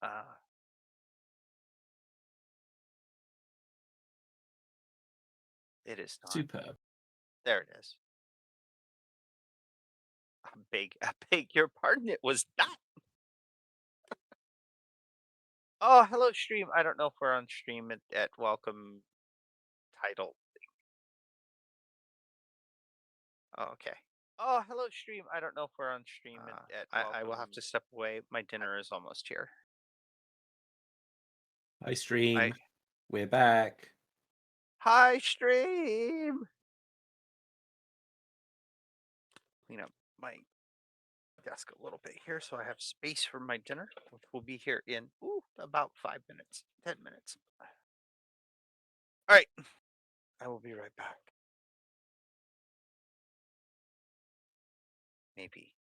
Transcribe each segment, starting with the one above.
Uh, it is not. Superb. There it is. I beg your pardon. It was not. Oh, hello, stream. I don't know if we're on stream at welcome title. Oh, okay. Oh, hello, stream. I don't know if we're on stream at I will have to Welcome. step away. My dinner is almost here. Hi, I stream. We're back. Hi, stream. Clean up my desk a little bit here so I have space for my dinner, which will be here in about 5 minutes, 10 minutes. All right, I will be right back. Maybe.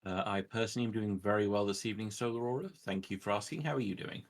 I personally am doing very well this evening, Solar Aura. Thank you for asking. How are you doing?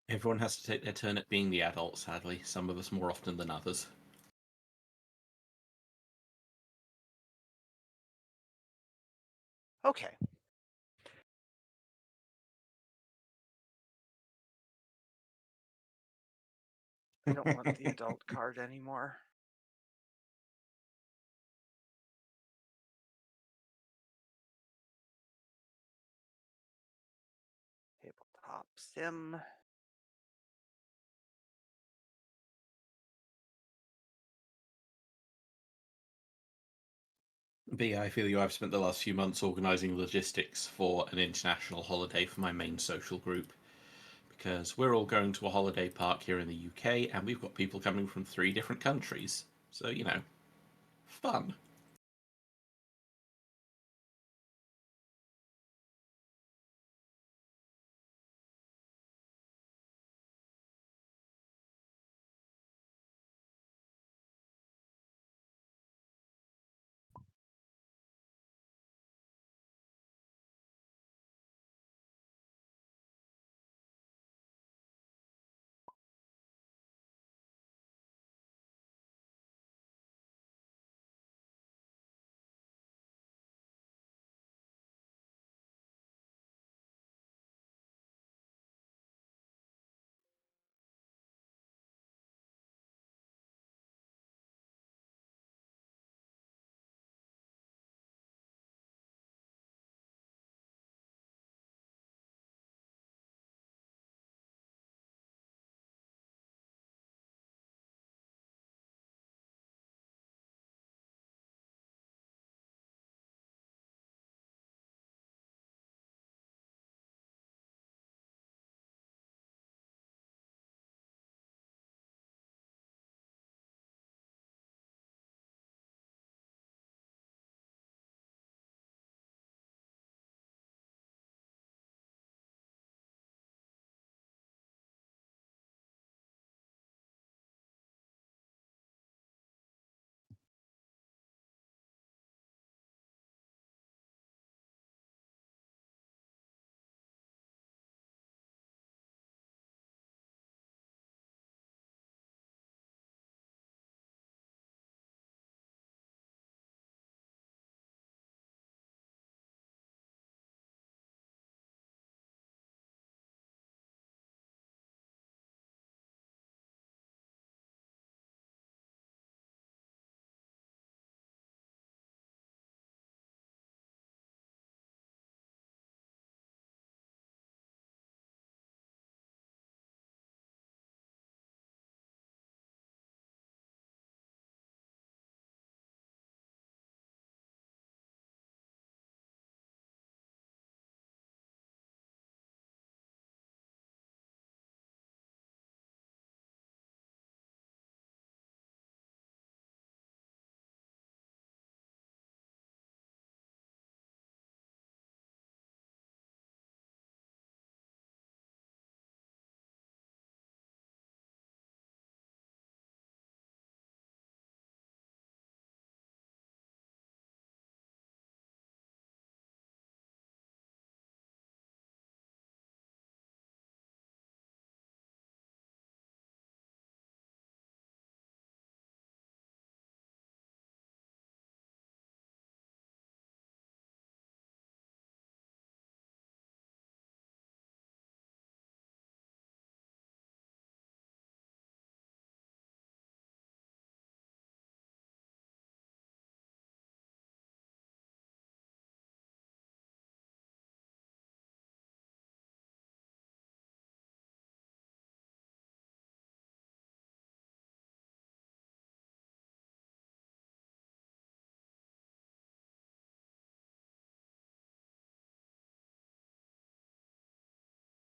Everyone has to take their turn at being the adult, sadly. Some of us more often than others. Okay. I don't want the adult card anymore. Tabletop sim. But yeah, I feel you. I've spent the last few months organising logistics for an international holiday for my main social group because we're all going to a holiday park here in the UK and we've got people coming from 3 different countries. So, fun.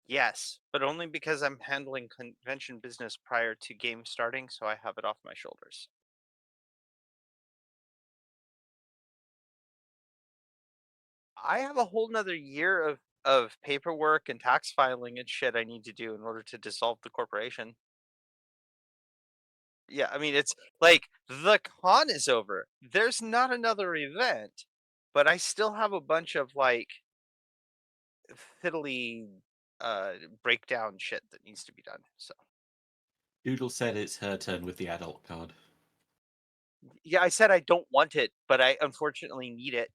Yes, but only because I'm handling convention business prior to game starting, so I have it off my shoulders. I have a whole nother year of paperwork and tax filing and shit I need to do in order to dissolve the corporation. Yeah, I mean it's like the con is over. There's not another event, but I still have a bunch of like fiddly breakdown shit that needs to be done. So Doodle said it's her turn with the adult card. yeah, I said I don't want it, but I unfortunately need it.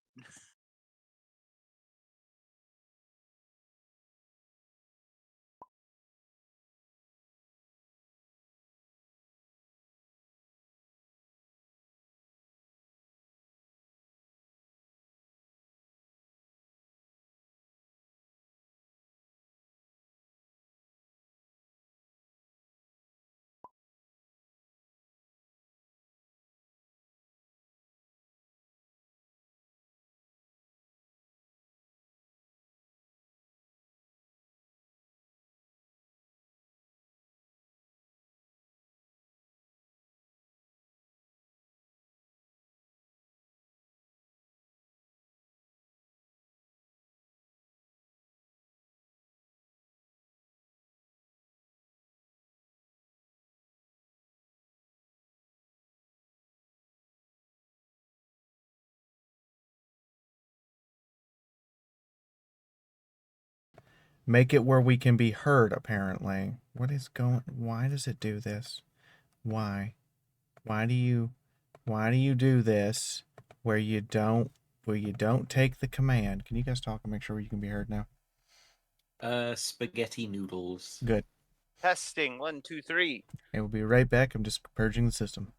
Make it where we can be heard, apparently. What is going... Why does it do this? Why? Why do you do this where you don't take the command? Can you guys talk and make sure you can be heard now? Spaghetti noodles. Good. Testing 1, 2, 3. And we'll be right back. I'm just purging the system.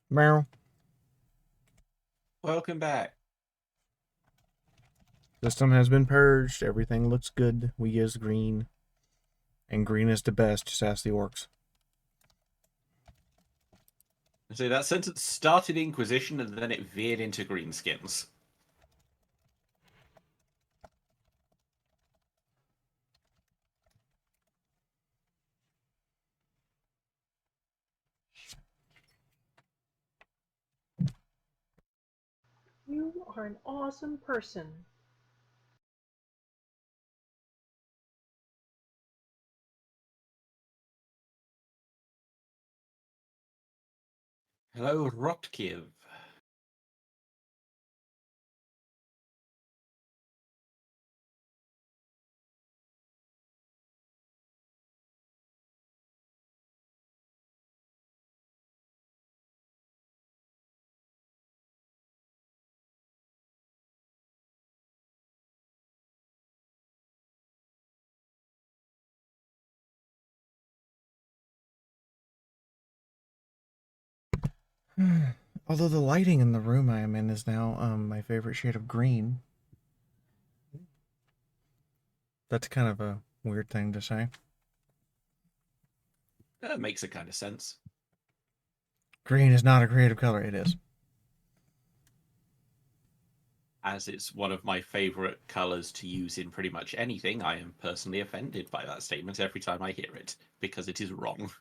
Meow. Welcome back. System has been purged. Everything looks good. We use green. And green is the best. Just ask the orcs. So that sentence started Inquisition and then it veered into greenskins. You are an awesome person. Hello, Rotkiv. Although the lighting in the room I am in is now my favorite shade of green. That's kind of a weird thing to say. That makes a kind of sense. Green is not a creative color. It is. As it's one of my favorite colors to use in pretty much anything, I am personally offended by that statement every time I hear it, because it is wrong.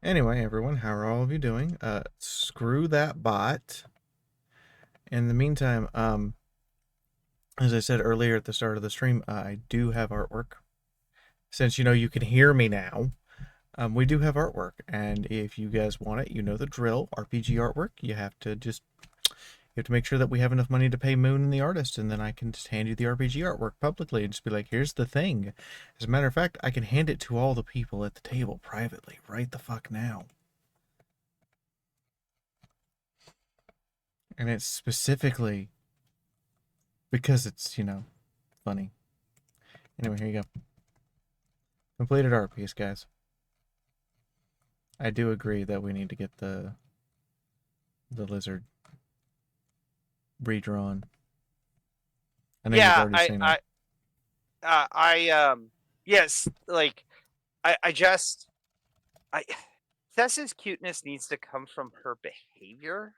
Anyway, everyone, how are all of you doing? Screw that bot. In the meantime, as I said earlier at the start of the stream, I do have artwork. Since you can hear me now, we do have artwork, and if you guys want it, you know the drill. RPG artwork. You have to make sure that we have enough money to pay Moon and the artist, and then I can just hand you the RPG artwork publicly and just be like, here's the thing. As a matter of fact, I can hand it to all the people at the table privately right the fuck now. And it's specifically because it's, funny. Anyway, here you go. Completed art piece, guys. I do agree that we need to get the lizard redrawn. I know you've already seen it. Yes, like Tessa's cuteness needs to come from her behavior.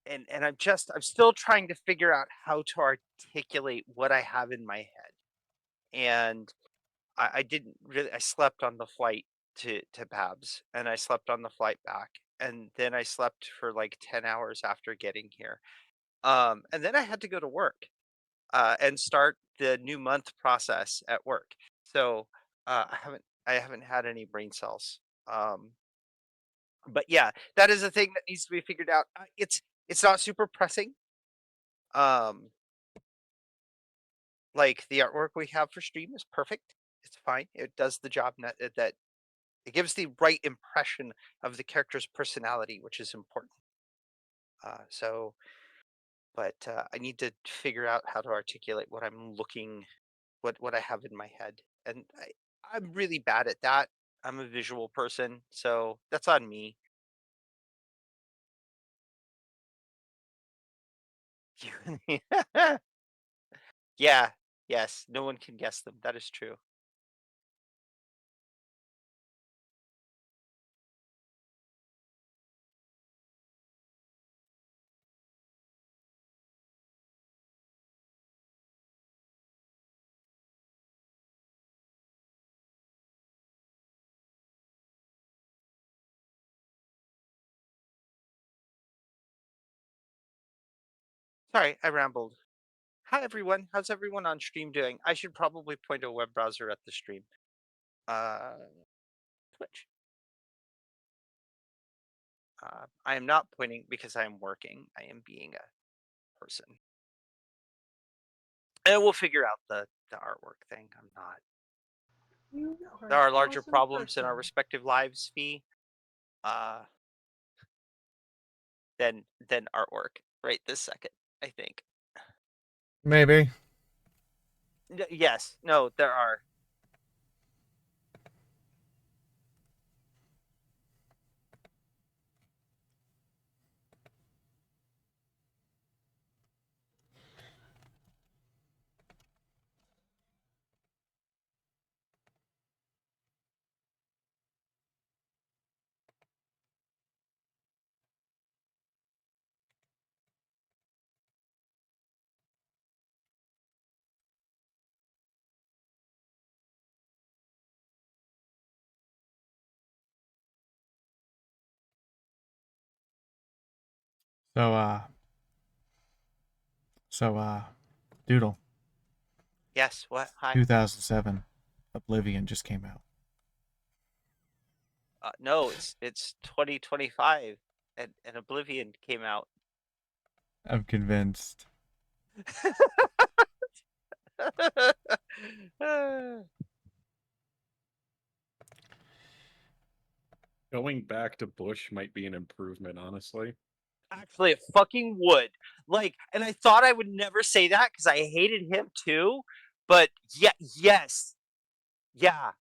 And I'm still trying to figure out how to articulate what I have in my head. And I didn't really, I slept on the flight to Babs, and I slept on the flight back, and then I slept for like 10 hours after getting here. And then I had to go to work and start the new month process at work. So I haven't had any brain cells. But yeah, that is a thing that needs to be figured out. It's not super pressing. Like the artwork we have for stream is perfect. It's fine. It does the job that it gives the right impression of the character's personality, which is important. But I need to figure out how to articulate what I'm looking, what I have in my head, and I'm really bad at that. I'm a visual person, so that's on me. Yeah, yes, no one can guess them. That is true. Sorry, I rambled. Hi everyone, how's everyone on stream doing? I should probably point a web browser at the stream. Twitch. I am not pointing because I am working. I am being a person. And we'll figure out the artwork thing. I'm not. You are There an are larger awesome problems in our person. respective lives, Fee, than artwork right this second, I think. Maybe. Yes, no, there are. Doodle. Yes, what? Hi. 2007. Oblivion just came out. No, it's 2025 and Oblivion came out. I'm convinced. Going back to Bush might be an improvement, honestly. Actually, it fucking would. Like, and I thought I would never say that because I hated him too. But yeah, yes. Yeah.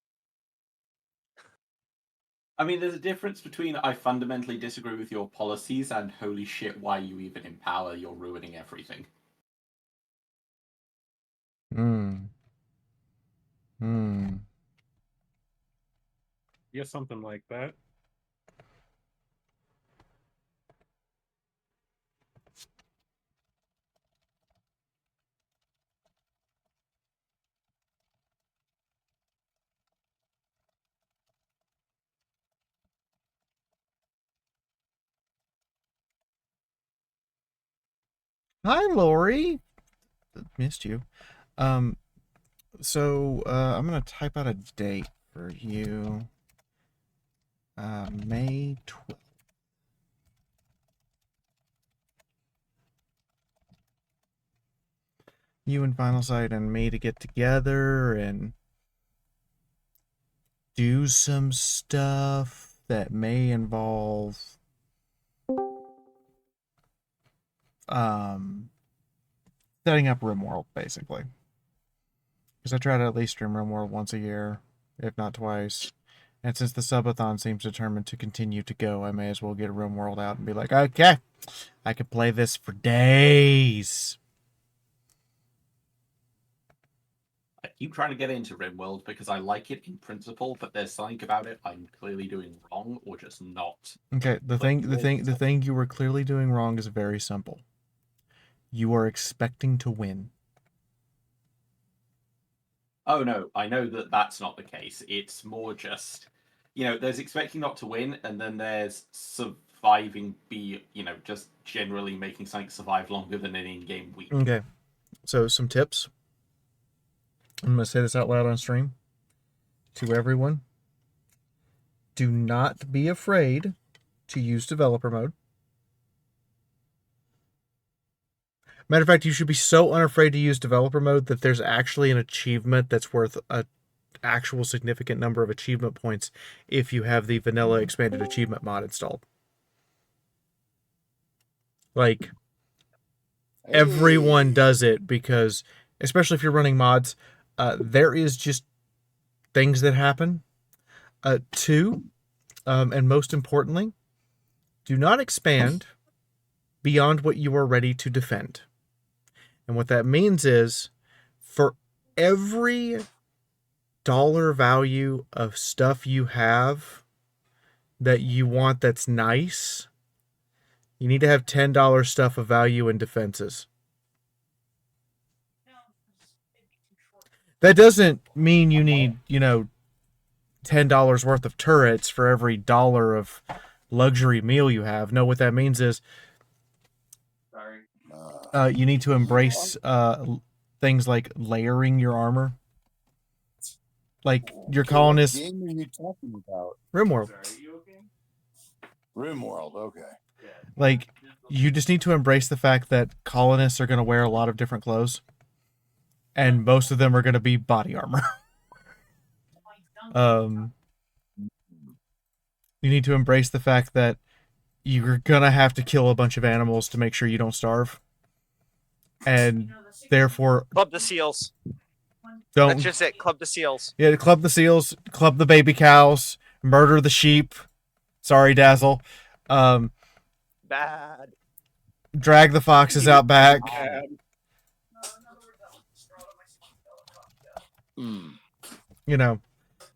I mean, there's a difference between I fundamentally disagree with your policies and holy shit, why you even empower? You're ruining everything. Hmm. Hmm. Yeah, something like that. Hi, Lori. Missed you. So I'm gonna type out a date for you. May 12th. You and Final Sight and me to get together and do some stuff that may involve setting up RimWorld, basically. Because I try to at least stream RimWorld once a year, if not twice. And since the subathon seems determined to continue to go, I may as well get a RimWorld out and be like, okay, I could play this for days. I keep trying to get into RimWorld because I like it in principle, but there's something about it I'm clearly doing wrong or just not. Okay, the thing you were clearly doing wrong is very simple. You are expecting to win. Oh no, I know that that's not the case. It's more just, there's expecting not to win, and then there's surviving, just generally making something survive longer than an in-game week. Okay, so some tips. I'm going to say this out loud on stream to everyone. Do not be afraid to use developer mode. Matter of fact, you should be so unafraid to use developer mode that there's actually an achievement that's worth a actual significant number of achievement points if you have the vanilla expanded achievement mod installed. Like, everyone does it because, especially if you're running mods, there is just things that happen. Two, and most importantly, do not expand beyond what you are ready to defend. And what that means is, for every dollar value of stuff you have that you want that's nice, you need to have $10 stuff of value in defenses. That doesn't mean you need, $10 worth of turrets for every dollar of luxury meal you have. No, what that means is you need to embrace things like layering your armor. Like your colonists. What game are you talking about? RimWorld. RimWorld, okay. Like, you just need to embrace the fact that colonists are going to wear a lot of different clothes, and most of them are going to be body armor. You need to embrace the fact that you're going to have to kill a bunch of animals to make sure you don't starve. And therefore, Club the seals. don't. That's just it. Club the seals. Yeah, club the seals, club the baby cows, murder the sheep. Sorry, Dazzle. Bad. Drag the foxes out back. You know,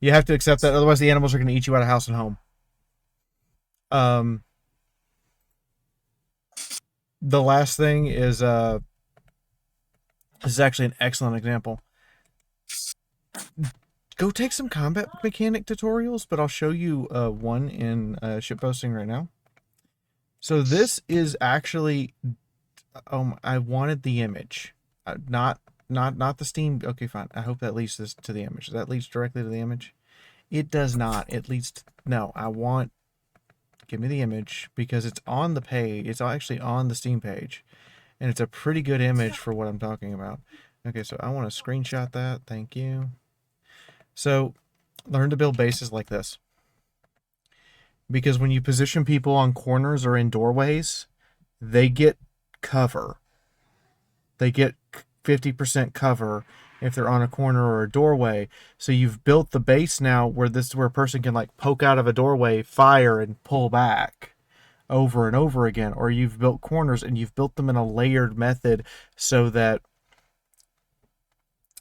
you have to accept that. Otherwise, the animals are going to eat you out of house and home. The last thing is this is actually an excellent example. Go take some combat mechanic tutorials, but I'll show you one in shitposting right now. So this is actually, I wanted the image, not the Steam. Okay, fine. I hope that leads this to the image. That leads directly to the image. It does not. It leads to, no. Give me the image because it's on the page. It's actually on the Steam page, and it's a pretty good image for what I'm talking about. Okay, so I want to screenshot that. Thank you. So, learn to build bases like this. Because when you position people on corners or in doorways, they get cover. They get 50% cover, if they're on a corner or a doorway. So you've built the base now where a person can like poke out of a doorway, fire, and pull back over and over again. Or you've built corners and you've built them in a layered method so that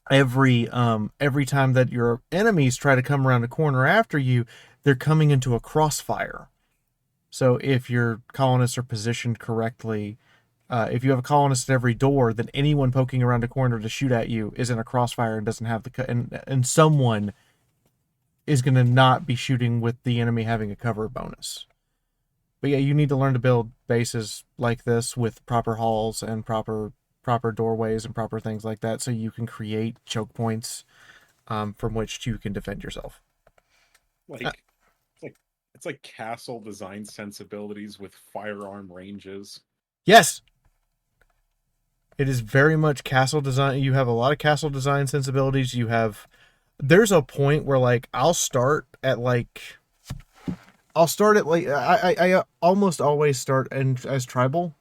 every time that your enemies try to come around a corner after you, they're coming into a crossfire. So if your colonists are positioned correctly, if you have a colonist at every door, then anyone poking around a corner to shoot at you is in a crossfire and doesn't have and someone is going to not be shooting with the enemy having a cover bonus. But yeah, you need to learn to build bases like this with proper halls and proper doorways and proper things like that, so you can create choke points from which you can defend yourself. It's like castle design sensibilities with firearm ranges. Yes. It is very much castle design. You have a lot of castle design sensibilities. There's a point where like I'll start at like I almost always start as tribal,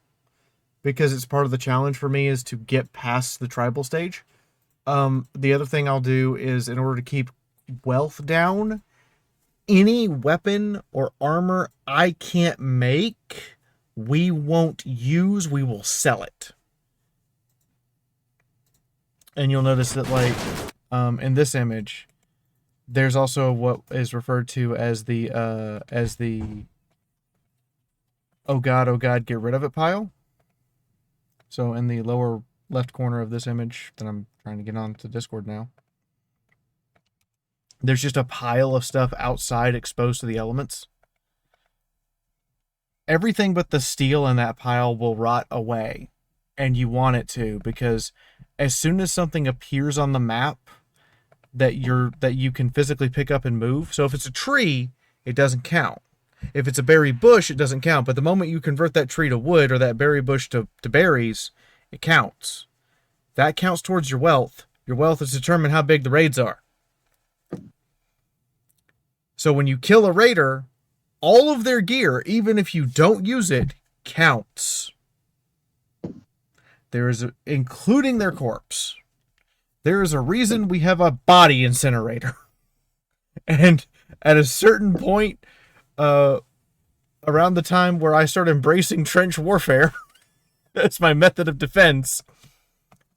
because it's part of the challenge for me is to get past the tribal stage. The other thing I'll do is, in order to keep wealth down, any weapon or armor I can't make, we won't use, we will sell it. And you'll notice that, like, in this image, there's also what is referred to as the oh god, get rid of it pile. So in the lower left corner of this image that I'm trying to get onto Discord now, there's just a pile of stuff outside exposed to the elements. Everything but the steel in that pile will rot away, and you want it to, because as soon as something appears on the map that you can physically pick up and move, so if it's a tree, it doesn't count. If it's a berry bush, it doesn't count. But the moment you convert that tree to wood or that berry bush to berries, it counts. That counts towards your wealth. Your wealth is determined how big the raids are. So when you kill a raider, all of their gear, even if you don't use it, counts. Including their corpse. There is a reason we have a body incinerator. And at a certain point, around the time where I start embracing trench warfare, that's my method of defense,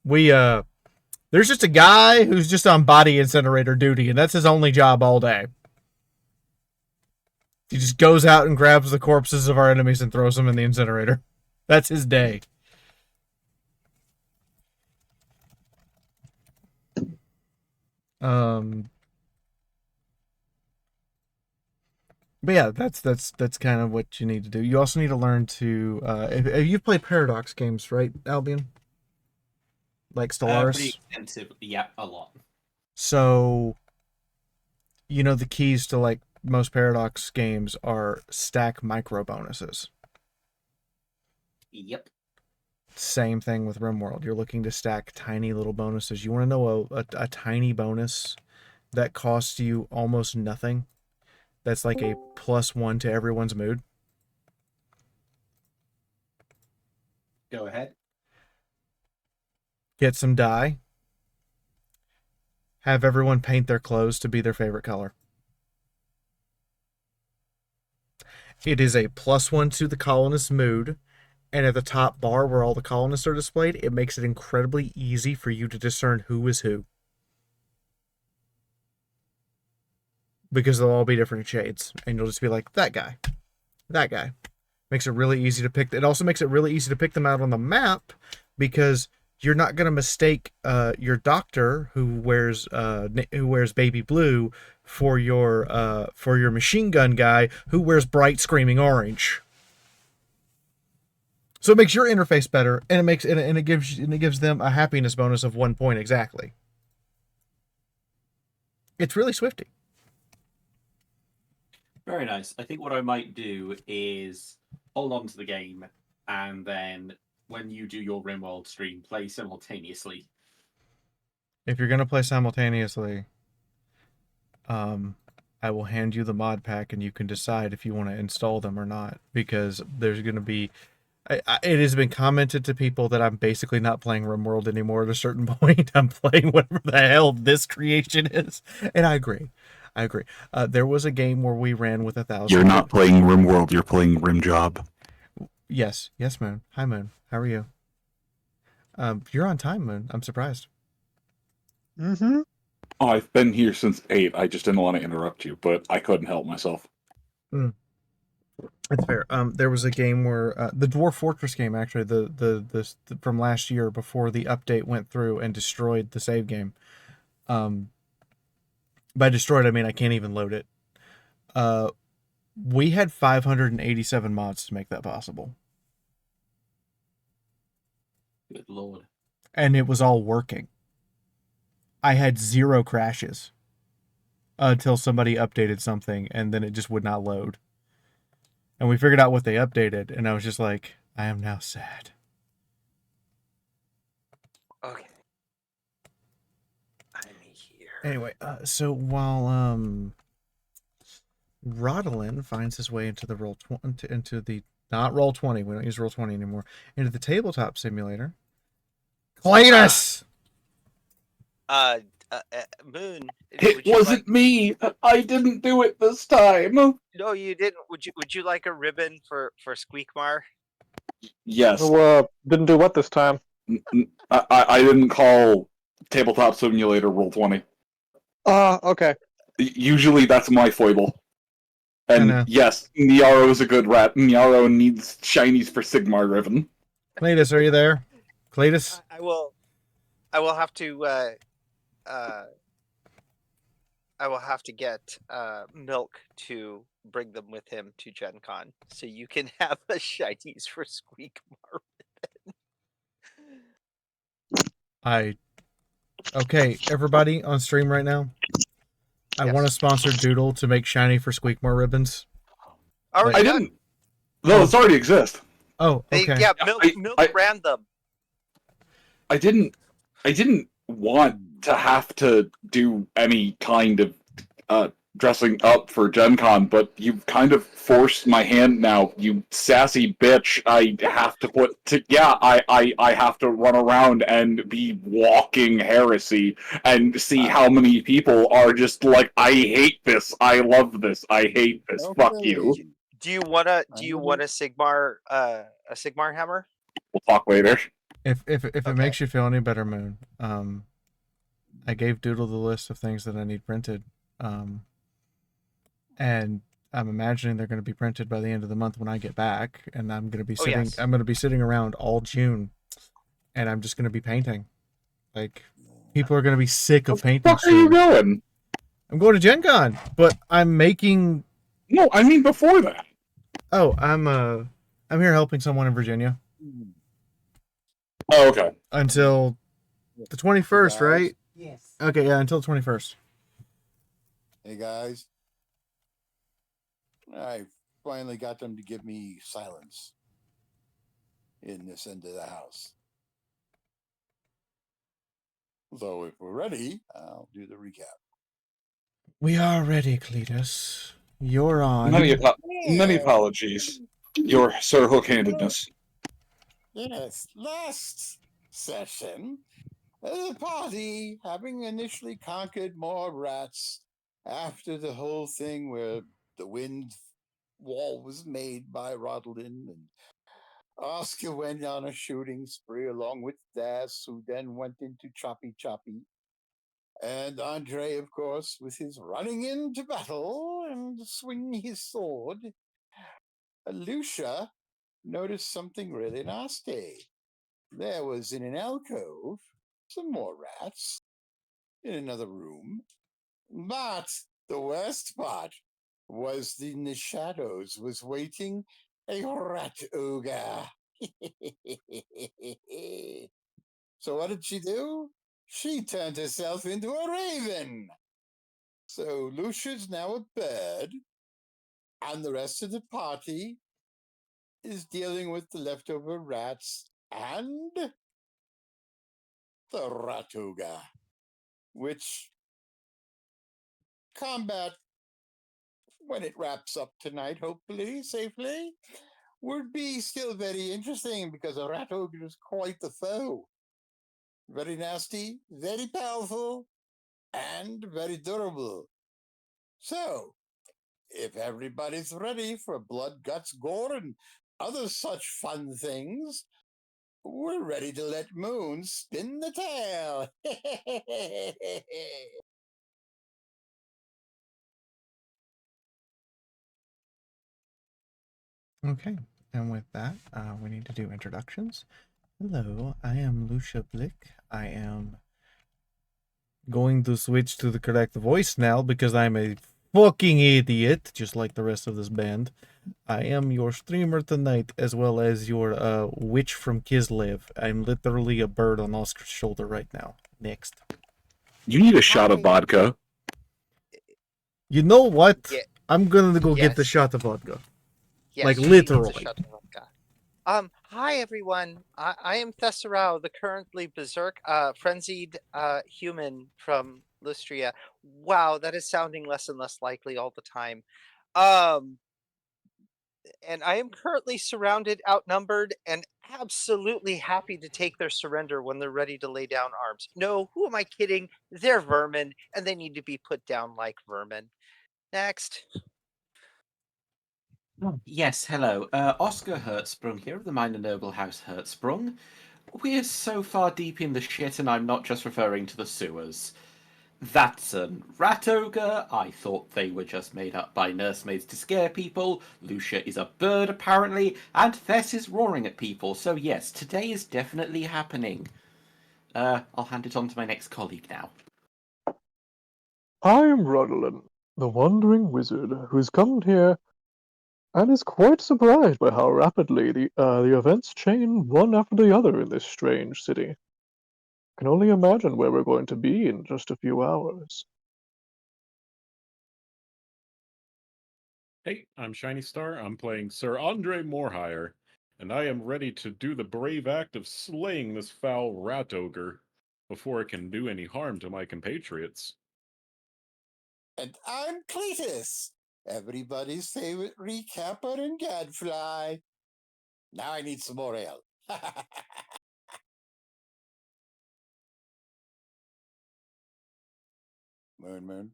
there's just a guy who's just on body incinerator duty, and that's his only job all day. He just goes out and grabs the corpses of our enemies and throws them in the incinerator. That's his day. But yeah, that's kind of what you need to do. You also need to learn to if you've played Paradox games, right, Albion? Like Stellaris? Pretty extensive. Yeah, a lot. So, the keys to like most Paradox games are stack micro bonuses. Yep. Same thing with RimWorld. You're looking to stack tiny little bonuses. You want to know a tiny bonus that costs you almost nothing? That's like a +1 to everyone's mood. Go ahead. Get some dye. Have everyone paint their clothes to be their favorite color. It is a +1 to the colonist's mood. And at the top bar where all the colonists are displayed, it makes it incredibly easy for you to discern who is who. Because they'll all be different shades. And you'll just be like, that guy. That guy. Makes it really easy to pick. It also makes it really easy to pick them out on the map, because you're not going to mistake your doctor who wears baby blue for your machine gun guy who wears bright screaming orange. So it makes your interface better, and it gives them a happiness bonus of 1 point exactly. It's really swifty. Very nice. I think what I might do is hold on to the game, and then when you do your RimWorld stream, play simultaneously. If you're gonna play simultaneously, I will hand you the mod pack, and you can decide if you want to install them or not, because there's gonna be It has been commented to people that I'm basically not playing RimWorld anymore. At a certain point, I'm playing whatever the hell this creation is, and I agree. I agree. There was a game where we ran with 1,000. You're not playing RimWorld, you're playing RimJob. Yes, Moon. Hi, Moon. How are you? You're on time, Moon. I'm surprised. Mm-hmm. Oh, I've been here since 8. I just didn't want to interrupt you, but I couldn't help myself. It's fair. There was a game where the Dwarf Fortress game, actually, the from last year before the update went through and destroyed the save game. By destroyed, I mean I can't even load it. We had 587 mods to make that possible, Good lord. and it was all working. I had 0 crashes until somebody updated something, and then it just would not load. And we figured out what they updated, and I was just like, I am now sad. Okay. I'm here. Anyway, so while Rodolin finds his way into the into the not Roll20, we don't use Roll20 anymore, into the tabletop simulator. Cletus! Moon. It would you wasn't me! I didn't do it this time! No, you didn't. Would you like a ribbon for Squeakmar? Yes. Didn't do what this time? I didn't call Tabletop Simulator Roll20. Okay. Usually that's my foible. And know. yes, Niaro's a good rat. Niaro needs shinies for Sigmar Riven. Cletus, are you there? Cletus? I will have to. I will have to get Milk to bring them with him to Gen Con, so you can have a shinies for Squeakmar. Okay, everybody on stream right now. I Yes. want to sponsor Doodle to make shiny for Squeakmore ribbons. Already I done. didn't. Those already exist. Oh, okay. Yeah, Milk I ran them. I didn't want to have to do any kind of dressing up for Gen Con, but you've kind of forced my hand now, you sassy bitch. I have to I have to run around and be walking heresy and see how many people are just like, I hate this, I love this, I hate this, fuck you. Do you want a Sigmar hammer? We'll talk later. If it Okay. makes you feel any better, Moon, I gave Doodle the list of things that I need printed. And I'm imagining they're going to be printed by the end of the month when I get back, and I'm going to be sitting. Yes. I'm going to be sitting around all June, and I'm just going to be painting. Like, people are going to be sick of painting. Where the fuck are you going? I'm going to Gen Con, but I'm making. No, I mean before that. Oh, I'm here helping someone in Virginia Oh, okay. until the 21st, Hey, right? Yes. Okay, yeah, until the 21st. Hey guys. I finally got them to give me silence in this end of the house. So if we're ready, I'll do the recap. We are ready, Cletus. You're on. Many apologies. Your Sir Hook-handedness. Yes, last session, the party, having initially conquered more rats after the whole thing where the wind wall was made by Rodolin, and Oscar went on a shooting spree along with Das, who then went into Choppy Choppy. And Andre, of course, with his running into battle and swinging his sword. Lucia noticed something really nasty. There was in an alcove some more rats in another room. But the worst part was in the shadows was waiting a rat ogre. So what did she do? She turned herself into a raven. So Lucia's now a bird, and the rest of the party is dealing with the leftover rats and the rat ogre, which combat, when it wraps up tonight, hopefully, safely, would be still very interesting because a rat ogre is quite the foe. Very nasty, very powerful, and very durable. So, if everybody's ready for blood, guts, gore, and other such fun things, we're ready to let Moon spin the tail. Okay, and with that, we need to do introductions. Hello, I am Lucia Blick. I am going to switch to the correct voice now because I'm a fucking idiot, just like the rest of this band. I am your streamer tonight, as well as your witch from Kislev. I'm literally a bird on Oscar's shoulder right now. Next. You need a shot of Hi. vodka. You know what? Yeah, I'm gonna go get the yes. shot of vodka. yes, Like, she needs a literally. shot of vodka. Hi everyone. I am Thesserau, the currently berserk, frenzied human from Lustria. Wow, that is sounding less and less likely all the time. Um, and I am currently surrounded, outnumbered, and absolutely happy to take their surrender when they're ready to lay down arms. No, who am I kidding? They're vermin, and they need to be put down like vermin. Next. Yes, hello. Oscar Hertzsprung here of the Minor Noble House Hertzsprung. We're so far deep in the shit, and I'm not just referring to the sewers. That's an Rat Ogre. I thought they were just made up by nursemaids to scare people. Lucia is a bird, apparently, and Thess is roaring at people. So yes, today is definitely happening. I'll hand it on to my next colleague now. I am Rodolin, the wandering wizard, who's come here and is quite surprised by how rapidly the events chain one after the other in this strange city. Can only imagine where we're going to be in just a few hours. Hey, I'm Shiny Star. I'm playing Sir Andre Morehire, and I am ready to do the brave act of slaying this foul rat ogre before it can do any harm to my compatriots. And I'm Cletus, everybody's favorite recapper and gadfly. Now I need some more ale. Moon.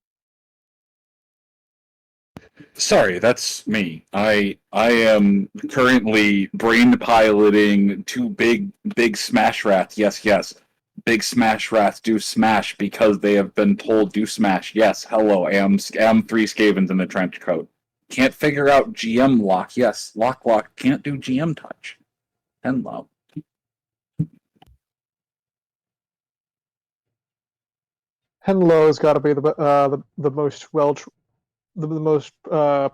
Sorry, that's me. I am currently brain piloting two big smash rats. Yes. Big smash rats do smash because they have been told do smash. Yes, hello, I am three Skavens in a trench coat. Can't figure out GM lock. Yes, lock. Can't do GM touch. Hello. Henlo's got to be the most the most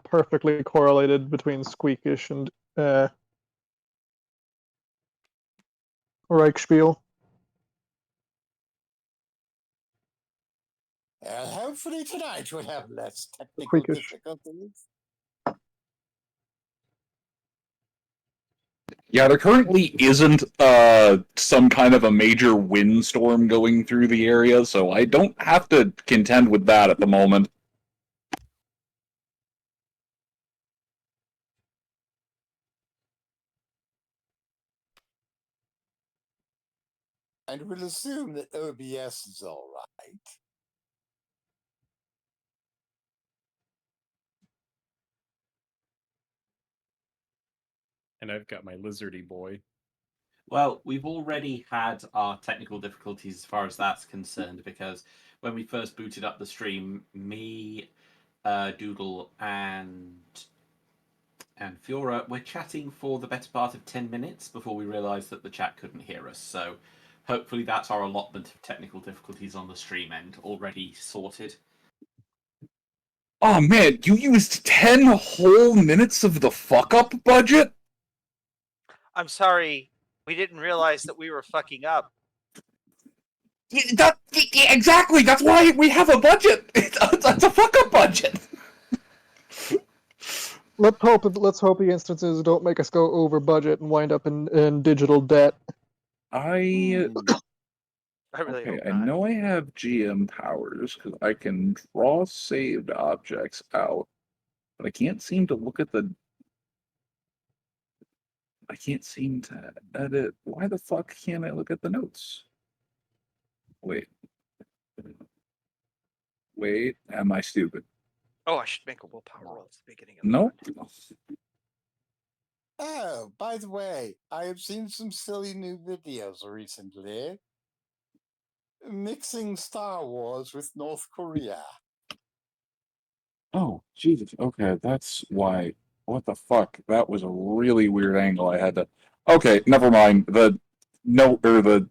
perfectly correlated between Squeakish and Reichspiel. Hopefully tonight we'll have less technical Freakish. difficulties. Yeah, there currently isn't some kind of a major windstorm going through the area, so I don't have to contend with that at the moment. And we'll assume that OBS is all right. And I've got my lizardy boy. Well, we've already had our technical difficulties as far as that's concerned, because when we first booted up the stream, me, Doodle, and Fiora were chatting for the better part of 10 minutes before we realised that the chat couldn't hear us. So hopefully that's our allotment of technical difficulties on the stream end already sorted. Oh man, you used 10 whole minutes of the fuck up budget? I'm sorry. We didn't realize that we were fucking up. Yeah, exactly, that's why we have a budget. It's a fuck up budget. Let's hope the instances don't make us go over budget and wind up in digital debt. I really Okay, hope I not. know I have GM powers because I can draw saved objects out, but I can't seem to look at the I can't seem to edit. Why the fuck can't I look at the notes? Wait. Wait, am I stupid? Oh, I should make a willpower roll at the beginning of the Nope. round. Oh, by the way, I have seen some silly new videos recently. Mixing Star Wars with North Korea. Oh, Jesus. Okay, that's why. What the fuck? That was a really weird angle I had to. Okay, never mind. The note or the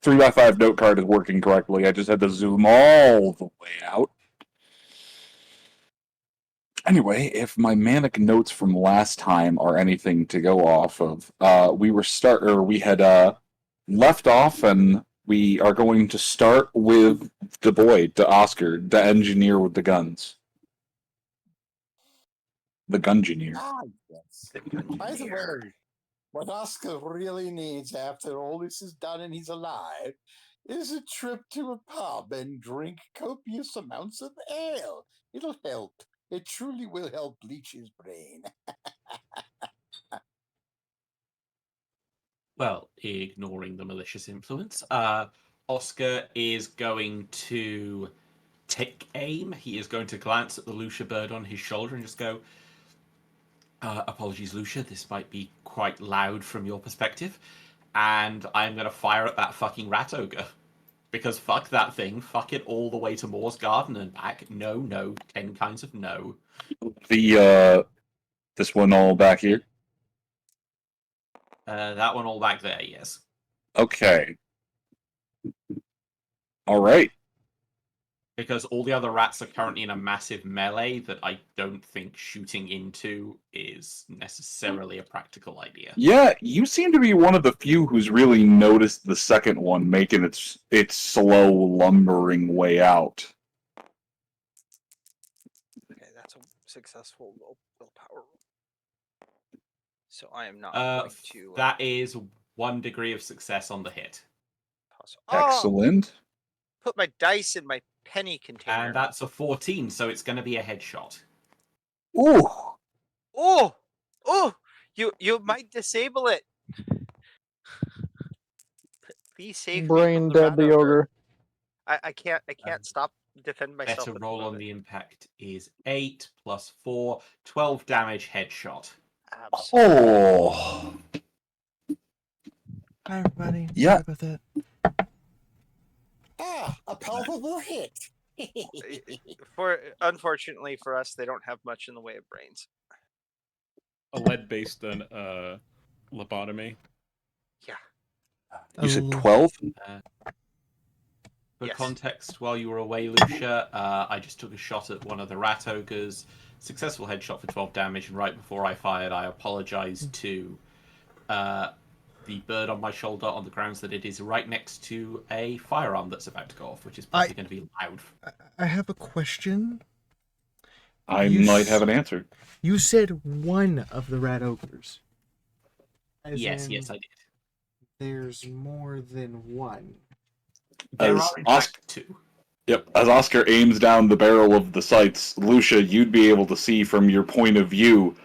3x5 note card is working correctly. I just had to zoom all the way out. Anyway, if my manic notes from last time are anything to go off of, we had left off, and we are going to start with the boy, the Oscar, the engineer with the guns, the gungineer. Ah, yes. The By the engineer. way, what Oscar really needs after all this is done and he's alive is a trip to a pub and drink copious amounts of ale. It'll help. It truly will help bleach his brain. Well, ignoring the malicious influence, Oscar is going to take aim. He is going to glance at the Lucia bird on his shoulder and just go, apologies, Lucia, this might be quite loud from your perspective. And I'm going to fire at that fucking rat ogre. Because fuck that thing. Fuck it all the way to Moore's Garden and back. No, no. 10 kinds of no. This one all back here? That one all back there, yes. Okay. Alright. Because all the other rats are currently in a massive melee that I don't think shooting into is necessarily a practical idea. Yeah, you seem to be one of the few who's really noticed the second one making its slow, lumbering way out. Okay, that's a successful willpower roll. So I am not going to. That is 1 degree of success on the hit. Excellent. Put my dice in my penny container. And that's a 14, so it's going to be a headshot. Ooh. Oh! You might disable it. Please save me Brain from the dead, the rat ogre. I can't stop defend myself. Better at roll the on moment. the impact is 8 plus 4, 12 damage headshot. Absolutely. Oh. Hi, everybody. Yeah. Sorry about that. Ah, a palpable hit. Unfortunately for us, they don't have much in the way of brains. A lead-based lobotomy. Yeah. You said Oh. 12? For Yes. context, while you were away, Lucia, I just took a shot at one of the rat ogres. Successful headshot for 12 damage, and right before I fired, I apologized to the bird on my shoulder on the grounds that it is right next to a firearm that's about to go off, which is probably going to be loud. I have a question. I might have an answer. You said one of the rat ogres. As Yes, in, yes, I did. There's more than one. There As are in fact 2. Yep, as Oscar aims down the barrel of the sights, Lucia, you'd be able to see from your point of view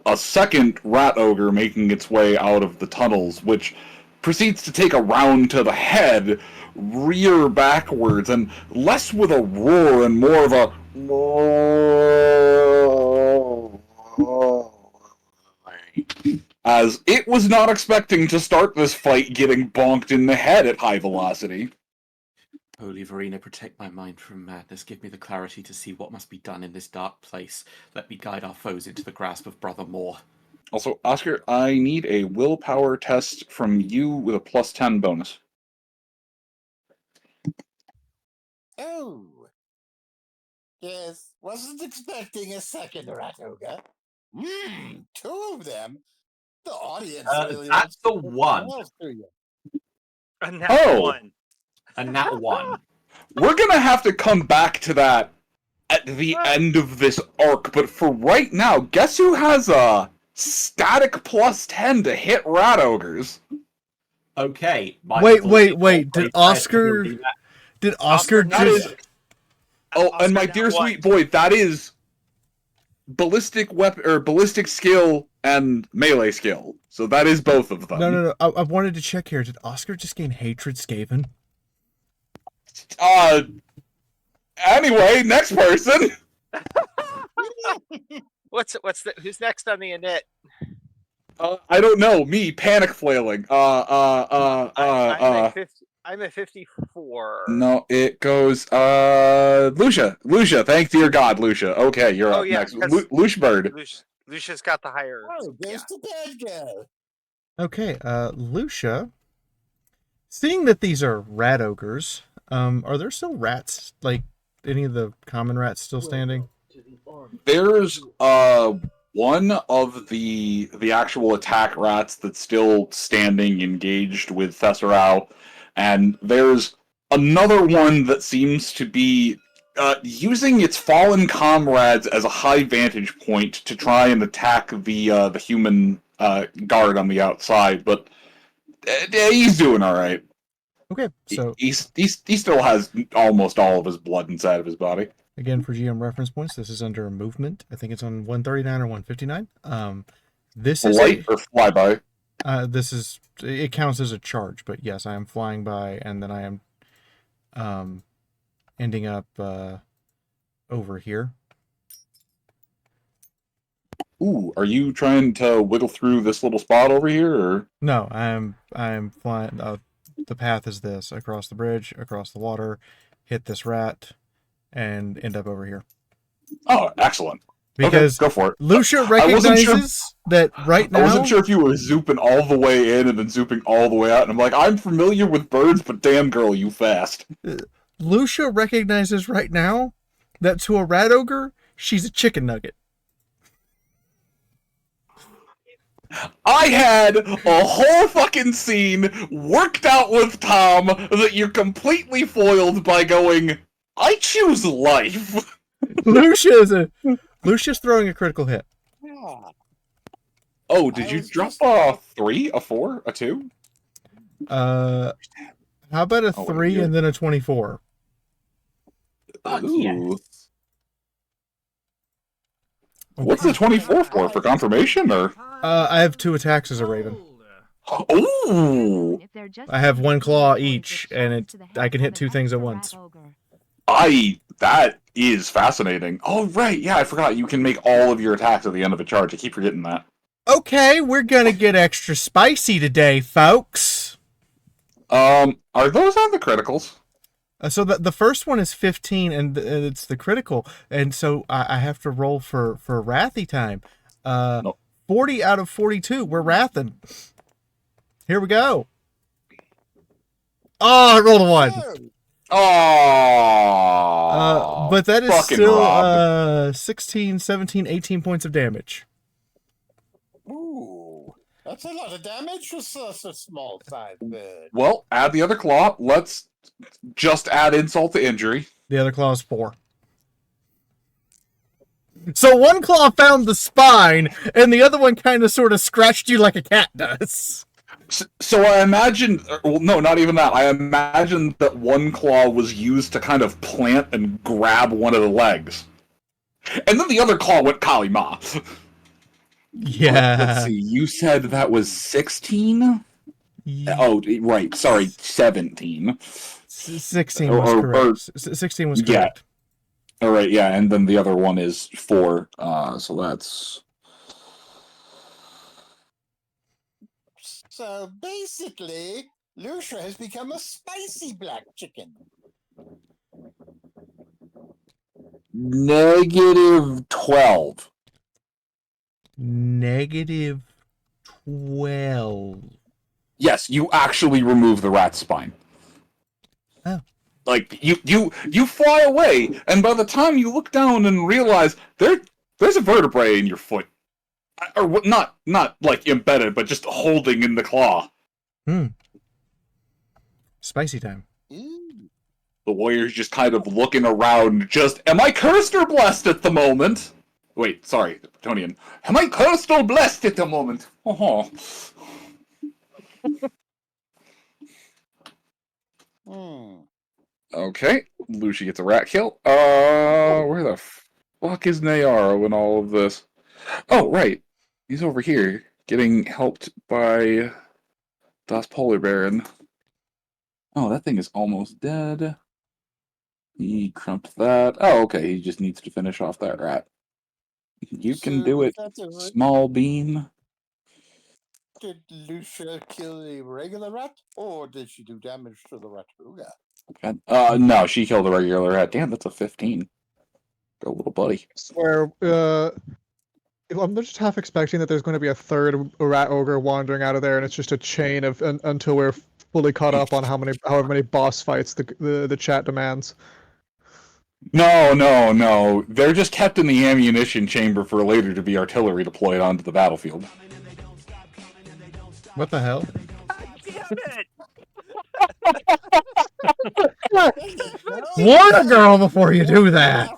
a second rat ogre making its way out of the tunnels, which proceeds to take a round to the head, rear backwards, and less with a roar and more of a as it was not expecting to start this fight getting bonked in the head at high velocity. Holy Verena, protect my mind from madness. Give me the clarity to see what must be done in this dark place. Let me guide our foes into the grasp of Brother Moore. Also, Oscar, I need a willpower test from you with a plus 10 bonus. Oh. Yes, wasn't expecting a second rat ogre. 2 of them? The audience really That's wants the to put one. something else to you. And that one. A nat 1. We're gonna have to come back to that at the end of this arc, but for right now, guess who has a static plus 10 to hit rat ogres? Okay. Wait. Did Oscar Oscar just... Oh, and my dear sweet boy, that is ballistic weapon or ballistic skill and melee skill. So that is both of them. No. I wanted to check here. Did Oscar just gain hatred Skaven? Anyway, next person. Who's next on the init? I don't know. Me panic flailing. I'm at 54. No, it goes. Lucia. Thank dear God, Lucia. Okay, you're up next. Lucia Bird. Lucia's got the higher. Oh, there's the bad guy. Okay, Lucia. Seeing that these are rat ogres, are there still rats? Like any of the common rats still standing? There's one of the actual attack rats that's still standing, engaged with Thesserau, and there's another one that seems to be using its fallen comrades as a high vantage point to try and attack the human guard on the outside, but he's doing all right. Okay, so he still has almost all of his blood inside of his body. Again, for GM reference points, this is under movement. I think it's on 139 or 159. This is light or flyby. It counts as a charge, but yes, I am flying by, and then I am ending up over here. Ooh, are you trying to whittle through this little spot over here, or no? I'm flying. The path is this: across the bridge, across the water, hit this rat, and end up over here. Oh, excellent. Because okay, go for it. Lucia recognizes that right now. I wasn't sure if you were zooping all the way in and then zooping all the way out, and I'm like, I'm familiar with birds, but damn girl, you fast. Lucia recognizes right now that to a rat ogre, she's a chicken nugget. I had a whole fucking scene worked out with Tom that you're completely foiled by going, I choose life. Lucia's throwing a critical hit. Oh, did you drop a 3, a 4, a 2? How about a 3 and then a 24? Ooh. What's the 24 for confirmation, or? I have 2 attacks as a raven. Ooh! I have 1 claw each, and I can hit 2 things at once. That is fascinating. Oh, right, yeah, I forgot. You can make all of your attacks at the end of a charge. I keep forgetting that. Okay, we're gonna get extra spicy today, folks. Are those on the criticals? So the first one is 15, and it's the critical, and so I have to roll for Wrathy time. No. 40 out of 42, we're Wrathing. Here we go. Oh, I rolled a 1. Oh, but that is still 16, 17, 18 points of damage. Ooh, that's a lot of damage for such a small size bird. Well, add the other claw. Let's just add insult to injury. The other claw is 4. So 1 claw found the spine, and the other one kind of sort of scratched you like a cat does. So I imagine, well, no, not even that. I imagine that 1 claw was used to kind of plant and grab one of the legs. And then the other claw went Kali Ma. Yeah. Let's see, you said that was 16? Yeah. Oh, right, sorry, 17. 16 was correct. 16 was correct. Yeah. All right, yeah, and then the other one is 4, so that's... So basically, Lucia has become a spicy black chicken. -12. -12. Yes, you actually remove the rat's spine. Oh. Like, you fly away, and by the time you look down and realize there's a vertebrae in your foot. Or not like embedded, but just holding in the claw. Spicy time. The warrior's just kind of looking around, just, am I cursed or blessed at the moment? Wait, sorry, Tonian. Am I cursed or blessed at the moment? Oh. Okay, Lucia gets a rat kill. Where the fuck is Nayaro in all of this? Oh, right. He's over here getting helped by Das Polar Baron. Oh, that thing is almost dead. He crumped that. Oh, okay. He just needs to finish off that rat. You can So do was it, that the small bean. Did Lucia kill a regular rat, or did she do damage to the rat? No, she killed a regular rat. Damn, that's a 15. Go, little buddy. Swear, I'm just half expecting that there's going to be a third rat ogre wandering out of there, and it's just a chain of until we're fully caught up on however many boss fights the chat demands. No. They're just kept in the ammunition chamber for later to be artillery deployed onto the battlefield. What the hell? Damn it! Warn a girl before you do that.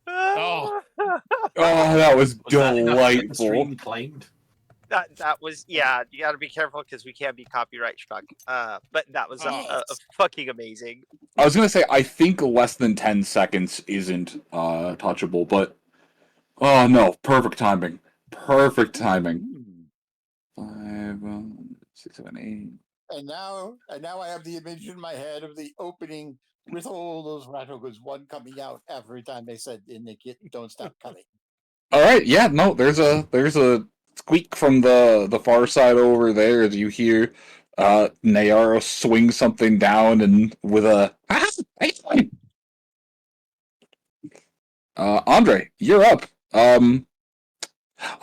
Oh. Oh, that was Was that enough to get the delightful. stream claimed? That was, yeah. You got to be careful because we can't be copyright struck. But that was Oh. fucking amazing. I was gonna say I think less than 10 seconds isn't touchable, but oh no, perfect timing. Perfect timing. 5, 6, 7, 8. And now I have the image in my head of the opening with all those rat ogres, one coming out every time they said in the kit, "Don't stop coming." All right, yeah, no, there's a squeak from the far side over there as you hear Nayaro swing something down and with a Andre, you're up.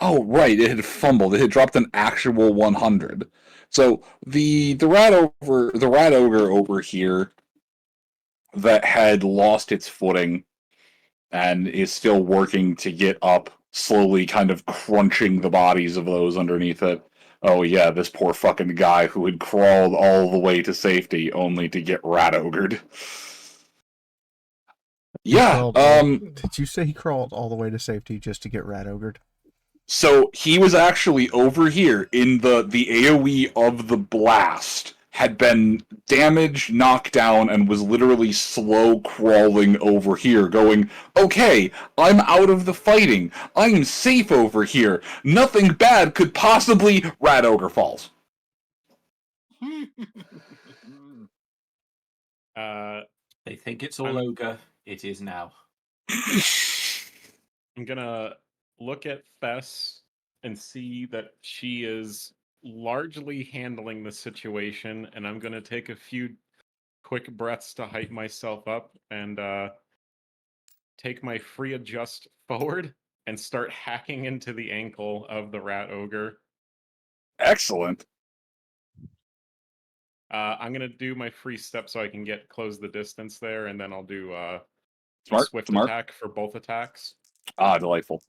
Oh right, it had fumbled. It had dropped an actual 100. So the rat ogre over here that had lost its footing and is still working to get up, slowly kind of crunching the bodies of those underneath it. Oh yeah, this poor fucking guy who had crawled all the way to safety only to get rat ogred. Yeah, Did you say he crawled all the way to safety just to get rat ogred? so he was actually over here in the AoE of the blast, had been damaged, knocked down, and was literally slow crawling over here, going, okay, I'm out of the fighting. I'm safe over here. Nothing bad could possibly... Rat Ogre falls. They think it's all ogre. It is now. I'm gonna look at Fess and see that she is largely handling the situation, and I'm gonna take a few quick breaths to hype myself up and take my free adjust forward and start hacking into the ankle of the rat ogre. Excellent. I'm gonna do my free step so I can close the distance there, and then I'll do a swift Smart. attack for both attacks. Ah, delightful.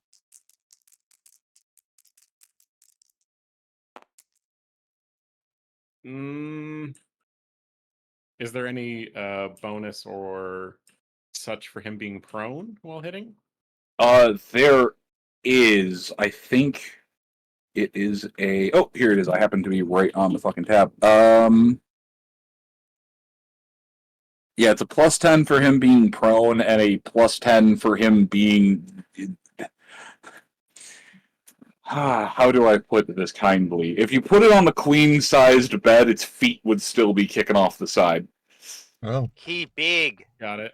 Is there any bonus or such for him being prone while hitting? There is, I think it is a... Oh, here it is. I happen to be right on the fucking tab. Yeah, it's a +10 for him being prone and a +10 for him being... How do I put this kindly? If you put it on the queen-sized bed, its feet would still be kicking off the side. Oh. He big. Got it.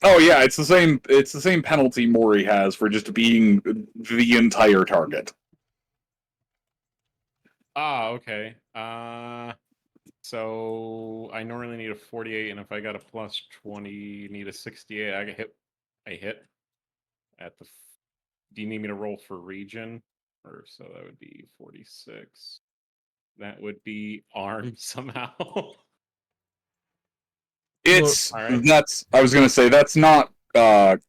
Oh yeah, it's the same penalty Mori has for just being the entire target. Ah, okay. So I normally need a 48, and if I got a +20, need a 68. I hit at the. Do you need me to roll for region? Or so that would be 46. That would be arm somehow. It's All right. that's. I was gonna say that's not. Where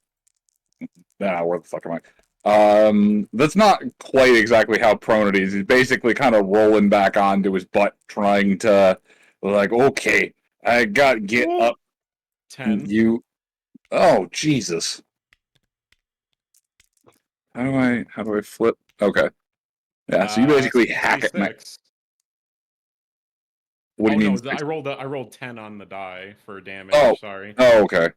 the fuck am I? That's not quite exactly how prone it is. He's basically kind of rolling back onto his butt, trying to, like, okay, I got get up. 10. You. Oh Jesus. How do I flip? Okay. Yeah. So you basically hack it. 26. What do you mean? No, I rolled 10 on the die for damage. Oh. Sorry. Oh, okay.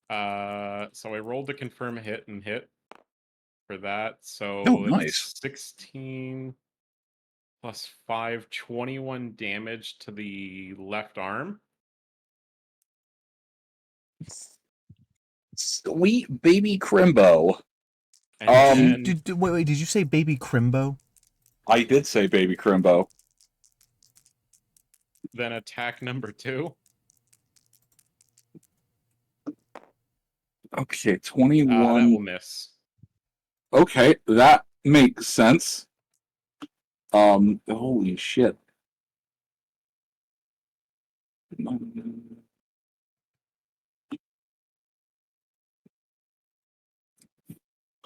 So I rolled to confirm a hit and hit for that. So Oh, it's nice. 16 plus 5, 21 damage to the left arm. Sweet baby Crimbo. And Um, then Wait, did you say baby Crimbo? I did say baby Crimbo. then attack number 2. Okay, That 21. will miss. Okay, that makes sense. Holy shit.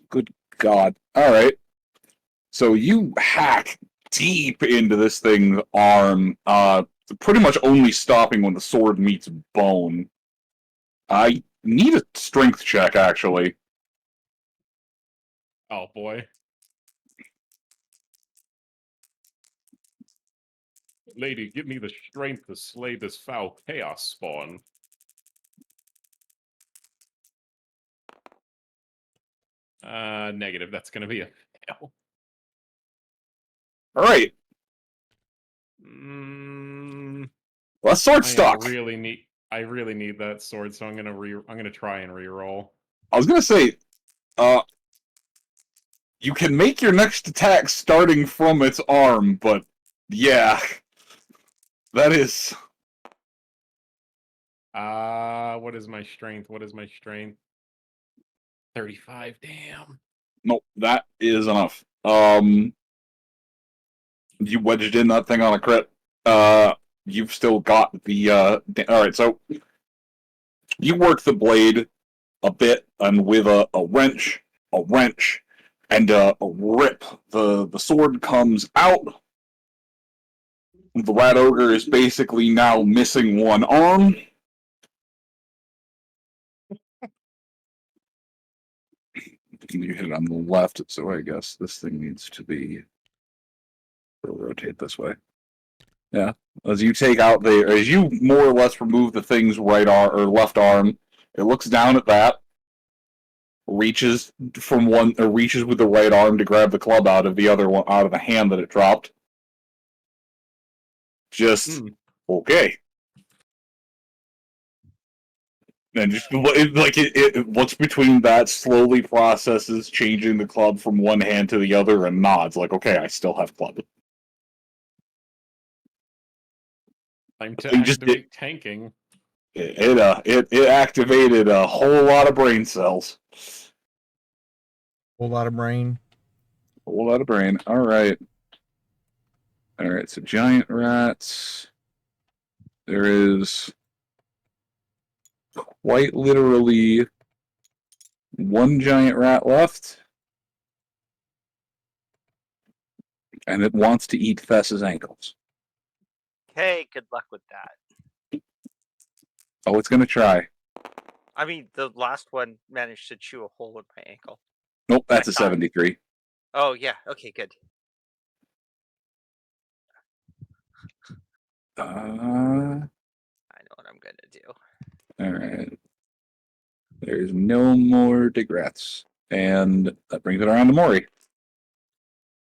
Good God. All right. So you hack deep into this thing's arm, pretty much only stopping when the sword meets bone. I need a strength check, actually. Oh boy. Lady, give me the strength to slay this foul chaos spawn. Negative. That's gonna be a fail. All right. Well, sword stock. I really need that sword, so I'm gonna try and re-roll. I was gonna say, you can make your next attack starting from its arm, but yeah, that is. What is my strength? 35, damn. Nope, that is enough. You wedged in that thing on a crit. You've still got the alright, so you work the blade a bit, and with a wrench, and a rip, the sword comes out. The Rat Ogre is basically now missing one arm. You hit it on the left, so I guess this thing needs to be. It'll rotate this way. Yeah, as you more or less remove the thing's right arm or left arm, it looks down at that, reaches with the right arm to grab the club out of the other one, out of the hand that it dropped. Just okay. And just it looks between that, slowly processes changing the club from one hand to the other, and nods like, "Okay, I still have club." Time to activate tanking. It activated a whole lot of brain cells. Whole lot of brain. Whole lot of brain. All right. So giant rats. There is quite literally one giant rat left, and it wants to eat Fess's ankles. Okay, good luck with that. Oh, it's gonna try. I mean, the last one managed to chew a hole in my ankle. Nope, that's a 73. Oh yeah, okay, good. I know what I'm gonna do. All right. There's no more digrets, and that brings it around to Maury.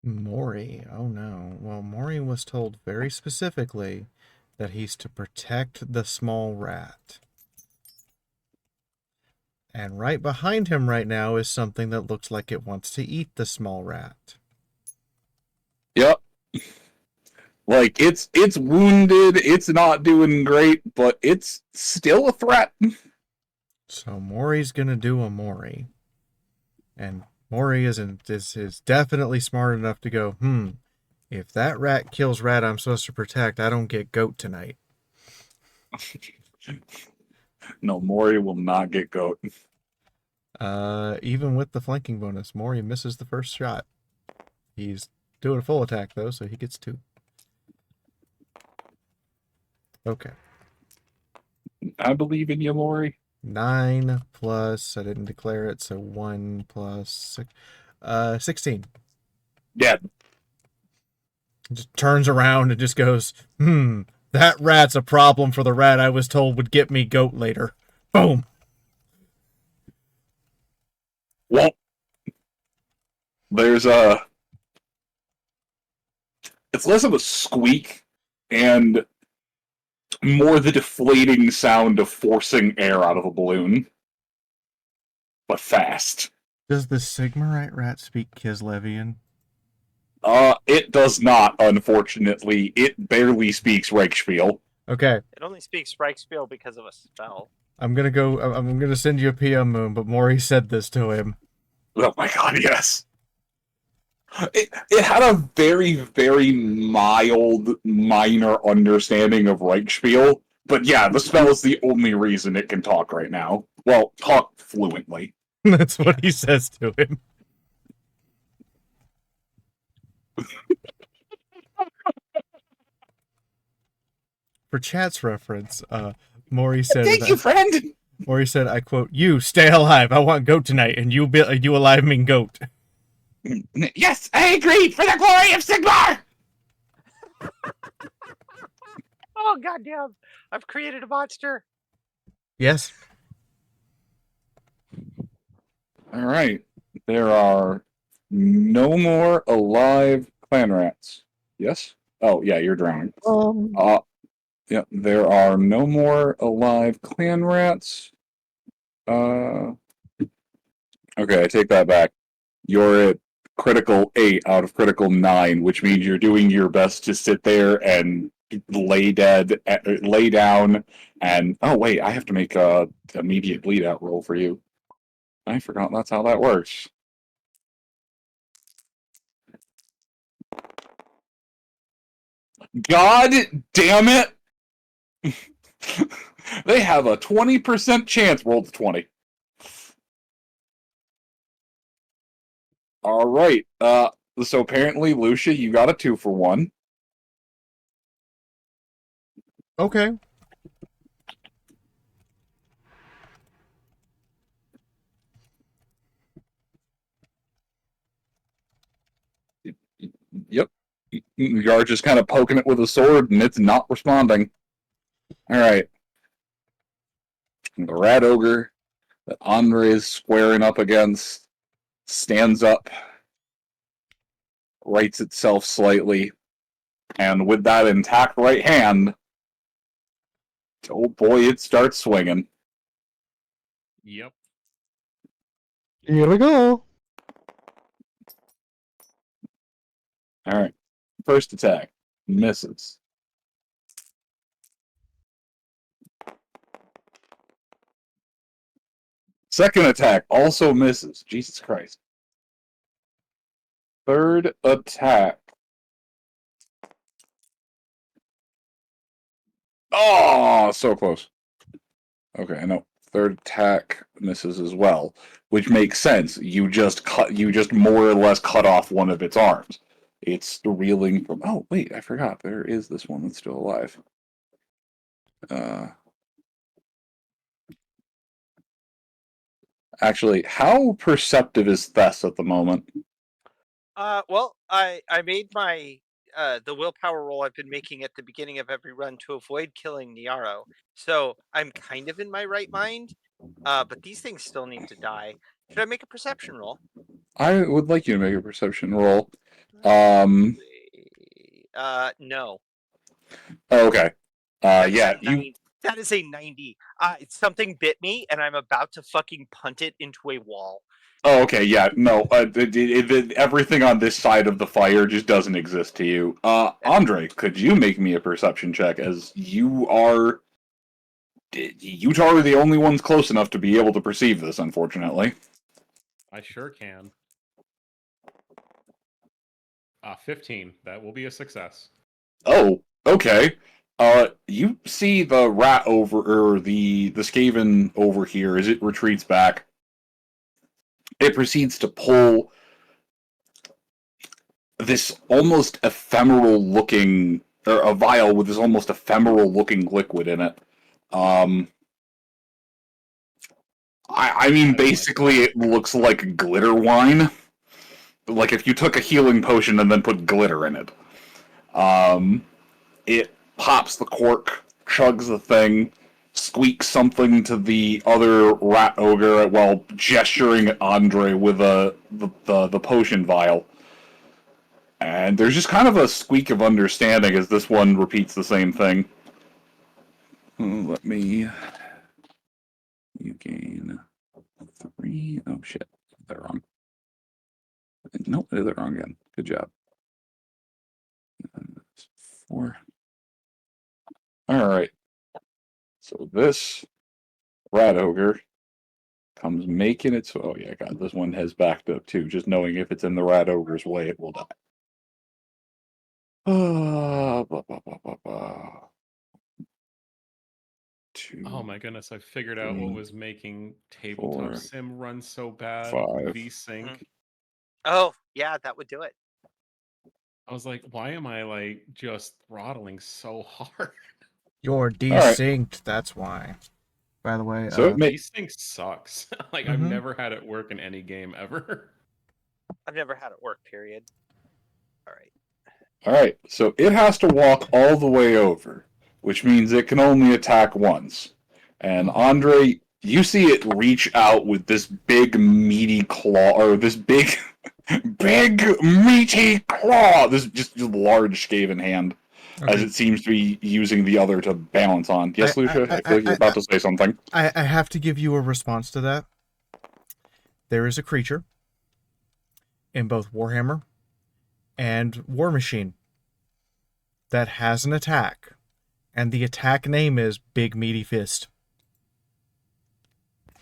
Maury, oh no. Well, Maury was told very specifically that he's to protect the small rat. And right behind him right now is something that looks like it wants to eat the small rat. Yep. Like, it's wounded, it's not doing great, but it's still a threat. So Maury's gonna do a Maury. And Maury is definitely smart enough to go, if that rat kills rat I'm supposed to protect, I don't get goat tonight. No, Maury will not get goat. Even with the flanking bonus, Maury misses the first shot. He's doing a full attack, though, so he gets 2. Okay. I believe in you, Maury. 9 plus, I didn't declare it, so 1 plus 6, 16. Yeah. Just turns around and just goes, that rat's a problem for the rat I was told would get me goat later. Boom. Well, there's a. It's less of a squeak and more the deflating sound of forcing air out of a balloon, but fast. Does the Sigmarite rat speak Kislevian? It does not, unfortunately. It barely speaks Reichspiel. Okay, It only speaks Reichspiel because of a spell. I'm gonna send you a PM, Moon, but Maury said this to him. Oh my god, yes. It had a very, very mild, minor understanding of Reichspiel, but yeah, the spell is the only reason it can talk right now. Well, talk fluently. That's what he says to him. For chat's reference, Maury said, Thank you, friend! Maury said, I quote, "You stay alive. I want goat tonight, and you alive mean goat." Yes, I agree, for the glory of Sigmar! Oh goddamn! I've created a monster. Yes. Alright, there are no more alive clan rats. Yes? Oh, yeah, you're drowning. Yeah, there are no more alive clan rats. Okay, I take that back. You're at critical 8 out of critical 9, which means you're doing your best to sit there and lay down, and oh wait, I have to make a immediate bleed out roll for you. I forgot that's how that works. God damn it! They have a 20% chance. Roll the 20. All right. So apparently, Lucia, you got a 2 for 1. Okay. Yep. You're just kind of poking it with a sword, and it's not responding. All right. The rat ogre that Andre is squaring up against stands up, rights itself slightly, and with that intact right hand, oh boy, it starts swinging. Yep. Here we go. All right. First attack misses. Second attack also misses. Jesus Christ. Third attack. Oh, so close. Okay, no. Third attack misses as well, which makes sense. You just more or less cut off one of its arms. It's reeling from. Oh wait, I forgot. There is this one that's still alive. Actually, how perceptive is Thess at the moment? Well, I made my the willpower roll I've been making at the beginning of every run to avoid killing Niaro. So I'm kind of in my right mind. But these things still need to die. Should I make a perception roll? I would like you to make a perception roll. No. Okay. That is Yeah, a 90. That is a 90. Something bit me, and I'm about to fucking punt it into a wall. Oh, okay, yeah, no, everything on this side of the fire just doesn't exist to you. Andre, could you make me a perception check, as you are the only ones close enough to be able to perceive this, unfortunately. I sure can. 15. That will be a success. Oh, okay. You see the rat or the Skaven over here as it retreats back. It proceeds to pull this almost ephemeral looking, or a vial with this almost ephemeral looking liquid in it. I mean, basically, it looks like glitter wine. Like if you took a healing potion and then put glitter in it. It pops the cork, chugs the thing, squeak something to the other rat ogre while gesturing at Andre with the potion vial. And there's just kind of a squeak of understanding as this one repeats the same thing. Let me... You gain 3... Oh, shit. They're wrong. Nope, they're wrong again. Good job. 4. Alright. So this rat ogre comes making its... Oh, yeah, God, this one has backed up, too. Just knowing if it's in the rat ogre's way, it will die. Blah, blah, blah, blah, blah. 2, Oh my goodness, I figured out what 3, was making Tabletop 4, Sim run so bad. 5. VSync. Oh, yeah, that would do it. I was like, why am I like just throttling so hard? You're desynced, that's why. By the way, So it makes... VSync sucks. Like, Mhm. I've never had it work in any game ever. I've never had it work, period. All right. Alright, so it has to walk all the way over, which means it can only attack once. And Andre, you see it reach out with this big meaty claw, or this big, big meaty claw, this just large Skaven hand, as Okay. it seems to be using the other to balance on. Yes, Lucia, I feel like you're about to say something. I have to give you a response to that. There is a creature in both Warhammer and War Machine that has an attack, and the attack name is Big Meaty Fist.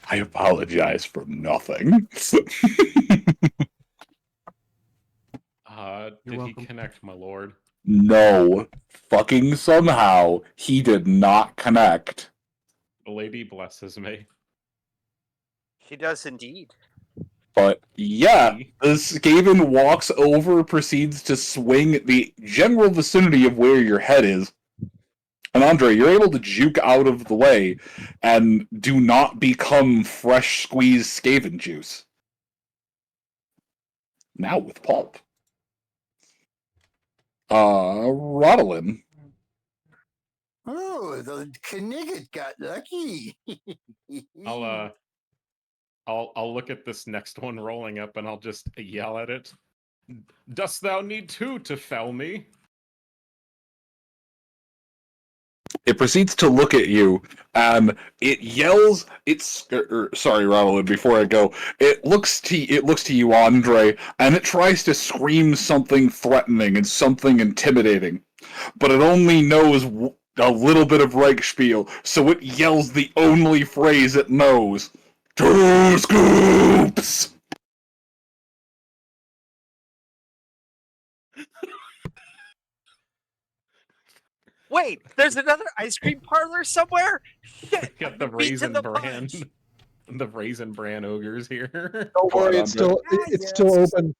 I apologize for nothing. Did welcome. he connect, my lord? No. Fucking somehow, he did not connect. The lady blesses me. She does indeed. But yeah, the Skaven walks over, proceeds to swing the general vicinity of where your head is. And Andre, you're able to juke out of the way and do not become fresh squeezed Skaven juice. Now with pulp. Rodolin. Oh, the Knigget got lucky. I'll look at this next one rolling up and I'll just yell at it. Dost thou need two to fell me? It proceeds to look at you, and it yells. Sorry, Rodolin. Before I go, it looks to you, Andre, and it tries to scream something threatening and something intimidating, but it only knows a little bit of Reichspiel, so it yells the only phrase it knows: 2 scoops. Wait, there's another ice cream parlor somewhere? Shit, Got the I'm beat to raisin the bran. punch. The raisin bran ogres here. Don't worry, it's still open.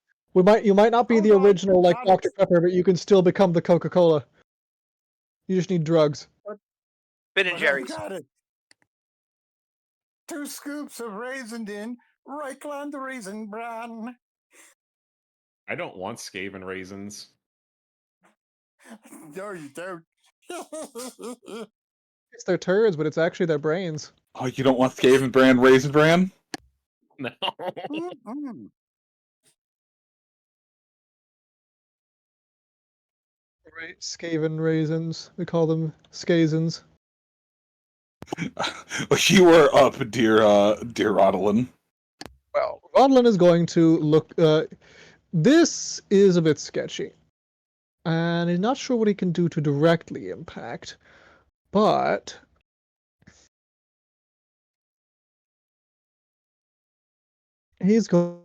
You might not be the original like Dr. Pepper, but you can still become the Coca-Cola. You just need drugs. Ben and Jerry's. Got it. 2 scoops of raisin in Reichland raisin bran. I don't want Skaven raisins. No, you don't. It's their turds, but it's actually their brains. Oh, you don't want Skaven brand Raisin Bran? No. Mm-mm. Right, Skaven raisins. We call them Skazens. You are up, dear Rodolin. Well, Rodlin is going to look. This is a bit sketchy, and he's not sure what he can do to directly impact, but he's going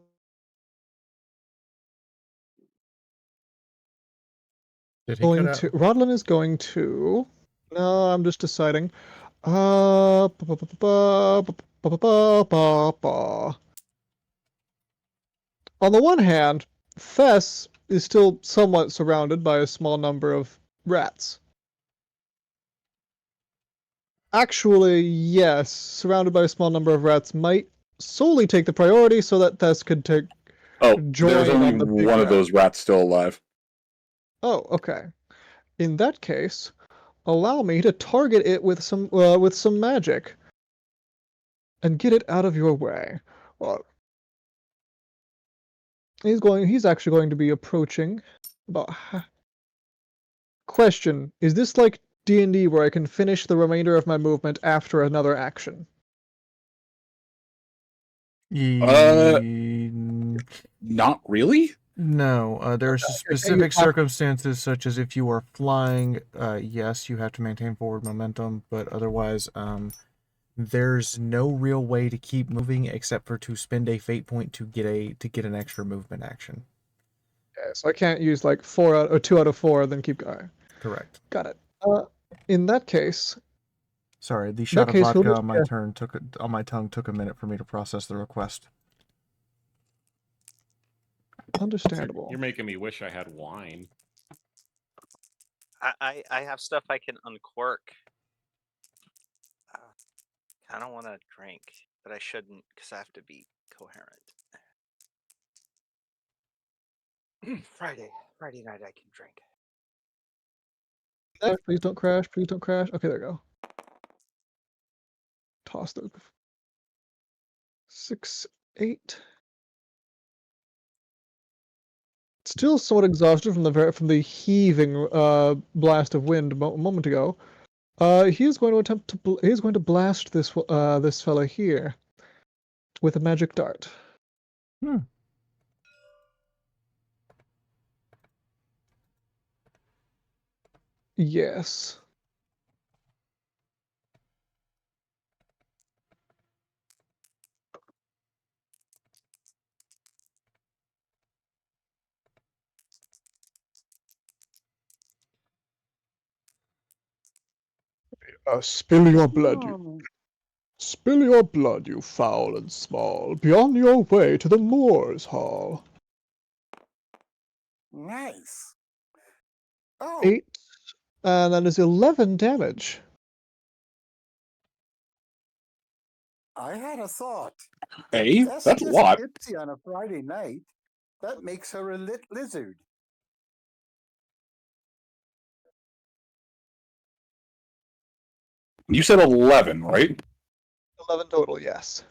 Did he cut out? to. Rodlin is going to. No, I'm just deciding. On the one hand, Fess is still somewhat surrounded by a small number of rats. Actually, yes, surrounded by a small number of rats might solely take the priority so that Fess could take joy there's on only the big one of rat. those rats still alive. Oh, okay. In that case, allow me to target it with some magic and get it out of your way. Well, he's actually going to be approaching about question, is this like D&D where I can finish the remainder of my movement after another action? Not really. No, there are Okay, specific circumstances such as if you are flying, yes, you have to maintain forward momentum, but otherwise, there's no real way to keep moving except for to spend a fate point to get an extra movement action. Okay, so I can't use like 2 out of 4, then keep going. Correct. Got it. In that case, sorry, the shot of case, vodka we'll on my on my tongue took a minute for me to process the request. Understandable. You're making me wish I had wine. I have stuff I can uncork. I don't want to drink, but I shouldn't because I have to be coherent. Friday night I can drink. Please don't crash. Please don't crash. Okay, there we go. Toss the 6, 8. Still somewhat exhausted from the heaving blast of wind a moment ago. He is going to attempt to he is going to blast this this fella here with a magic dart. Yes. Spill your blood, spill your blood, you foul and small. Be on your way to the Moors' Hall. Nice. Oh, 8, and that is 11 damage. I had a thought. Hey, That's that's a just lot. tipsy on a Friday night. That makes her a lizard. You said 11, right? 11 total, yes.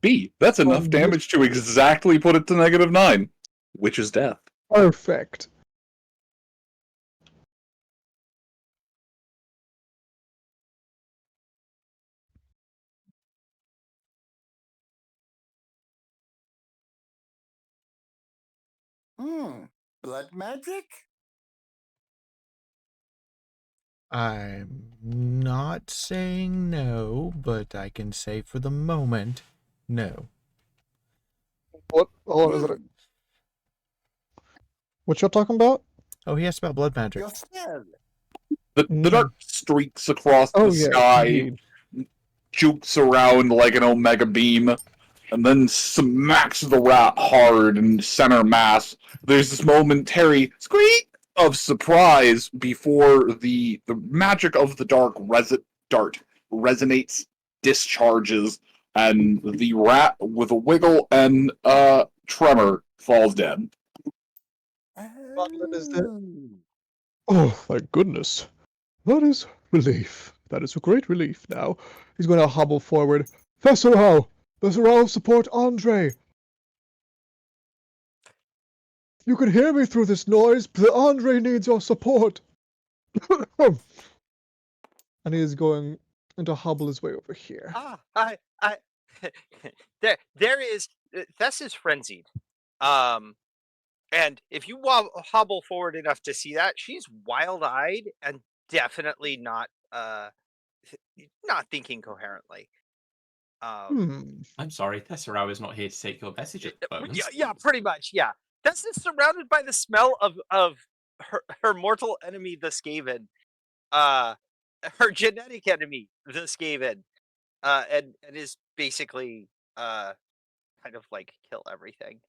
B, that's enough damage to exactly put it to -9, which is death. Perfect. Blood magic? I'm not saying no, but I can say for the moment, no. What? Hold on, is it what you're talking about? Oh, he asked about blood magic. You're scared. The dart streaks across the sky, indeed. jukes around like an omega beam, and then smacks the rat hard in center mass. There's this momentary squeak of surprise before the magic of the dart resonates, discharges, and the rat, with a wiggle and tremor, falls dead. Oh, thank goodness. That is relief. That is a great relief now. He's going to hobble forward. Professor A-OwO, support Andre. You can hear me through this noise, but Andre needs your support. And he is going to hobble his way over here. There is Thess is frenzied. And if you hobble forward enough to see that, she's wild-eyed and definitely not thinking coherently. I'm sorry, Tesseraw is not here to take your message at the moment. Yeah, pretty much. Yeah, Tess is surrounded by the smell of her mortal enemy, the Skaven, her genetic enemy, the Skaven, and is basically kind of like kill everything.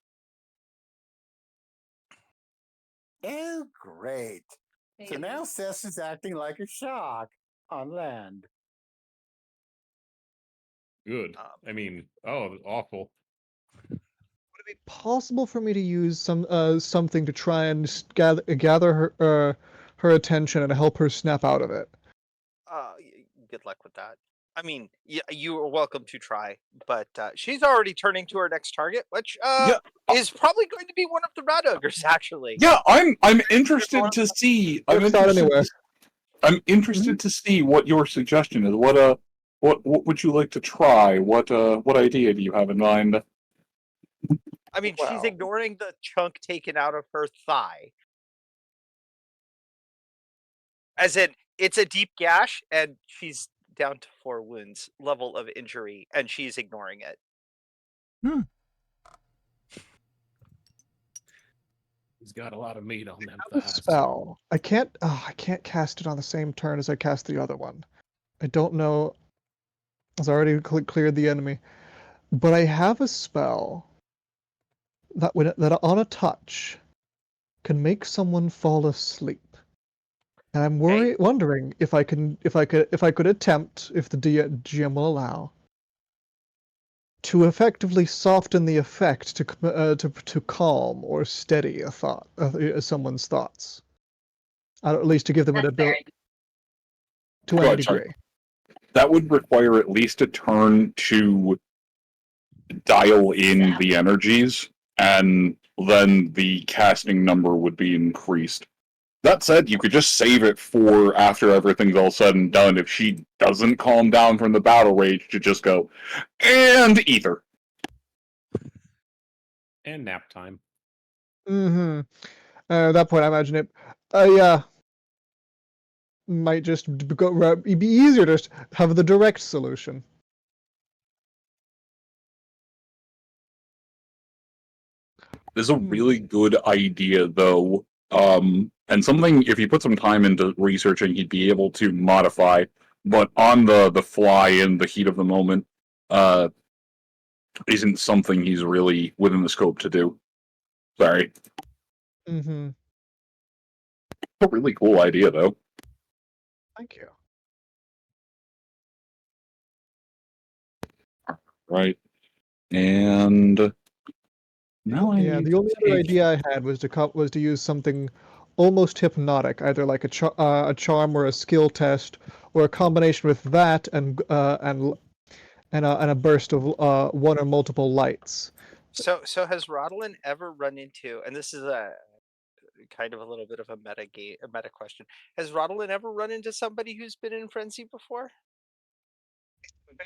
Oh, great. So now Sess is acting like a shark on land. Good. I mean, awful. What it be possible for me to use something to try and gather her attention and help her snap out of it? Good luck with that. I mean, you are welcome to try, but she's already turning to her next target, which Yeah. is probably going to be one of the Rat Ogres, actually. Yeah, I'm interested to see. I'm interested to see what your suggestion is. What would you like to try? What idea do you have in mind? I mean, she's ignoring the chunk taken out of her thigh. As in, it's a deep gash, and she's down to 4 wounds level of injury, and she's ignoring it. He's got a lot of meat on them I have a thighs. spell. I can't cast it on the same turn as I cast the other one. I don't know. It's already cleared the enemy, but I have a spell that on a touch can make someone fall asleep. And I'm wondering if I could attempt, if the GM will allow, to effectively soften the effect to calm or steady a thought, someone's thoughts, at least to give them an ability to any degree. That would require at least a turn to dial in the energies, and then the casting number would be increased. That said, you could just save it for after everything's all said and done. If she doesn't calm down from the battle rage, to just go, and ether. And nap time. Mm-hmm. At that point, I imagine it. Yeah. Might just be easier to have the direct solution. This is a really good idea, though. And something, if you put some time into researching, he'd be able to modify. But on the fly, in the heat of the moment, isn't something he's really within the scope to do. Sorry. Mm-hmm. A really cool idea, though. Thank you. Right. And now I need the only to other take... idea I had was to use something almost hypnotic, either like a charm or a skill test, or a combination with that and a burst of one or multiple lights. So has Rodolin ever run into, and this is a kind of a little bit of a meta question. Has Rodolin ever run into somebody who's been in frenzy before?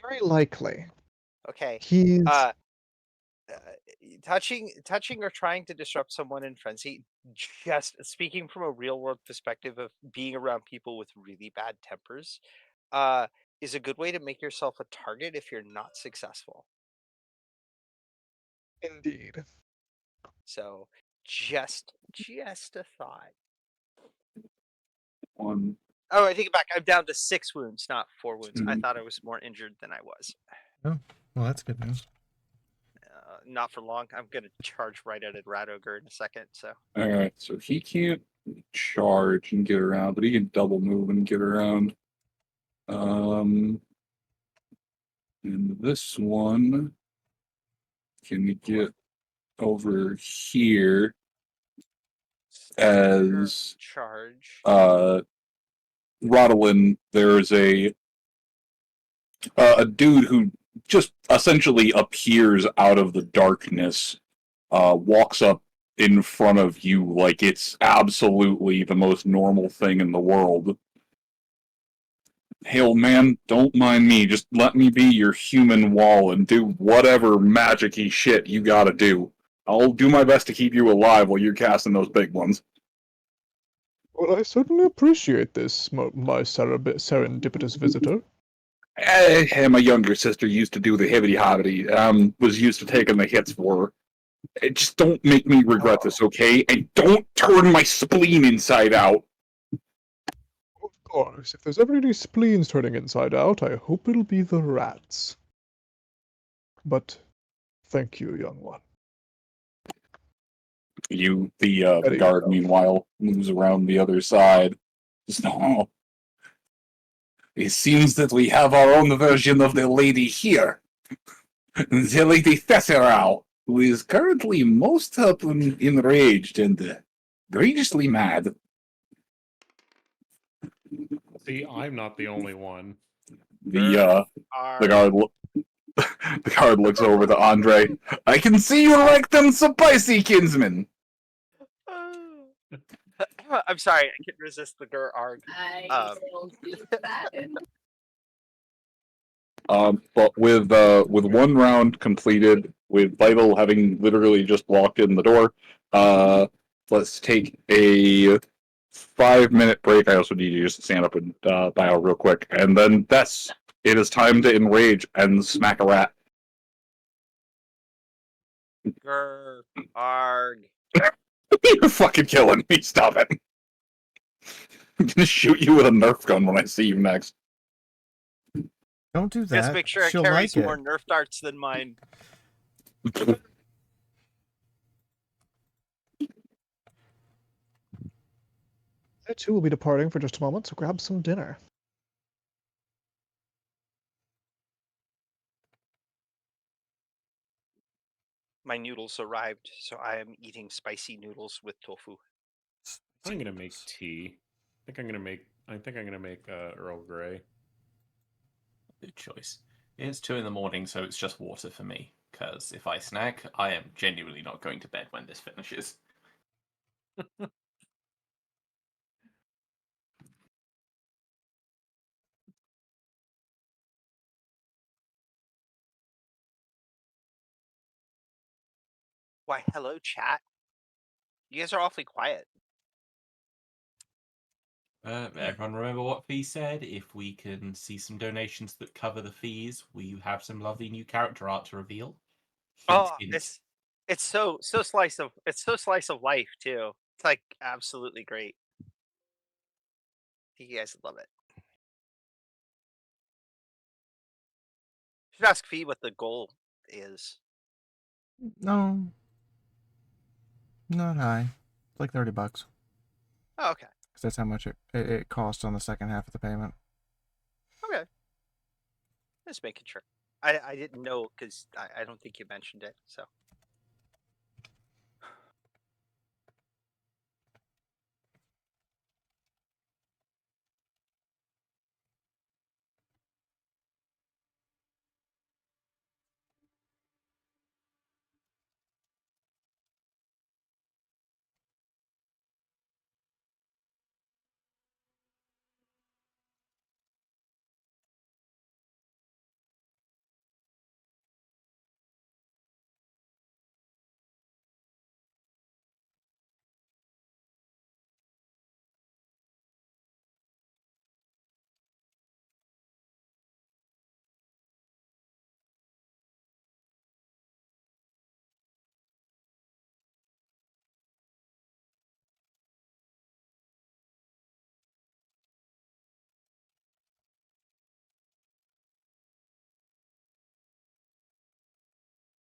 Very likely. Okay. He's touching or trying to disrupt someone in frenzy, just speaking from a real world perspective of being around people with really bad tempers, is a good way to make yourself a target if you're not successful. indeed. So just a thought. One. Oh, I take it back. I'm down to 6 wounds, not 4 wounds. I Mhm. thought I was more injured than I was. Oh, well, that's good news. Not for long. I'm gonna charge right at a Rat Ogre in a second. So. Alright, so he can't charge and get around, but he can double move and get around. And this one can get over here as charge. Rodolin. There's a dude who just essentially appears out of the darkness, walks up in front of you like it's absolutely the most normal thing in the world. Hey, old man, don't mind me. Just let me be your human wall and do whatever magic-y shit you gotta do. I'll do my best to keep you alive while you're casting those big ones. Well, I certainly appreciate this, my serendipitous visitor. Hey, my younger sister used to do the hibbity-hobbity. Was used to taking the hits for her. Just don't make me regret this, okay? And don't turn my spleen inside out. Of course, if there's ever any spleens turning inside out, I hope it'll be the rats. But thank you, young one. The guard, meanwhile, moves around the other side. No. It seems that we have our own version of the lady here. The Lady Thesserau. who is currently most up enraged and egregiously mad. See, I'm not the only one. The Are guard the guard looks over to Andre. I can see you like them spicy, kinsman. I'm sorry, I couldn't resist the arg. I will do that. But with one round completed, with Vital having literally just walked in the door, let's take a 5-minute break. I also need you to stand up and bow real quick, and then it is time to enrage and smack a rat. Grr, arg. You're fucking killing me. Stop it. I'm gonna shoot you with a Nerf gun when I see you next. Don't do that. Just make sure it She'll carries like more it. Nerf darts than mine. I too will be departing for just a moment, so grab some dinner. My noodles arrived, so I am eating spicy noodles with tofu. I'm gonna make tea. I think I'm gonna make Earl Grey. Good choice. It's 2 in the morning, so it's just water for me. Because if I snack, I am genuinely not going to bed when this finishes. Why, hello, chat. You guys are awfully quiet. Everyone remember what Fee said? If we can see some donations that cover the fees, we have some lovely new character art to reveal. Hint, Oh, hint. it's so slice of life too. It's like absolutely great. You guys love it. Should ask Fee what the goal is. No. Not high. It's like $30. Oh, okay. Because that's how much it costs on the second half of the payment. Okay. Just making sure. I didn't know because I don't think you mentioned it. So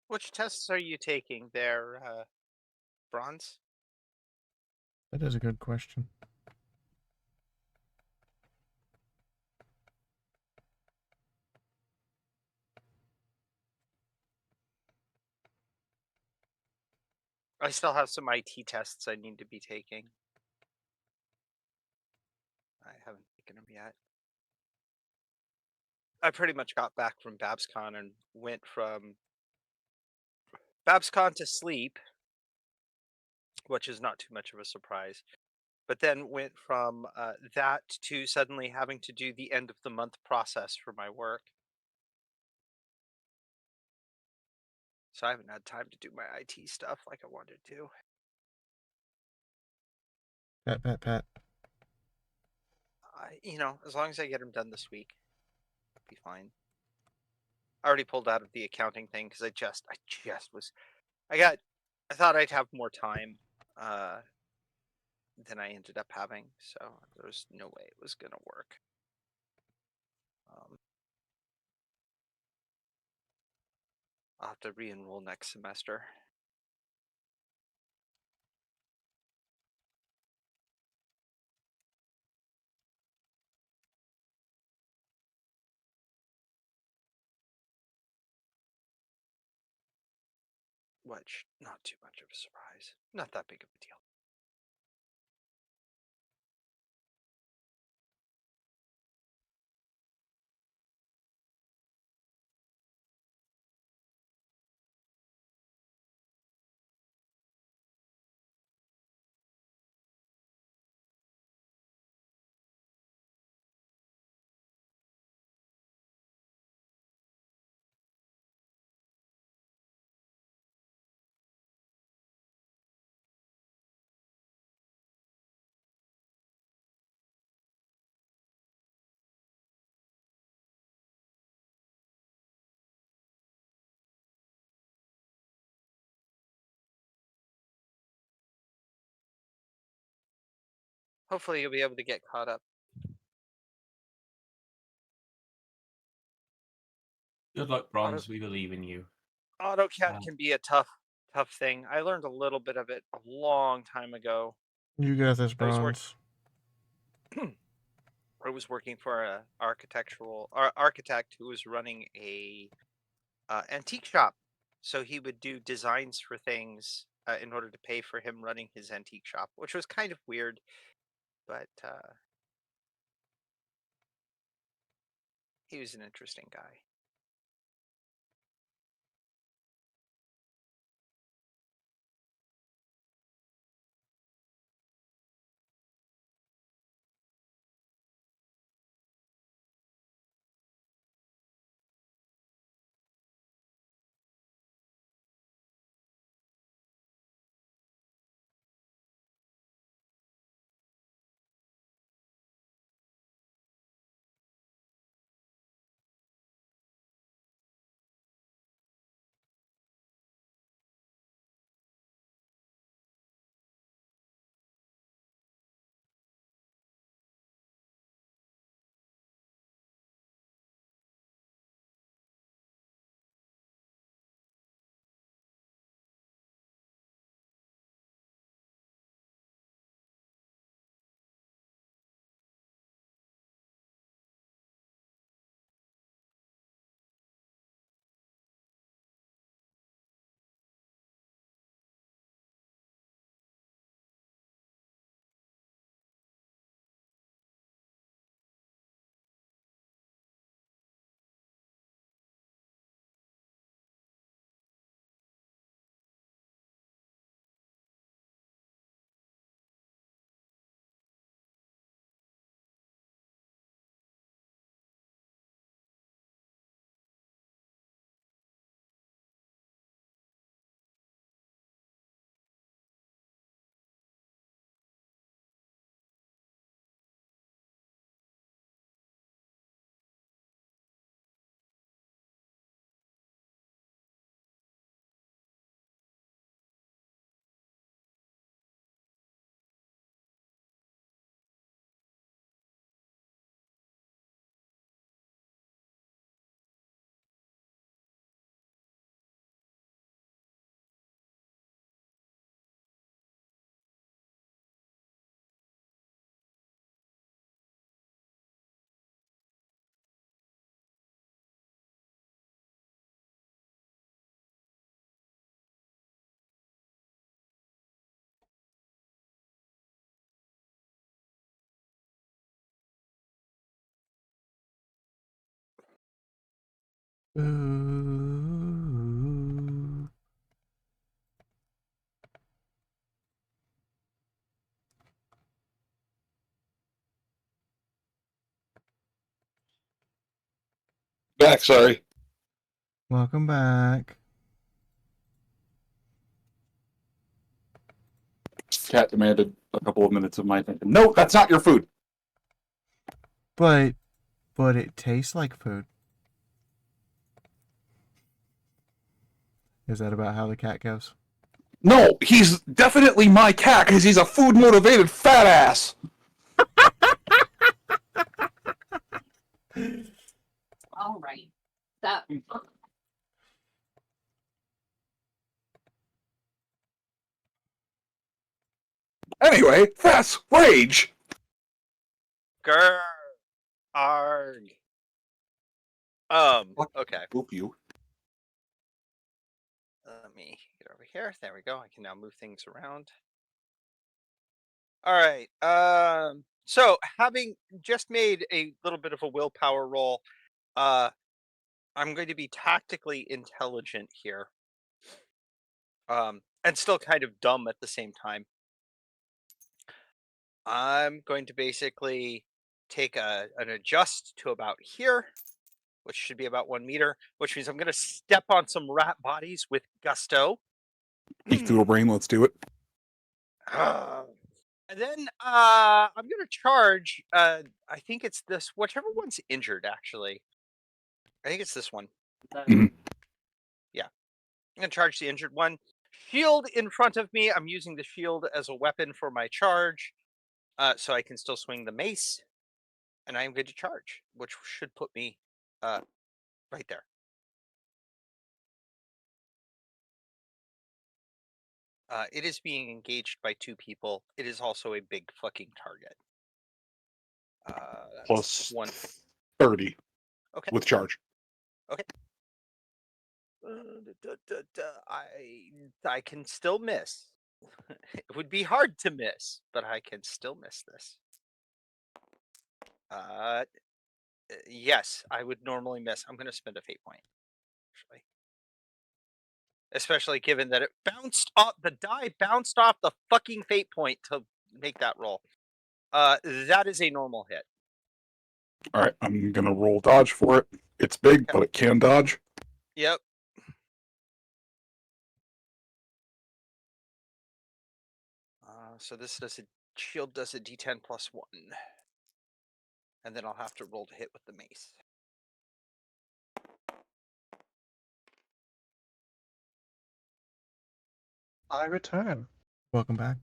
which tests are you taking there, Bronze? That is a good question. I still have some IT tests I need to be taking. I haven't taken them yet. I pretty much got back from BabsCon and went from BabsCon to sleep, which is not too much of a surprise. But then went from that to suddenly having to do the end of the month process for my work. So I haven't had time to do my IT stuff like I wanted to. Pat. As long as I get them done this week, be fine. I already pulled out of the accounting thing because I thought I'd have more time than I ended up having, so there was no way it was gonna work. I'll have to re-enroll next semester. which not too much of a surprise. Not that big of a deal. Hopefully you'll be able to get caught up. Good luck, Bronze. We believe in you. AutoCAD can be a tough thing. I learned a little bit of it a long time ago. You got this, I was Bronze. I was working for a architect who was running a antique shop. So he would do designs for things in order to pay for him running his antique shop, which was kind of weird, but he was an interesting guy. Ooh. Back, sorry. Welcome back. Cat demanded a couple of minutes of my attention. No, that's not your food. But it tastes like food. Is that about how the cat goes? No, he's definitely my cat because he's a food motivated fat ass. All right. That Anyway, that's rage. Grr. Arg. Okay. Boop you. Let me get over here. There we go. I can now move things around. All right. So having just made a little bit of a willpower roll, I'm going to be tactically intelligent here. And still kind of dumb at the same time. I'm going to basically take an adjust to about here, which should be about 1 meter, which means I'm going to step on some rat bodies with gusto. Eat brain, let's do it. And then I'm going to charge, I think it's this, whichever one's injured, actually. I think it's this one. Mhm. Yeah. I'm going to charge the injured one. Shield in front of me. I'm using the shield as a weapon for my charge. So I can still swing the mace. And I'm going to charge, which should put me right there. It is being engaged by 2 people. It is also a big fucking target. That's Plus 1. 30 Okay. with charge. Okay. I can still miss. It would be hard to miss, but I can still miss this. Yes, I would normally miss. I'm going to spend a fate point, actually. Especially given that it bounced off, the die bounced off the fucking fate point to make that roll. That is a normal hit. All right, I'm gonna roll dodge for it. It's big, Okay. but it can dodge. Yep. So this does a shield does a D10 plus 1. And then I'll have to roll to hit with the mace. I return. Welcome back.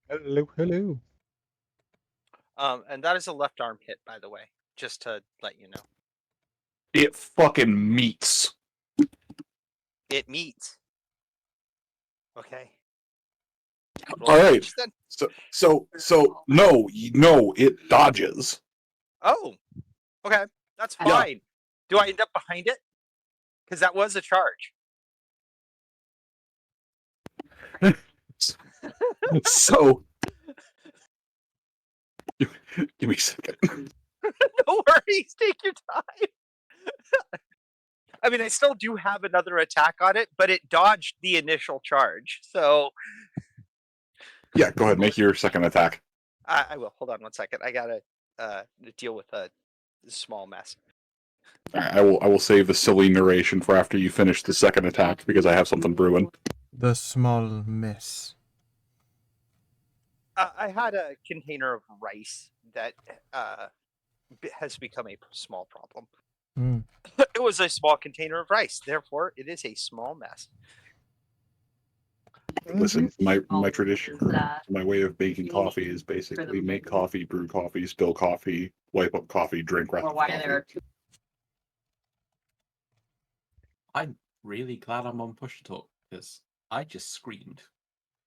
Hello, hello. And that is a left arm hit, by the way, just to let you know. It fucking meets. It meets. Okay. Roll All right. damage, then. So no, it dodges. Oh, okay, that's Yeah. fine. Do I end up behind it? Because that was a charge. So give me a second. No worries, take your time. I mean, I still do have another attack on it, but it dodged the initial charge. So Yeah, go ahead, make your second attack. I will. Hold on 1 second. I gotta deal with a small mess. All right, I will save the silly narration for after you finish the second attack because I have something brewing. The small miss. I had a container of rice that has become a small problem. Mm. It was a small container of rice, therefore it is a small mess. Listen, my Oh, tradition, is that my way of making coffee is basically make coffee, brew coffee, spill coffee, wipe up coffee, drink rest or of why coffee. there are 2? I'm really glad I'm on push to talk because I just screamed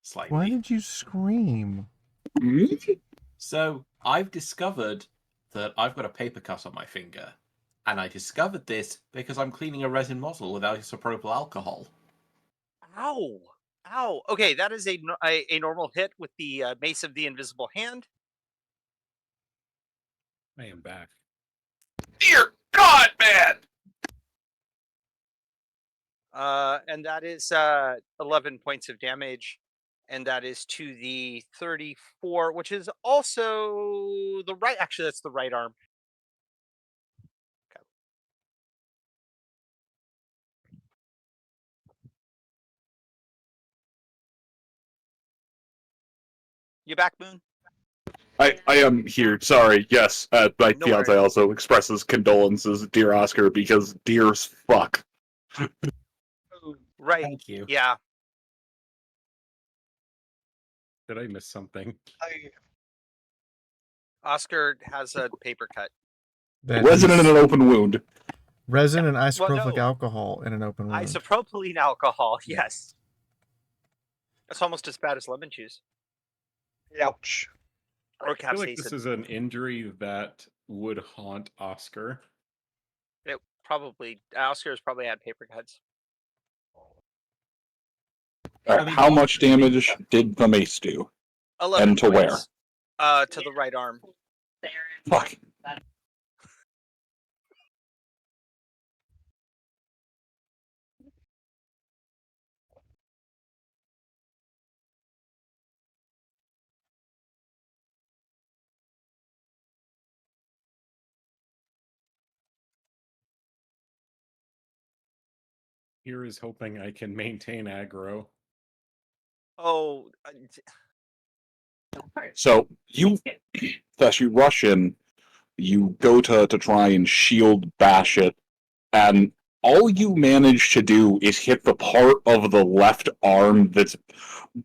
slightly. Why did you scream? So I've discovered that I've got a paper cut on my finger, and I discovered this because I'm cleaning a resin model with isopropyl alcohol. Ow! Ow! Okay, that is a normal hit with the Mace of the Invisible Hand. I am back. Dear God, man! And that is 11 points of damage. And that is to the 34, which is also the right. Actually, that's the right arm. Okay. You back, Moon? I am here. Sorry. Yes, my No fiance worries. also expresses condolences, dear Oscar, because dear's fuck. Right. Thank you. Yeah. Did I miss something? Oscar has a paper cut. That Resin in he's- an open wound. resin and Well, isopropyl no. alcohol in an open wound. Isopropylene alcohol. Yes. That's almost as bad as lemon juice Ouch. or I feel like this capsaicin. is an injury that would haunt Oscar. It probably Oscar's probably had paper cuts. All right, how much damage did the mace do? 11 And to where? points. To the right arm. Fuck. Here is hoping I can maintain aggro. Oh, So you rush in, you go to try and shield bash it, and all you manage to do is hit the part of the left arm that's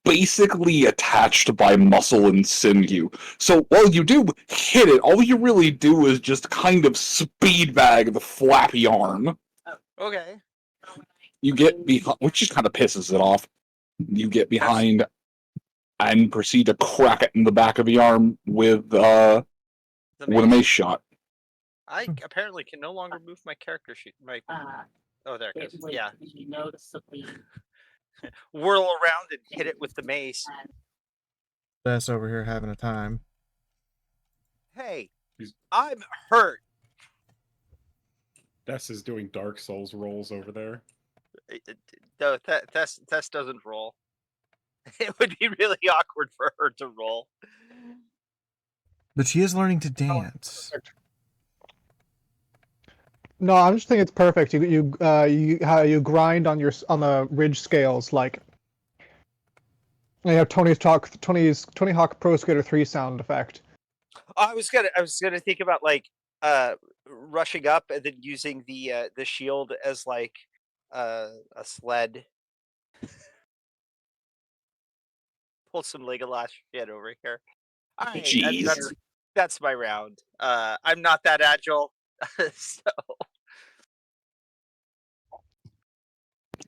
basically attached by muscle and sinew. So while you do hit it, all you really do is just kind of speed bag the flappy arm. okay. You get behind, which just kind of pisses it off. You get behind and proceed to crack it in the back of the arm with a mace shot. I apparently can no longer move my character sheet. Oh, there it goes. Yeah. Noticeably Whirl around and hit it with the mace. Bess over here having a time. Hey, I'm hurt. Dess is doing Dark Souls rolls over there. No, Tess doesn't roll. It would be really awkward for her to roll. But she is learning to dance. No, I'm just thinking it's perfect. You grind on the ridge scales like you have Tony Hawk Pro Skater 3 sound effect. I was gonna think about like rushing up and then using the shield as like a sled. Pull some Legolas shit over here. All right, Jeez. that's my round. I'm not that agile, so.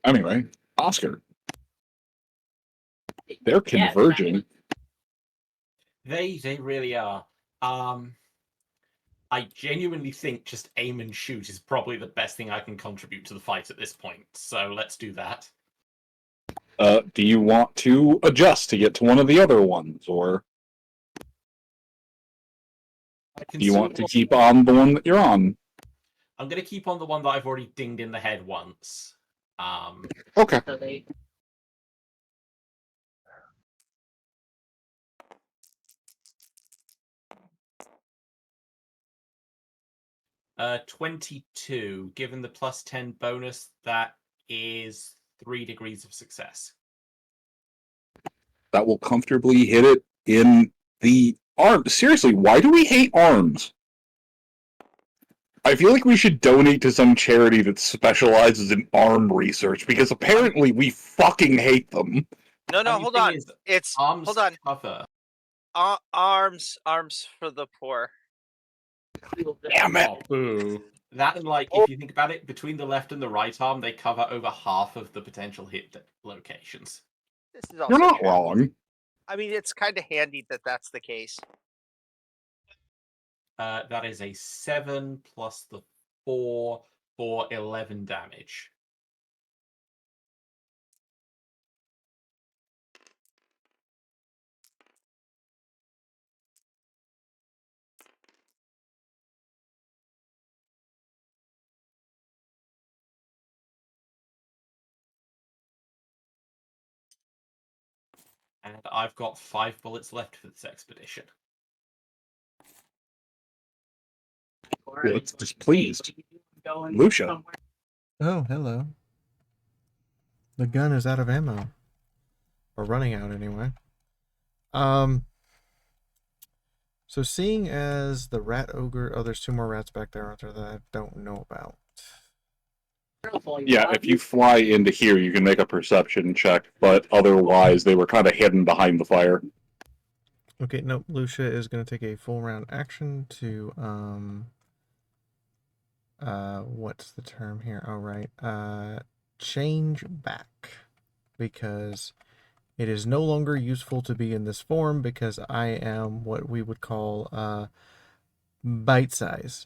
Anyway, Oscar. They're converging. They really are. I genuinely think just aim and shoot is probably the best thing I can contribute to the fight at this point. So let's do that. Do you want to adjust to get to one of the other ones, or do you want to keep on the one that you're on? I'm going to keep on the one that I've already dinged in the head once. Okay. so they 22. Given the plus 10 bonus, that is 3 degrees of success. That will comfortably hit it in the arm. Seriously, why do we hate arms? I feel like we should donate to some charity that specializes in arm research, because apparently we fucking hate them. No, hold on. It's arms hold on. Cover. Arms for the poor. Damn it! Oh, boo. That and, like, if you think about it, between the left and the right arm, they cover over half of the potential hit locations. This is also You're not true. wrong. I mean, it's kind of handy that that's the case. That is a 7 plus the 4 for 11 damage. And I've got 5 bullets left for this expedition. It's displeased. Lucia. Oh, hello. The gun is out of ammo. Or running out anyway. So seeing as the rat ogre, oh, there's 2 more rats back there, aren't there, that I don't know about. Yeah, if you fly into here, you can make a perception check, but otherwise they were kind of hidden behind the fire. Okay, nope. Lucia is going to take a full round action to, what's the term here? Oh, right. Change back. Because it is no longer useful to be in this form because I am what we would call, bite size.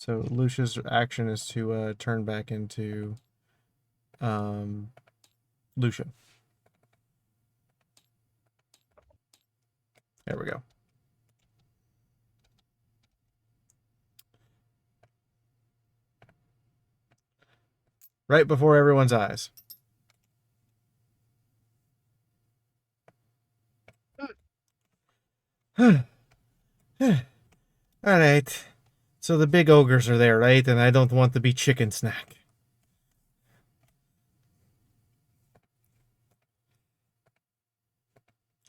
So Lucia's action is to turn back into Lucia. There we go. Right before everyone's eyes. All right. So the big ogres are there, right? And I don't want to be chicken snack.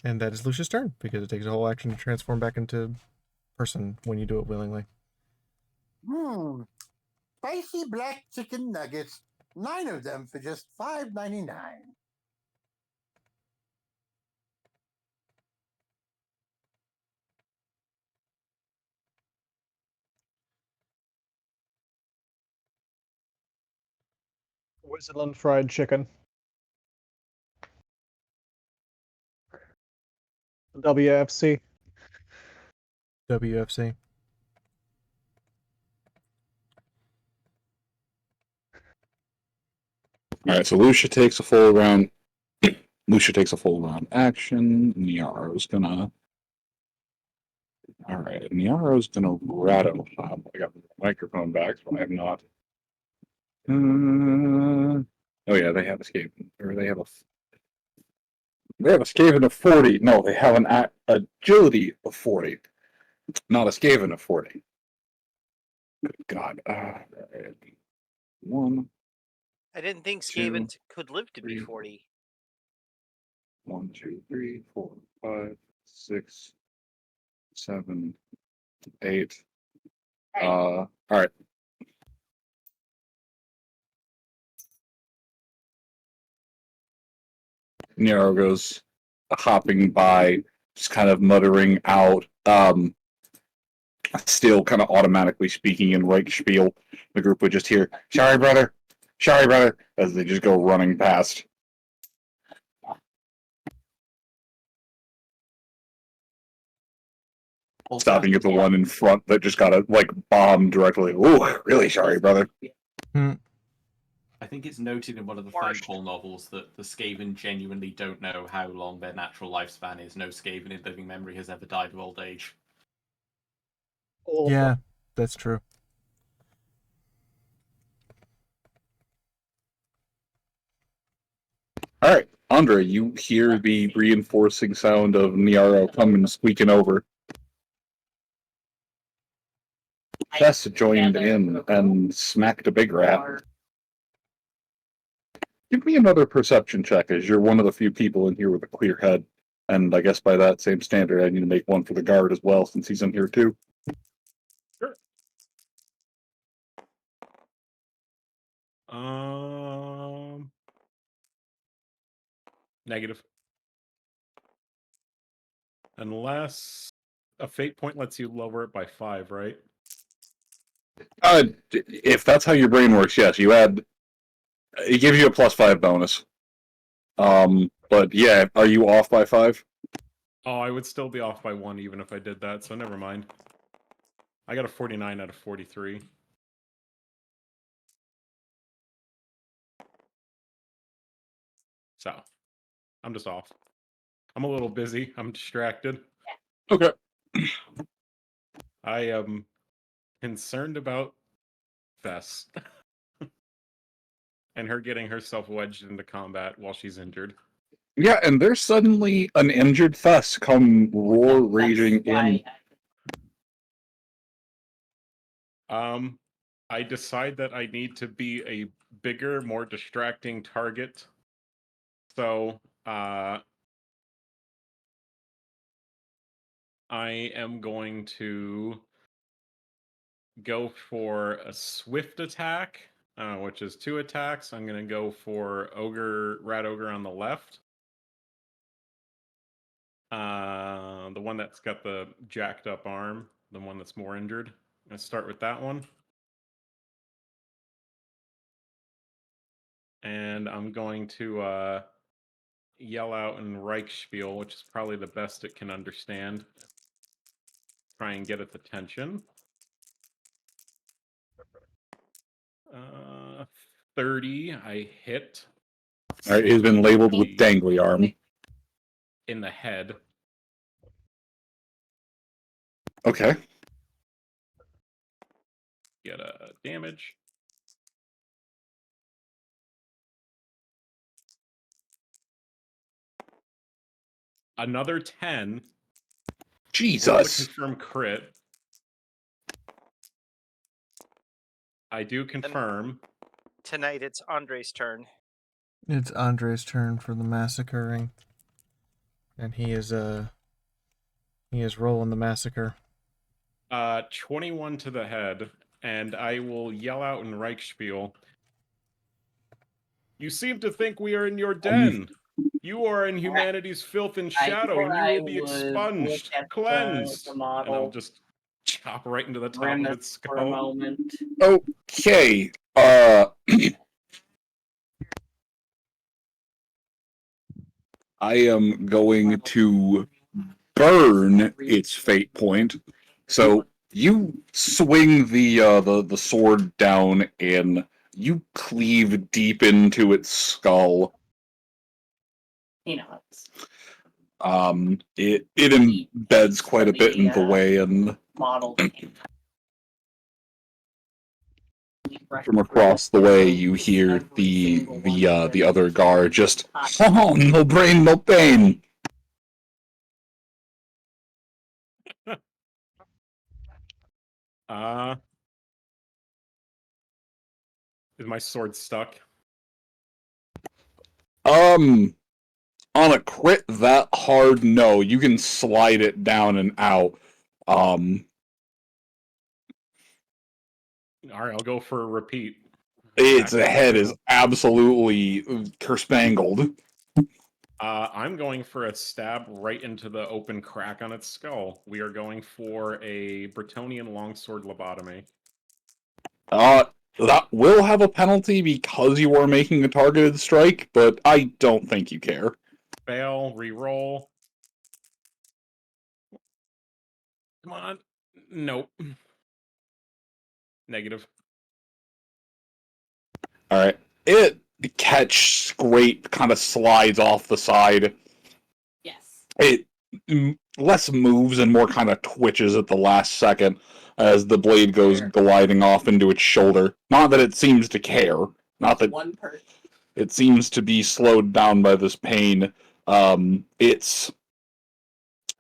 And that is Lucia's turn, because it takes a whole action to transform back into person when you do it willingly. Spicy black chicken nuggets. 9 of them for just $5.99. Wizardland fried chicken. WFC. WFC. All right, so Lucia takes a full round. Lucia takes a full round action. Niaro's gonna. All right, Niaro's gonna rattle. I got the microphone back, so I have not. Oh yeah, they have escape, or they have a. They have a Skaven of 40. No, they have an agility of 40, not a Skaven of 40. Good God. One. I didn't think Two, Skaven could live to be three. 40. 1, 2, 3, 4, 5, 6, 7, 8. All right. Nero goes hopping by, just kind of muttering out, still kind of automatically speaking in Reich spiel. The group would just hear, sorry, brother, as they just go running past. Stopping at the one in front that just got a bomb directly. Oh, really sorry, brother. I think it's noted in one of the Thankful novels that the Skaven genuinely don't know how long their natural lifespan is. No Skaven in living memory has ever died of old age. Yeah, that's true. All right, Andre, you hear the reinforcing sound of Niaro coming squeaking over. Tess joined in and smacked a big rat. Give me another perception check, as you're one of the few people in here with a clear head. And I guess by that same standard, I need to make one for the guard as well, since he's in here too. Sure. Negative. Unless a fate point lets you lower it by 5, right? If that's how your brain works, yes. It gives you a +5 bonus. But yeah, are you off by 5? Oh, I would still be off by 1 even if I did that, so never mind. I got a 49 out of 43. So, I'm just off. I'm a little busy. I'm distracted. Okay. I am concerned about Fess. And her getting herself wedged into combat while she's injured. Yeah, and there's suddenly an injured Thus come roar raging in. I decide that I need to be a bigger, more distracting target. So, I am going to go for a swift attack, which is 2 attacks. I'm going to go for Rat Ogre on the left. The one that's got the jacked up arm, the one that's more injured. I'm going to start with that one. And I'm going to yell out in Reichspiel, which is probably the best it can understand. Try and get its attention. 30. I hit. All right, he's been labeled with dangly arm. In the head. Okay. Get a damage. Another 10. Jesus. Roll to confirm crit. I do confirm. Tonight it's Andre's turn. It's Andre's turn for the massacring. And he is rolling the massacre. 21 to the head, and I will yell out in Reichspiel. You seem to think we are in your den. You are in humanity's filth and shadow, and you will be expunged, cleansed. And I'll just chop right into the top of its skull. For a moment. Okay. I am going to burn its fate point. So you swing the sword down and you cleave deep into its skull. Peanuts. It embeds quite a bit in the way, and Model. from across the way you hear the other guard just, oh, no brain, no pain. Is my sword stuck? On a crit that hard, no. You can slide it down and out. Alright, I'll go for a repeat. Its head is absolutely kerspangled. I'm going for a stab right into the open crack on its skull. We are going for a Bretonnian longsword lobotomy. That will have a penalty because you are making a targeted strike, but I don't think you care. Fail, re-roll. Come on. Nope. Negative. Alright. It scrape kind of slides off the side. Yes. It less moves and more kind of twitches at the last second as the blade goes gliding off into its shoulder. Not that it seems to care. Not that one person. It seems to be slowed down by this pain. It's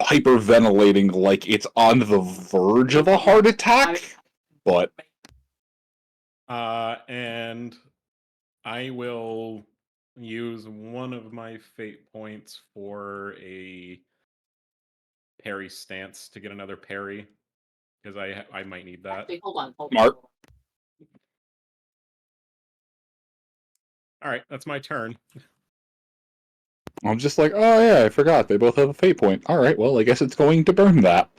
hyperventilating like it's on the verge of a heart attack. But and I will use one of my fate points for a parry stance to get another parry, because I might need that. Actually, hold on. Mark. All right, that's my turn. I'm just like, oh yeah, I forgot. They both have a fate point. All right, well, I guess it's going to burn that.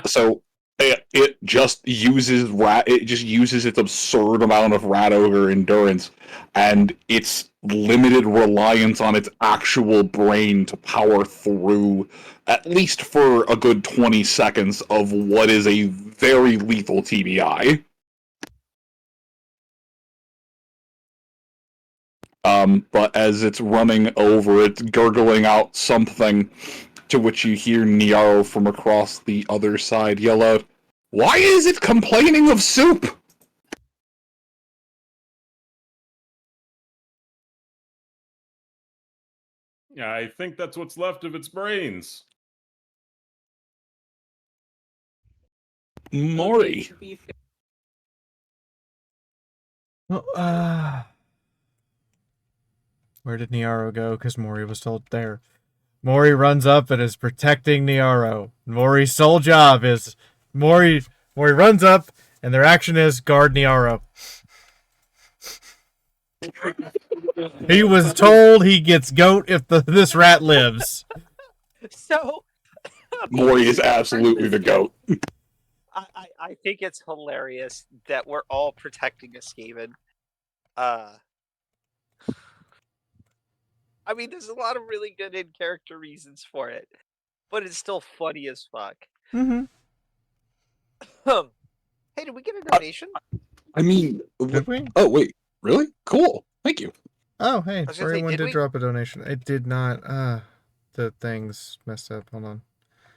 So it just uses its absurd amount of Rat Ogre endurance and its limited reliance on its actual brain to power through at least for a good 20 seconds of what is a very lethal TBI. But as it's running over, it's gurgling out something, to which you hear Niaro from across the other side yell out, "Why is it complaining of soup?" Yeah, I think that's what's left of its brains. Mori. Well, where did Niaro go? Because Mori was told there. Mori runs up and is protecting Niaro. Mori's sole job is Mori runs up and their action is guard Niaro. He was told he gets goat if this rat lives. So Mori is absolutely the goat. I think it's hilarious that we're all protecting a Skaven. I mean, there's a lot of really good in-character reasons for it, but it's still funny as fuck. Mm-hmm. Hey, did we get a donation? I mean, Did we? oh wait, really? Cool. Thank you. Oh, hey, was gonna say, everyone did did we? drop a donation. It did not. The thing's messed up. Hold on.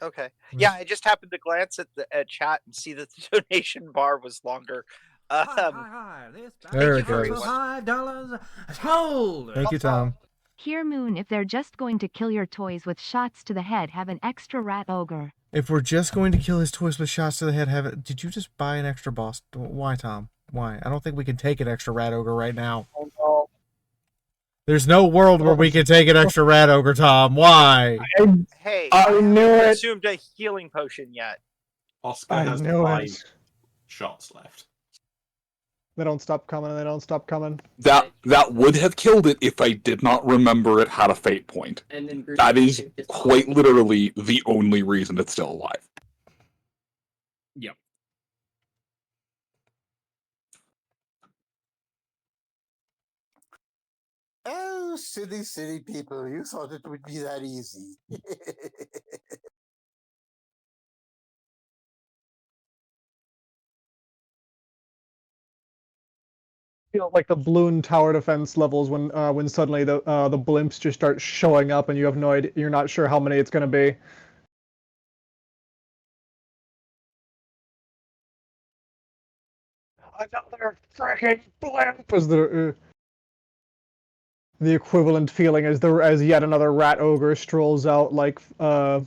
Okay. Yeah, I just happened to glance at chat and see that the donation bar was longer. Hi. This There it for goes. $5. Hold. Thank you, Tom. Here, Moon, if they're just going to kill your toys with shots to the head, have an extra rat ogre. If we're just going to kill his toys with shots to the head, have it. Did you just buy an extra boss? Why, Tom? Why? I don't think we can take an extra rat ogre right now. Oh no. There's no world where we can take an extra rat ogre, Tom. Why? Hey, I haven't knew it. consumed a healing potion yet. Oscar I has knew 5 it. shots left. They don't stop coming, and they don't stop coming. That would have killed it if I did not remember it had a fate point. That is quite literally the only reason it's still alive. Yep. Oh, silly people! You thought it would be that easy. Feel like the balloon tower defense levels when suddenly the blimps just start showing up and you have no idea, you're not sure how many it's going to be. Another freaking blimp is the equivalent feeling as yet another rat ogre strolls out like what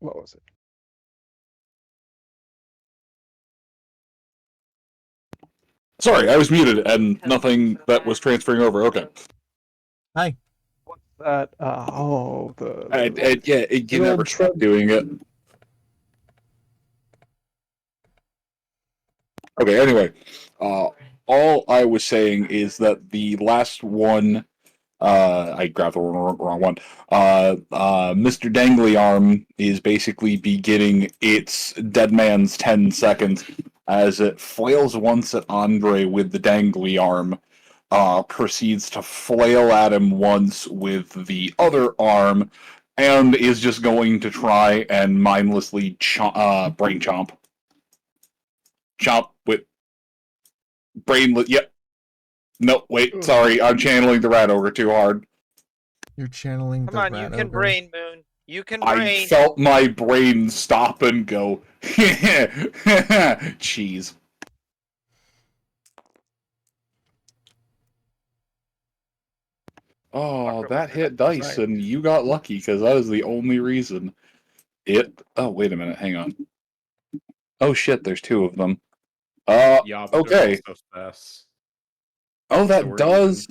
was it? Sorry, I was muted and nothing that was transferring over. Okay. Hi. What's that? Yeah, you never stop doing it. Okay, anyway, all I was saying is that the last one, I grabbed the wrong one. Mr. Dangly Arm is basically beginning its Dead Man's 10 seconds as it flails once at Andre with the Dangly Arm, proceeds to flail at him once with the other arm, and is just going to try and mindlessly brain chomp. Chomp with brainless. Yep. No, wait. Sorry, I'm channeling the Rat Ogre too hard. You're channeling Come the on, rat you can ogre. brain, Moon. You can I brain. felt my brain stop and go. Cheese. Oh, that hit dice, and you got lucky because that is the only reason. Oh, wait a minute. Hang on. Oh shit, there's 2 of them. Yeah, but Okay. there's also Fess. Oh, So that we're does.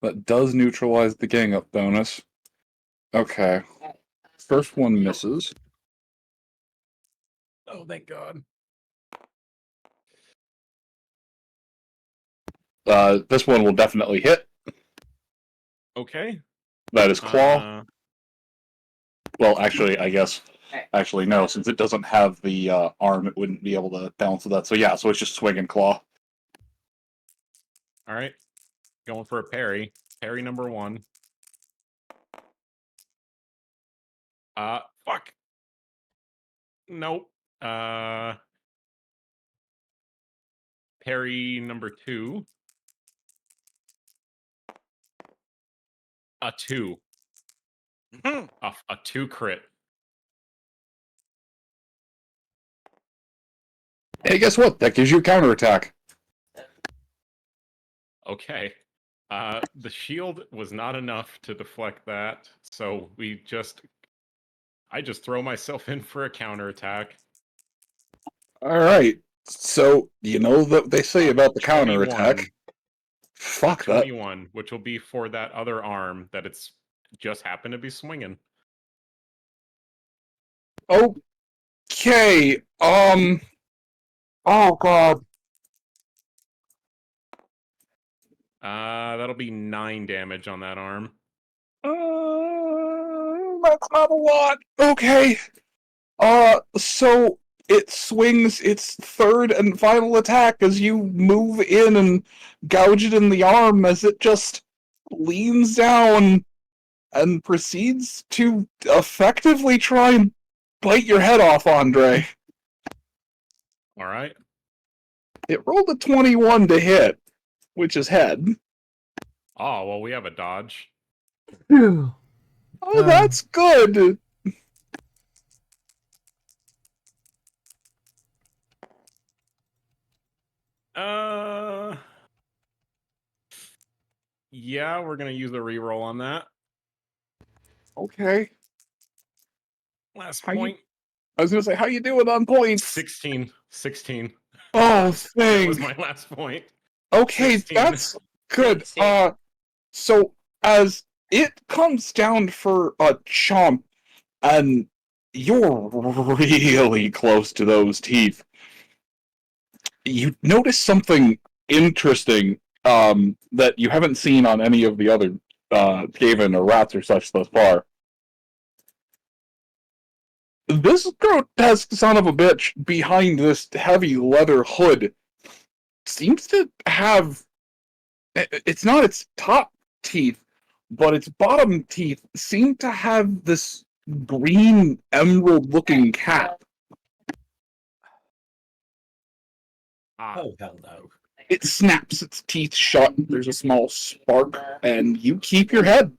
That does neutralize the gang up bonus. Okay. First one misses. Oh, thank God. This one will definitely hit. Okay. That is claw. Uh, Well, actually, I guess. Actually, no. Since it doesn't have the arm, it wouldn't be able to balance with that. So yeah, so it's just swing and claw. all right. Going for a parry. Parry number 1. Fuck. Nope. Parry number 2. A 2. A 2 crit. Hey, guess what? That gives you a counterattack. Okay. The shield was not enough to deflect that, so I just throw myself in for a counterattack. All right. So you know what they say about the counterattack. Fuck that. 21, which will be for that other arm that it's just happened to be swinging. Okay. Oh god. That'll be 9 damage on that arm. That's not a lot. Okay. So it swings its third and final attack as you move in and gouge it in the arm as it just leans down and proceeds to effectively try and bite your head off, Andre. All right. It rolled a 21 to hit, which is head. Oh, well, we have a dodge. Phew. Oh, that's good. Yeah, we're gonna use a reroll on that. Okay. Last How you- point. I was gonna say, how you doing on points? 16. Oh, That was thanks. my last point. Okay, 16. that's good. Same. So as it comes down for a chomp, and you're really close to those teeth, you notice something interesting that you haven't seen on any of the other Skaven or rats or such thus far. This grotesque son of a bitch behind this heavy leather hood seems to have... It's not its top teeth, but its bottom teeth seem to have this green emerald-looking cap. Oh, hell no. It snaps its teeth shut, there's a small spark, and you keep your head.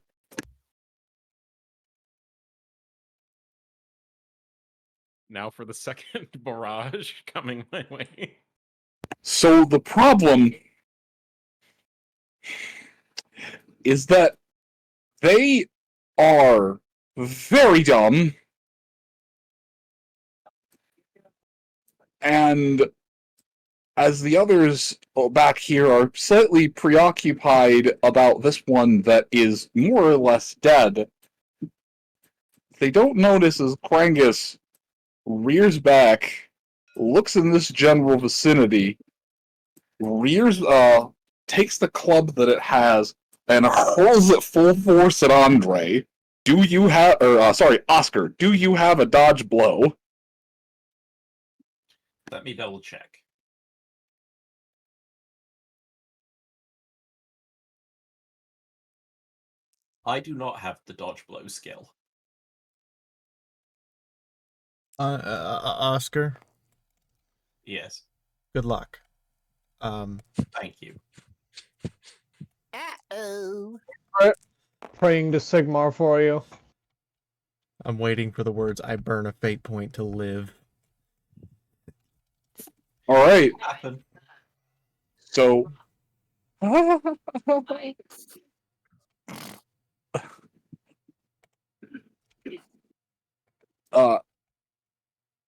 Now for the second barrage coming my way. So the problem is that they are very dumb, and as the others back here are slightly preoccupied about this one that is more or less dead, they don't notice as Krangus rears back, looks in this general vicinity, takes the club that it has and hurls it full force at Andre. Do you have, Oscar, do you have a dodge blow? Let me double check. I do not have the dodge blow skill. Oscar, Yes. good luck. Thank you. Uh-oh. Praying to Sigmar for you. I'm waiting for the words "I burn a fate point to live." All right. Happen. So,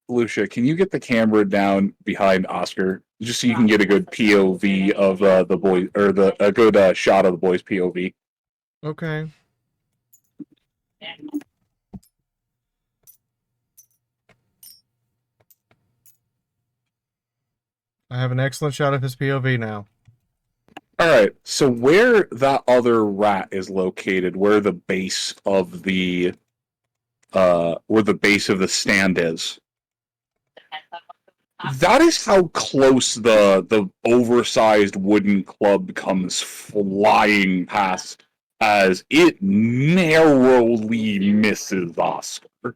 Lucia, can you get the camera down behind Oscar just so you can get a good POV of the boy, or a good shot of the boy's POV? Okay. I have an excellent shot of his POV now. All right. So where that other rat is located, where the base of the stand is, that is how close the oversized wooden club comes flying past as it narrowly misses Oscar.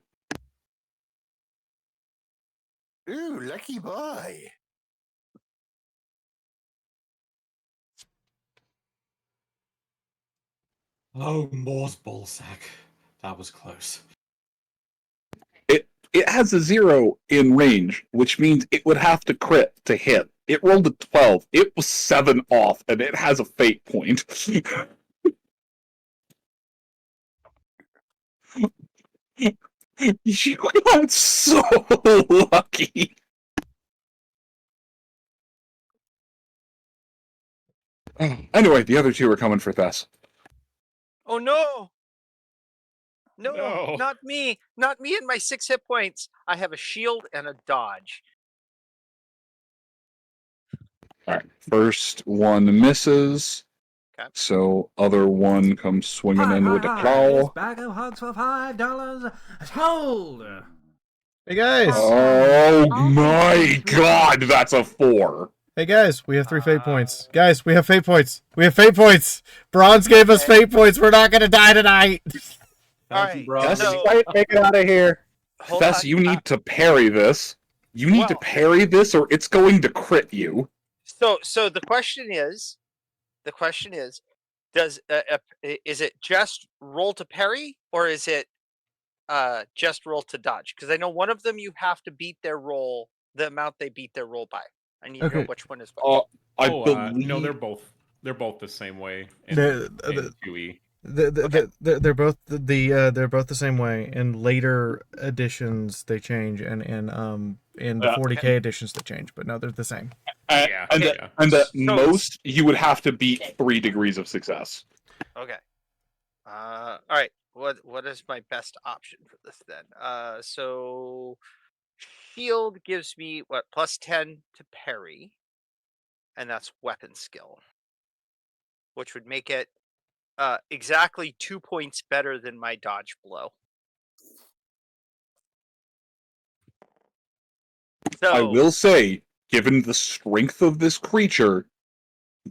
Ooh, lucky boy. Oh, Moore's ballsack. That was close. It has a 0 in range, which means it would have to crit to hit. It rolled a 12. It was 7 off, and it has a fate point. You got so lucky. Anyway, the other two are coming for Thess. Oh no! No, No. not me! Not me and my 6 hit points. I have a shield and a dodge. All right, first one misses. Okay. So other one comes swinging in with the This claw. bag of hugs for $5. Hold. Hey guys! Oh All my things god, that's a 4. Hey guys, we have 3 fate points. Guys, we have fate points. We have fate points. Bronze gave us Okay. fate points. We're not gonna die tonight. All Thank you, right, Bronze. so Right, make it out of here. hold Thess, on. you need to parry this. You need to Well- parry this, or it's going to crit you. So the question is, does is it just roll to parry, or is it just roll to dodge? Because I know one of them you have to beat their roll, the amount they beat their roll by. I need to know Okay. which one is which. I no, believe they're both the same way in, The- in 2E. They're both they're both the same way. In later editions, they change, and in the 40K editions, they change. But no, they're the same. Yeah, and yeah. at So- most you would have to beat 3 degrees of success. Okay. All right. What is my best option for this then? So shield gives me what, +10 to parry, and that's weapon skill, which would make it exactly 2 points better than my dodge blow. So I will say, given the strength of this creature,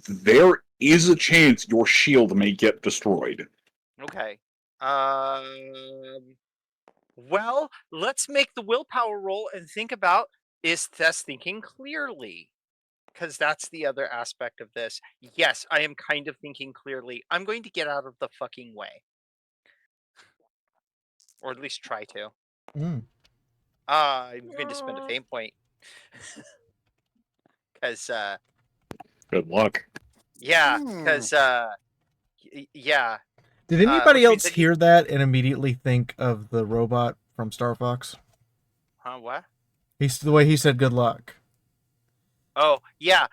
there is a chance your shield may get destroyed. Okay. Well, let's make the willpower roll and think about, is Tess thinking clearly? Because that's the other aspect of this. Yes, I am kind of thinking clearly. I'm going to get out of the fucking way. Or at least try to. Mm. I'm going to spend a fame point. Because, Good luck. yeah, Hmm. because, yeah. Did which anybody means else that hear that and immediately think of the robot from Star Fox? Huh, what? He's the way he said "good luck." Oh, yeah.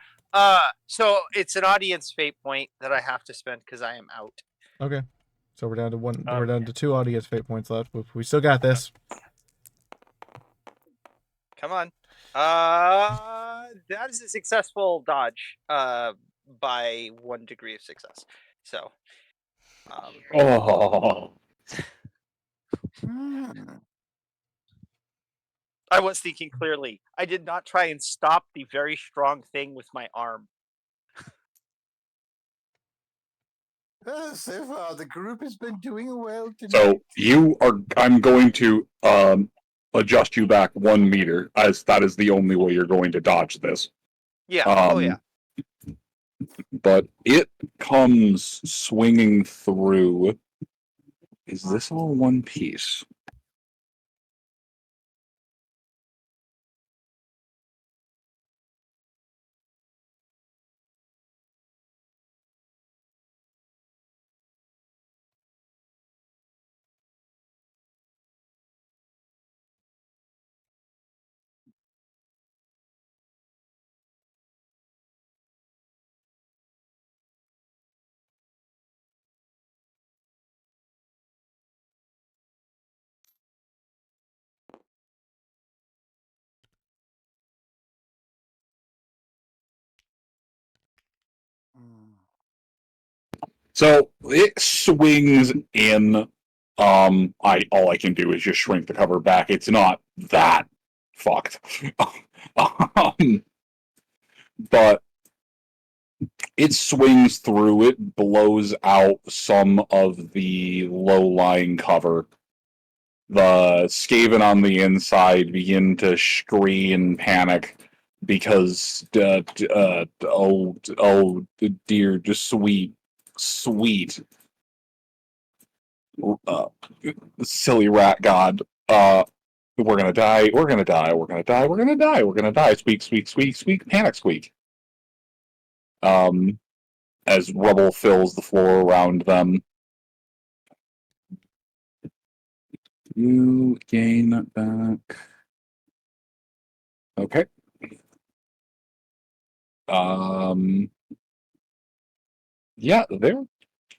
So it's an audience fate point that I have to spend because I am out. Okay, so we're down to one. Um, We're down to 2 audience fate points left. We still got this. Come on. That is a successful dodge. By 1 degree of success. So, Oh, Hmm. I was thinking clearly. I did not try and stop the very strong thing with my arm. So far, the group has been doing well tonight. so I'm going to adjust you back 1 meter, as that is the only way you're going to dodge this. Yeah. Oh yeah. But it comes swinging through. Is this all one piece? Hmm. So it swings in. All I can do is just shrink the cover back. It's not that fucked. But it swings through. It blows out some of the low-lying cover. The Skaven on the inside begin to scream and panic because oh dear, just sweet silly rat god. We're gonna die. We're gonna die. We're gonna die. We're gonna die. We're gonna die. Squeak, squeak, squeak, squeak. Panic, squeak. As rubble fills the floor around them, you gain back. Okay. Yeah, they're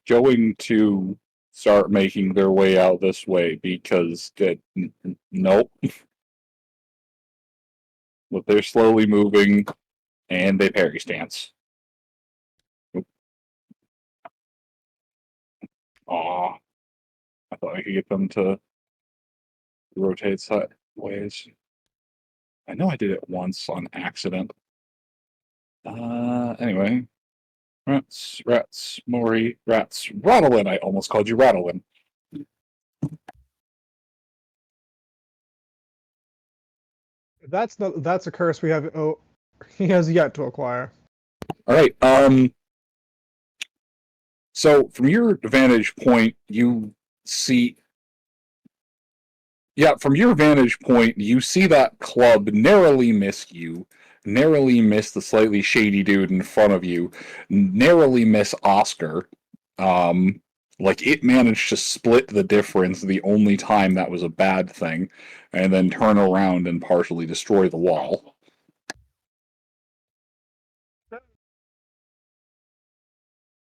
going to start making their way out this way because nope. But they're slowly moving, and they parry stance. Aw, I thought I could get them to rotate sideways. I know I did it once on accident. Anyway. Rats, Maury, rats, Rattlin. I almost called you Rattlin. That's a curse we have. Oh, he has yet to acquire. All right. So from your vantage point, you see. Yeah, from your vantage point, you see that club narrowly miss you, narrowly miss the slightly shady dude in front of you, narrowly miss Oscar. Like it managed to split the difference the only time that was a bad thing, and then turn around and partially destroy the wall.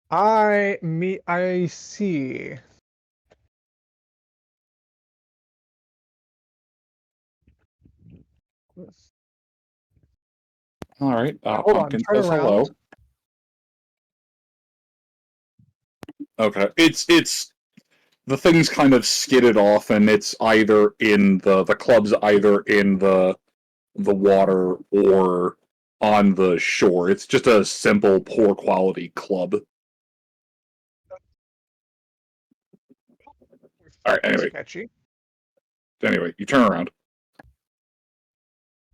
I see. All right, Hold on, Pumpkin turn says hello. around. Okay, it's the thing's kind of skidded off, and it's either in the club's either in the water or on the shore. It's just a simple, poor quality club. All right. That's Anyway, sketchy. you turn around.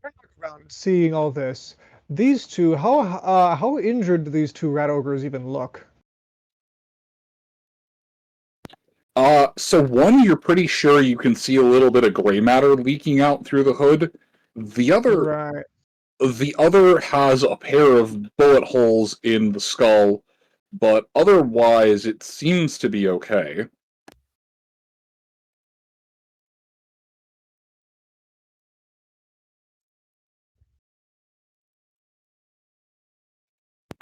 Turn back around, seeing all this. These two, how injured do these two rat ogres even look? So one, you're pretty sure you can see a little bit of gray matter leaking out through the hood. The other, Right. the other has a pair of bullet holes in the skull, but otherwise it seems to be okay.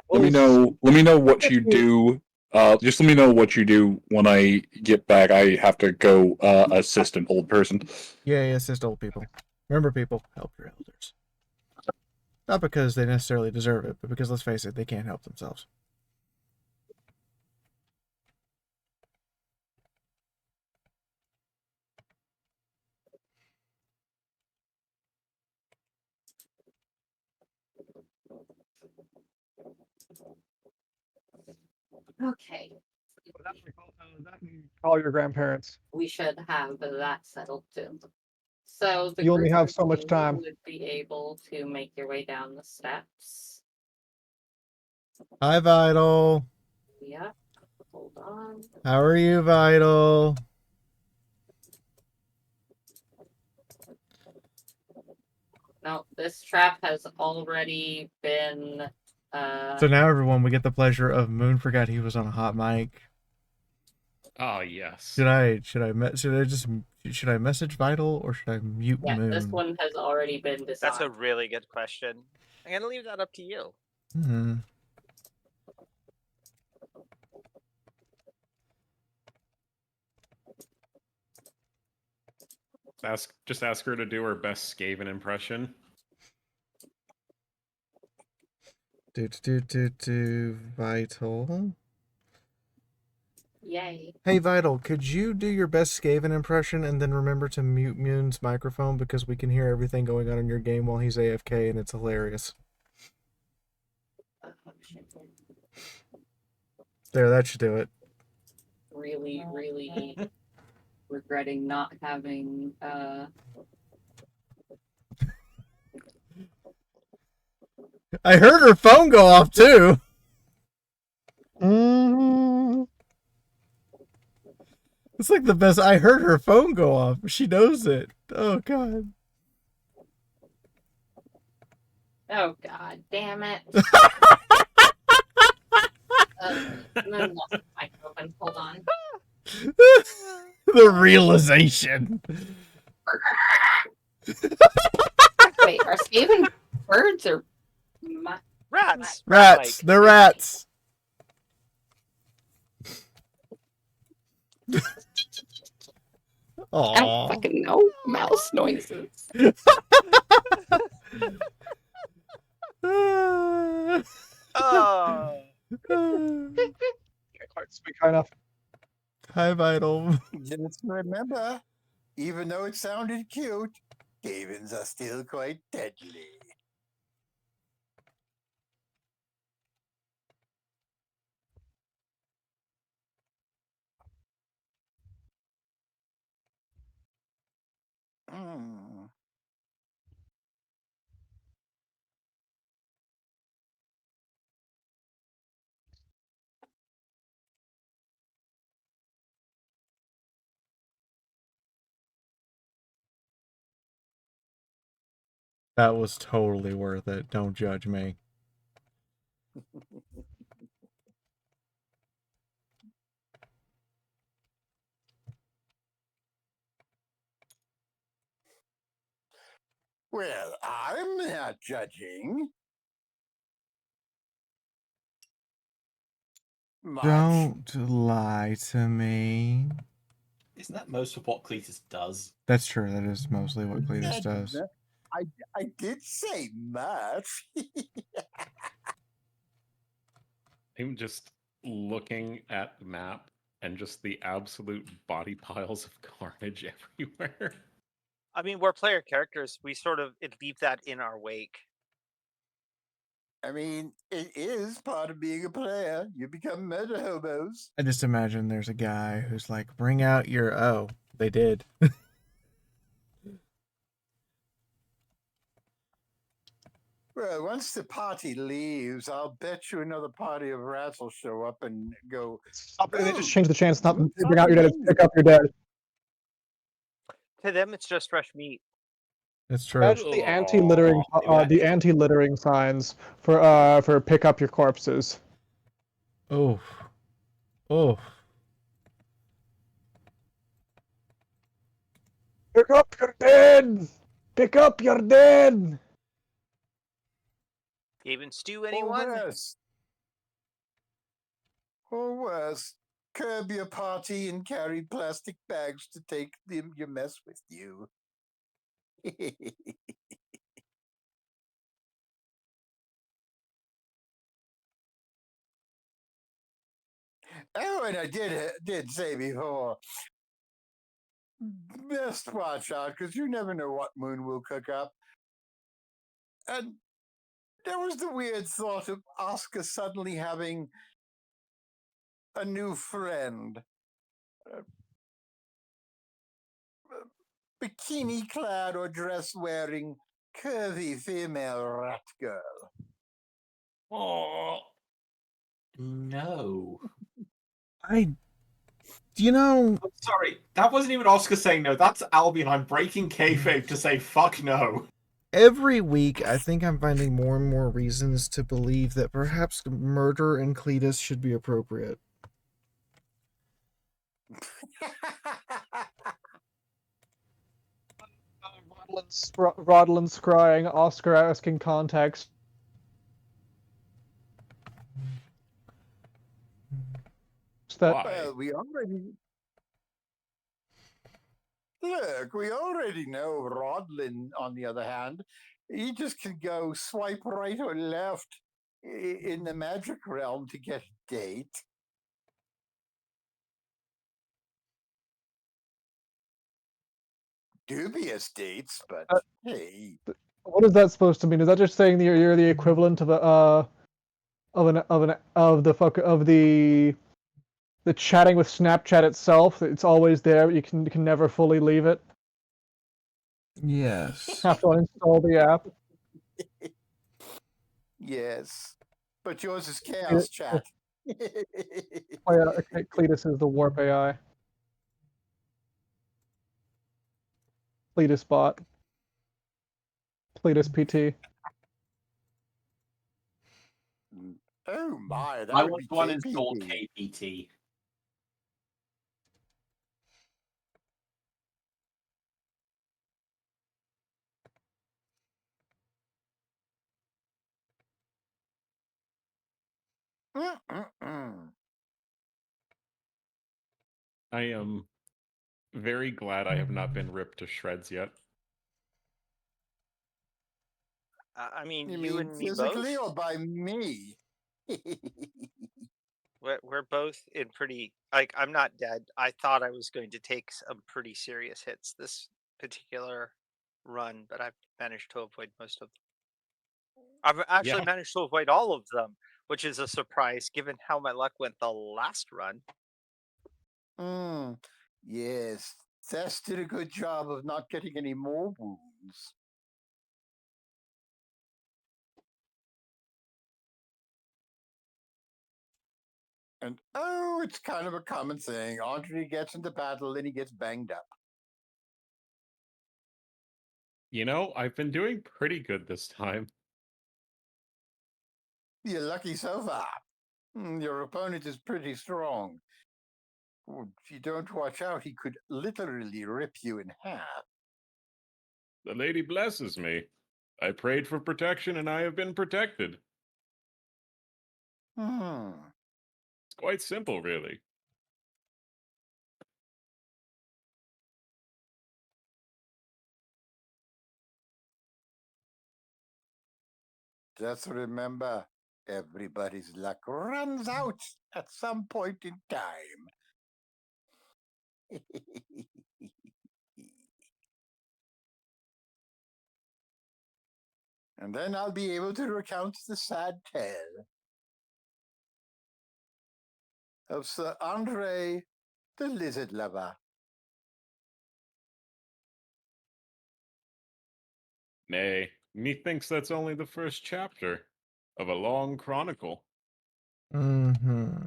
Let me know. Let me know what you do. Just let me know what you do when I get back. I have to go assist an old person. Yay, assist old people. Remember, people, help your elders. Not because they necessarily deserve it, but because, let's face it, they can't help themselves. Okay. Call your grandparents. We should have that settled too. So the You only group have of so much you time. would be able to make your way down the steps. Hi, Vital. Yep. Hold on. How are you, Vital? No, this trap has already been. So now, everyone, we get the pleasure of Moon forgot he was on a hot mic. Oh yes. Should I message Vital or should I mute Yeah, Moon? this one has already been That's disarmed. a really good question. I'm gonna leave that up to you. Hmm. Just ask her to do her best Skaven impression. Vital. Yay. Hey, Vital, could you do your best Skaven impression and then remember to mute Moon's microphone because we can hear everything going on in your game while he's AFK and it's hilarious. There, that should do it. Really, really regretting not having I heard her phone go off too. It's like the best. I heard her phone go off. She knows it. Oh god. Oh god, damn it. Then lost the microphone. Hold on. The realization. Wait, are Skaven birds or Rats? Rats. They're rats. Aww. I don't fucking know. Mouse noises. Oh. Can't quite speak high enough. Hi, Vital. Just remember, even though it sounded cute, Skavens are still quite deadly. That was totally worth it. Don't judge me. Well, I'm not judging. Much. Don't lie to me. Isn't that most of what Cletus does? That's true. That is mostly what Cletus does. I did say much. I'm just looking at the map and just the absolute body piles of carnage everywhere. I mean, we're player characters. We sort of leave that in our wake. I mean, it is part of being a player. You become meta hobos. I just imagine there's a guy who's like, bring out your... Oh, they did. Well, once the party leaves, I'll bet you another party of rats will show up and go. Stop, they "Oh, just change the chance not to what's bring out your dead, happening?" pick up your dead. To them, it's just fresh meat. That's true. Imagine the anti-littering, the anti-littering signs for pick up your corpses. Oh. Oh. Pick up your dead! Pick up your dead! Even stew Or anyone? worse. Or worse. Curb your party and carry plastic bags to take your mess with you. Oh, and I did say before, best watch out because you never know what Moon will cook up. And there was the weird thought of Oscar suddenly having a new friend. Bikini clad or dress wearing curvy female rat girl. Oh. No. You know... I'm sorry, that wasn't even Oscar saying no. That's Albion. I'm breaking kayfabe to say fuck no. Every week, I think I'm finding more and more reasons to believe that perhaps murder and Cletus should be appropriate. Rodlin's crying, Oscar asking context. That Well, we already look. We already know Rodlin. On the other hand, he just can go swipe right or left in the magic realm to get a date. Dubious dates, but hey. What is that supposed to mean? Is that just saying that you're the equivalent of a of the chatting with Snapchat itself? It's always there, but you can never fully leave it. Yes. Have to uninstall the app. Yes, but yours is chaos chat. Cletus is the warp AI. Cletus bot. Cletus PT. Oh my, that I would want be one installed KPT. KPT. I am very glad I have not been ripped to shreds yet. I mean, You you mean and me physically both. or by me? We're both in pretty. Like, I'm not dead. I thought I was going to take some pretty serious hits this particular run, but I've managed to avoid most of them. I've actually Yeah. managed to avoid all of them, which is a surprise given how my luck went the last run. Yes, Thess did a good job of not getting any more wounds. And oh, it's kind of a common thing. Andre gets into battle and he gets banged up. You know, I've been doing pretty good this time. You're lucky so far. Your opponent is pretty strong. If you don't watch out, he could literally rip you in half. The lady blesses me. I prayed for protection and I have been protected. Hmm. It's quite simple, really. Just remember, everybody's luck runs out at some point in time. And then I'll be able to recount the sad tale of Sir Andre, the lizard lover. Nay, methinks that's only the first chapter of a long chronicle. Mm-hmm.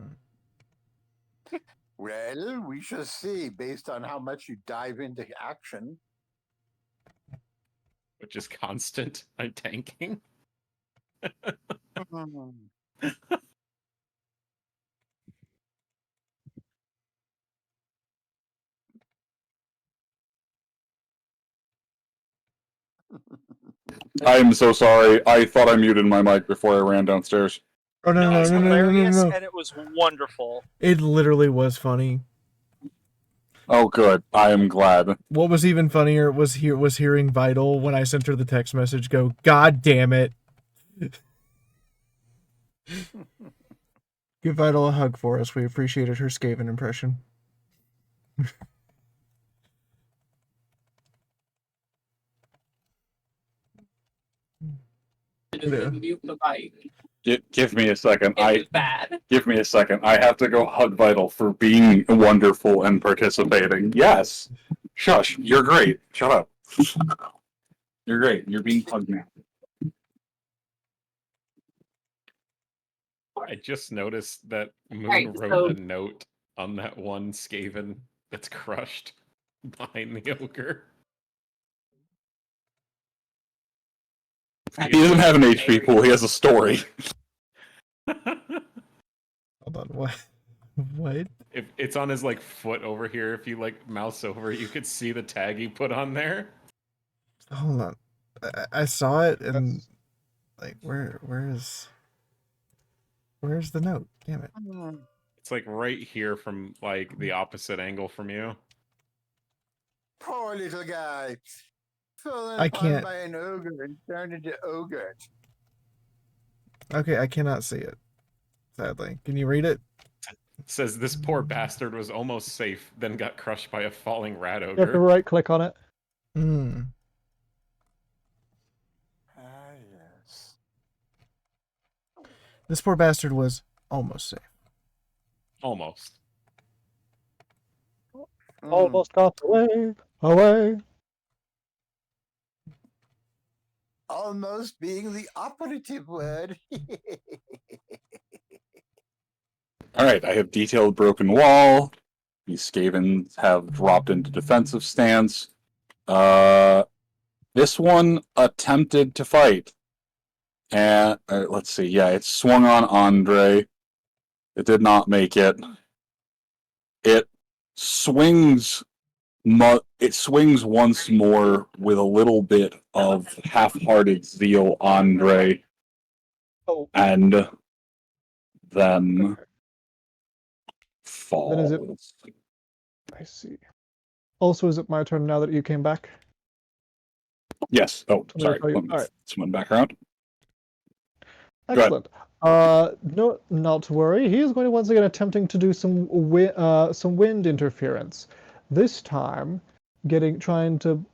Well, we shall see based on how much you dive into action. Which is constant. I'm tanking. I am so sorry. I thought I muted my mic before I ran downstairs. Oh no, It no, was no, no, no, no, hilarious no. and it was wonderful. It literally was funny. Oh, good. I am glad. What was even funnier was hearing Vital when I sent her the text message go, "God damn it." Give Vital a hug for us. We appreciated her Skaven impression. Mute the mic. Give me a second. It was bad. Give me a second. I have to go hug Vital for being wonderful and participating. Yes. Shush. You're great. Shut up. You're great. You're being hugged now. I just noticed that Moon Right, wrote so- a note on that one Skaven that's crushed behind the ogre. He doesn't have an HP pool. He has a story. Hold on, what? What? If it's on his like foot over here, if you like mouse over, you could see the tag he put on there. Hold on. I saw it and like where's the note? Damn it. It's like right here from like the opposite angle from you. Poor little guy. Fallen I upon can't- by an ogre and turned into ogre. Okay, I cannot see it. Sadly. Can you read it? It says this poor bastard was almost safe, then got crushed by a falling rat You have to ogre. right click on it. Hmm. Ah, yes. This poor bastard was almost safe. Almost. Almost got away. Almost being the operative word. All right. I have detailed broken wall. These Skavens have dropped into defensive stance. This one attempted to fight. And let's see. Yeah, it swung on Andre. It did not make it. It swings. It swings once more with a little bit of half-hearted zeal, Andre, Oh, and then falls. Then is it- I see. Also, is it my turn now that you came back? Yes. Oh, I'm sorry. gonna tell you- Let me all right. swim back around. ahead. Excellent. No, not to worry. He is going to once again attempting to do some wind interference. This time, trying to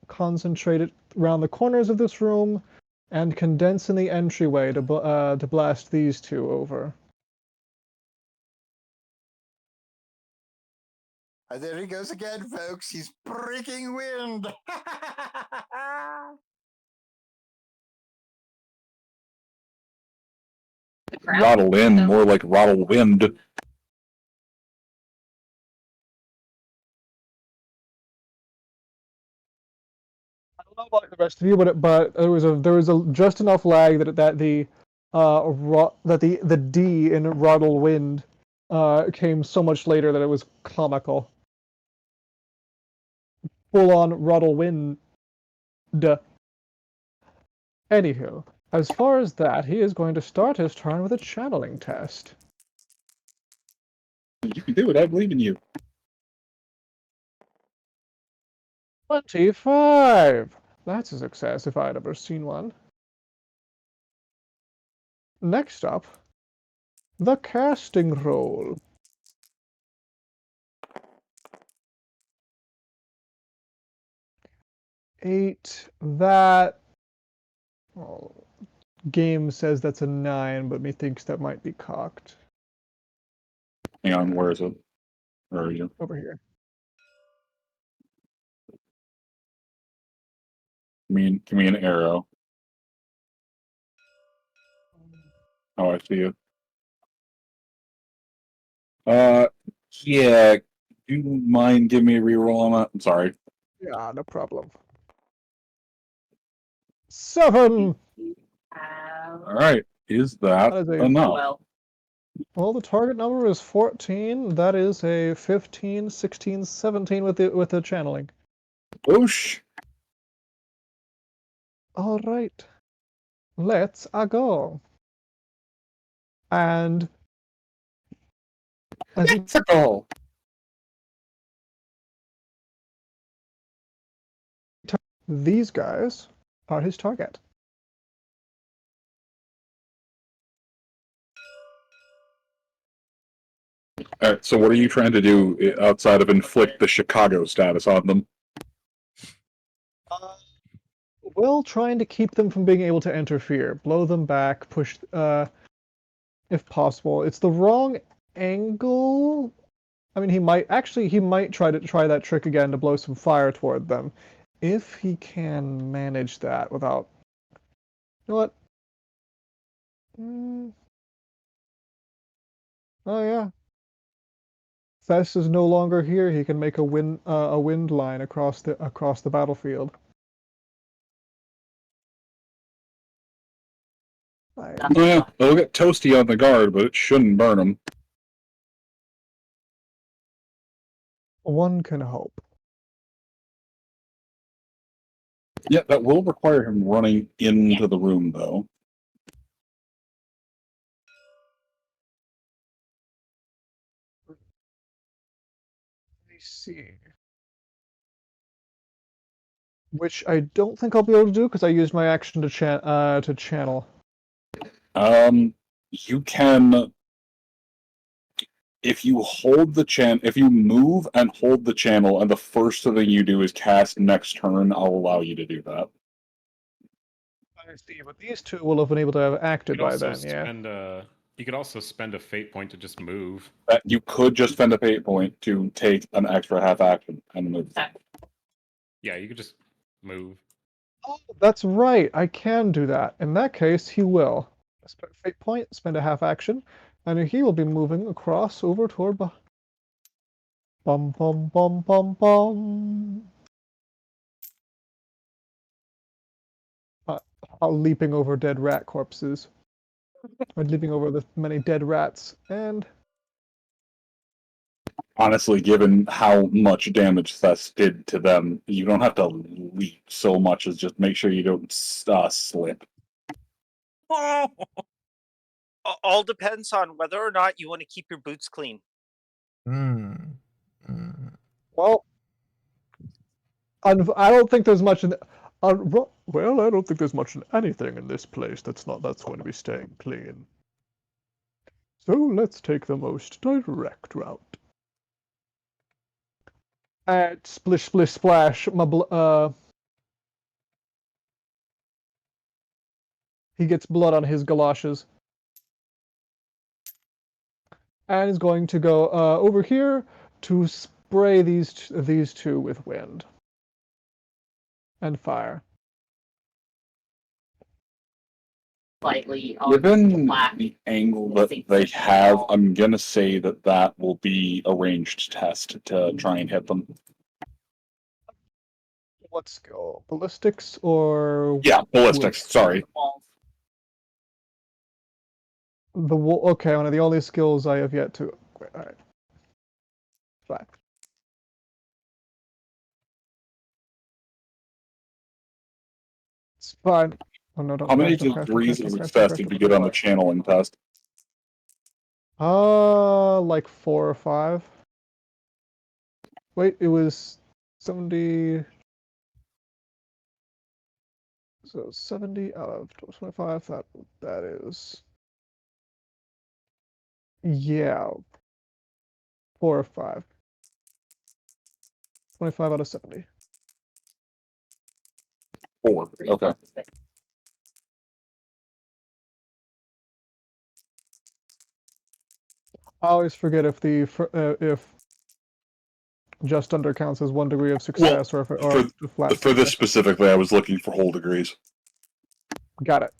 concentrate it around the corners of this room, and condense in the entryway to blast these two over. There he goes again, folks. He's breaking wind. The crowd. Rattle in, more like rattle wind. know about the rest of you, but there was just enough lag that the D in Ruddle Wind came so much later that it was comical. Full on Ruddle Wind. Anywho, as far as that, he is going to start his turn with a channeling test. You can do it. I believe in you. 25! That's a success if I'd ever seen one. Next up, the casting roll. Eight. That. Well, game says that's a 9, but methinks that might be cocked. Hang on, where is it? Where are you? Over here. Give me an arrow. Oh, I see it. Yeah. Do you mind giving me a reroll on that? I'm sorry. Yeah, no problem. 7! All right. Is that That is a enough? Well, the target number is 14. That is a 15, 16, 17 with the channeling. Whoosh. All right. Let's go. And Let's go. These guys are his target. All right. So, what are you trying to do outside of inflict the Chicago status on them? Well, trying to keep them from being able to interfere, blow them back, push, if possible. It's the wrong angle. I mean, he might try that trick again to blow some fire toward them, if he can manage that without. You know what? Oh yeah. Thess is no longer here. He can make a wind line across the battlefield. Oh yeah, they'll get toasty on the guard, but it shouldn't burn them. One can hope. Yeah, that will require him running into the room, though. Let me see. Which I don't think I'll be able to do because I used my action to channel. You can, if you hold the if you move and hold the channel, and the first thing you do is cast next turn, I'll allow you to do that. I see, but these two will have been able to have acted by then, yeah. You could also spend a fate point to just move. You could just spend a fate point to take an extra half action and move. Yeah, you could just move. Oh, that's right. I can do that. In that case, he will. Spend a fate point, spend a half action, and he will be moving across over toward bum bum bum bum bum. Leaping over dead rat corpses. Or leaping over the many dead rats. And honestly, given how much damage Thess did to them, you don't have to leap so much as just make sure you don't slip. Oh! All depends on whether or not you want to keep your boots clean. Well, I don't think there's much in. Well, I don't think there's much in anything in this place that's going to be staying clean. So let's take the most direct route. And splish, splish, splash. He gets blood on his galoshes. And is going to go over here to spray these two with wind and fire. Slightly given the angle that they have, I'm gonna say that will be a ranged test to try and hit them. What skill? Ballistics or Yeah, ballistics. Sorry. the okay, one of the only skills I have yet to upgrade. All right. Fine. It's fine. Oh no, don't How many crash, don't crash, don't degrees crash, of don't crash, don't success crash, did we don't get on the crash. channeling test? Like 4 or 5. Wait, it was 70. So 70 out of 25. That is, yeah, 4 or 5. 25 out of 70. 4. Okay. I always forget if just under counts as 1 degree of success or a flat For this success. specifically, I was looking for whole degrees. Got it.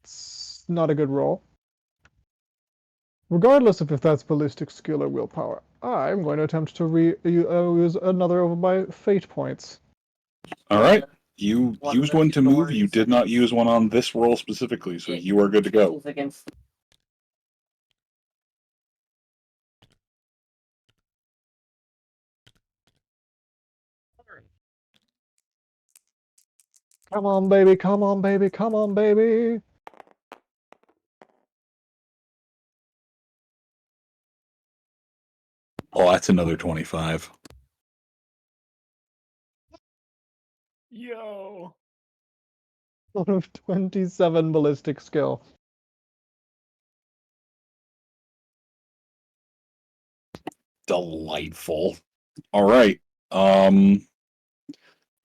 It's not a good roll. Regardless of if that's ballistic skill or willpower, I'm going to attempt to use another of my fate points. All right. You used one to move. You did not use one on this roll specifically, so you are good to go. Come on, baby, come on, baby, come on, baby. Oh, that's another 25. Yo. Out of 27 ballistic skill. Delightful. All right.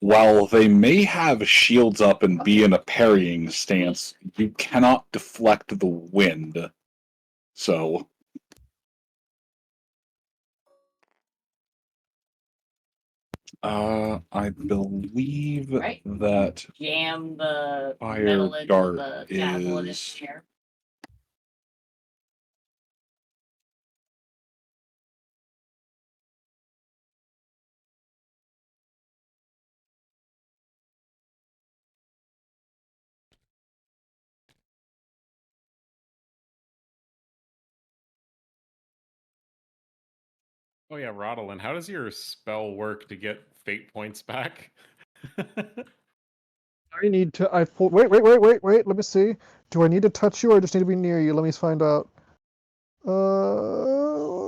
While they may have shields up and be in a parrying stance, you cannot deflect the wind. So, I believe that Jam the fire metal edge dart of the javelin in is the air. Oh yeah, Rodolin, how does your spell work to get fate points back? I need to. Wait. Let me see. Do I need to touch you or I just need to be near you? Let me find out.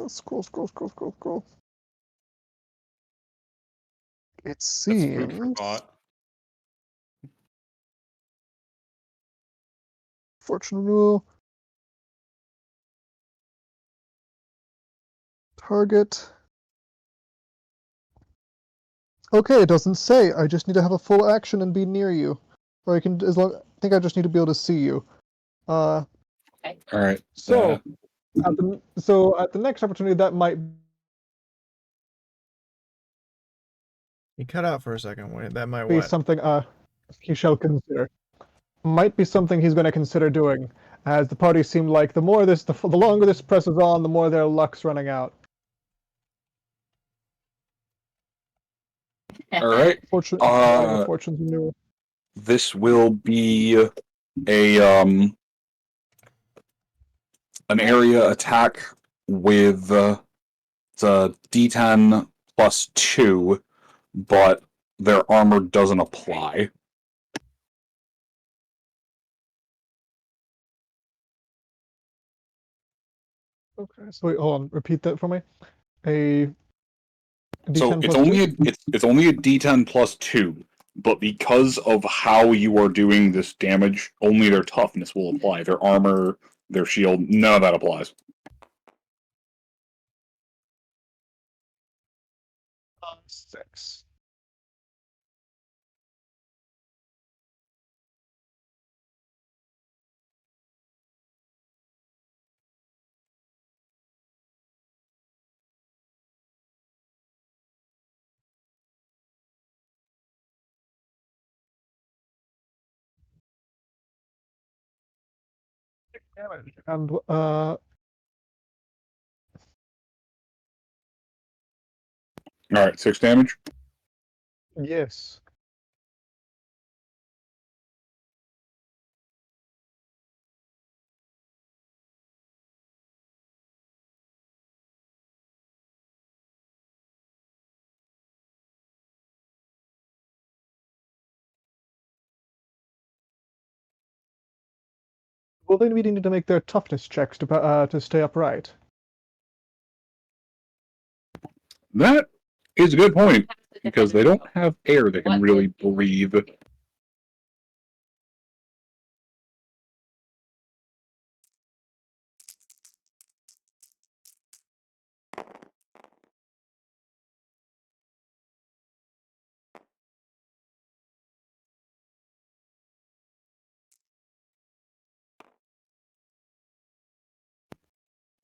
Scroll. It That's food for seems. thought. Fortune rule. Target. Okay, it doesn't say. I just need to have a full action and be near you, or I can I think I just need to be able to see you. all right. So at the next opportunity, that might You cut out for a second. Wait, that might be what? something he shall consider. Might be something he's going to consider doing, as the party seem like the longer this presses on, the more their luck's running out. All right. Fortune's new. This will be a an area attack with it's a D10 plus 2, but their armor doesn't apply. Okay, so wait, hold on. Repeat that for me. A So D10 it's plus only 2? it's only a D10 plus 2, but because of how you are doing this damage, only their toughness will apply. Their armor, their shield, none of that applies. 6. damage. And All right, 6 damage. yes. Will they be needing to make their toughness checks to stay upright? That is a good point, because they don't have air that can really breathe.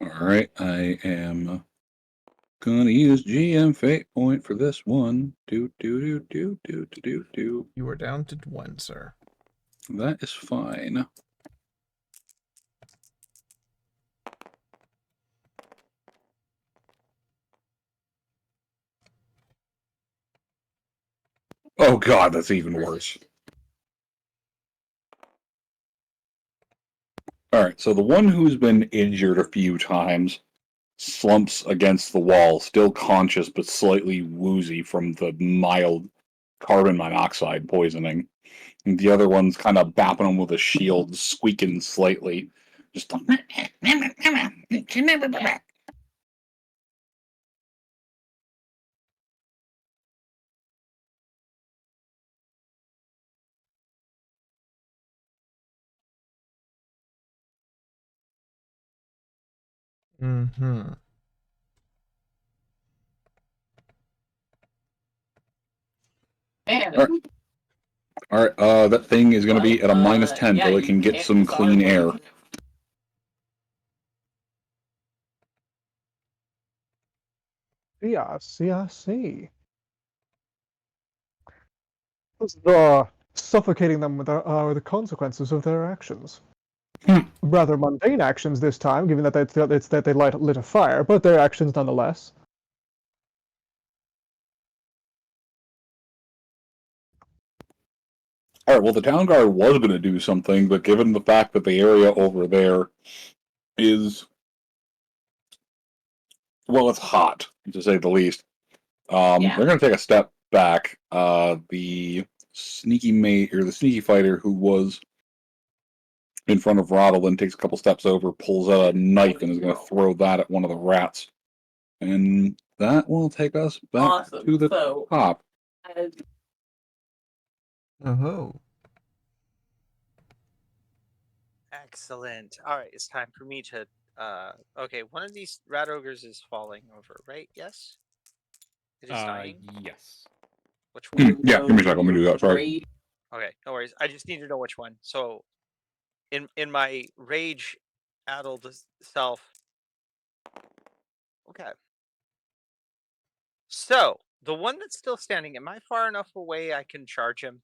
All right, I am gonna use GM Fate Point for this one. Do. You were down to 1, sir. That is fine. Oh god, that's even worse. Alright, so the one who's been injured a few times slumps against the wall, still conscious but slightly woozy from the mild carbon monoxide poisoning. And the other one's kind of bapping him with a shield, squeaking slightly. Just Mm-hmm. Alright, that thing is going to be at a -10 till it can get some clean air. Yeah, see. The suffocating them with the consequences of their actions. Rather mundane actions this time, given that they lit a fire, but their actions nonetheless. Alright, well, the town guard was going to do something, but given the fact that the area over there is, well, it's hot, to say the least. They're going to take a step back. The sneaky mate, or the sneaky fighter who was in front of Rodolin takes a couple steps over, pulls out a knife, and is going to throw that at one of the rats. And that will take us back to the top. Oh. Excellent. All right, it's time for me to. Okay, one of these rat ogres is falling over, right? Yes. It is dying. Yes. Which one? Yeah, give me a second. Let me do that. Sorry. Okay, no worries. I just need to know which one. So, in my rage addled self. Okay. So the one that's still standing, am I far enough away I can charge him?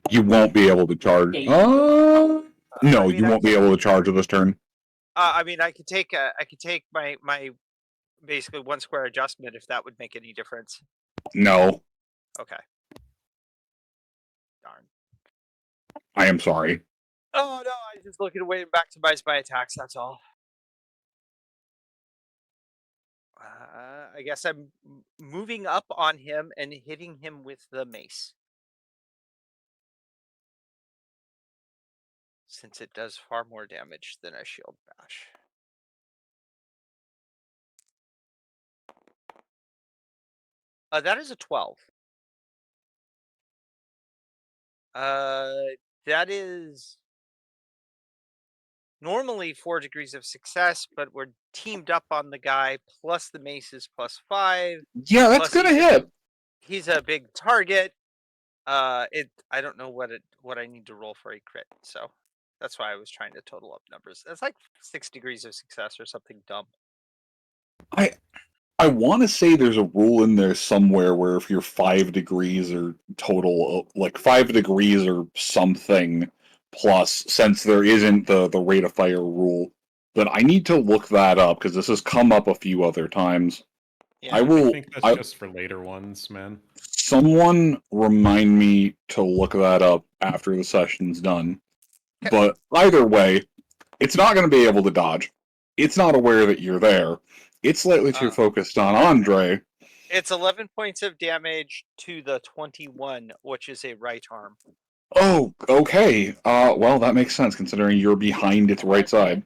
You won't be able to charge. No, you won't be able to charge this turn. I mean, I could take my basically 1 square adjustment if that would make any difference. No. Okay. Darn. I am sorry. Oh no, I just looking to wait back to my attacks. That's all. I guess I'm moving up on him and hitting him with the mace. Since it does far more damage than a shield bash. That is a 12. That is normally 4 degrees of success, but we're teamed up on the guy, plus the mace is +5. Yeah, that's gonna hit. He's a big target. I don't know what I need to roll for a crit, so that's why I was trying to total up numbers. That's like 6 degrees of success or something dumb. I want to say there's a rule in there somewhere where if you're 5 degrees or total, like 5 degrees or something plus, since there isn't the rate of fire rule, but I need to look that up because this has come up a few other times. Yeah. I think that's just for later ones, man. Someone remind me to look that up after the session's done. But either way, it's not going to be able to dodge. It's not aware that you're there. It's slightly too focused on Andre. It's 11 points of damage to the 21, which is a right arm. Oh, okay. Well, that makes sense considering you're behind its right side.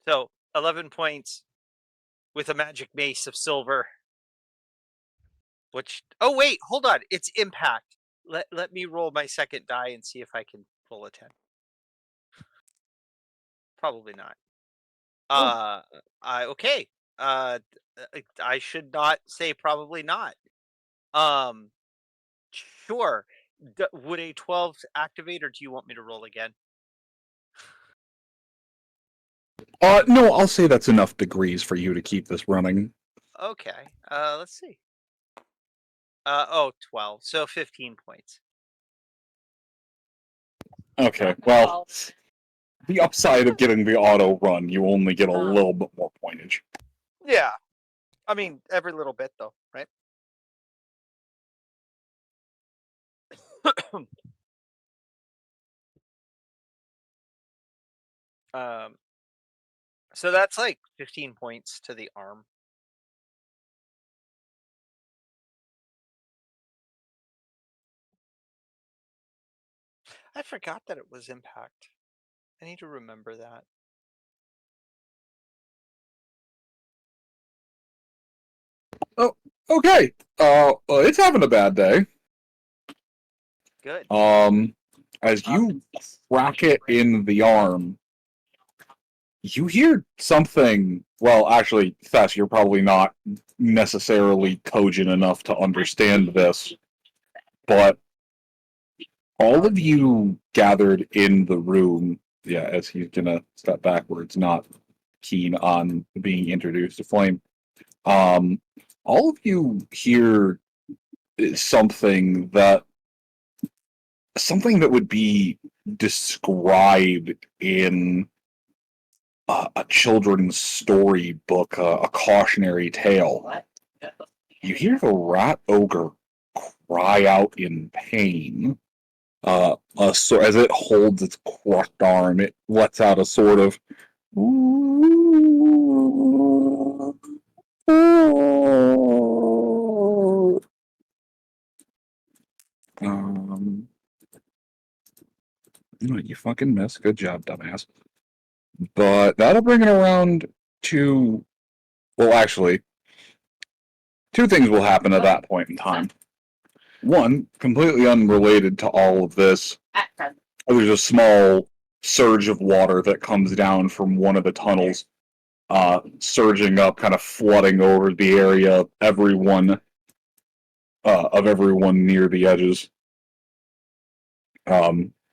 So 11 points with a magic mace of silver. Which, oh wait, hold on. It's impact. Let me roll my second die and see if I can pull a 10. Probably not. Okay. I should not say probably not. Sure. Would a 12 activate, or do you want me to roll again? No, I'll say that's enough degrees for you to keep this running. Okay. Let's see. 12. So 15 points. Okay, well, the upside of getting the auto run, you only get a little bit more pointage. Yeah. I mean, every little bit, though, right? So that's like 15 points to the arm. I forgot that it was impact. I need to remember that. Oh, okay. It's having a bad day. Good. As you crack it in the arm, you hear something. Well, actually, Thess, you're probably not necessarily cogent enough to understand this, but all of you gathered in the room, yeah, as he's gonna step backwards, not keen on being introduced to Flame. All of you hear something that would be described in a children's storybook, a cautionary tale. You hear the rat ogre cry out in pain. So as it holds its crushed arm, it lets out a sort of you fucking missed. Good job, dumbass. But that'll bring it around to, well, actually, two things will happen at that point in time. One, completely unrelated to all of this, there's a small surge of water that comes down from one of the tunnels, surging up, kind of flooding over the area of everyone near the edges.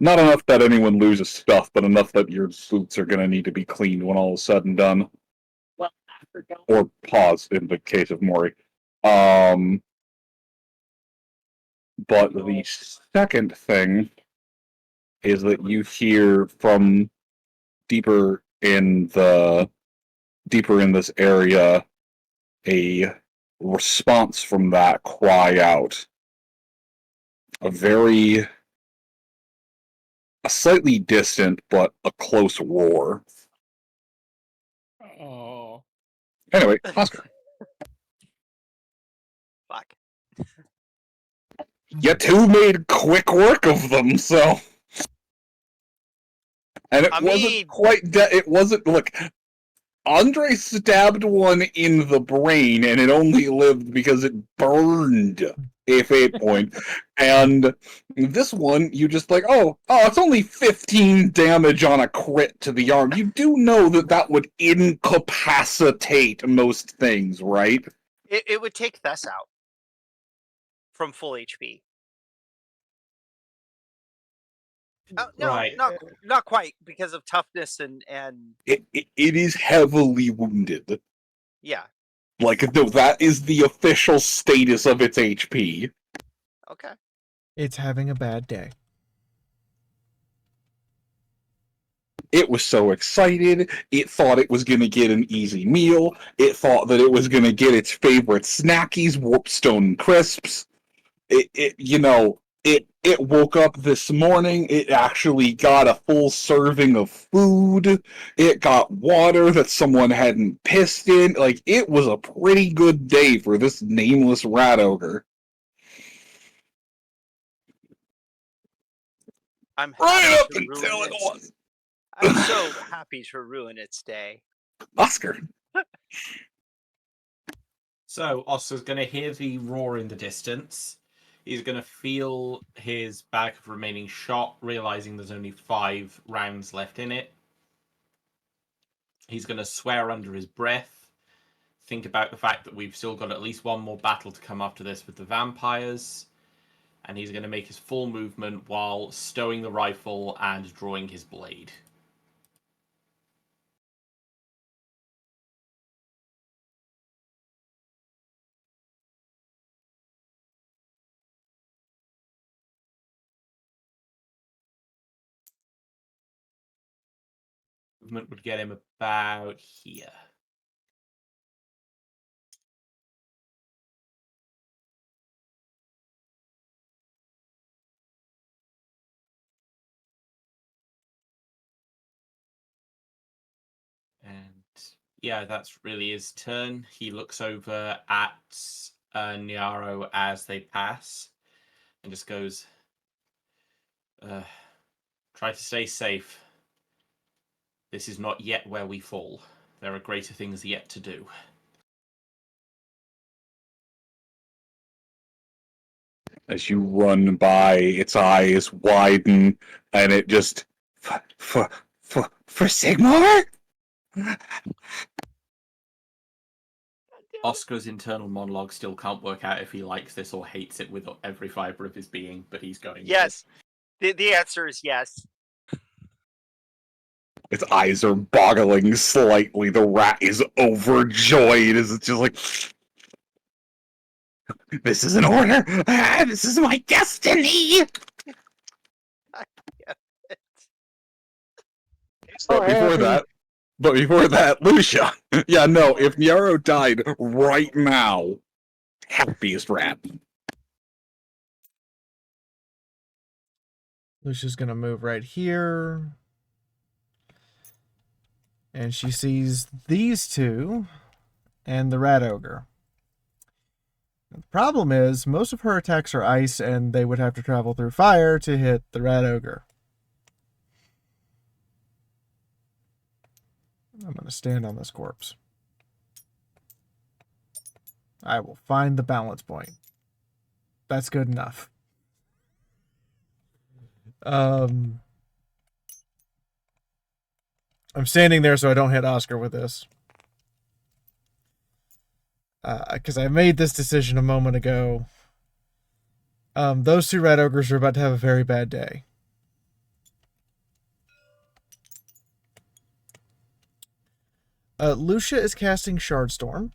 Not enough that anyone loses stuff, but enough that your boots are going to need to be cleaned when all is said and done. Or pause in the case of Mori. But the second thing is that you hear from deeper in this area a response from that cry out. A slightly distant but a close roar. Oh. Anyway, Oscar. Fuck. You two made quick work of them, so. And it wasn't quite. It wasn't. Look, Andre stabbed one in the brain, and it only lived because it burned a fate point. And this one, you just like, it's only 15 damage on a crit to the arm. You do know that would incapacitate most things, right? It would take Thess out from full HP. No, Right. not quite because of toughness and It is heavily wounded. yeah. Like, no, that is the official status of its HP. Okay. It's having a bad day. It was so excited. It thought it was going to get an easy meal. It thought that it was going to get its favorite snackies, Warpstone crisps. It woke up this morning. It actually got a full serving of food. It got water that someone hadn't pissed in. Like, it was a pretty good day for this nameless rat ogre. I'm Right happy up to ruin until it its- was. I'm so happy to ruin its day. Oscar. So Oscar's going to hear the roar in the distance. He's going to feel his bag of remaining shot, realizing there's only 5 rounds left in it. He's going to swear under his breath, think about the fact that we've still got at least one more battle to come after this with the vampires, and he's going to make his full movement while stowing the rifle and drawing his blade. Movement would get him about here. And yeah, that's really his turn. He looks over at Nyaro as they pass and just goes, try to stay safe. This is not yet where we fall. There are greater things yet to do. As you run by, its eyes widen, and it just for Sigmar? Oscar's internal monologue still can't work out if he likes this or hates it with every fiber of his being, but he's going. Yes. The answer is yes. Its eyes are boggling slightly. The rat is overjoyed as it's just like, this is an order! This is my destiny! But before that, Lucia. Yeah, no, if Nyaro died right now, happiest rat. Lucia's gonna move right here. And she sees these two and the rat ogre. The problem is, most of her attacks are ice, and they would have to travel through fire to hit the rat ogre. I'm going to stand on this corpse. I will find the balance point. That's good enough. I'm standing there so I don't hit Oscar with this. Because I made this decision a moment ago. Those two rat ogres are about to have a very bad day. Lucia is casting Shardstorm.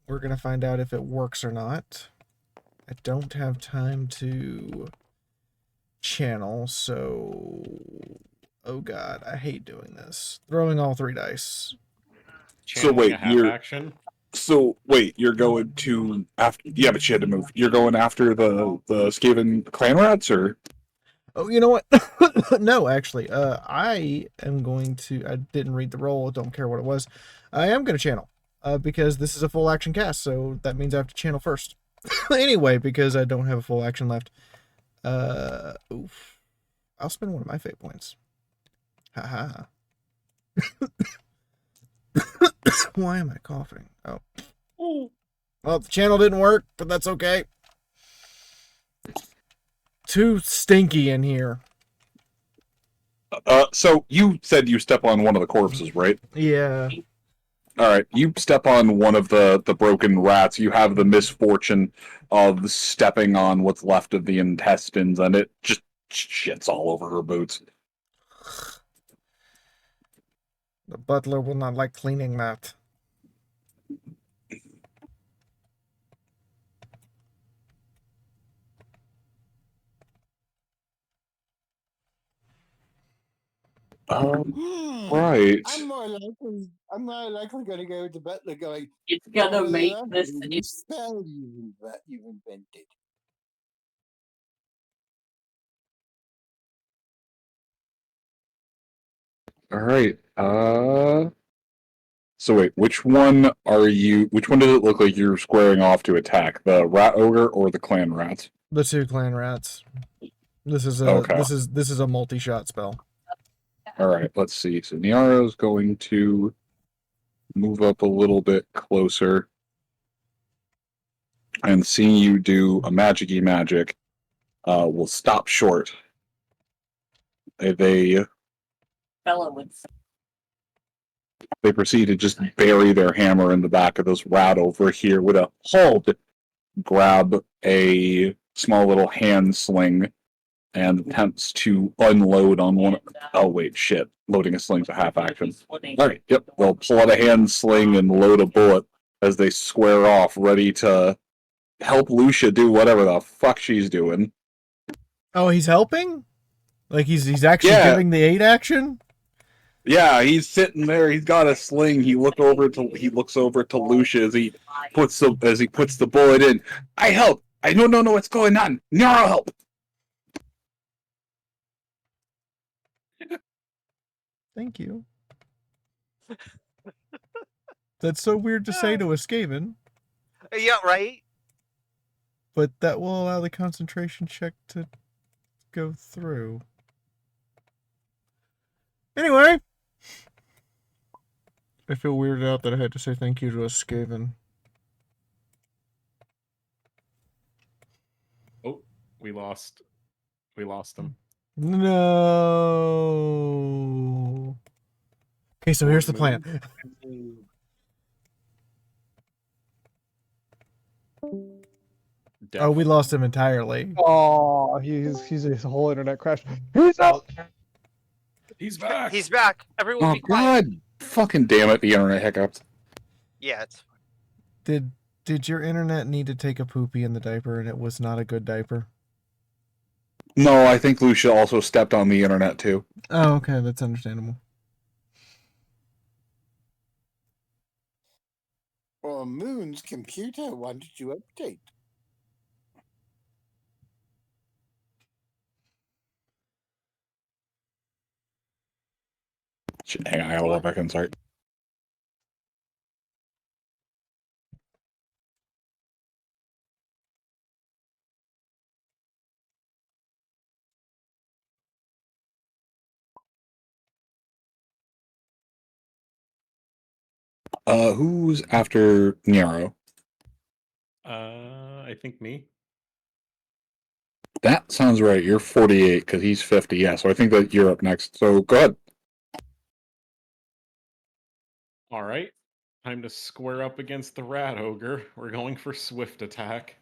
We're going to find out if it works or not. I don't have time to channel, so... Oh god, I hate doing this. Throwing all 3 dice. So wait, a half action? So wait, you're going to after? Yeah, but she had to move. You're going after the Skaven clan rats, or? Oh, you know what? No, actually, I am going to. I didn't read the roll. Don't care what it was. I am going to channel because this is a full action cast, so that means I have to channel first. Anyway, because I don't have a full action left. Oof. I'll spend one of my fate points. Haha. Why am I coughing? Oh. Well, the channel didn't work, but that's okay. Too stinky in here. So you said you step on one of the corpses, right? Yeah. All right, you step on one of the broken rats. You have the misfortune of stepping on what's left of the intestines, and it just shits all over her boots. The butler will not like cleaning that. Right. I'm more likely going to go with the butler going, It's gonna "What make is this. that new spell you've invented?" All right. So wait, which one are you? Which one does it look like you're squaring off to attack? The rat ogre or the clan rats? The two clan rats. This is a Okay. this is a multi-shot spell. All right. Let's see. So Niara's going to move up a little bit closer, and seeing you do a magic-y magic, will stop short. They Bella would say. they proceed to just bury their hammer in the back of this rat over here with a hold. Grab a small little hand sling and attempts to unload on one. Oh wait, shit! Loading a sling's a half action. All right, yep. They'll pull out a hand sling and load a bullet as they square off, ready to help Lucia do whatever the fuck she's doing. Oh, he's helping? Like he's actually Yeah. giving the 8 action? Yeah, he's sitting there. He's got a sling. He looks over to Lucia as he puts the bullet in. I help. I don't know what's going on. Nara help. Thank you. That's so weird to say to a Skaven, Yeah, right? but that will allow the concentration check to go through. Anyway, I feel weirded out that I had to say thank you to a Skaven. Oh, we lost them. No. Okay, so here's the plan. Oh, we lost him entirely. Oh, he's his whole internet crashed. He's out. He's back. He's back. Everyone Oh be quiet. God! Fucking damn it! The internet hiccups. Yeah, it's Did your internet need to take a poopy in the diaper and it was not a good diaper? No, I think Lucia also stepped on the internet too. Oh, okay, that's understandable. Or Moon's computer wanted to update. Shit, hang on, I gotta log back in. Sorry. Who's after Nero? I think me. That sounds right. You're 48 because he's 50. Yeah, so I think that you're up next. So go ahead. All right. Time to square up against the rat ogre. We're going for swift attack.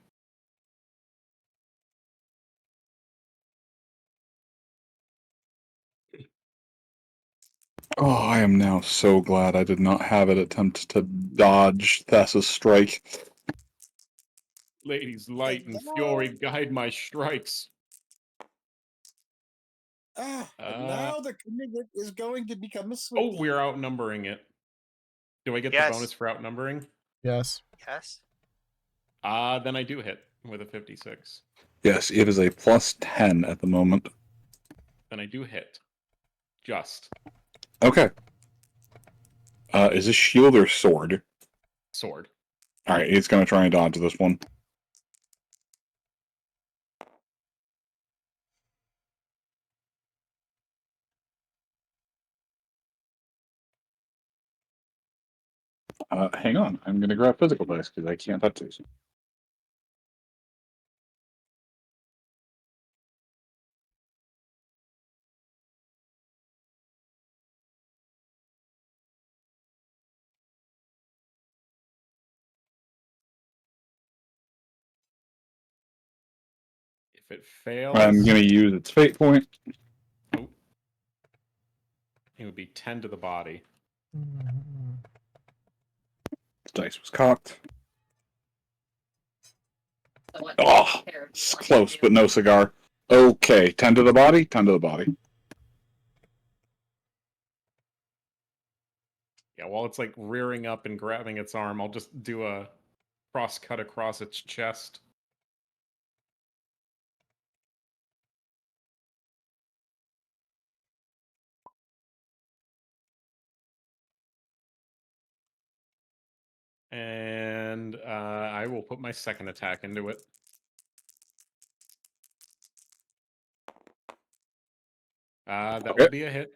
Oh, I am now so glad I did not have it attempt to dodge Thessa's strike. Ladies, light and fury guide my strikes. And now the commitment is going to become a swift. Oh, we're outnumbering it. Do I get the bonus for outnumbering? Yes. Yes. Then I do hit with a 56. Yes, it is a plus 10 at the moment. Then I do hit. Just. Okay. Is this shield or sword? Sword. Alright, it's going to try and dodge this one. Hang on. I'm going to grab physical dice because I can't touch these. If it fails, I'm going to use its fate point. oh, it would be 10 to the body. The dice was cocked. So what Oh, character do it's you want close, to but do? no cigar. Okay, 10 to the body, 10 to the body. Yeah, while it's like rearing up and grabbing its arm, I'll just do a cross cut across its chest. And I will put my second attack into it. That Okay. will be a hit.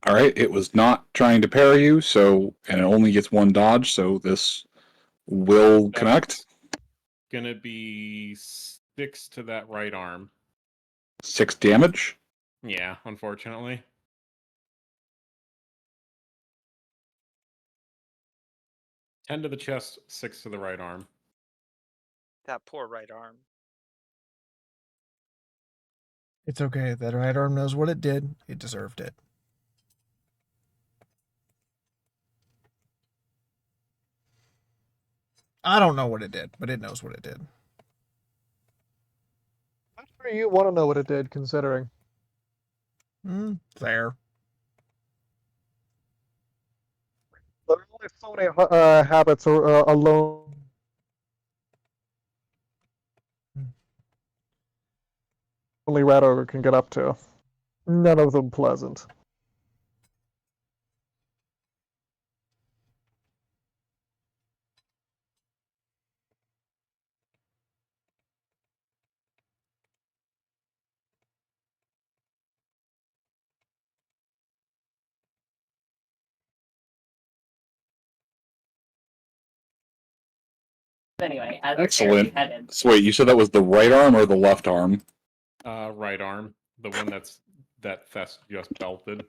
All right, it was not trying to parry you, so and it only gets one dodge, so this will connect. Gonna be 6 to that right arm. 6 damage. Yeah, unfortunately. Ten to the chest, 6 to the right arm. That poor right arm. It's okay. That right arm knows what it did. It deserved it. I don't know what it did, but it knows what it did. I'm sure you want to know what it did, considering. Fair. There are only so many habits alone. Only Rat Ogre can get up to. None of them pleasant. Anyway, as Excellent. headed. So wait, you said that was the right arm or the left arm? Right arm. The one that Fest just belted.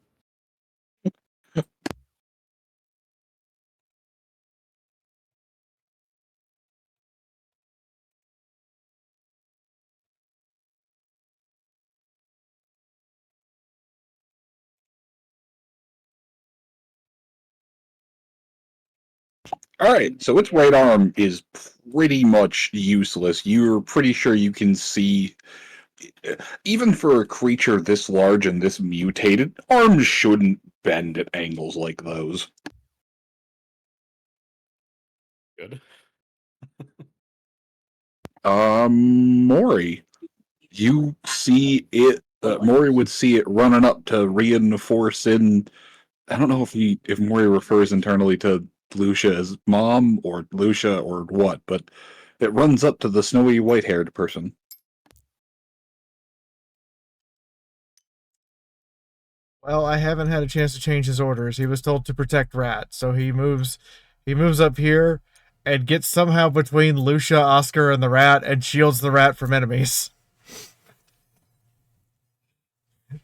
All right, so its right arm is pretty much useless. You're pretty sure you can see, even for a creature this large and this mutated, arms shouldn't bend at angles like those. Good. Mori, you see it. Mori would see it running up to reinforce in. I don't know if Mori refers internally to Lucia as mom or Lucia or what, but it runs up to the snowy white-haired person. Well, I haven't had a chance to change his orders. He was told to protect Rat, so he moves up here and gets somehow between Lucia, Oscar, and the Rat and shields the Rat from enemies.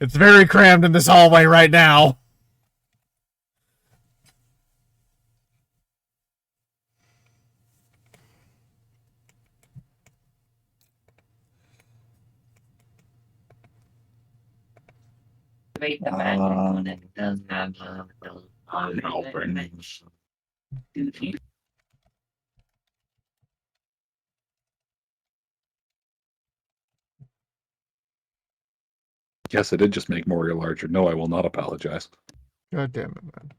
It's very crammed in this hallway right now. The magic on it does have Yes, it did just make Mori larger. No, I will not apologize. God damn it, man.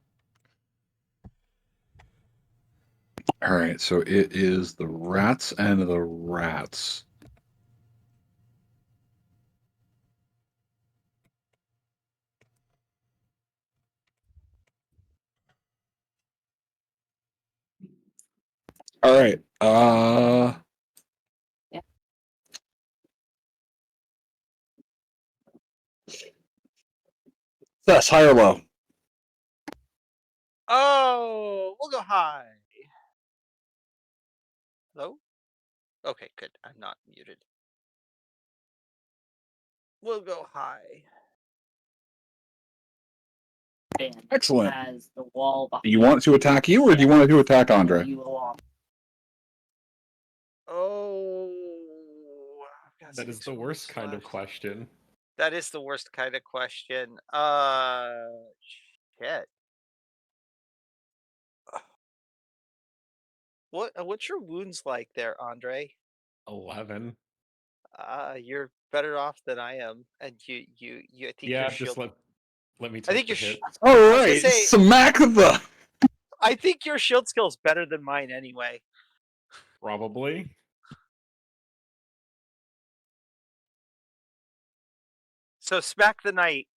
All right, so it is the rats and the rats. All right. Yeah. That's high or low? Oh, we'll go high. Hello? Okay, good. I'm not muted. We'll go high. Excellent. As the wall Do you want to attack you, or do you want to attack Andre? you along. Oh, I've got That is 6 the worst weeks kind of left. question. That is the worst kind of question. Shit. What's your wounds like there, Andre? 11. You're better off than I am, and I think your Yeah, just shield. let me I take think the your. hit. All I was gonna right, say. smack the. I think your shield skill is better than mine anyway. Probably. So smack the knight.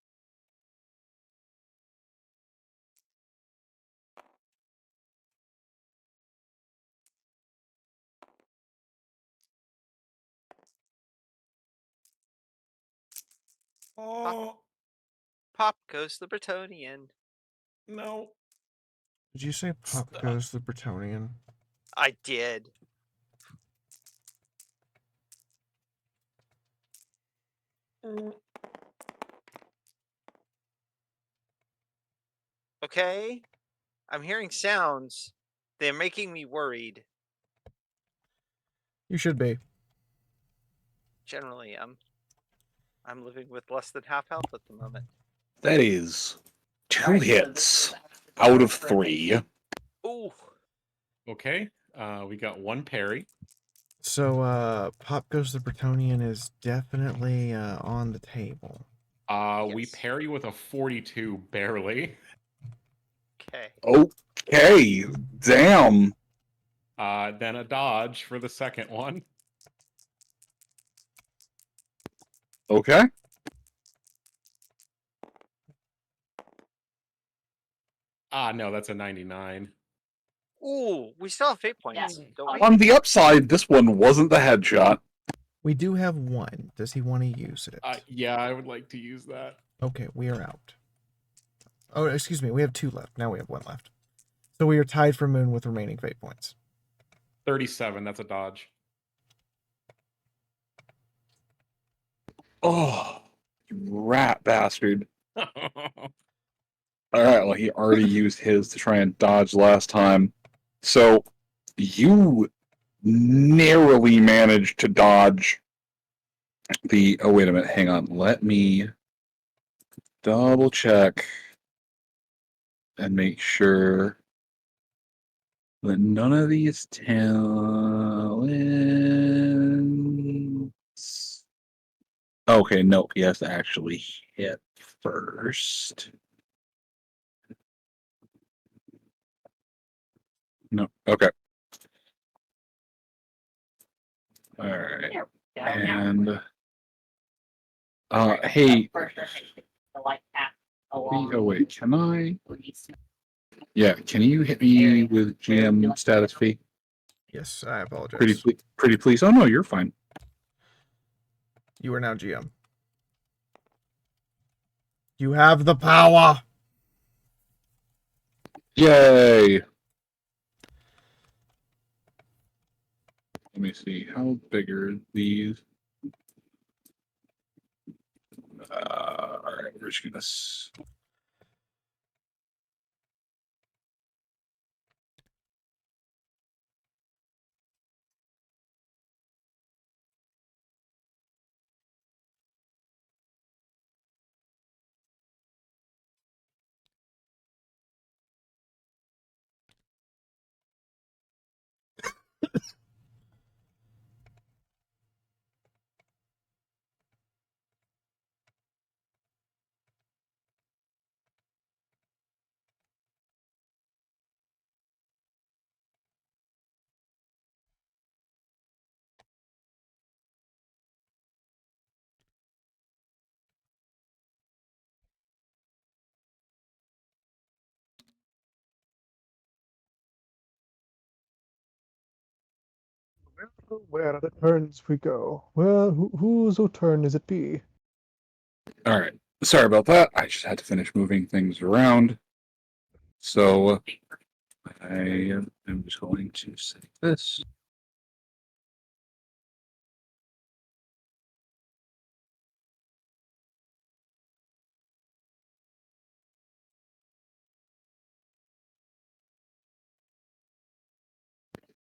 Oh Pop goes the Bretonian. no. Did you say Pop Stop. goes the Bretonian? I did. Okay. I'm hearing sounds. They're making me worried. You should be. Generally, I'm living with less than half health at the moment. That is 2 Alright, so this hits is out of for- 3. Ooh. Okay. We got one parry. So, Pop goes the Bretonian is definitely on the table. We Yes. parry with a 42, barely. Okay. Okay, damn. Then a dodge for the second one. Okay. No, that's a 99. Ooh, we still have fate points, don't we? On the upside, this one wasn't the headshot. We do have one. Does he want to use it? Yeah, I would like to use that. Okay, we are out. Oh, excuse me. We have 2 left. Now we have 1 left. So we are tied for Moon with remaining fate points. 37, that's a dodge. Oh, you rat bastard. Alright, well, he already used his to try and dodge last time. So, you narrowly managed to dodge the. Oh, wait a minute. Hang on. Let me double check and make sure that none of these talents. Okay, no, he has to actually hit first. No, okay. All right. And hey, oh wait, can I? Yeah, can you hit me with GM status fee? Yes, I apologize. Pretty please. Oh no, you're fine. You are now GM. You have the power. Yay! Let me see. How big are these? All right, we're just gonna. Where are the turns we go? Well, whose turn is it be? All right. Sorry about that. I just had to finish moving things around. So I am just going to say this.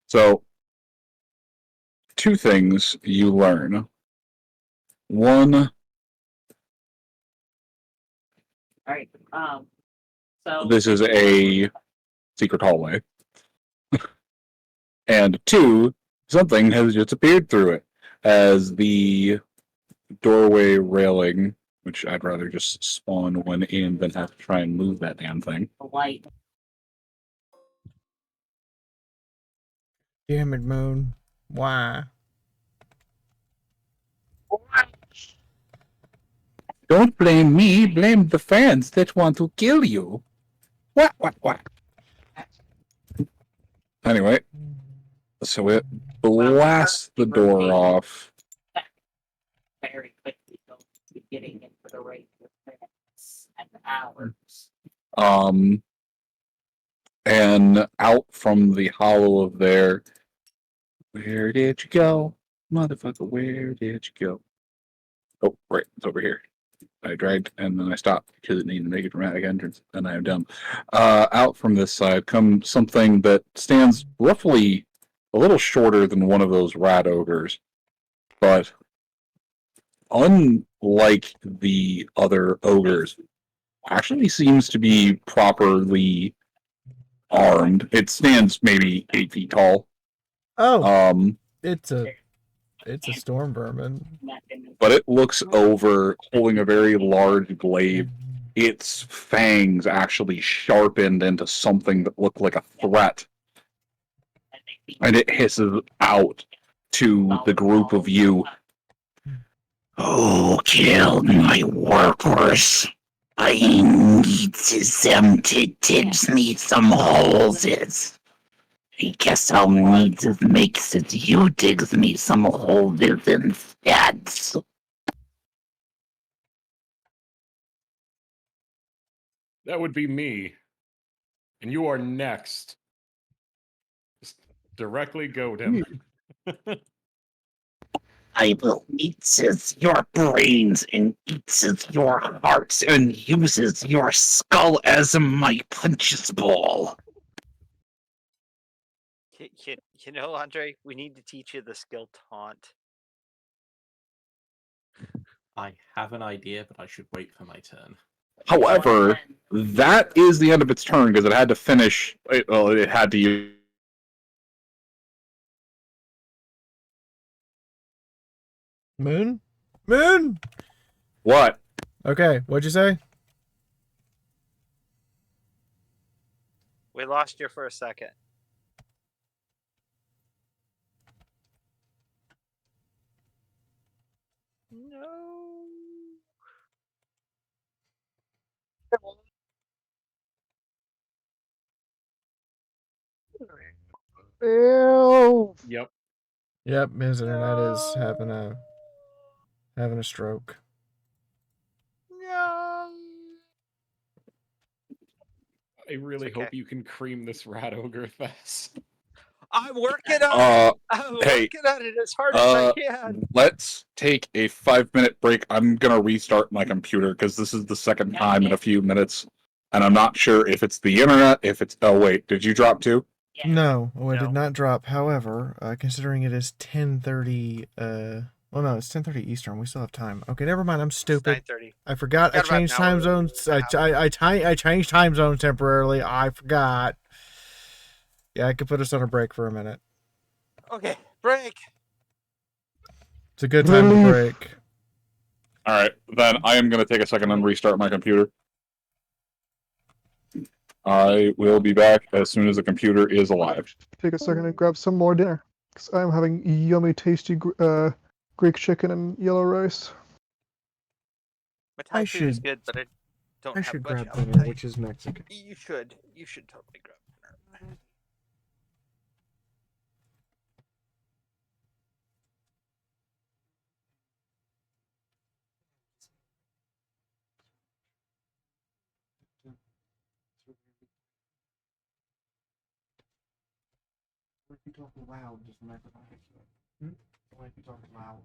So two things you learn. One, All right. So this is a secret hallway. And two, something has just appeared through it as the doorway railing, which I'd rather just spawn one in than have to try and move that damn thing. the light. Damn it, Moon. Why? Don't blame me, blame the fans that want to kill you. What? Anyway, so it blasts the door off. Very quickly go to getting into the right minutes and hours. And out from the hollow of there, where did you go? Motherfucker, where did you go? Oh, right, it's over here. I dragged and then I stopped because it needed to make a dramatic entrance, and I am dumb. Out from this side comes something that stands roughly a little shorter than one of those rat ogres, but unlike the other ogres, actually seems to be properly armed. It stands maybe 8 feet tall. Oh, it's a storm vermin. But it looks over, holding a very large blade. Its fangs actually sharpened into something that looked like a threat. And it hisses out to the group of you. Who killed my workers? I need them to dig me some holes. I guess I'll need to make that you dig me some holes instead. That would be me. And you are next. Just directly go to him. I will eat your brains and eat your hearts and uses your skull as my punches ball. You know, Andre, we need to teach you the skill taunt. I have an idea, but I should wait for my turn. However, that is the end of its turn because it had to finish. Well, it had to use. Moon? What? Okay, what'd you say? We lost you for a second. No. Ew. Yep. Yep, his internet is having a stroke. No. I really It's okay. hope you can cream this rat ogre fast. I'm working on it. I'm hey, working on it as hard as I can. Let's take a 5-minute break. I'm gonna restart my computer because this is the second time in a few minutes, and I'm not sure if it's the internet. If it's wait, did you drop too? No, I did No. not drop. However, considering it is 10:30, well, no, it's 10:30 Eastern. We still have time. Okay, never mind. I'm stupid. 9:30. I forgot. I Got about changed an time hour. zones. I changed time zones temporarily. I forgot. Yeah, I could put us on a break for a minute. Okay, break. It's a good time to break. All right, then I am gonna take a second and restart my computer. I will be back as soon as the computer is alive. Take a second and grab some more dinner, because I'm having yummy, tasty Greek chicken and yellow rice. My Thai I food is should- good, but I don't I have should much grab dinner, appetite. which is Mexican. You should. You should totally grab dinner. If you talk loud, just remember that. If you talk loud.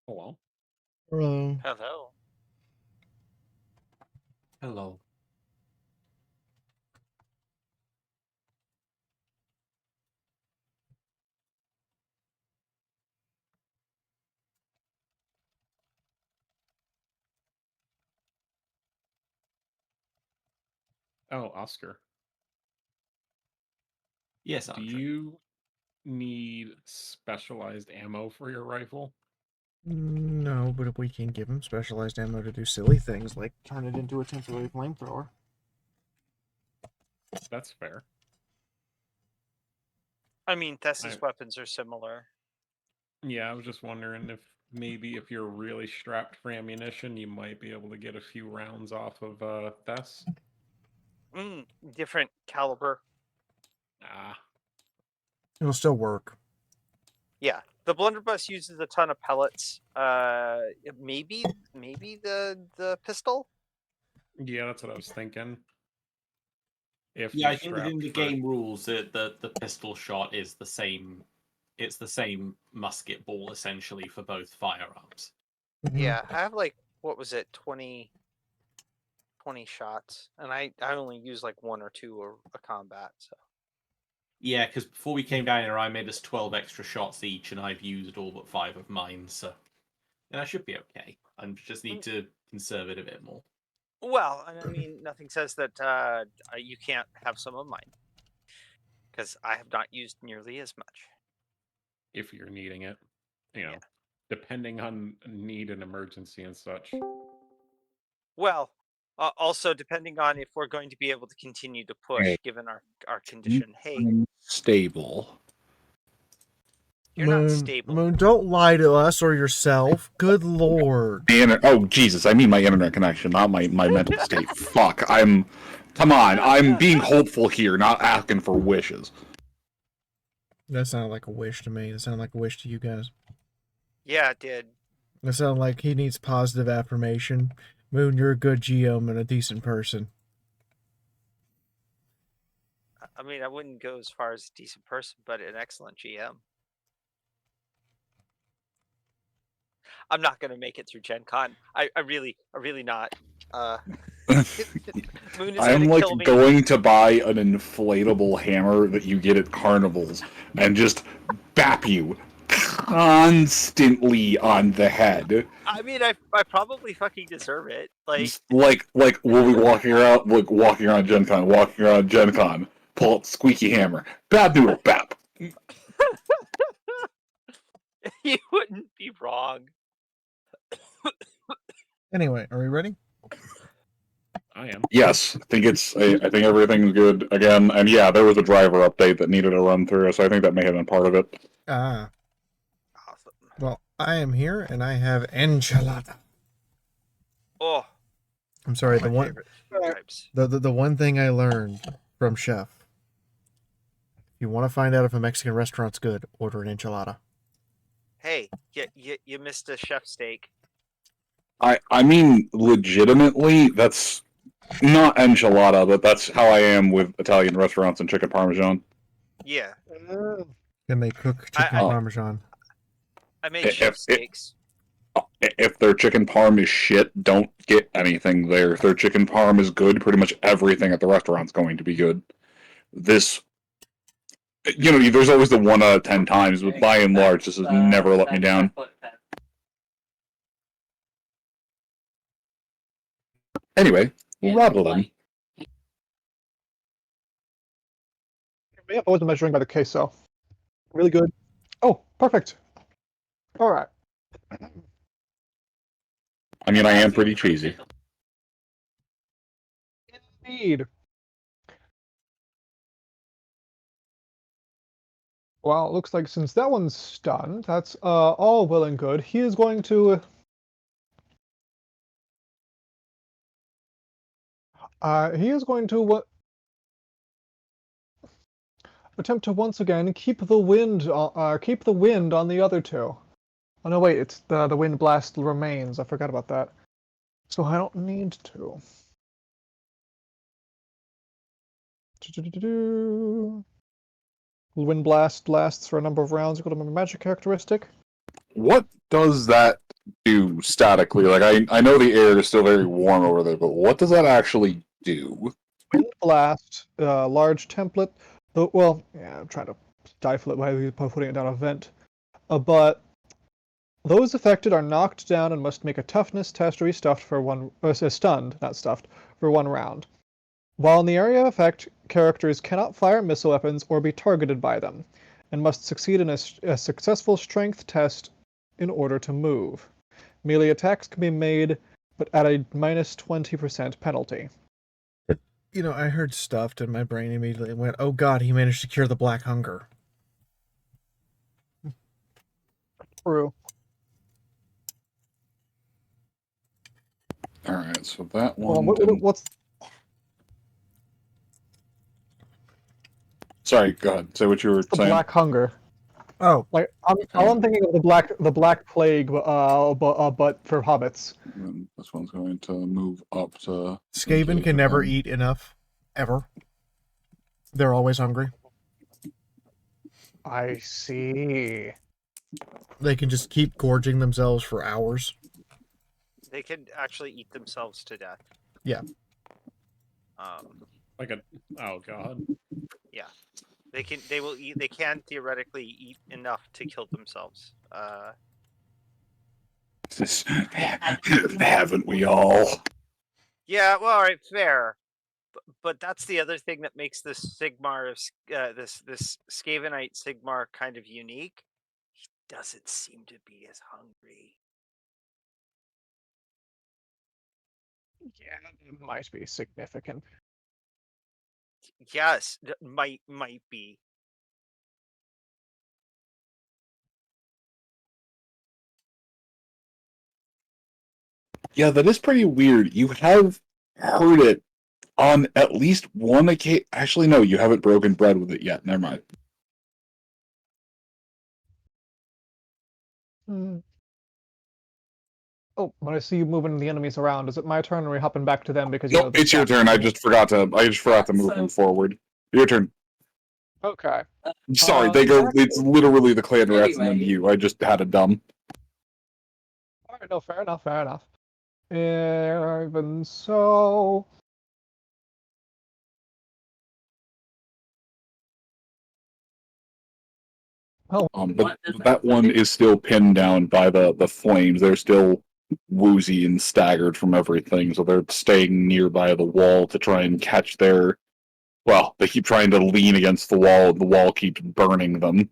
Hello. Hello. Hello. Hello. Oh, Oscar. Yes, Do Andre. you need specialized ammo for your rifle? No, but if we can give him specialized ammo to do silly things like turn it into a temporary flamethrower. That's fair. I mean, Tess's I- weapons are similar. Yeah, I was just wondering if maybe if you're really strapped for ammunition, you might be able to get a few rounds off of Thess. Different caliber. Ah, It'll still work. Yeah, the blunderbuss uses a ton of pellets. Maybe the pistol. yeah, that's what I was thinking. If Yeah, you're I think that in strapped the for game rules, the pistol shot is the same. It's the same musket ball essentially for both firearms. Yeah, I have like what was it, 20 shots, and I only use like 1 or 2 a combat. So Yeah, because before we came down here, I made us 12 extra shots each, and I've used all but 5 of mine, so and I should be okay. I just need to conserve it a bit more. well, and I mean, nothing says that you can't have some of mine because I have not used nearly as much. if you're needing it, Yeah. depending on need and emergency and such. Well, also depending on if we're going to be able to continue to push, Hey. given our condition. Hey, Stable. you're not stable. Moon, don't lie to us or yourself. Good lord. Oh, Jesus, I mean my internet connection, not my mental state. Fuck, come on, I'm being hopeful here, not asking for wishes. That sounded like a wish to me. That sounded like a wish to you guys. Yeah, it did. That sounded like he needs positive affirmation. Moon, you're a good GM and a decent person. I mean, I wouldn't go as far as a decent person, but an excellent GM. I'm not going to make it through Gen Con. I really not. Moon is I'm going to like kill me. going to buy an inflatable hammer that you get at carnivals and just bap you constantly on the head. I mean, I probably fucking deserve it. Like we'll be walking around Gen Con, pull out the squeaky hammer, bad noodle, bap. You wouldn't be wrong. Anyway, are we ready? I am. Yes, I think everything's good again, and yeah, there was a driver update that needed a run through, so I think that may have been part of it. Ah. Awesome. Well, I am here and I have enchilada. Oh, I'm sorry, my the one favorite food types. the one thing I learned from Chef. If you want to find out if a Mexican restaurant's good, order an enchilada. Hey, you missed a chef steak. I mean, legitimately, that's not enchilada, but that's how I am with Italian restaurants and chicken parmesan. Yeah. Can they cook chicken parmesan? I made chef steaks. If their chicken parm is shit, don't get anything there. If their chicken parm is good, pretty much everything at the restaurant's going to be good. There's always the 1 out of 10 times, but by and large, this has never let me down. Anyway, rattle them. Yep, I wasn't measuring by the queso. Really good. Oh, perfect. All right. I mean, I am pretty cheesy. Indeed. Well, it looks like since that one's done, that's all well and good. He is going to attempt to once again keep the wind on the other two. Oh no, wait, it's the wind blast remains. I forgot about that. So I don't need to. Wind blast lasts for a number of rounds equal to my magic characteristic. What does that do statically? Like, I know the air is still very warm over there, but what does that actually do? Wind blast, large template. Well, yeah, I'm trying to stifle it by putting it down a vent. But those affected are knocked down and must make a toughness test or be stuffed for one. Stunned, not stuffed, for 1 round. While in the area of effect, characters cannot fire missile weapons or be targeted by them, and must succeed in a successful strength test in order to move. Melee attacks can be made, but at a minus 20% penalty. You know, I heard stuffed and my brain immediately went, oh god, he managed to cure the black hunger. True. Alright, so that Well, one. what's Sorry, go ahead. Say what you were the saying. black hunger? Oh, Like, all I'm thinking of the black plague, but for hobbits. And this one's going to move up to. Skaven can never eat enough, ever. They're always hungry. I see. They can just keep gorging themselves for hours. They can actually eat themselves to death. Yeah. Like a oh god. Yeah. They will eat. They can theoretically eat enough to kill themselves. Haven't we all? Yeah. Well, all right, fair. But that's the other thing that makes this Sigmar, this Skavenite Sigmar kind of unique. He doesn't seem to be as hungry. Yeah, it might be significant. Yes, might be. Yeah, that is pretty weird. You have heard it on at least one occasion. Actually, no, you haven't broken bread with it yet. Never mind. Oh, when I see you moving the enemies around, is it my turn or are we hopping back to them because Nope, it's your turn. I just forgot to move them forward. Your turn. Okay. Sorry, they go. It's literally the clan rats and then you. I just had a dumb. Alright, no, fair enough, fair enough. Even so. Oh, But that one is still pinned down by the flames. They're still woozy and staggered from everything, so they're staying nearby the wall to try and catch their. Well, they keep trying to lean against the wall, and the wall keeps burning them.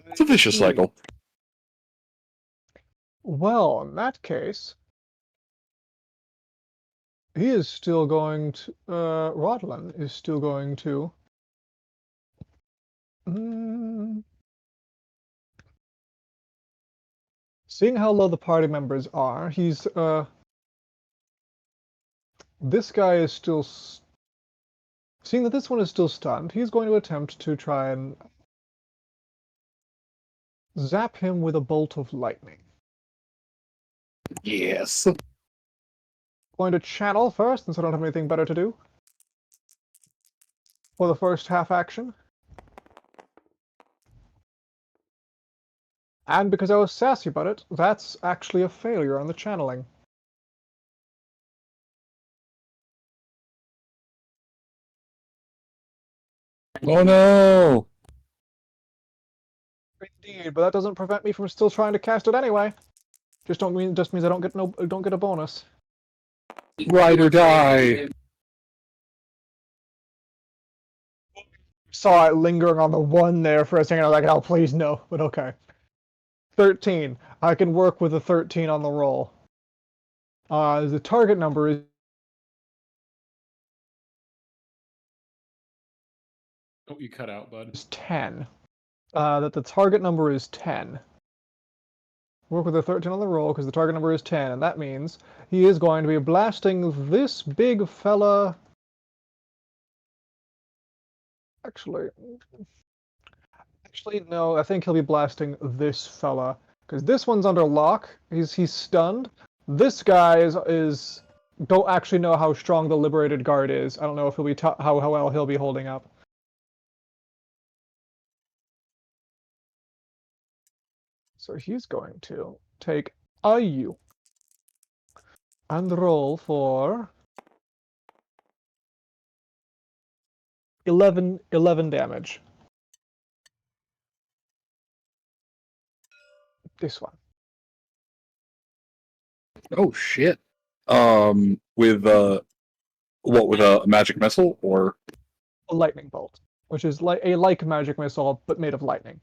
It's a vicious cycle. well, in that case, he is still going to. Rodlin is still going to. Seeing how low the party members are, he's. This guy is still. Seeing that this one is still stunned, he's going to attempt to try and zap him with a bolt of lightning. Yes. Going to channel first, since I don't have anything better to do. For the first half action. And because I was sassy about it, that's actually a failure on the channeling. Oh no! Indeed, but that doesn't prevent me from still trying to cast it anyway. Just means I don't get a bonus. Ride or die! Saw it lingering on the 1 there for a second. I was like, oh, please no, but okay. 13. I can work with a 13 on the roll. The target number is. Oh, you cut out, bud. 10. That the target number is 10. Work with a 13 on the roll because the target number is 10, and that means he is going to be blasting this big fella. Actually, no. I think he'll be blasting this fella because this one's under lock. He's stunned. This guy is don't actually know how strong the Liberated Guard is. I don't know if he'll be how well he'll be holding up. So he's going to take A-OwO and roll for 11 damage. This one. Oh shit. With what, with a magic missile or A lightning bolt, which is like a like magic missile but made of lightning.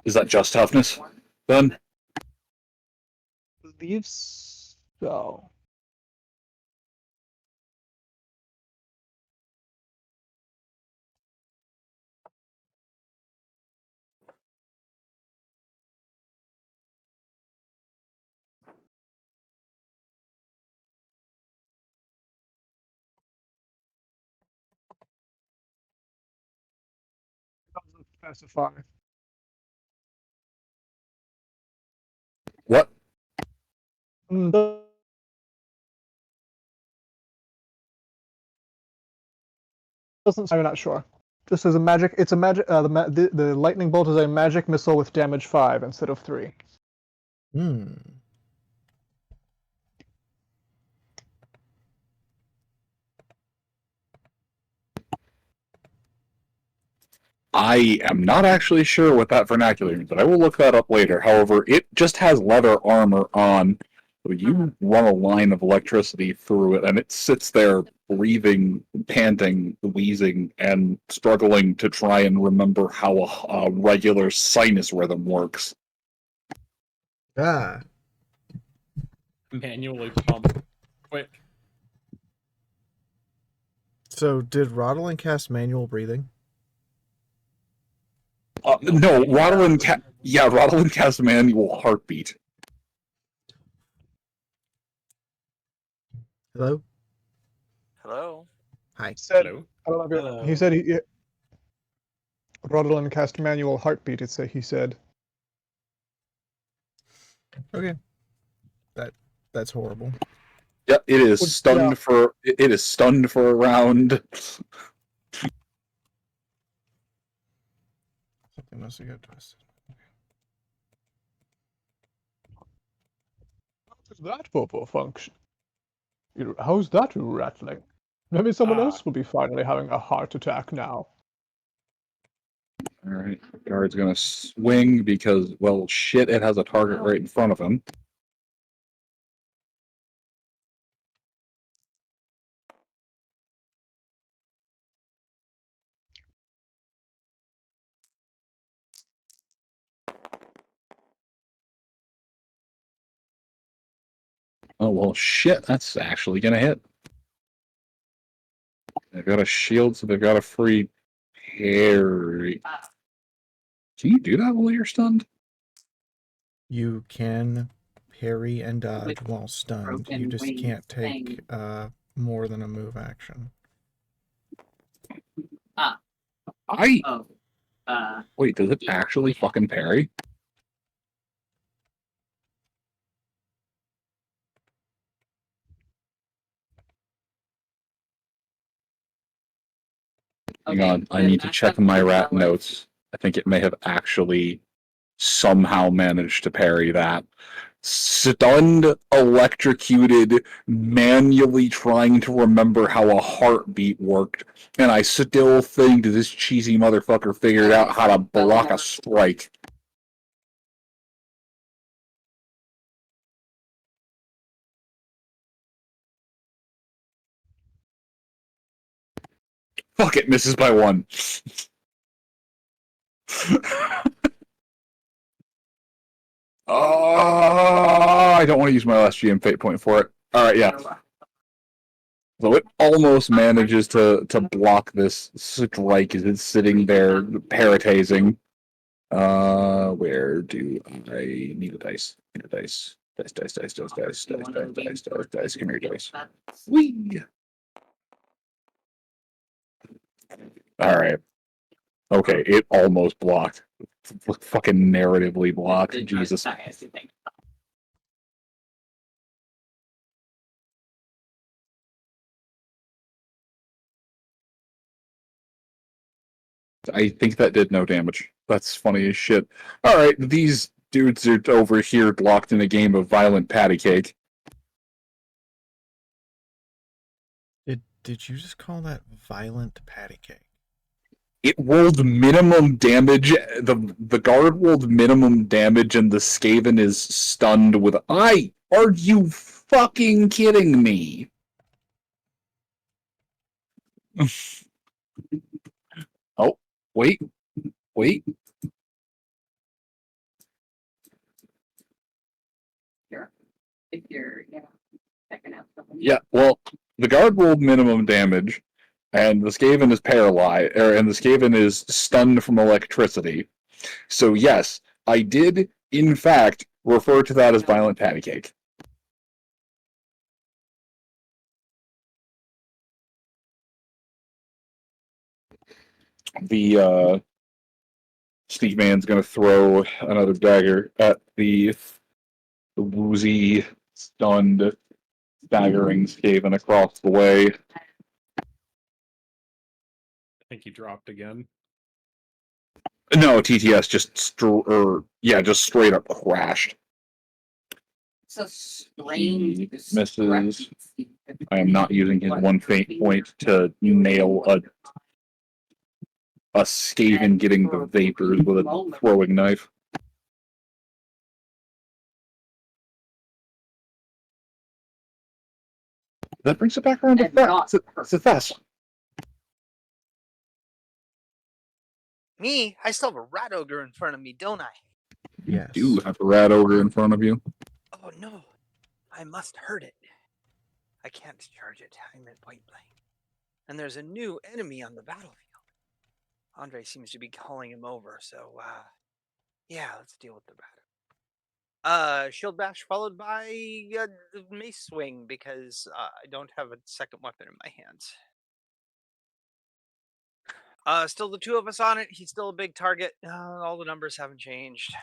is that just toughness then? Believe so. Doesn't specify. What? Doesn't. I'm not sure. Just as a magic, it's a magic. The lightning bolt is a magic missile with damage 5 instead of 3. Hmm. I am not actually sure what that vernacular means, but I will look that up later. However, it just has leather armor on. You run a line of electricity through it, and it sits there breathing, panting, wheezing, and struggling to try and remember how a regular sinus rhythm works. Ah. Manually pump. Quick. So did Rodolin cast manual breathing? No, Rodolin casts manual heartbeat. Hello? Hello. Hi. Said, Hello. I don't know if Hello. he said Rodolin cast manual heartbeat. He said. Okay. That's horrible. Yeah, it is Would- stunned yeah. for it is stunned for a round. Something must have got twisted. How does that bubble function? How's that rattling? Maybe someone else will be finally having a heart attack now. All right, guard's gonna swing because, well, shit, it has a target right in front of him. Oh well, shit, that's actually gonna hit. They've got a shield, so they've got a free parry. Can you do that while you're stunned? You can parry and dodge With while stunned. You broken just wings can't take thing. more than a move action. Oh. Wait, does it actually fucking parry? Hang on, I need to check my rat notes. I think it may have actually somehow managed to parry that. Stunned, electrocuted, manually trying to remember how a heartbeat worked, and I still think this cheesy motherfucker figured out how to block a strike. Fuck it, misses by 1. I don't want to use my last GM fate point for it. Alright, yeah. So it almost manages to block this strike as it's sitting there parroting. Where do I need a dice? Need a dice. Dice. Come here, dice. Whee! Alright. Okay, it almost blocked. Fucking narratively blocked. Jesus. I think that did no damage. That's funny as shit. Alright, these dudes are over here locked in a game of violent patty cake. Did you just call that violent patty cake? It rolled minimum damage. The guard rolled minimum damage, and the Skaven is stunned with. Are you fucking kidding me? Oh, wait. If you're, checking out something. Yeah, well, the guard rolled minimum damage, and the Skaven is paralyzed, and the Skaven is stunned from electricity. So yes, I did, in fact, refer to that as violent patty cake. The Sneak Man's gonna throw another dagger at the woozy, stunned, staggering Skaven across the way. I think he dropped again. No, TTS just straight up crashed. So strange. He misses. I am not using his one fate point to nail a Skaven getting the vapors with a throwing knife. That brings it back around to Fess. Me? I still have a rat ogre in front of me, don't I? Yes. You do have a rat ogre in front of you. Oh no. I must hurt it. I can't charge it. I'm at point blank. And there's a new enemy on the battlefield. Andre seems to be calling him over, so yeah, let's deal with the rat. Shield bash followed by mace swing because I don't have a second weapon in my hands. Still the two of us on it. He's still a big target. All the numbers haven't changed.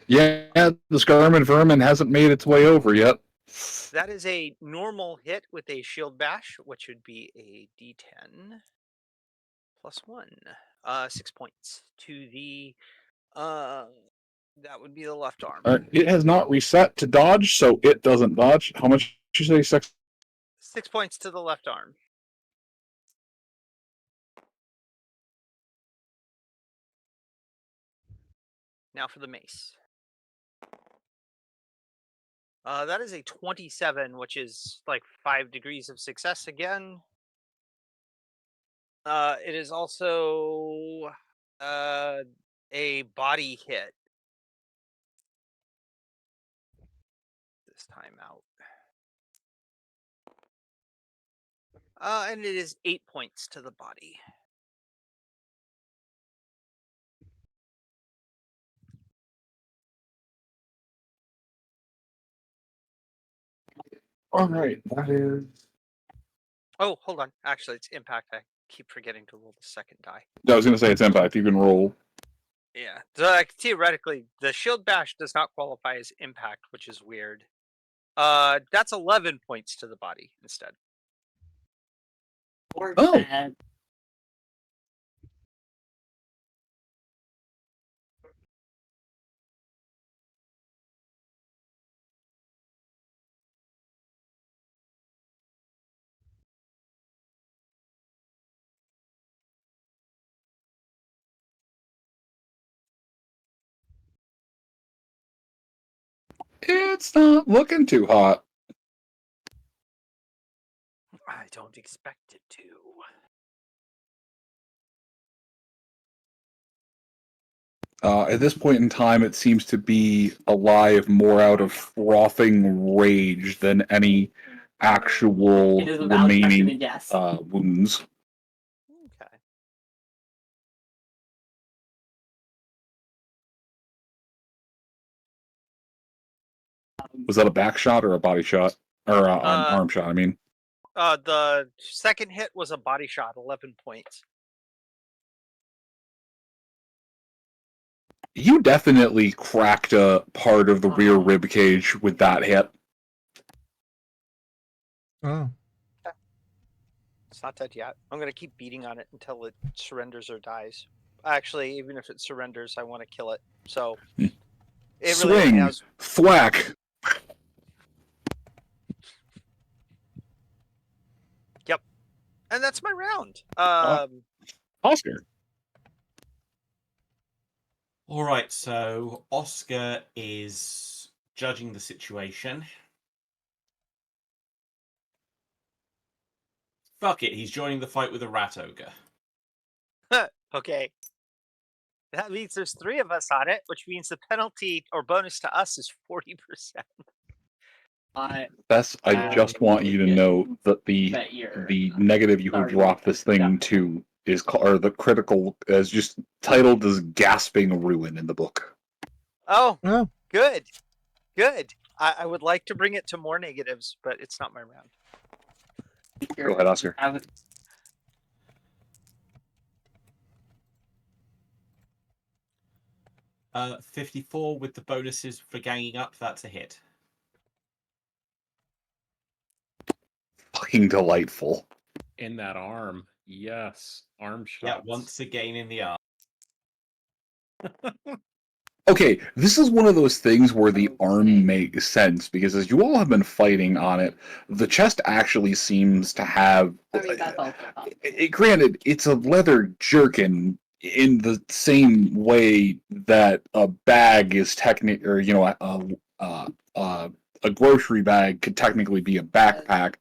Yeah, the Scarman Vermin hasn't made its way over yet. That is a normal hit with a shield bash, which would be a D10 plus 1. 6 points to the that would be the left arm. It has not reset to dodge, so it doesn't dodge. How much did you say? 6? 6 points to the left arm. Now for the mace. That is a 27, which is like 5 degrees of success again. It is also a body hit. This time out. And it is 8 points to the body. All right, that is. Oh, hold on. Actually, it's impact. I keep forgetting to roll the second die. I was going to say it's impact. You can roll. Yeah. So, theoretically, the shield bash does not qualify as impact, which is weird. That's 11 points to the body instead. Oh. It's not looking too hot. I don't expect it to. At this point in time, it seems to be alive more out of frothing rage than any actual It is a valid question, remaining yes. wounds. Okay. Was that a back shot or a body shot? Or an arm shot, I mean. The second hit was a body shot, 11 points. You definitely cracked a part of the rear rib cage with that hit. Oh. It's not dead yet. I'm gonna keep beating on it until it surrenders or dies. Actually, even if it surrenders, I want to kill it. So it really only Swing, has. thwack. Yep, and that's my round. Oscar. All right, so Oscar is judging the situation. Fuck it, he's joining the fight with a rat ogre. Okay. That means there's 3 of us on it, which means the penalty or bonus to us is 40%. Bess, I just want you to know that the negative you have dropped this thing to is or the critical is just titled as gasping ruin in the book. Oh, Oh. good. Good. I would like to bring it to more negatives, but it's not my round. Go ahead, Oscar. 54 with the bonuses for ganging up, that's a hit. Fucking delightful. In that arm. Yes. Arm shots. Yeah, once again in the arm. Okay, this is one of those things where the arm makes sense, because as you all have been fighting on it, the chest actually seems to have... granted, it's a leather jerkin in the same way that a bag is technically... Or, you know, a grocery bag could technically be a backpack,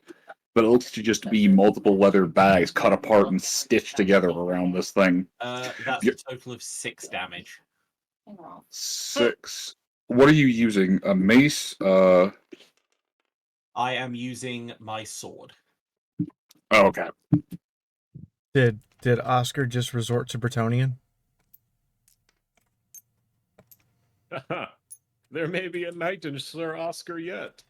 but it looks to just be multiple leather bags cut apart and stitched together around this thing. That's a total of 6 damage. 6. What are you using? A mace? I am using my sword. Oh, okay. Did Oscar just resort to Bretonian? There may be a knight in Sir Oscar yet.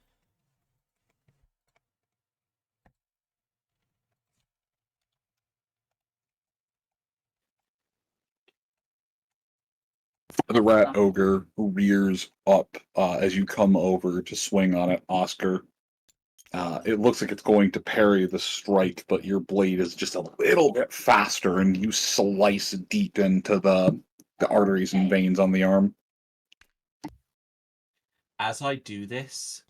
The rat ogre rears up as you come over to swing on it, Oscar. It looks like it's going to parry the strike, but your blade is just a little bit faster, and you slice deep into the arteries and veins on the arm. As I do this,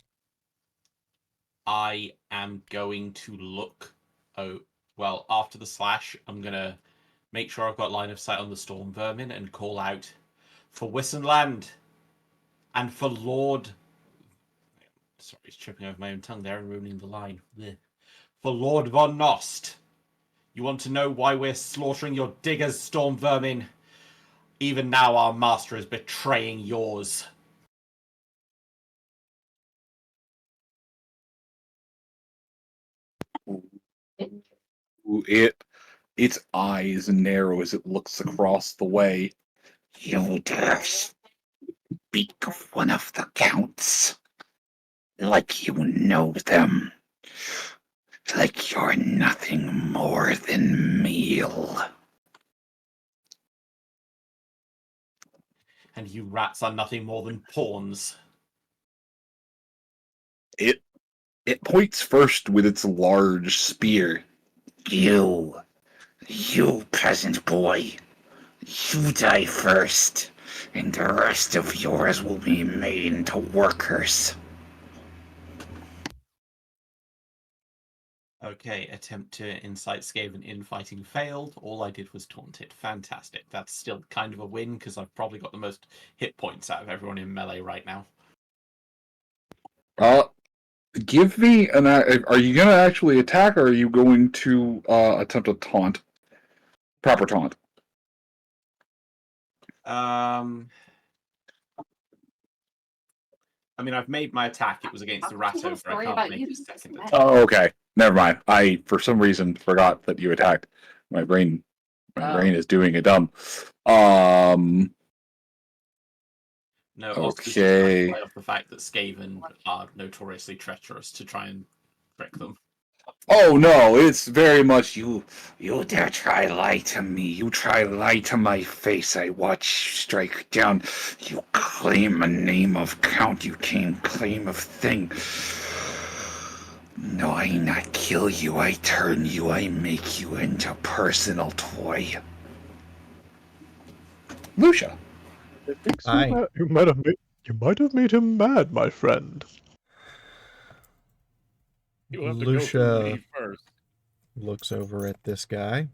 I am going to look... Oh, well, after the slash, I'm going to make sure I've got line of sight on the storm vermin and call out for Wissenland and for Lord... Sorry, it's tripping over my own tongue there and ruining the line. Blech. For Lord Von Nost. You want to know why we're slaughtering your diggers, storm vermin? Even now our master is betraying yours. Its eyes narrow as it looks across the way. You dare speak of one of the counts like you know them, like you're nothing more than meal. And you rats are nothing more than pawns. It points first with its large spear. You peasant boy, you die first, and the rest of yours will be made into workers. Okay, attempt to incite Skaven infighting failed. All I did was taunt it. Fantastic. That's still kind of a win, because I've probably got the most hit points out of everyone in melee right now. Give me an... Are you going to actually attack, or are you going to attempt a taunt? Proper taunt. I mean, I've made my attack. It was against the rat ogre. I can't make a second attack. Oh, okay. Never mind. I, for some reason, forgot that you attacked. My brain is doing a dumb. No, okay. Off the fact that Skaven are notoriously treacherous to try and trick them. Oh no, it's very much you dare try lie to me. You try lie to my face. I watch you strike down. You claim a name of count. You can't claim of thing. No, I not kill you. I turn you. I make you into personal toy. Lucia. It thinks Hi. you might have made him mad, my friend. You have to go through Lucia me first. looks over at this guy.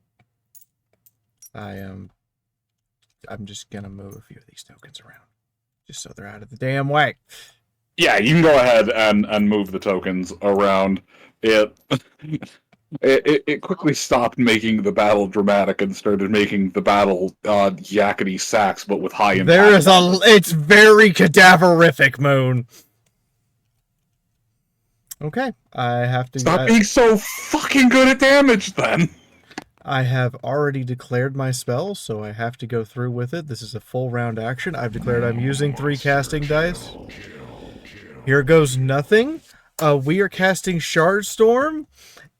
I'm just gonna move a few of these tokens around, just so they're out of the damn way. Yeah, you can go ahead and move the tokens around. It quickly stopped making the battle dramatic and started making the battle yakety sax, but with high impact. There is it's very cadaverific, Moon. Okay, I have to Stop being so fucking good at damage, then. I have already declared my spell, so I have to go through with it. This is a full round action. I've declared I'm using 3 casting dice. Here goes nothing. We are casting Shard Storm,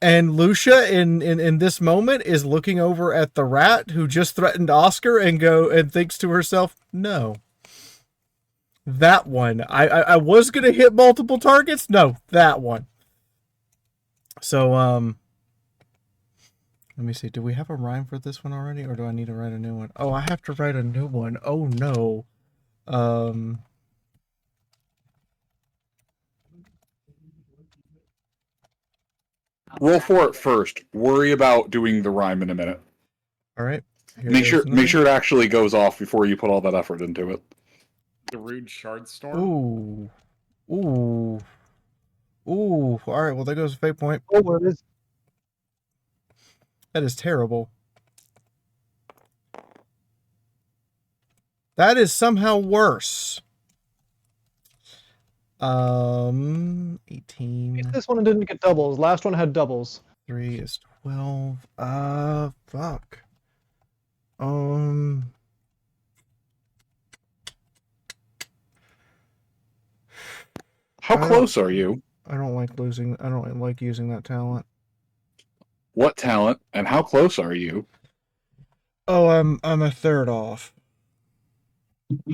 and Lucia in this moment is looking over at the rat who just threatened Oscar and thinks to herself, no. That one. I was gonna hit multiple targets. No, that one. So let me see. Do we have a rhyme for this one already, or do I need to write a new one? Oh, I have to write a new one. Oh no. Roll for it first. Worry about doing the rhyme in a minute. All right. Make sure it actually goes off before you put all that effort into it. The rude shard storm. Ooh. Ooh. Ooh. All right. Well, there goes a fate point. Oh, where is? That is terrible. That is somehow worse. 18. This one didn't get doubles. Last one had doubles. 3 is 12. Fuck. How close are you? I don't like losing. I don't like using that talent. What talent and how close are you? Oh, I'm a third off.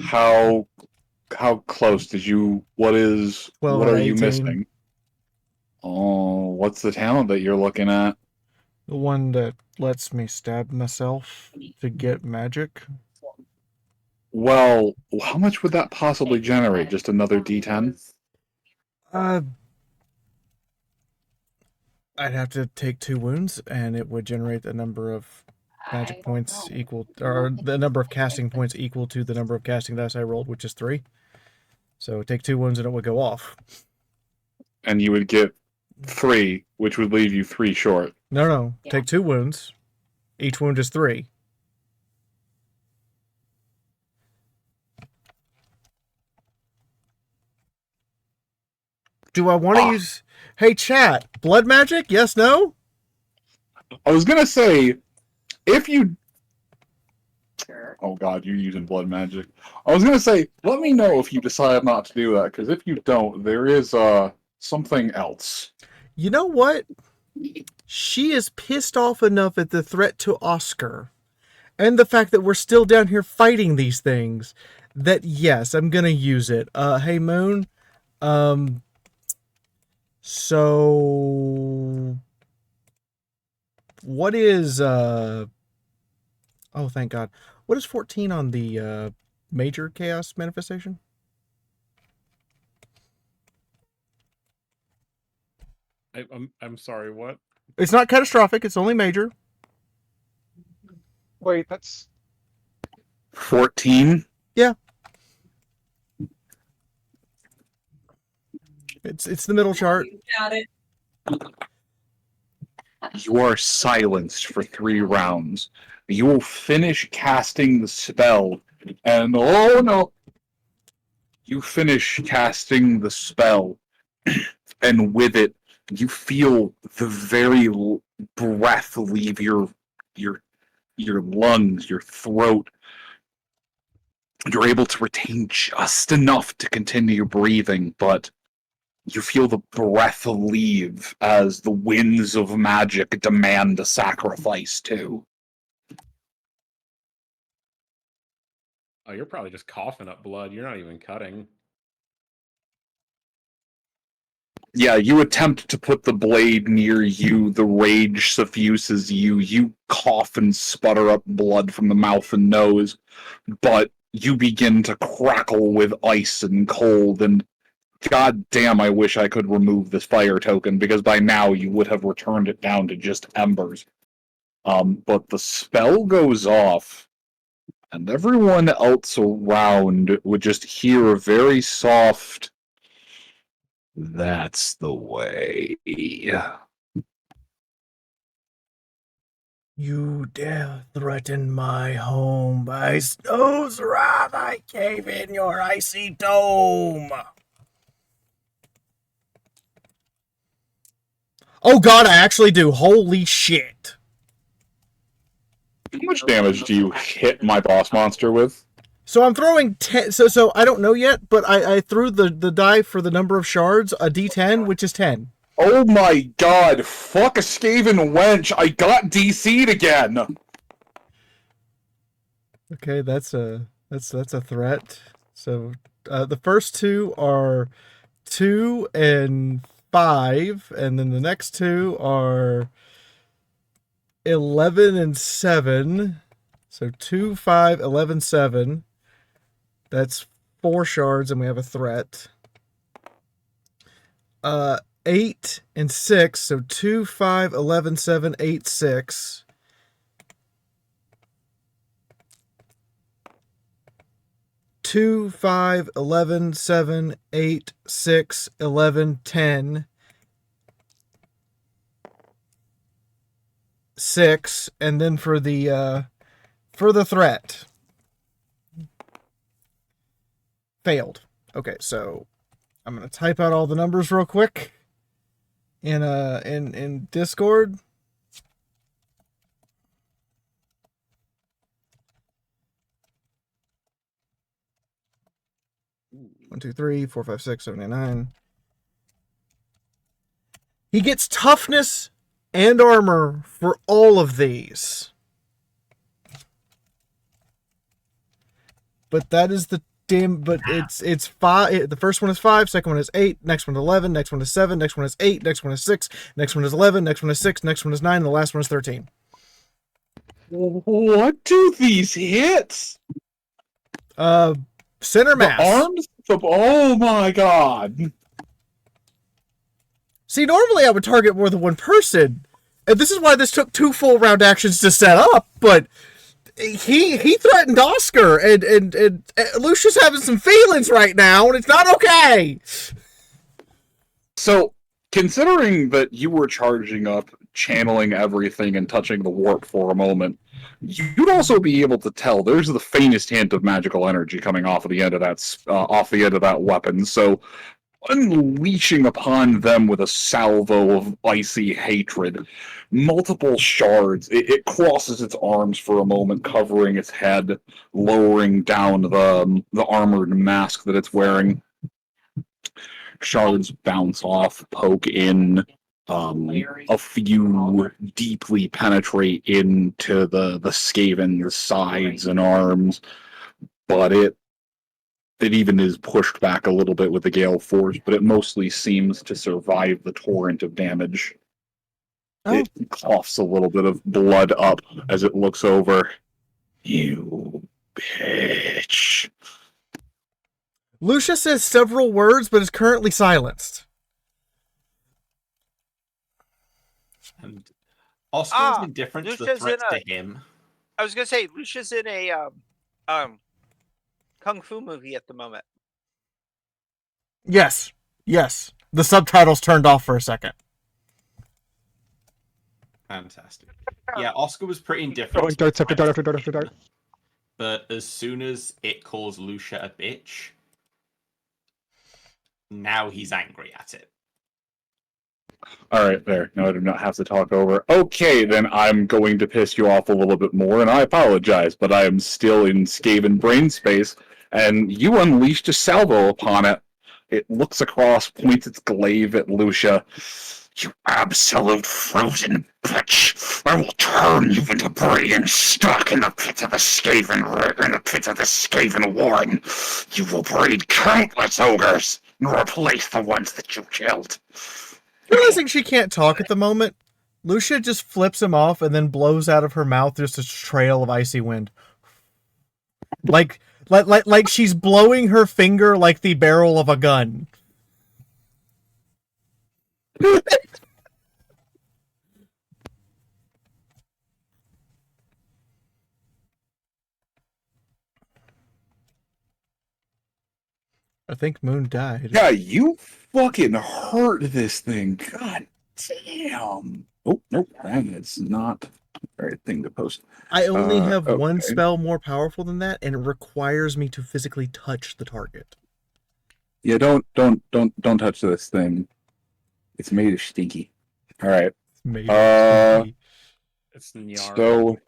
How close did you? What are you missing? Oh, what's the talent that you're looking at? The one that lets me stab myself to get magic. Well, how much would that possibly generate? Just another D10? I'd have to take 2 wounds, and it would generate the number of magic points equal, or the number of casting points equal to the number of casting dice I rolled, which is 3. So take 2 wounds, and it would go off. And you would get 3, which would leave you 3 short. No. Take 2 wounds. Each wound is 3. Do I want to use... Hey, chat. Blood magic? Yes, no? I was going to say, if you... Oh god, you're using blood magic. I was going to say, let me know if you decide not to do that, because if you don't, there is something else. You know what? She is pissed off enough at the threat to Oscar and the fact that we're still down here fighting these things that, yes, I'm going to use it. Hey, Moon. So what is oh, thank God. What is 14 on the major chaos manifestation? I'm sorry, what? It's not catastrophic, it's only major. Wait, that's 14? Yeah. It's the middle chart. Got it. You are silenced for 3 rounds. You will finish casting the spell, and oh no! You finish casting the spell, and with it, you feel the very breath leave your lungs, your throat. You're able to retain just enough to continue breathing, but you feel the breath leave as the winds of magic demand a sacrifice too. Oh, you're probably just coughing up blood. You're not even cutting. Yeah, you attempt to put the blade near you, the rage suffuses you, you cough and sputter up blood from the mouth and nose, but you begin to crackle with ice and cold, and god damn, I wish I could remove this fire token, because by now you would have returned it down to just embers. But the spell goes off, and everyone else around would just hear a very soft, "That's the way." You dare threaten my home by snow's wrath, I cave in your icy dome. Oh god, I actually do. Holy shit. How much damage do you hit my boss monster with? So I'm throwing 10. So I don't know yet, but I threw the die for the number of shards, a d10, which is 10. Oh my god, fuck a Skaven wench, I got DC'd again! Okay, that's a threat. So the first two are 2 and 5, and then the next two are 11 and 7. So 2, 5, 11, 7. That's 4 shards, and we have a threat. 8 and 6. So 2, 5, 11, 7, 8, 6. 2, 5, 11, 7, 8, 6, 11, 10. 6, and then for the threat. Failed. Okay, so I'm gonna type out all the numbers real quick in Discord. One, 2, 3, 4, 5, 6, 7, 8, 9. He gets toughness and armor for all of these. But that is the but it's 5. The first one is 5, second one is 8, next one is 11, next one is 7, next one is 8, next one is 6, next one is 11, next one is 6, next one is 9, and the last one is 13. What do these hits? Center mass. The arms? Oh my god. See, normally I would target more than one person, and this is why this took 2 full round actions to set up, but he threatened Oscar, and Lucia's having some feelings right now, and it's not okay. So, considering that you were charging up, channeling everything, and touching the warp for a moment, you'd also be able to tell there's the faintest hint of magical energy coming off of the end of that weapon. So, unleashing upon them with a salvo of icy hatred, multiple shards. It crosses its arms for a moment, covering its head, lowering down the armored mask that it's wearing. Shards bounce off, poke in. A few deeply penetrate into the Skaven's sides and arms, but it even is pushed back a little bit with the gale force, but it mostly seems to survive the torrent of damage. Oh. It coughs a little bit of blood up as it looks over. You bitch. Lucia says several words, but is currently silenced. And Oscar's indifferent to the threats to him. I was gonna say Lucia's in a kung fu movie at the moment. Yes. The subtitles turned off for a second. Fantastic. Yeah, Oscar was pretty indifferent. Darts after dart after dart after dart. But as soon as it calls Lucia a bitch, now he's angry at it. Alright, there. Now I do not have to talk over. Okay, then I'm going to piss you off a little bit more, and I apologize, but I am still in Skaven brain space, and you unleashed a salvo upon it. It looks across, points its glaive at Lucia. You absolute frozen bitch! I will turn you into brain stuck in the pit of the Skaven warren. You will breed countless ogres! Replace the ones that you killed. Realizing she can't talk at the moment, Lucia just flips him off and then blows out of her mouth just a trail of icy wind. Like she's blowing her finger like the barrel of a gun. I think Moon died. Yeah, you fucking hurt this thing. God damn. Oh, nope. That's not the right thing to post. I only have one okay. spell more powerful than that, and it requires me to physically touch the target. Yeah, don't touch this thing. It's made of stinky. All right. It's made of stinky. It's Nyaro. So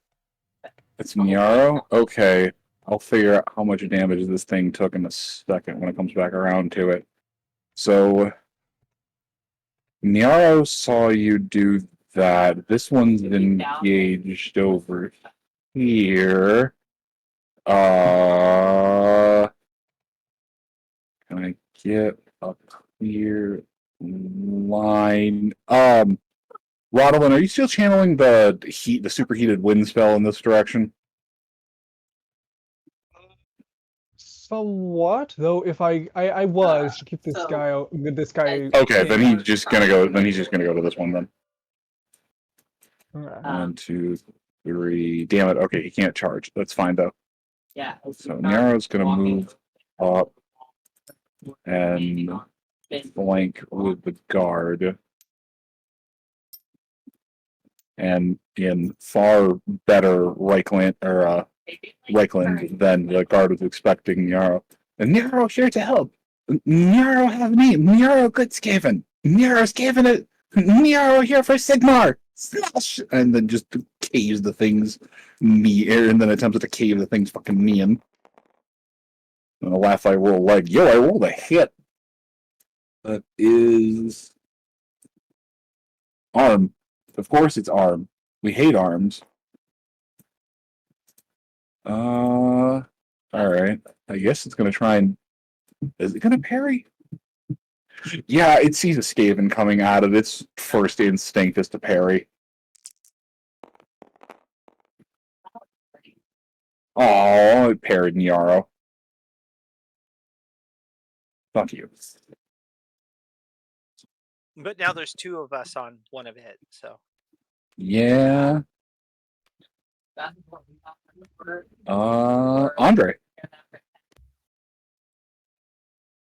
it's Nyaro? Okay. I'll figure out how much damage this thing took in a second when it comes back around to it. So Nyaro saw you do that. This one's engaged over here. Can I get a clear line? Rodolin, are you still channeling the superheated wind spell in this direction? Somewhat, though. If I was to keep this guy out, this guy. Okay, then he's just gonna go. Then he's just gonna go to this one then. Alright. 1, 2, 3. Damn it. Okay, he can't charge. That's fine though. Yeah. So Nyaro's gonna move up and flank with the guard. And in far better Reichland than the guard was expecting Nyaro. And Nyaro here to help. Nyaro have me. Nyaro good Skaven. Nyaro Skaven it. Nyaro here for Sigmar. Slash! And then just caves the thing's knee, and then attempted to cave the thing's fucking knee in. And the last I roll like, yo, I rolled a hit. That is arm. Of course it's arm. We hate arms. Alright. I guess it's gonna try and... Is it gonna parry? Yeah, it sees a Skaven coming out of its first instinct is to parry. Oh, it parried Nyaro. Fuck you. But now there's 2 of us on one of it, so. Yeah. Andre.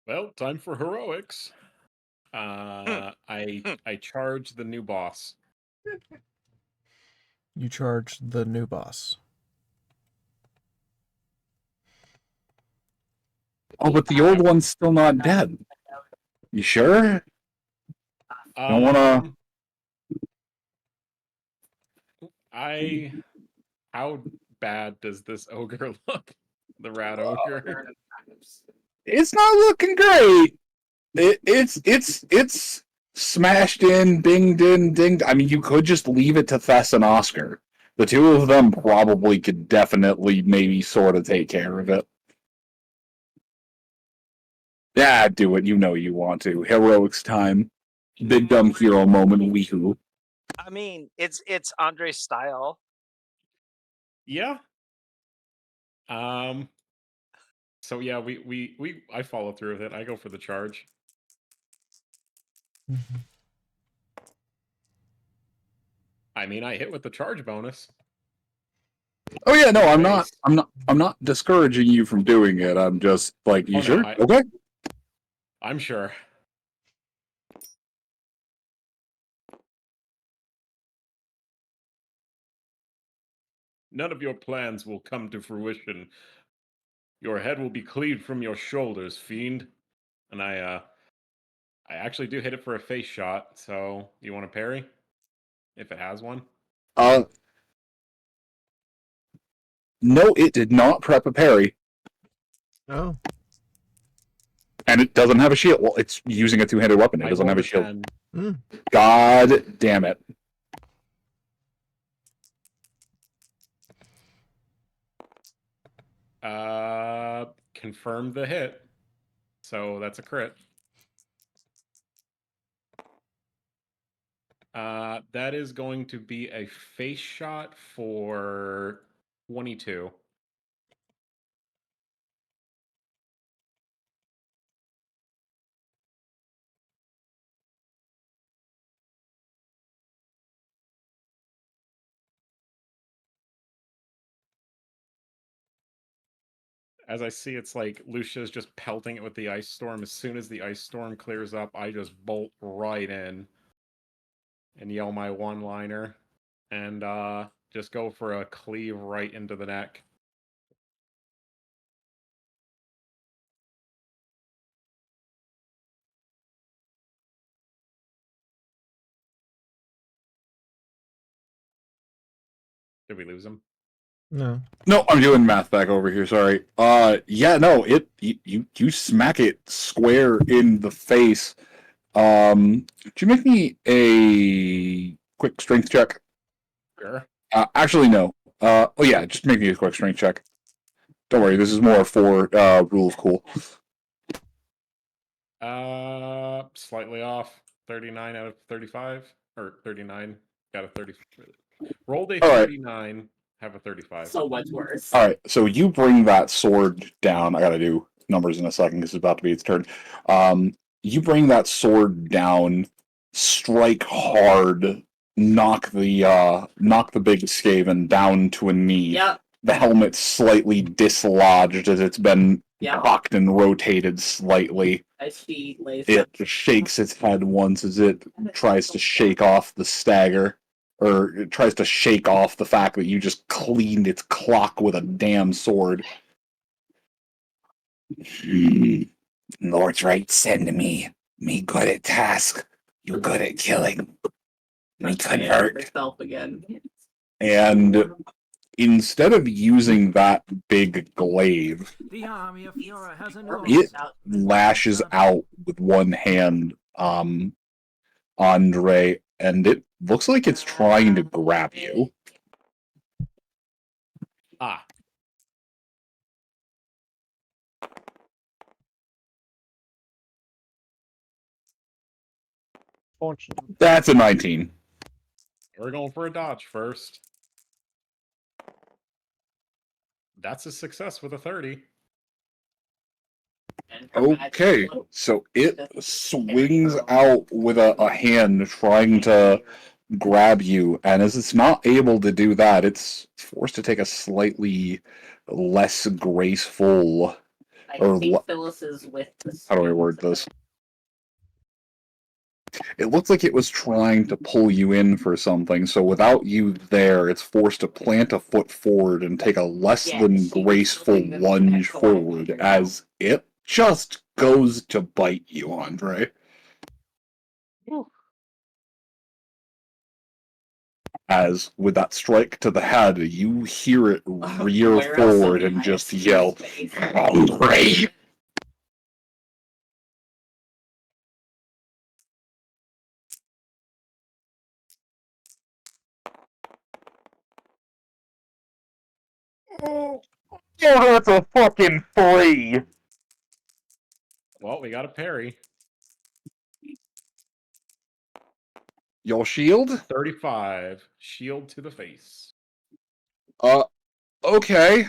Well, time for heroics. I charge the new boss. You charge the new boss. Oh, but the old one's still not dead. You sure? Don't wanna... How bad does this ogre look? The rat ogre? It's not looking great. It's smashed in, dinged in, dinged. I mean, you could just leave it to Thess and Oscar. The 2 of them probably could definitely maybe sort of take care of it. Yeah, do it. You know you want to. Heroics time. Big dumb hero moment, weehoo. I mean, it's Andre's style. Yeah. So yeah, I follow through with it. I go for the charge. Mm-hmm. I mean, I hit with the charge bonus. Oh yeah, no, I'm not discouraging you from doing it. I'm just like, you sure? Okay. I'm sure. None of your plans will come to fruition. Your head will be cleaved from your shoulders, fiend. And I actually do hit it for a face shot, so you want to parry? If it has one? No, it did not prep a parry. Oh. And it doesn't have a shield. Well, it's using a two-handed weapon. It doesn't have a shield. God damn it. Confirm the hit. So that's a crit. That is going to be a face shot for 22. As I see, it's like Lucia's just pelting it with the ice storm. As soon as the ice storm clears up, I just bolt right in and yell my one-liner and just go for a cleave right into the neck. Did we lose him? No. No, I'm doing math back over here. Sorry. Yeah, no, you smack it square in the face. Could you make me a quick strength check? Sure. Actually, no. Oh yeah, just make me a quick strength check. Don't worry, this is more for rule of cool. Slightly off. 39 out of 35 or 39 out of 30. Rolled a All right. 39, have a 35. So much worse. All right, so you bring that sword down. I gotta do numbers in a second. This is about to be its turn. You bring that sword down, strike hard, knock the big Skaven down to a knee. Yep. The helmet slightly dislodged as it's been Yep. cocked and rotated slightly. As she lays It shakes its head once as it tries to shake off the stagger, or it tries to shake off the fact that you just cleaned its clock with a damn sword. Lord's right, send me. Me good at task. You good at killing. Me convert. herself again. And instead of using that big glaive, The army of Fiora has a it lashes out with one hand, Andre, and it looks like it's trying to grab you. Ah. Fortunate. That's a 19. We're going for a dodge first. That's a success with a 30. Okay, so it swings out with a hand trying to grab you, and as it's not able to do that, it's forced to take a slightly less graceful. I think Phyllis is with the How do I word this? It looks like it was trying to pull you in for something, so without you there, it's forced to plant a foot forward and take a less than graceful lunge forward as it just goes to bite you, Andre. As with that strike to the head, you hear it rear forward and just yell, Andre! Oh, that's a fucking 3! Well, we got a parry. Your shield? 35. Shield to the face. Okay.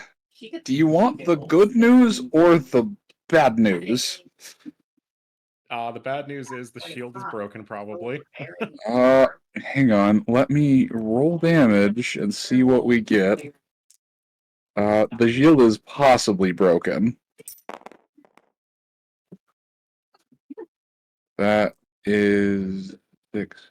Do you want the good news or the bad news? The bad news is the shield is broken, probably. Hang on. Let me roll damage and see what we get. The shield is possibly broken. That is 6.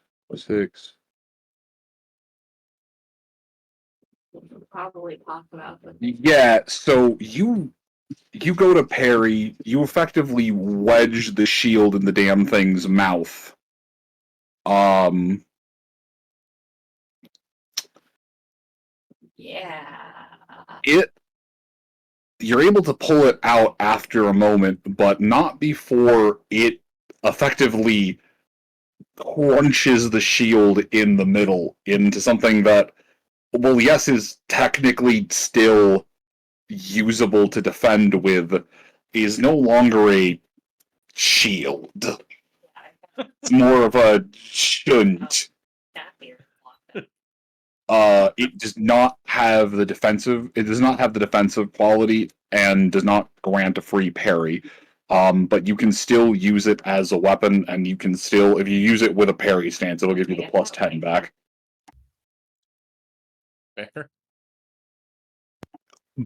We'll probably talk about the Yeah, so you go to parry, you effectively wedge the shield in the damn thing's mouth. You're able to pull it out after a moment, but not before it effectively crunches the shield in the middle into something that, well, yes, is technically still usable to defend with, is no longer a shield. It's more of a shunt. happier. It does not have the defensive. It does not have the defensive quality and does not grant a free parry. But you can still use it as a weapon, and you can still, if you use it with a parry stance, it'll give you the plus 10 back. Fair.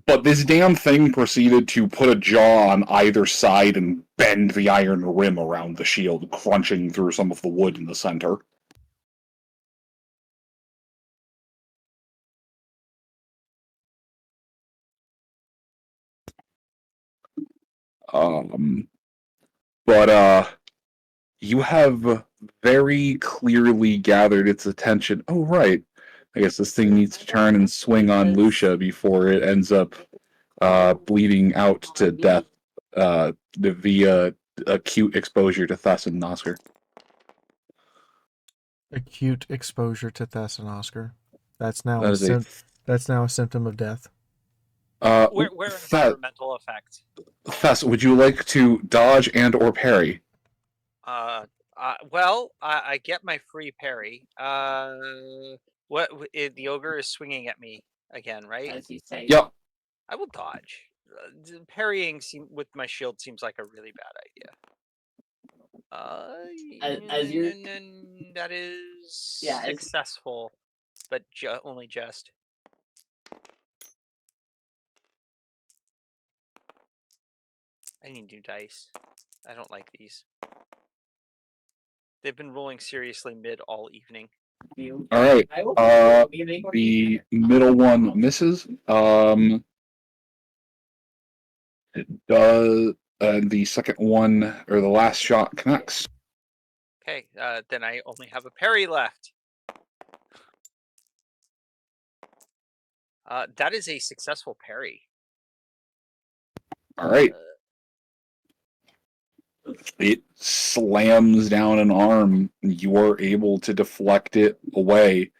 But this damn thing proceeded to put a jaw on either side and bend the iron rim around the shield, crunching through some of the wood in the center. But you have very clearly gathered its attention. Oh, right. I guess this thing needs to turn and swing on Lucia before it ends up bleeding out to death via acute exposure to Thess and Oscar. Acute exposure to Thess and Oscar. That's now That is that's now a symptom of death. We're Thess, environmental effects. Thess, would you like to dodge and or parry? Well, I get my free parry. The ogre is swinging at me again, right? As you say. Yep. I will dodge. Parrying with my shield seems like a really bad idea. As you're- that is Yeah, as- successful, but only just. I need new dice. I don't like these. They've been rolling seriously mid all evening. You. All right. I will The middle one misses. It does. The second one, or the last shot, connects. Okay, then I only have a parry left. That is a successful parry. All right. It slams down an arm. You are able to deflect it away.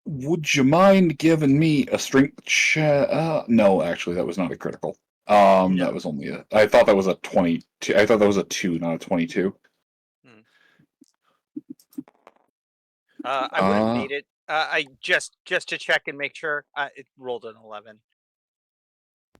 Would you mind giving me a strength check? No, actually, that was not a critical. That was only a. I thought that was a 22. I thought that was a 2, not a 22. I would have made it. I just to check and make sure. It rolled an 11.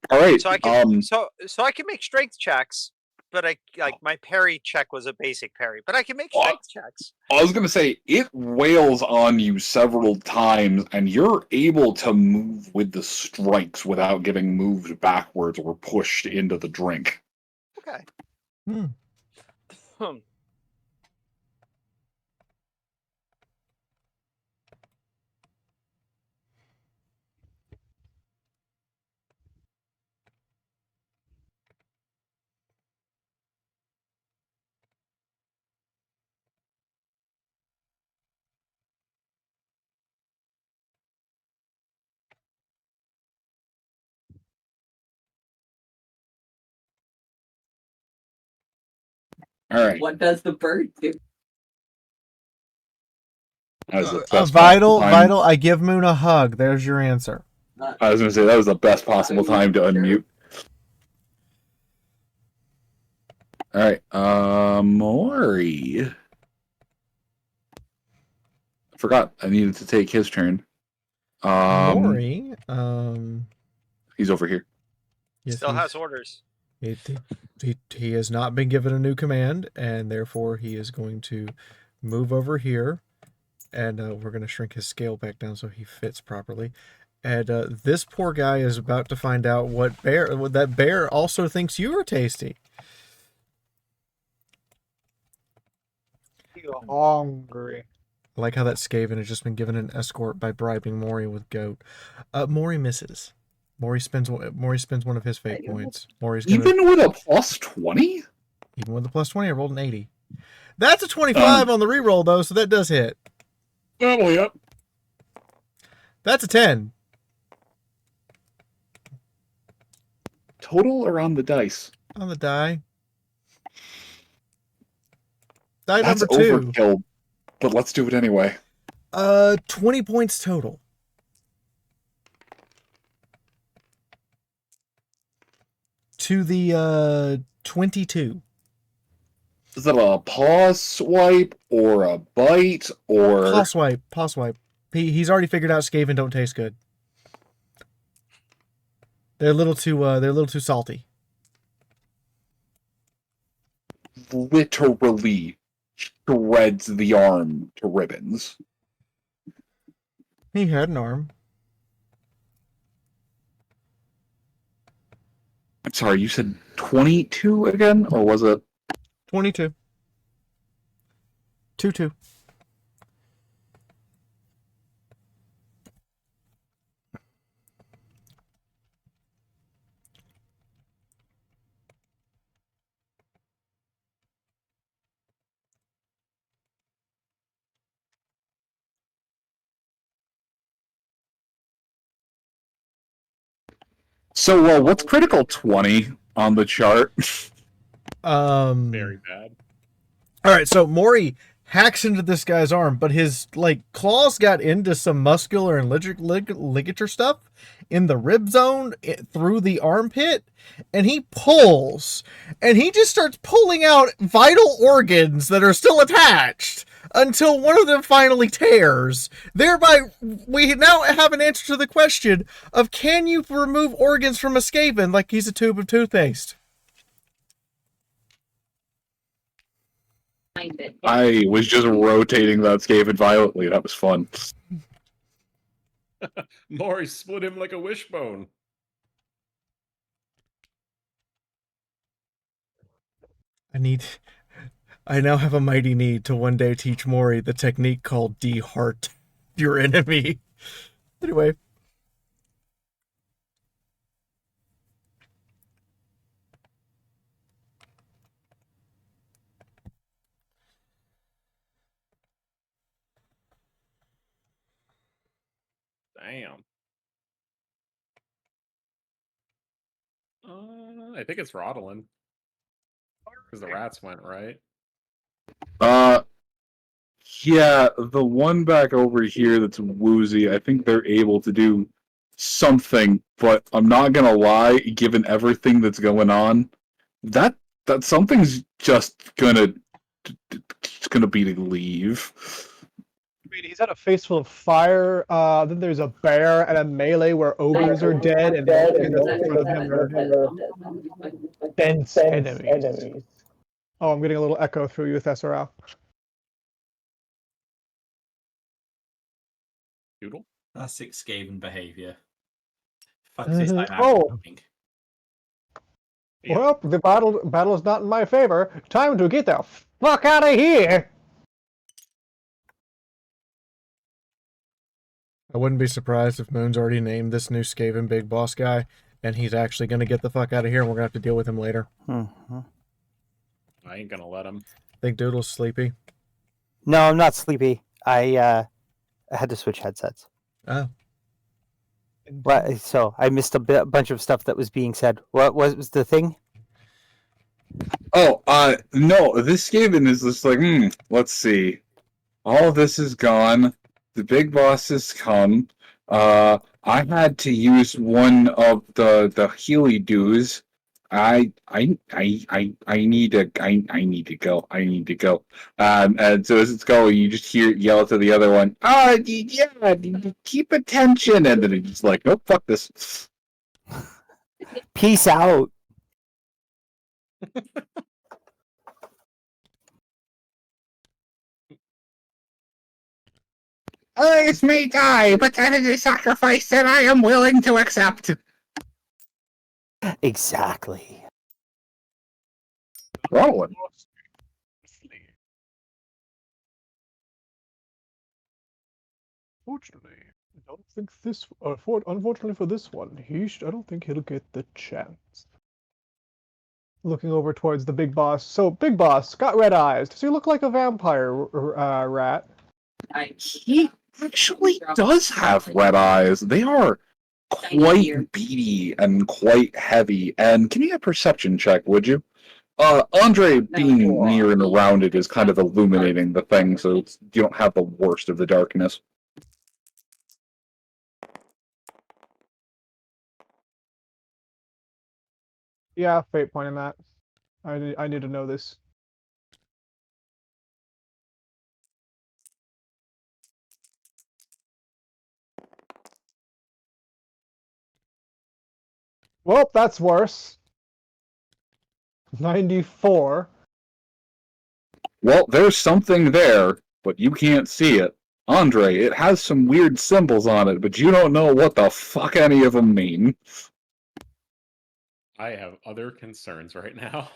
All right. So I can so I can make strength checks, but my parry check was a basic parry, but I can make strength checks. I was gonna say it wails on you several times, and you're able to move with the strikes without getting moved backwards or pushed into the drink. Okay. All right. What does the bird do? Vital. I give Moon a hug. There's your answer. I was gonna say that was the best possible time to unmute. All right, Maury. I forgot I needed to take his turn. Maury. He's over here. Yes, Still has orders. He has not been given a new command, and therefore he is going to move over here, and we're going to shrink his scale back down so he fits properly. And this poor guy is about to find out what that bear also thinks you are tasty. Hungry. I like how that Skaven has just been given an escort by bribing Maury with goat. Maury misses. Maury spends one of his fate points. Even with a plus 20? Even with a plus 20, I rolled an 80. That's a 25 on the reroll, though, so that does hit. Probably up. That's a 10. Total or on the dice? On the die. Die That's number 2. overkill, but let's do it anyway. 20 points total. to the 22. Is it a paw swipe or a bite or Paw swipe. Paw swipe. He's already figured out Skaven don't taste good. They're a little too salty. literally shreds the arm to ribbons? He had an arm. I'm sorry, you said 22 again, or was it 22. 2-2. so? What's critical 20 on the chart? Very bad. All right, so Maury hacks into this guy's arm, but his claws got into some muscular and ligature stuff in the rib zone through the armpit, and he pulls, and he just starts pulling out vital organs that are still attached until one of them finally tears. Thereby, we now have an answer to the question of, can you remove organs from a Skaven like he's a tube of toothpaste? I was just rotating that Skaven violently. That was fun. Maury split him like a wishbone. I now have a mighty need to one day teach Maury the technique called de-heart your enemy. Anyway. Damn. I think it's Rottling. Because the rats went, right? Yeah, the one back over here that's woozy, I think they're able to do something, but I'm not gonna lie, given everything that's going on, that something's just gonna be to leave. I mean, he's had a face full of fire. Then there's a bear and a melee where ogres are dead, and the thing that's in front of him are dense enemies. Oh, I'm getting a little echo through you with SRL. Doodle? Classic Skaven behavior. Oh. Well, the battle is not in my favor. Time to get the fuck out of here. I wouldn't be surprised if Moon's already named this new Skaven big boss guy, and he's actually going to get the fuck out of here, and we're going to have to deal with him later. I ain't gonna let him. Think Doodle's sleepy? No, I'm not sleepy. I had to switch headsets. Oh. What? So I missed a bunch of stuff that was being said. What was the thing? Oh, no, this Skaven is just like, let's see. All of this is gone. The big boss has come. I had to use one of the Healy doos. I need to go. I need to go. And so as it's going, you just hear it yell to the other one, yeah, keep attention. And then it's just like, oh, fuck this. Peace out. Others may die, but that is a sacrifice that I am willing to accept. Exactly. Rolling. Fortunately, I don't think this. Unfortunately for this one, I don't think he'll get the chance. Looking over towards the big boss. So, big boss got red eyes. Does he look like a vampire rat? He actually does have red eyes. They are quite beady and quite heavy. And give me a perception check, would you? Andre being near and around it is kind of illuminating the thing, so you don't have the worst of the darkness. Yeah, fate point in that. I need to know this. Well, that's worse. 94. Well, there's something there, but you can't see it. Andre, it has some weird symbols on it, but you don't know what the fuck any of them mean. I have other concerns right now.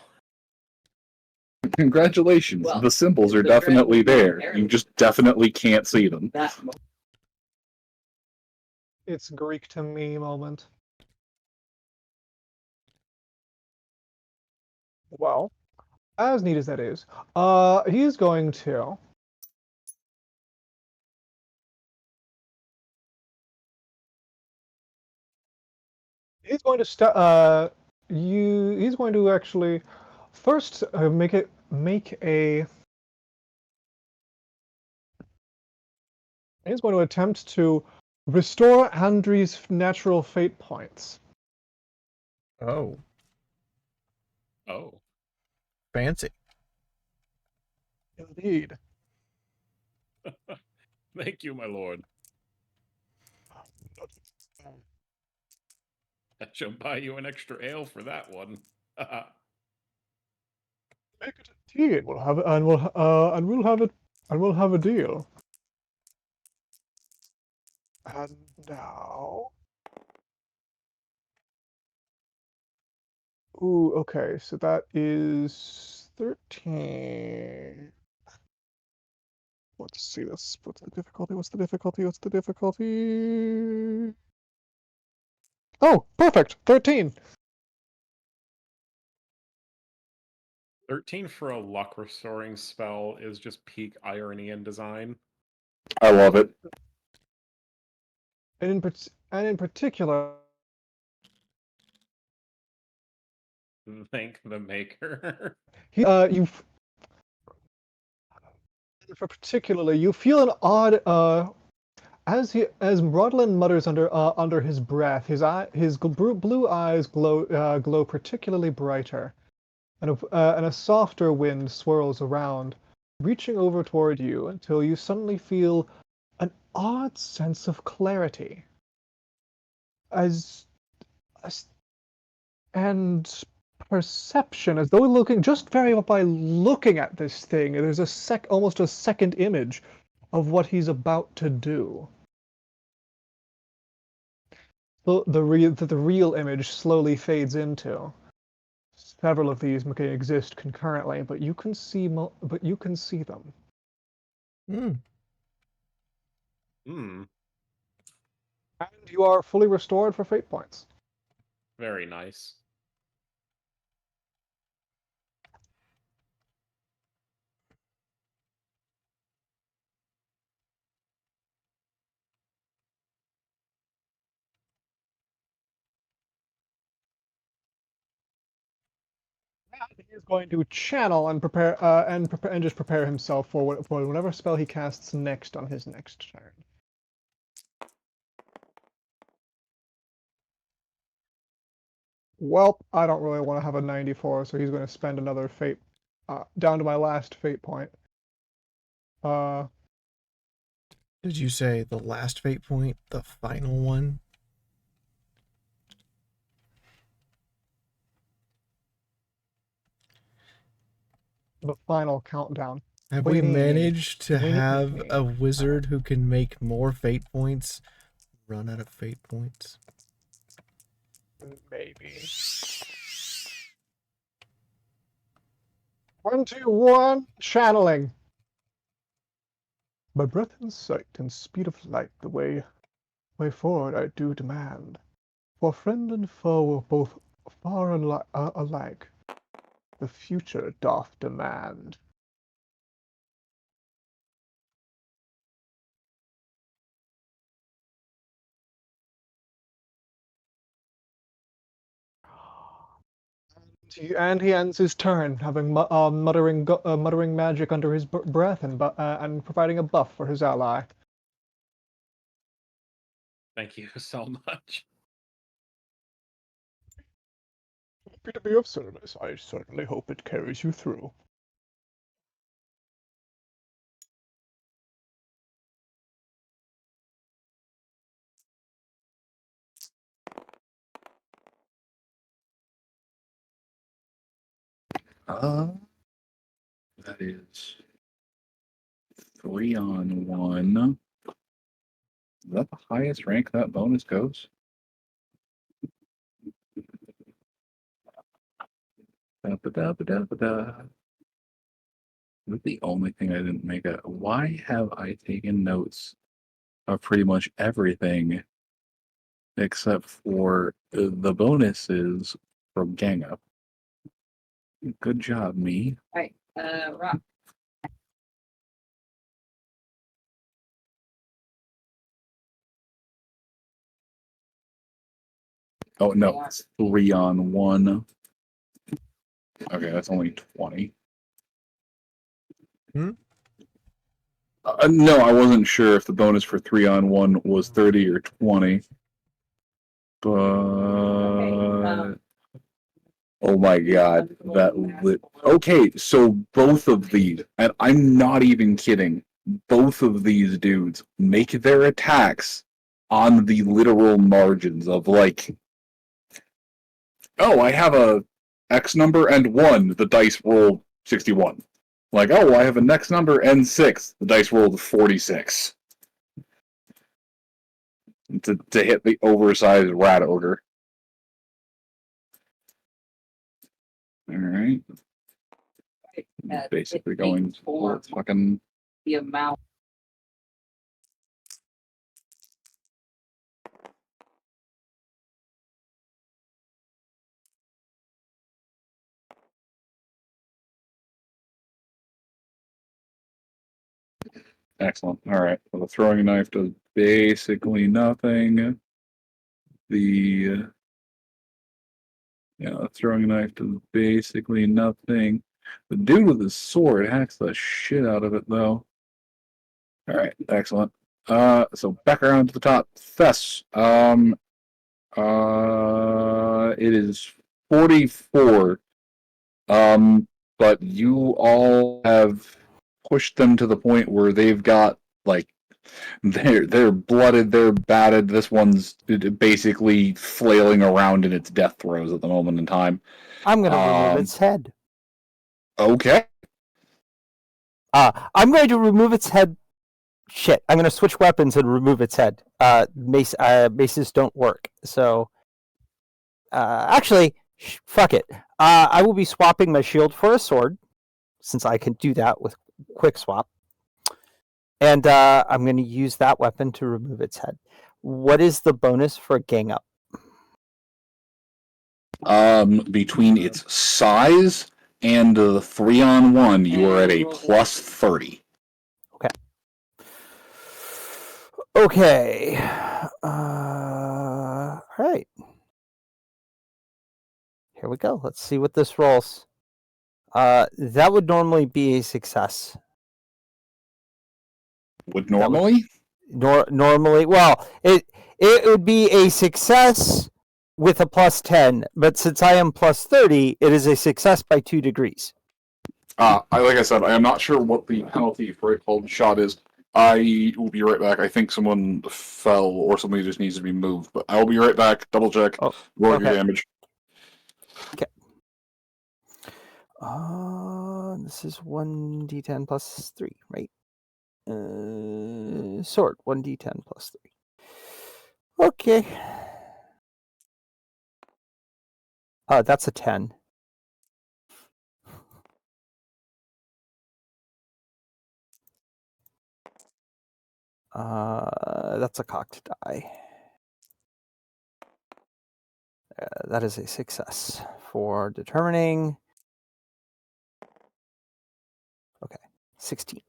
Congratulations, Well, the symbols are it's a definitely very- there. You just definitely can't see them. That It's Greek to me moment. Well, as neat as that is, he's going to. He's going to he's going to actually first make a. He's going to attempt to restore Andri's natural fate points. Oh, Oh. fancy. Indeed. Thank you, my lord. I shall buy you an extra ale for that one. Make it indeed. We'll have and we'll have it and we'll have a deal. And now. Ooh, okay, so that is 13. Let's see this. What's the difficulty? What's the difficulty? What's the difficulty? Oh, perfect! 13! 13 for a luck restoring spell is just peak irony and design. I love it. And in particular, Thank the maker. you for particularly, you feel an odd as Rodlin mutters under his breath, his blue eyes glow particularly brighter, and a softer wind swirls around, reaching over toward you until you suddenly feel an odd sense of clarity, and perception, as though looking just by looking at this thing, there's almost a second image of what he's about to do. The real image slowly fades into. Several of these can exist concurrently, but you can see them. Hmm. Hmm. And you are fully restored for fate points. Very nice. He is going to channel and prepare and just prepare himself for whatever spell he casts next on his next turn. Well, I don't really want to have a 94, so he's going to spend another fate down to my last fate point. Did you say the last fate point, the final one? The final countdown. Have What do we you mean? managed to What do you have mean? a wizard who can make more fate points run out of fate points? Maybe. 1, 2, 1, channeling. By breath and sight and speed of light, the way forward I do demand. For friend and foe are both far alike. The future doth demand. And he ends his turn, having muttering magic under his breath and providing a buff for his ally. Thank you so much. happy to be of service. I certainly hope it carries you through. That is 3-on-1. Is that the highest rank that bonus goes? Da-ba-da-ba-da-ba-da. That's the only thing I didn't make out. Why have I taken notes of pretty much everything except for the bonuses from Gang Up? Good job, me. Right. Rock. Oh no, it's 3-on-1. Okay, that's only 20. No, I wasn't sure if the bonus for 3-on-1 was 30 or 20. But oh my god, okay, so both of these, and I'm not even kidding, both of these dudes make their attacks on the literal margins of like, oh, I have a X number and 1, the dice roll 61. Like, oh, I have a next number and 6, the dice rolled 46. To hit the oversized Rat Ogre. Alright. Basically going for fucking The amount. excellent. Alright, so the throwing knife does basically nothing. The throwing knife does basically nothing. The dude with his sword hacks the shit out of it though. Alright, excellent. So back around to the top. Fess. It is 44. But you all have pushed them to the point where they've got like they're blooded, they're battered. This one's basically flailing around in its death throes at the moment in time. I'm going to remove its head. Okay. I'm going to remove its head. Shit, I'm going to switch weapons and remove its head. Maces don't work. So, actually, fuck it. I will be swapping my shield for a sword, since I can do that with quick swap. And I'm going to use that weapon to remove its head. What is the bonus for Gang Up? Between its size and the 3-on-1, you are at a plus 30. Okay. All right. Here we go. Let's see what this rolls. That would normally be a success. Would normally? Normally, well, it would be a success with a plus 10, but since I am plus 30, it is a success by 2 degrees. Like I said, I am not sure what the penalty for a cold shot is. I will be right back. I think someone fell or somebody just needs to be moved, but I will be right back. Double check. Roll your damage. Okay. This is 1d10 plus 3, right? Sword, 1d10 plus 3. Okay. That's a 10. That's a cocked die. That is a success for determining. Okay, 16.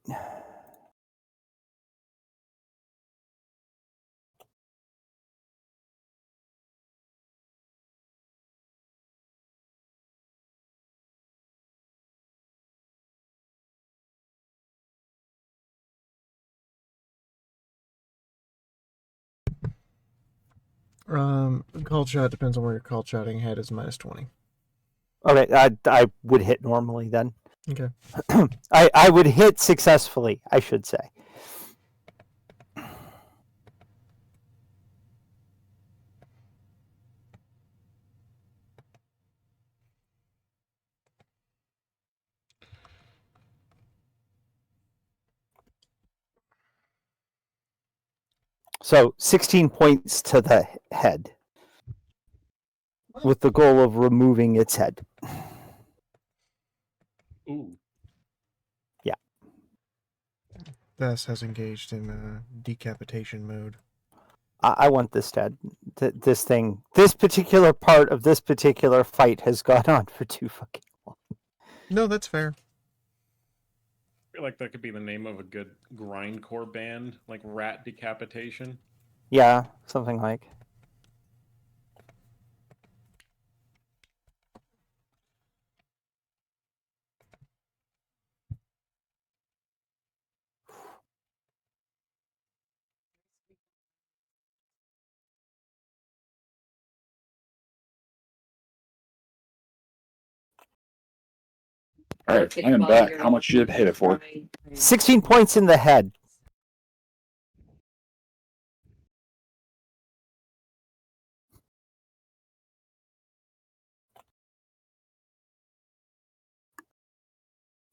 Call shot depends on where you're call shotting. Head is minus 20. Okay, I would hit normally then. Okay. I would hit successfully, I should say. So 16 points to the head, with the goal of removing its head. Ooh. Yeah. Thus has engaged in decapitation mode. I want this dead. This thing, this particular part of this particular fight has gone on for too fucking long. No, that's fair. I feel like that could be the name of a good grindcore band, like Rat Decapitation. Yeah, something like. All right, I am back. How much did it hit it for? 16 points in the head.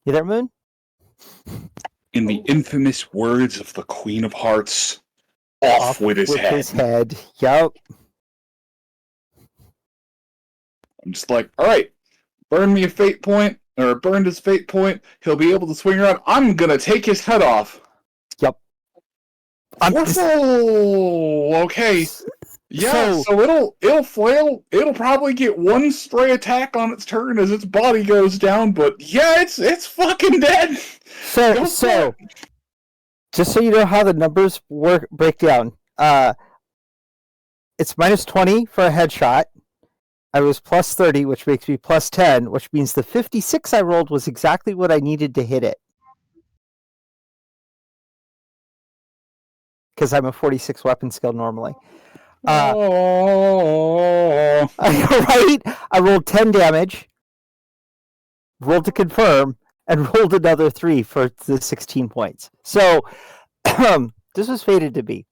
You there, Moon? In the infamous words of the Queen of Hearts, off with his head. Yep. I'm just like, all right, burn me a fate point, or burned his fate point. He'll be able to swing around. I'm gonna take his head off. Yep. Oh, okay. Yeah, so it'll flail. It'll probably get one stray attack on its turn as its body goes down, but yeah, it's fucking dead. So just so you know how the numbers break down. It's minus 20 for a headshot. I was plus 30, which makes me plus 10, which means the 56 I rolled was exactly what I needed to hit it. Because I'm a 46 weapon skill normally. Right? I rolled 10 damage, rolled to confirm, and rolled another 3 for the 16 points. So this was fated to be.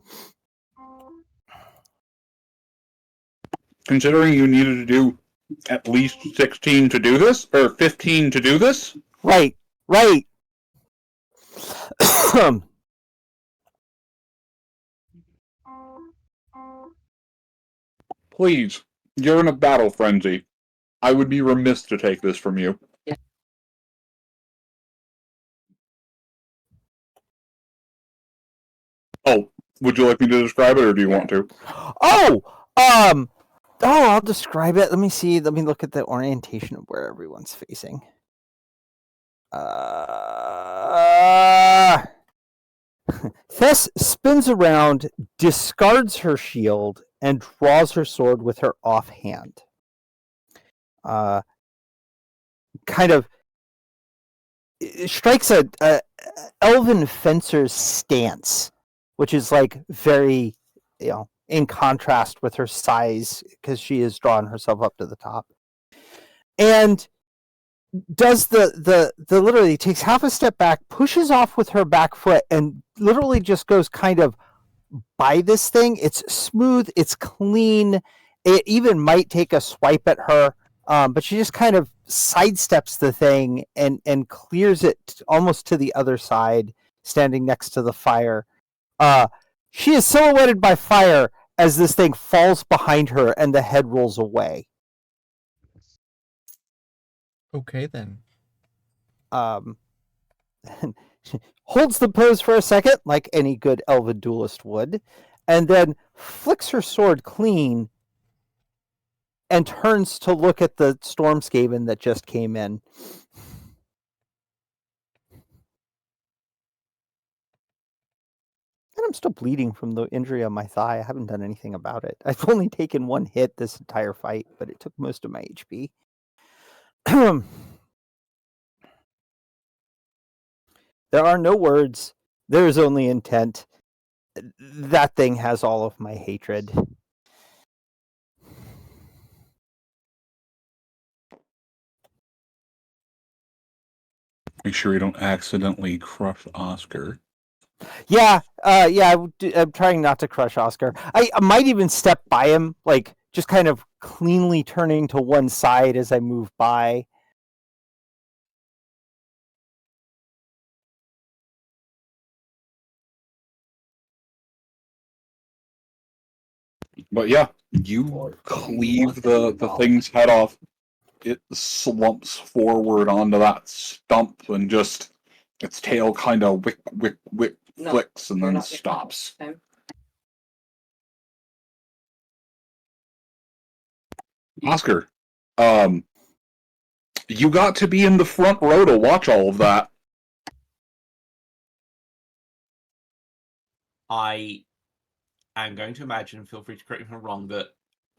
Considering you needed to do at least 16 to do this, or 15 to do this? Right. Please, you're in a battle frenzy. I would be remiss to take this from you. Yeah. Oh, would you like me to describe it, or do you want to? I'll describe it. Let me see. Let me look at the orientation of where everyone's facing. Thess spins around, discards her shield, and draws her sword with her offhand. Kind of strikes a elven fencer's stance, which is like very, in contrast with her size, because she has drawn herself up to the top, and does the literally takes half a step back, pushes off with her back foot, and literally just goes kind of by this thing. It's smooth, it's clean. It even might take a swipe at her, but she just kind of sidesteps the thing and clears it almost to the other side, standing next to the fire. She is silhouetted by fire as this thing falls behind her and the head rolls away. Okay, then. Holds the pose for a second, like any good elven duelist would, and then flicks her sword clean and turns to look at the Stormskaven that just came in. And I'm still bleeding from the injury on my thigh. I haven't done anything about it. I've only taken one hit this entire fight, but it took most of my HP. There are no words. There is only intent. That thing has all of my hatred. Make sure you don't accidentally crush Oscar. Yeah, I'm trying not to crush Oscar. I might even step by him, like just kind of cleanly turning to one side as I move by. But yeah, you cleave the thing's head off. It slumps forward onto that stump and just its tail kind of wick flicks and then stops. Oscar, you got to be in the front row to watch all of that. I am going to imagine, feel free to correct me if I'm wrong, that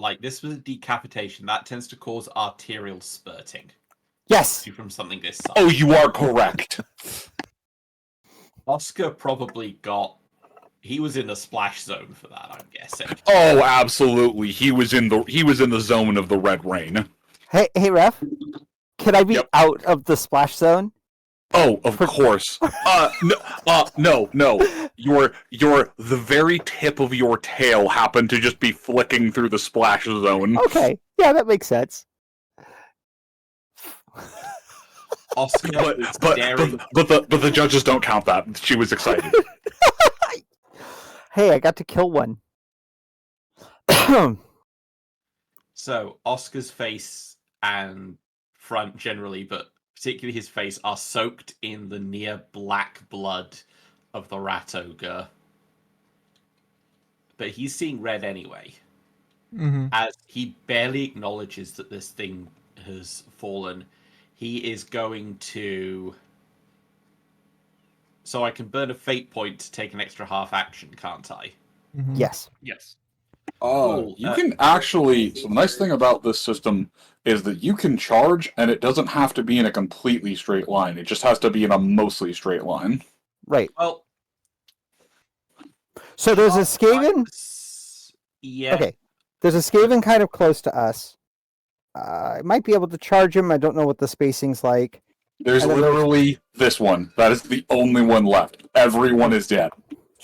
like this was a decapitation that tends to cause arterial spurting. Yes. From something this size. Oh, you are correct. Oscar probably got. He was in the splash zone for that, I'm guessing. Oh, absolutely. He was in the zone of the red rain. Hey, Ref, can I be out of the splash zone? Oh, of course. No. Your the very tip of your tail happened to just be flicking through the splash zone. Okay, yeah, that makes sense. Oscar, but the judges don't count that. She was excited. Hey, I got to kill one. So Oscar's face and front generally, but particularly his face, are soaked in the near black blood of the Rat Ogre. But he's seeing red anyway. Mm-hmm. As he barely acknowledges that this thing has fallen, he is going to... So I can burn a fate point to take an extra half action, can't I? Mm-hmm. Yes. Yes. You can actually... So the nice thing about this system is that you can charge, and it doesn't have to be in a completely straight line. It just has to be in a mostly straight line. Right. Well... So there's a Skaven? Yeah. Okay. There's a Skaven kind of close to us. I might be able to charge him. I don't know what the spacing's like. There's literally this one. That is the only one left. Everyone is dead.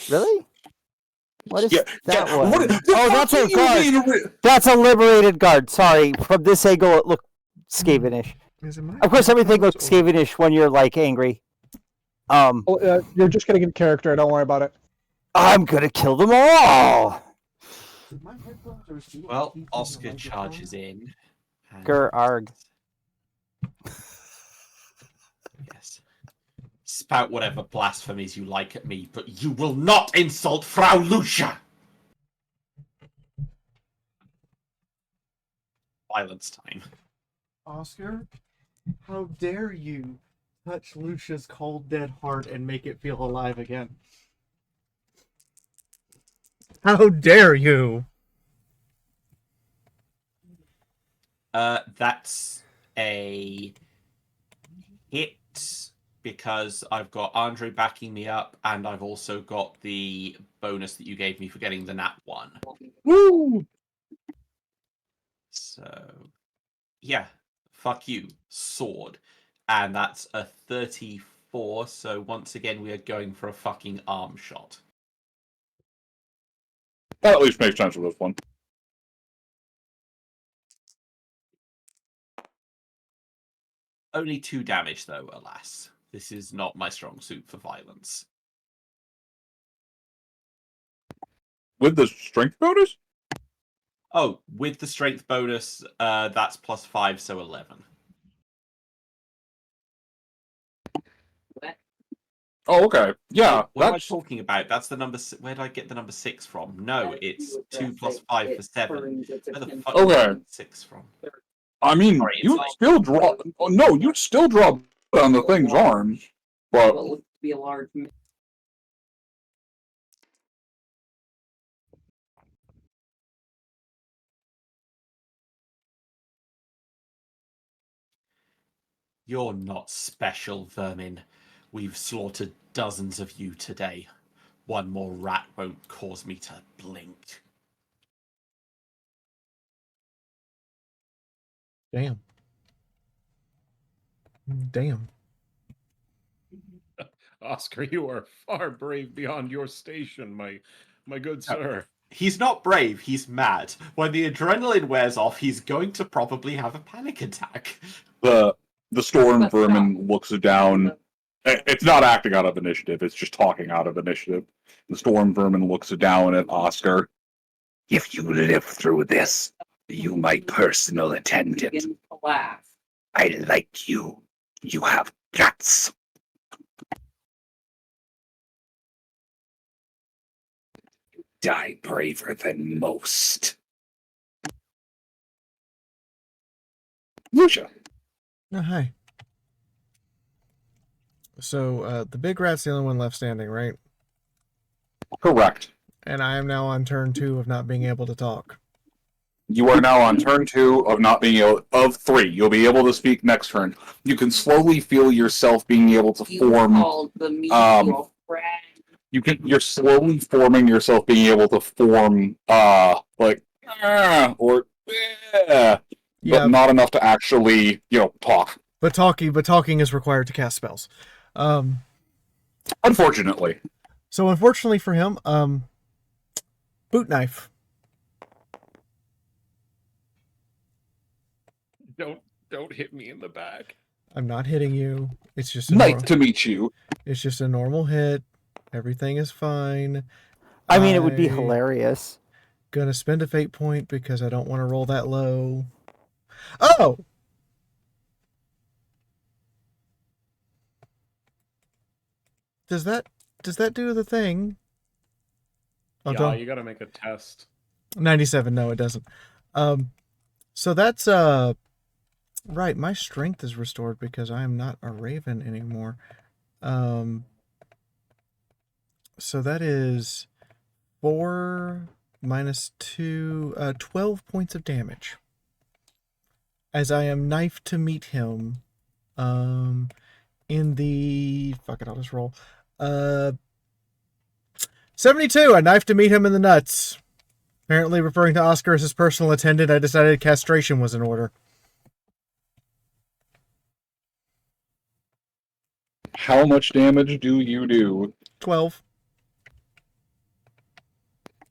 Really? What is that yeah. one? What, oh, that's a guard. That's a liberated guard. Sorry. From this angle, it looked Skavenish. Of course, everything looks Skavenish when you're, like, angry. You're just getting in character. Don't worry about it. I'm going to kill them all. Well, Oscar charges in. Arg. Yes. Spout whatever blasphemies you like at me, but you will not insult Frau Lucia! Violence time. Oscar, how dare you touch Lucia's cold, dead heart and make it feel alive again? How dare you? That's a hit because I've got Andre backing me up, and I've also got the bonus that you gave me for getting the nat 1. Woo! So, yeah, fuck you, sword. And that's a 34, so once again we are going for a fucking arm shot. That at least makes sense with this one. Only 2 damage, though, alas. This is not my strong suit for violence. With the strength bonus? Oh, with the strength bonus, that's +5, so 11. Oh, okay. Yeah. What am I talking about? That's the number. Where did I get the number 6 from? No, it's 2 + 5 for 7. Where the fuck did I get 6 from? I mean, Sorry, you still draw. Oh, no, you still draw on the thing's arms, but Be a large. You're not special, vermin. We've slaughtered dozens of you today. One more rat won't cause me to blink. Damn. Damn. Oscar, you are far brave beyond your station, my good sir. He's not brave, he's mad. When the adrenaline wears off, he's going to probably have a panic attack. The storm vermin looks down. It's not acting out of initiative, it's just talking out of initiative. The storm vermin looks down at Oscar. If you live through this, you my personal attendant. I like you. You have guts. Die braver than most. Lucia. Oh, hi. So, the big rat's the only one left standing, right? Correct. And I am now on turn 2 of not being able to talk. You are now on turn 2 of not being able of 3. You'll be able to speak next turn. You can slowly feel yourself being able to form. You're slowly forming yourself being able to form but not enough to actually talk. But talking is required to cast spells. Unfortunately. So unfortunately for him, boot knife. Don't hit me in the back. I'm not hitting you. It's just nice to meet you. It's just a normal hit. Everything is fine. I mean, it would be hilarious. Gonna spend a fate point because I don't want to roll that low. Oh! Does that do the thing? Oh, yeah, you gotta make a test. 97. No, it doesn't. So that's right. My strength is restored because I am not a raven anymore. So that is 4 minus 2, 12 points of damage. As I am knifed to meet him, in the fuck it, I'll just roll. 72. A knife to meet him in the nuts. Apparently referring to Oscar as his personal attendant, I decided castration was in order. How much damage do you do? 12.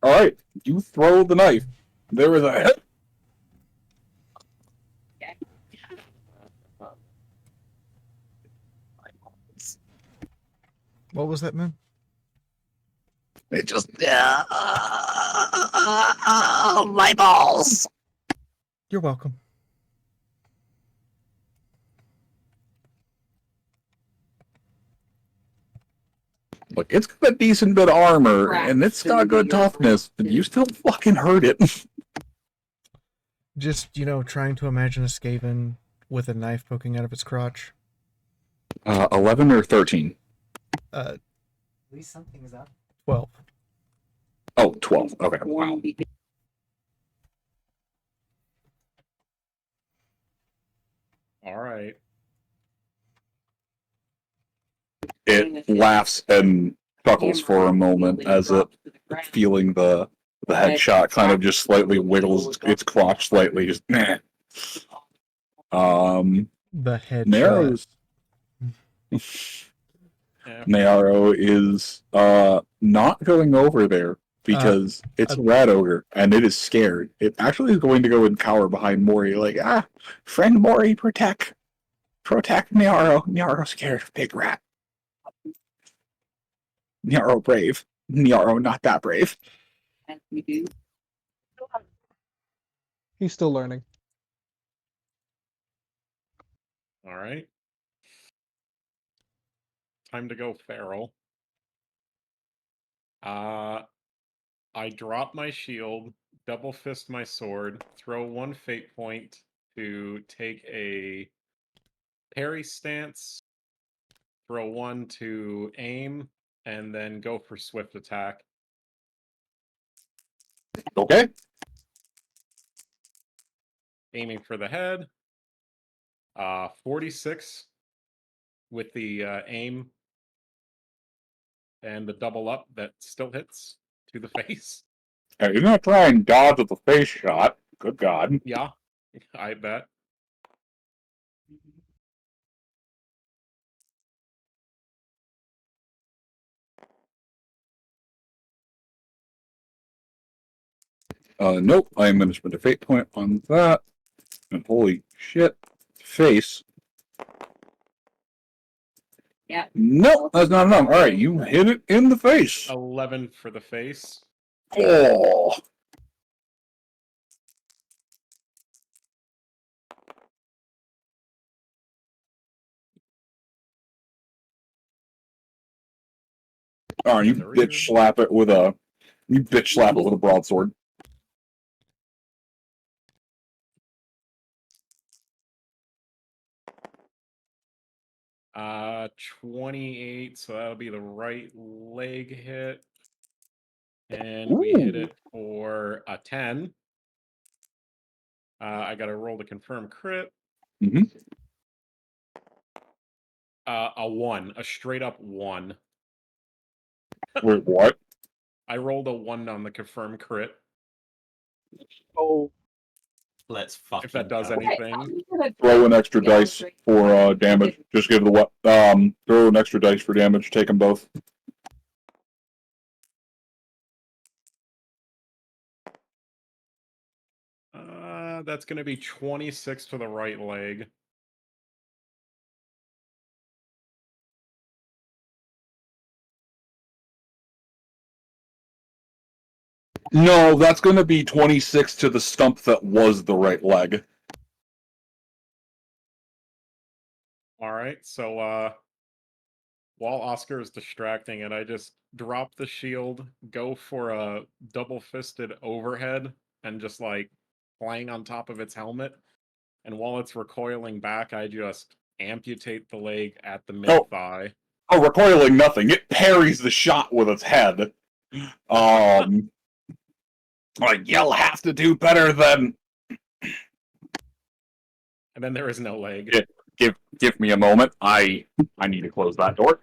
Alright, you throw the knife. There is a hit. What was that, man? It just my balls. You're welcome. Look, it's got a decent bit of armor, and it's got good toughness, but you still fucking hurt it. Just, trying to imagine a Skaven with a knife poking out of its crotch. 11 or 13? At least something's up. 12. Oh, 12. Okay, wow. All right. It laughs and chuckles for a moment as it, feeling the headshot, kind of just slightly wiggles its crotch slightly. Just meh. The headshot. Naro is not going over there because it's a rat ogre and it is scared. It actually is going to go and cower behind Mori, like, friend Mori, protect Naro. Naro scared of big rat. Naro brave. Naro not that brave. He's still learning. All right. Time to go feral. I drop my shield, double fist my sword, throw 1 fate point to take a parry stance, throw 1 to aim, and then go for swift attack. Okay. Aiming for the head. 46 with the aim and the double up that still hits to the face. Hey, you're not trying dodge with the face shot. Good God. Yeah, I bet. Nope. I am going to spend a fate point on that. And holy shit. Face. Yeah. Nope, that's not enough. Alright, you hit it in the face. 11 for the face. Oh. Alright, you bitch slap it with a broadsword. 28, so that'll be the right leg hit. And we hit it for a 10. I gotta roll to confirm crit. Mm-hmm. A 1, a straight up 1. Wait, what? I rolled a 1 on the confirm crit. Oh, Let's fucking If that does go. anything. Throw an extra dice for damage. Just give the throw an extra dice for damage. Take them both. That's gonna be 26 to the right leg. No, that's going to be 26 to the stump that was the right leg. Alright, so while Oscar is distracting it, I just drop the shield, go for a double-fisted overhead, and just like flying on top of its helmet. And while it's recoiling back, I just amputate the leg at the mid-thigh. Oh, recoiling nothing. It parries the shot with its head. Like, you'll have to do better than... And then there is no leg. Give me a moment. I need to close that door.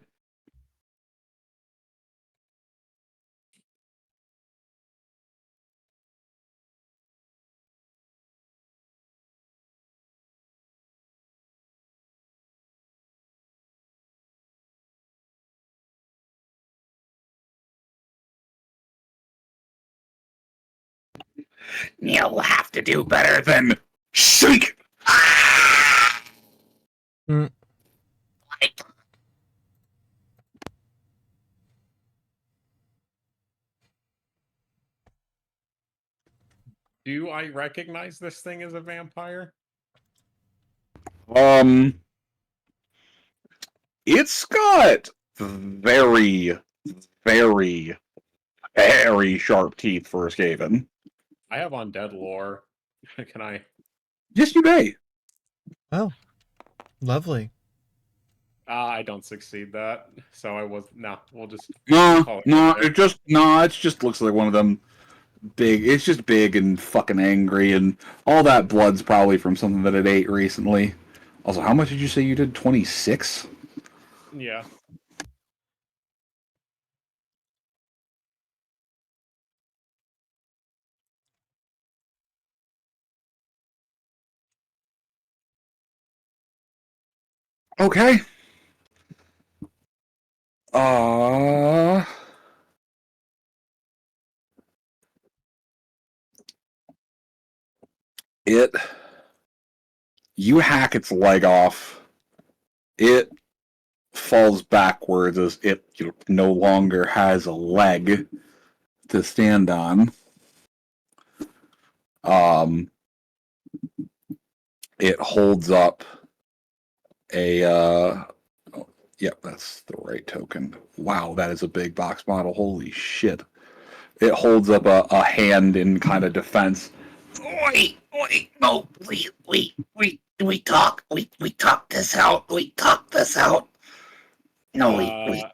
You'll have to do better than shake. Mm. Do I recognize this thing as a vampire? It's got very, very, very sharp teeth for a Skaven. I have undead lore. Can I? Yes, you may. Oh, lovely. I don't succeed that, so I was we'll just it just looks like one of them big. It's just big and fucking angry, and all that blood's probably from something that it ate recently. Also, how much did you say you did? 26? Yeah. Okay. You hack its leg off. It falls backwards as it no longer has a leg to stand on. It holds up a yep, that's the right token. Wow, that is a big box model. Holy shit. It holds up a hand in kind of defense. Wait, no, we talk this out. We talk this out. No, we.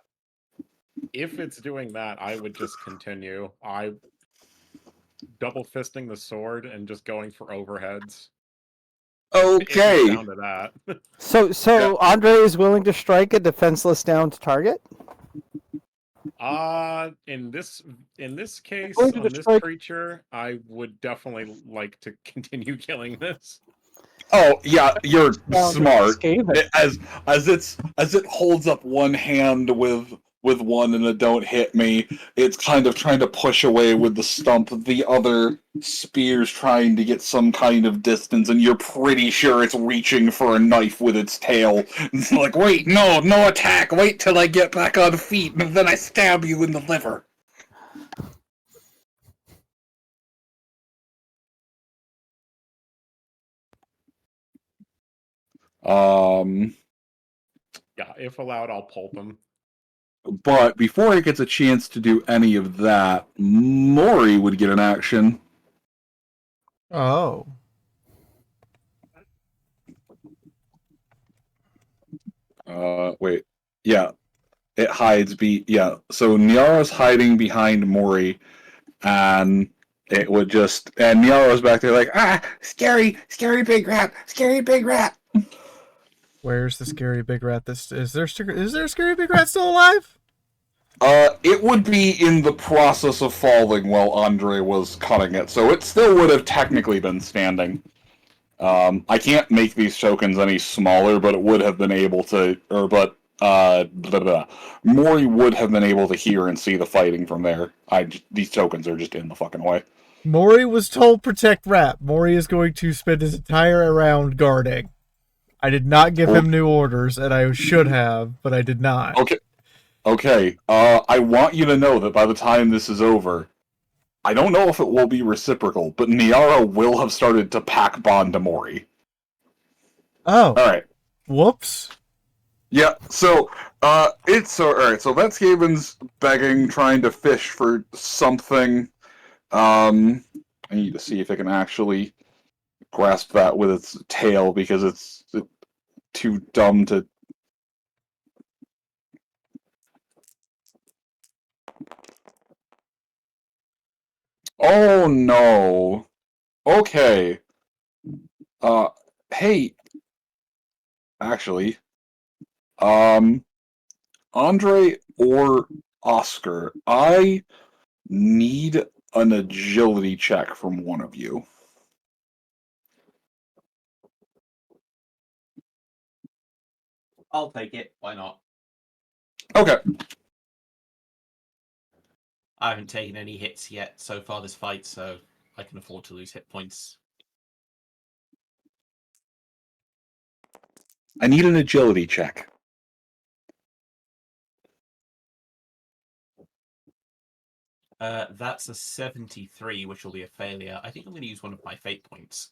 If it's doing that, I would just continue. I double fisting the sword and just going for overheads. Okay. Down to that. So Andre is willing to strike a defenseless downed target? In this case, Going to on this strike- creature, I would definitely like to continue killing this. Oh yeah, you're Sounds smart. Skaven. As it holds up one hand with with one and a don't hit me. It's kind of trying to push away with the stump. The other spear's trying to get some kind of distance, and you're pretty sure it's reaching for a knife with its tail. It's like, wait, no attack. Wait till I get back on feet, and then I stab you in the liver. Yeah, if allowed, I'll pulp him. But before it gets a chance to do any of that, Mori would get an action. Oh. Wait. Yeah. It hides yeah. So Nyara's hiding behind Mori, and it would just and Nyara's back there like, scary big rat, scary big rat. Where's the scary big rat? Is there a scary big rat still alive? It would be in the process of falling while Andre was cutting it, so it still would have technically been standing. I can't make these tokens any smaller, but it would have been able to, Mori would have been able to hear and see the fighting from there. These tokens are just in the fucking way. Mori was told protect rat. Mori is going to spend his entire round guarding. I did not give him new orders, and I should have, but I did not. Okay. I want you to know that by the time this is over, I don't know if it will be reciprocal, but Nyara will have started to pack bond to Mori. Oh. Alright. Whoops. Yeah, so, alright, so that's Skaven's begging, trying to fish for something. I need to see if I can actually grasp that with its tail, because it's too dumb to... Oh no. Okay. Hey. Actually. Andre or Oscar, I need an agility check from one of you. I'll take it. Why not? Okay. I haven't taken any hits yet so far this fight, so I can afford to lose hit points. I need an agility check. That's a 73, which will be a failure. I think I'm going to use one of my fate points.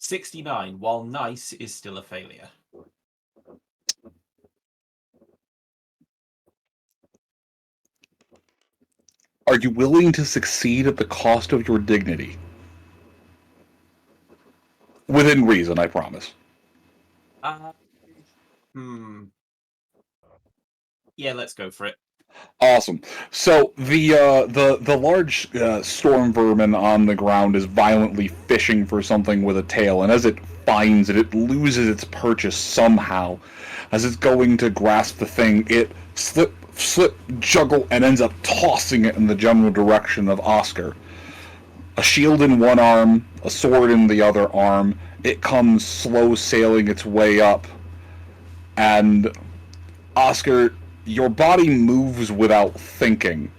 $69, while nice is still a failure. Are you willing to succeed at the cost of your dignity? Within reason, I promise. Yeah, let's go for it. Awesome. So the large storm vermin on the ground is violently fishing for something with a tail, and as it finds it, it loses its purchase somehow. As it's going to grasp the thing, it slip, juggle, and ends up tossing it in the general direction of Oscar. A shield in one arm, a sword in the other arm. It comes slow sailing its way up, and Oscar, your body moves without thinking,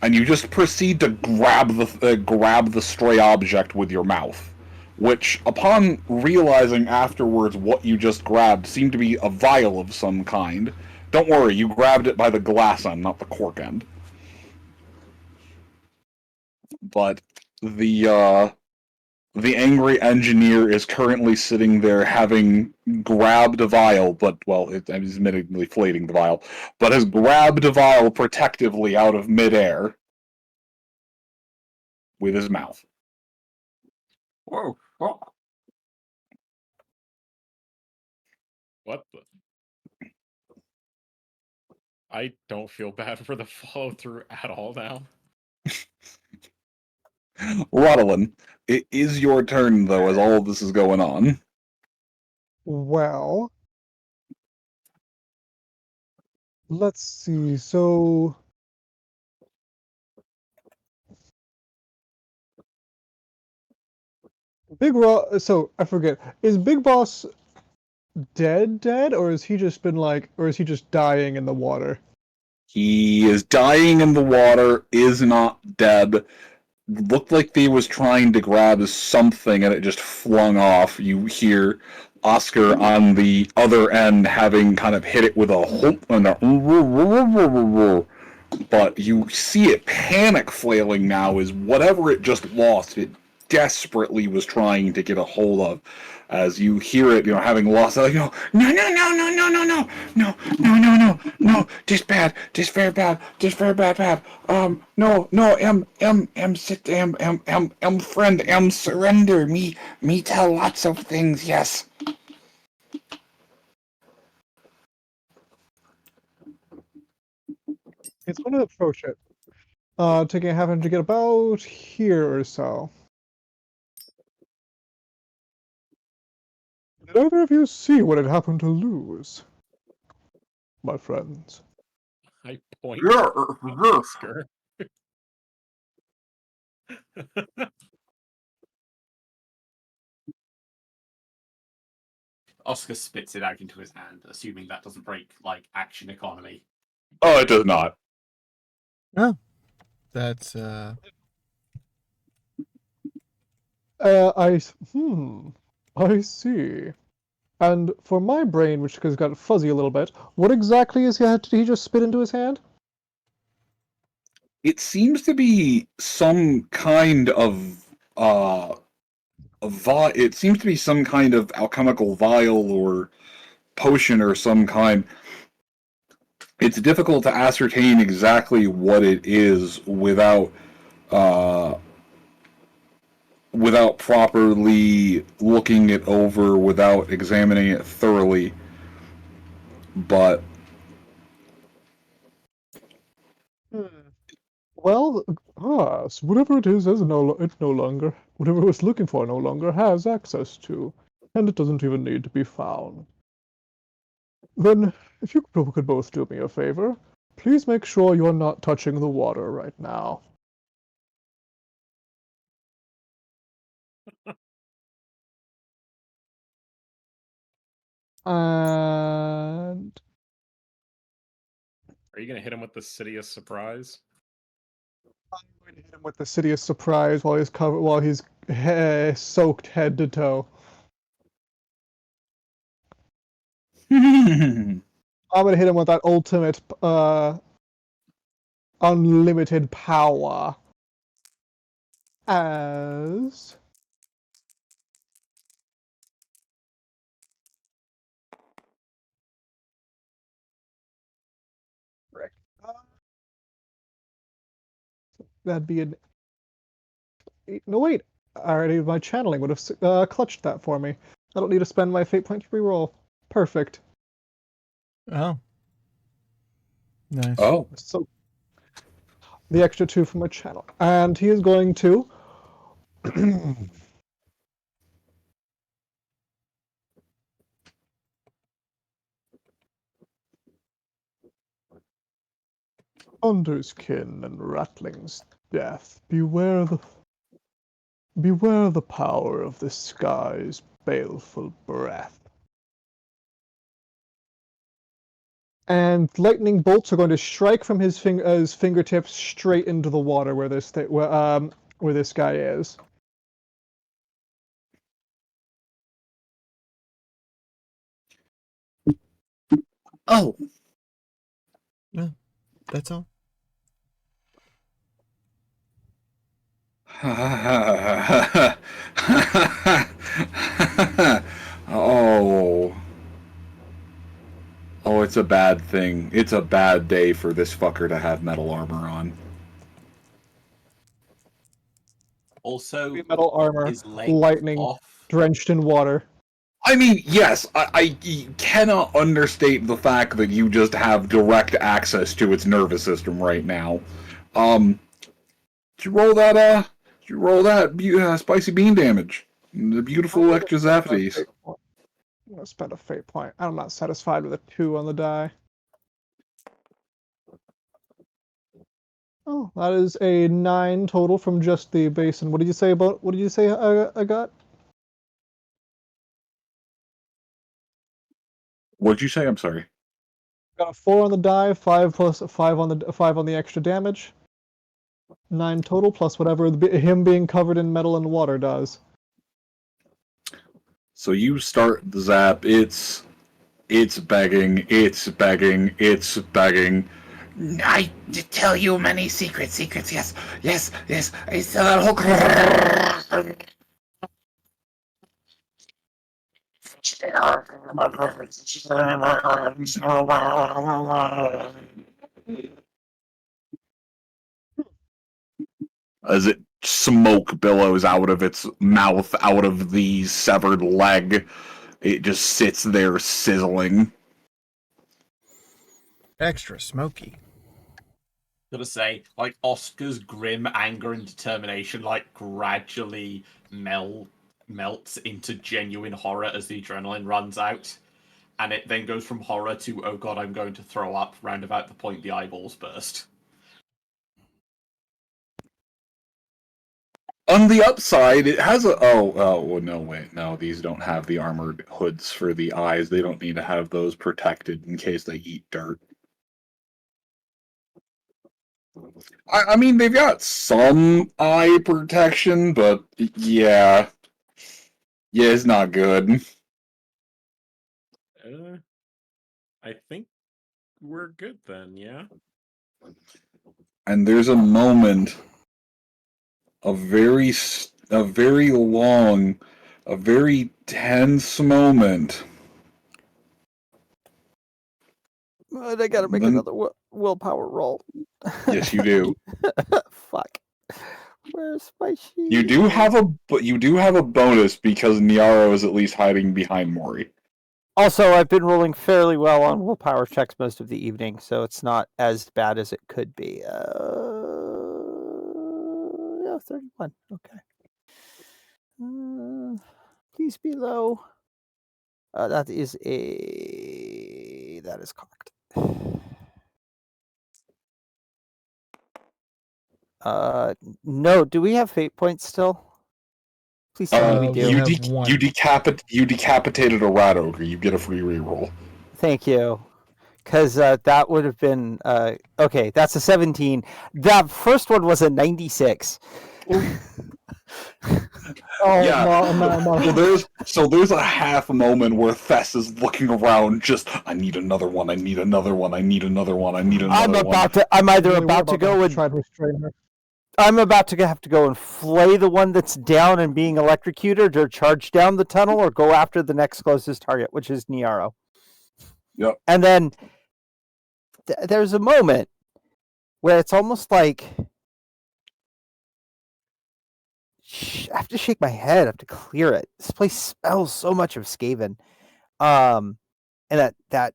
and you just proceed to grab the stray object with your mouth, which, upon realizing afterwards what you just grabbed, seemed to be a vial of some kind. Don't worry, you grabbed it by the glass end, not the cork end. But the angry engineer is currently sitting there having grabbed a vial, but, well, he's admittedly flating the vial, but has grabbed a vial protectively out of midair with his mouth. Whoa. What the? I don't feel bad for the follow through at all now. Rodolin, it is your turn, though, as all of this is going on. Well, let's see. So So I forget. Is Big Boss dead, or is he just dying in the water? He is dying in the water, is not dead. Looked like he was trying to grab something and it just flung off. You hear Oscar on the other end having kind of hit it with a hoop and but you see it panic flailing now as whatever it just lost, it desperately was trying to get a hold of. As you hear it, having lost it, like, no, no, no, no, no, no, no, no, no, no, no, no, no, just bad, just very bad, just very bad, bad. No, no, sit, friend, surrender. Me tell lots of things, yes. He's going to approach it, having to get about here or so. Did either of you see what had happened to lose, my friends? I point Yeah, at yeah. Oscar. Oscar spits it out into his hand, assuming that doesn't break action economy. Oh, it does not. Oh, that's I see. And for my brain, which has got fuzzy a little bit, what exactly did he just spit into his hand? It seems to be some kind of it seems to be some kind of alchemical vial or potion or some kind. It's difficult to ascertain exactly what it is without properly looking it over, without examining it thoroughly. But Well, so whatever it is, whatever it was looking for no longer has access to, and it doesn't even need to be found. Then, if you could both do me a favor, please make sure you're not touching the water right now. And Are you gonna hit him with the City of Surprise? I'm going to hit him with the City of Surprise while he's soaked head to toe. I'm gonna hit him with that ultimate unlimited power as that'd be an no wait, already my channeling would have clutched that for me. I don't need to spend my fate point to reroll. Perfect. oh, nice. oh, So the extra 2 from my channel, and he is going to Underskin and Rattling's death. Beware the power of the sky's baleful breath. And lightning bolts are going to strike from his fingertips straight into the water where this guy is. oh. No, that's all. Oh. Oh, it's a bad thing. It's a bad day for this fucker to have metal armor on. Also, Metal armor, his leg lightning, off. drenched in water. I mean, yes, I cannot understate the fact that you just have direct access to its nervous system right now. Did you roll that, spicy bean damage? The beautiful electricities. I'm gonna spend a fate point. I'm not satisfied with a 2 on the die. Oh, that is a 9 total from just the base. And what did you say I got? What'd you say? I'm sorry. Got a 4 on the die, 5 plus 5 on the extra damage. 9 total plus whatever him being covered in metal and water does. So you start the zap. It's begging. It's begging. It's begging. I tell you many secrets. Yes, yes, yes. It's As it smoke billows out of its mouth, out of the severed leg, it just sits there sizzling. Extra smoky. Gotta say, like, Oscar's grim anger and determination, like, gradually melts into genuine horror as the adrenaline runs out. And it then goes from horror to, oh god, I'm going to throw up, round about the point the eyeballs burst. On the upside, it has a... well, no, wait. No, these don't have the armored hoods for the eyes. They don't need to have those protected in case they eat dirt. I mean, they've got some eye protection, but yeah. Yeah, it's not good. I think we're good then, yeah? And there's a moment, a very long, a very tense moment. But I gotta make another willpower roll. Yes, you do. Fuck. Where's my sheet? You do have a bonus because Niaro is at least hiding behind Mori. Also, I've been rolling fairly well on willpower checks most of the evening, so it's not as bad as it could be. Yeah, 31. Okay. Please be low. That is cocked. No. Do we have fate points still? Please tell me we do. You decapitated a rat ogre. You get a free reroll. Thank you. Because that would have been okay. That's a 17. That first one was a 96. So there's a half moment where Thess is looking around, just I need another one. I need another one. I need another one. I need another one. I'm either about to go and try to restrain her. I'm about to have to go and flay the one that's down and being electrocuted, or charge down the tunnel, or go after the next closest target, which is Niaro. Yep. And then there's a moment where it's almost like I have to shake my head. I have to clear it. This place smells so much of Skaven. And that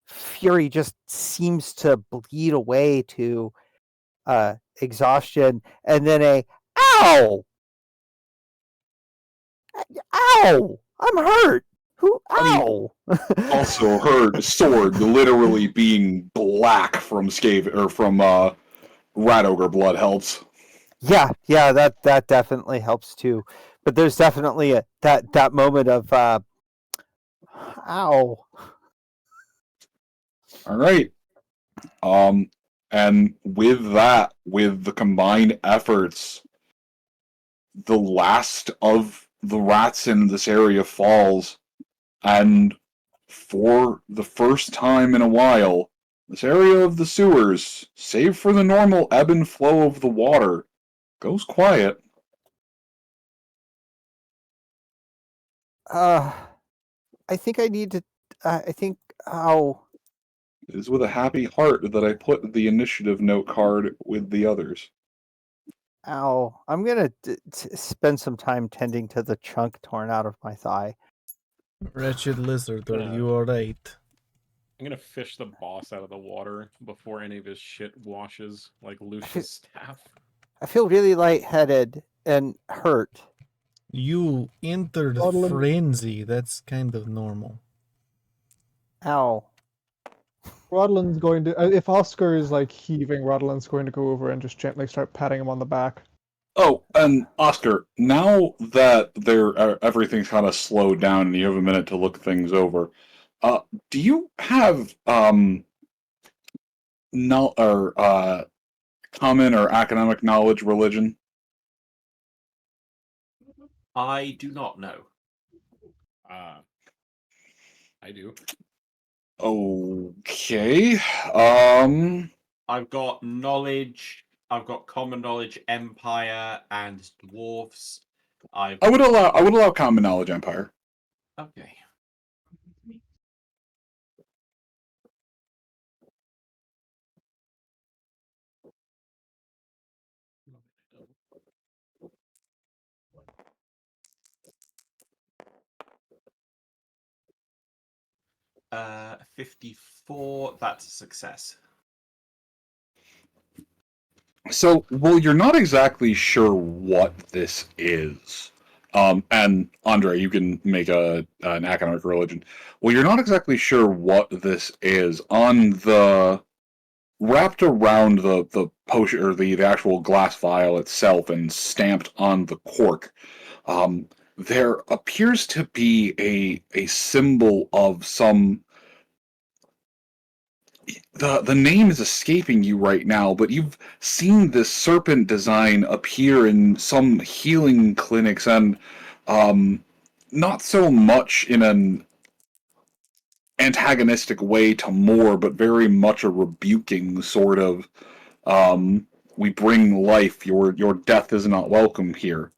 fury just seems to bleed away to exhaustion, and then ow! Ow! I'm hurt. Ow! Also, her sword literally being black from Rat Ogre blood helps. Yeah, that definitely helps too. But there's definitely that moment of ow. All right. And with the combined efforts, the last of the rats in this area falls, and for the first time in a while, this area of the sewers, save for the normal ebb and flow of the water, goes quiet. I think I need to. Ow. It is with a happy heart that I put the initiative note card with the others. Ow. I'm going to spend some time tending to the chunk torn out of my thigh. Wretched lizard, are you alright? I'm gonna fish the boss out of the water before any of his shit washes, like Lucius' staff. I feel really lightheaded and hurt. You entered frenzy. That's kind of normal. Ow. Rodlin's going to, if Oscar is like heaving, Rodlin's going to go over and just gently start patting him on the back. Oh, and Oscar, now that everything's kind of slowed down and you have a minute to look things over, Do you have no or common or academic knowledge religion? I do not know. I do. Okay. I've got knowledge. I've got common knowledge, empire, and dwarfs. I would allow common knowledge empire. Okay. Uh, 54. That's a success. So, well, you're not exactly sure what this is. And Andre, you can make an academic religion. Well, you're not exactly sure what this is. On the wrapped around the potion or the actual glass vial itself and stamped on the cork, there appears to be a symbol of some. The name is escaping you right now, but you've seen this serpent design appear in some healing clinics, and not so much in an antagonistic way to more, but very much a rebuking sort of. We bring life. Your death is not welcome here.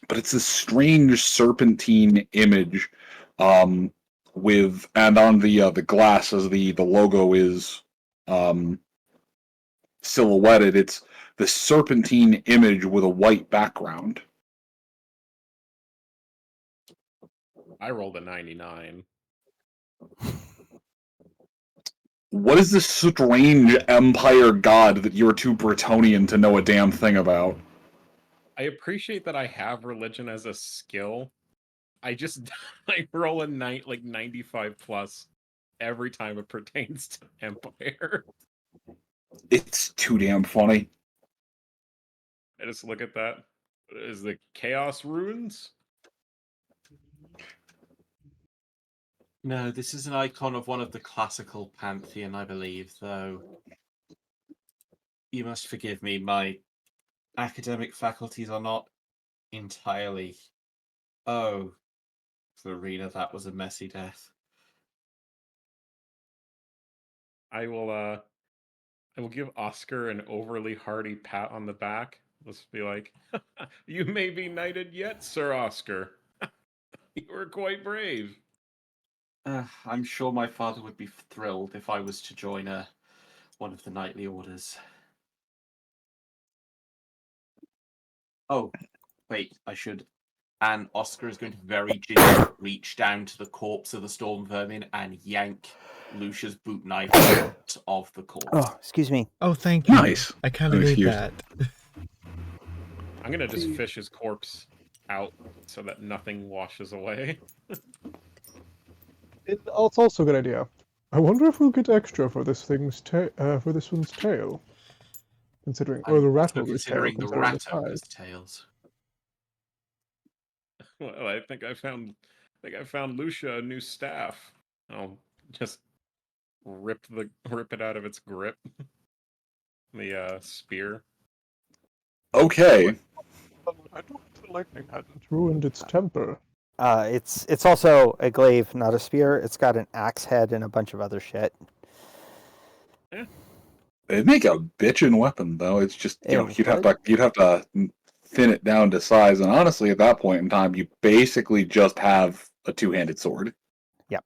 But it's this strange serpentine image. With and on the glass as the logo is silhouetted, it's the serpentine image with a white background. I rolled a 99. What is this strange empire god that you're too Bretonian to know a damn thing about? I appreciate that I have religion as a skill. I just I roll a night like 95 plus every time it pertains to Empire. It's too damn funny. I just look at that. Is the Chaos Runes? No, this is an icon of one of the classical pantheon, I believe, though. You must forgive me, my academic faculties are not entirely. Oh, Florina, that was a messy death. I will give Oscar an overly hearty pat on the back. Let's be like, you may be knighted yet, Sir Oscar. You were quite brave. I'm sure my father would be thrilled if I was to join one of the knightly orders. Oh, wait, I should. And Oscar is going to very gingerly reach down to the corpse of the storm vermin and yank Lucia's boot knife out of the corpse. Oh, excuse me. Oh, thank you. Nice. I kind of need Excuse. that. I'm gonna just fish his corpse out so that nothing washes away. It's also a good idea. I wonder if we'll get extra for this one's tail, considering, or the Rat Ogre's tail, Considering the considering the Rat size. Ogre's tails. Well, I think I found Lucia a new staff. I'll just rip it out of its grip. The spear. Okay. I don't think the lightning hasn't ruined its temper. It's also a glaive, not a spear. It's got an axe head and a bunch of other shit. Yeah. It'd make a bitchin' weapon, though. It's just It you'd have to thin it down to size, and honestly, at that point in time, you basically just have a two-handed sword. Yep.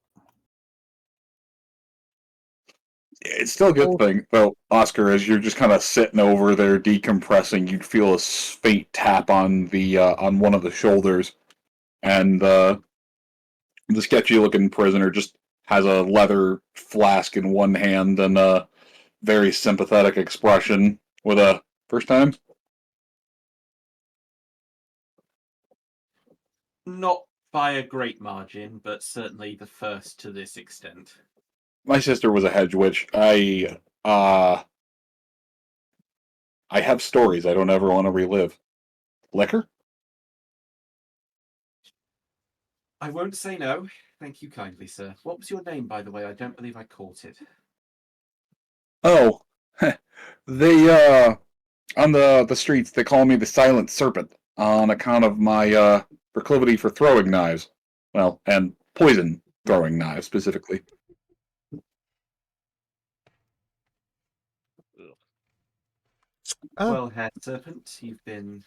It's still a good thing, though, Oscar, as you're just kind of sitting over there decompressing, you'd feel a faint tap on the on one of the shoulders, and the sketchy-looking prisoner just has a leather flask in one hand and a very sympathetic expression with a first time. Not by a great margin, but certainly the first to this extent. My sister was a hedge witch. I have stories I don't ever want to relive. Liquor? I won't say no. Thank you kindly, sir. What was your name, by the way? I don't believe I caught it. Oh, they on the streets they call me the Silent Serpent on account of my proclivity for throwing knives. Well, and poison throwing knives specifically. Oh. Well, Herr Serpent, you've been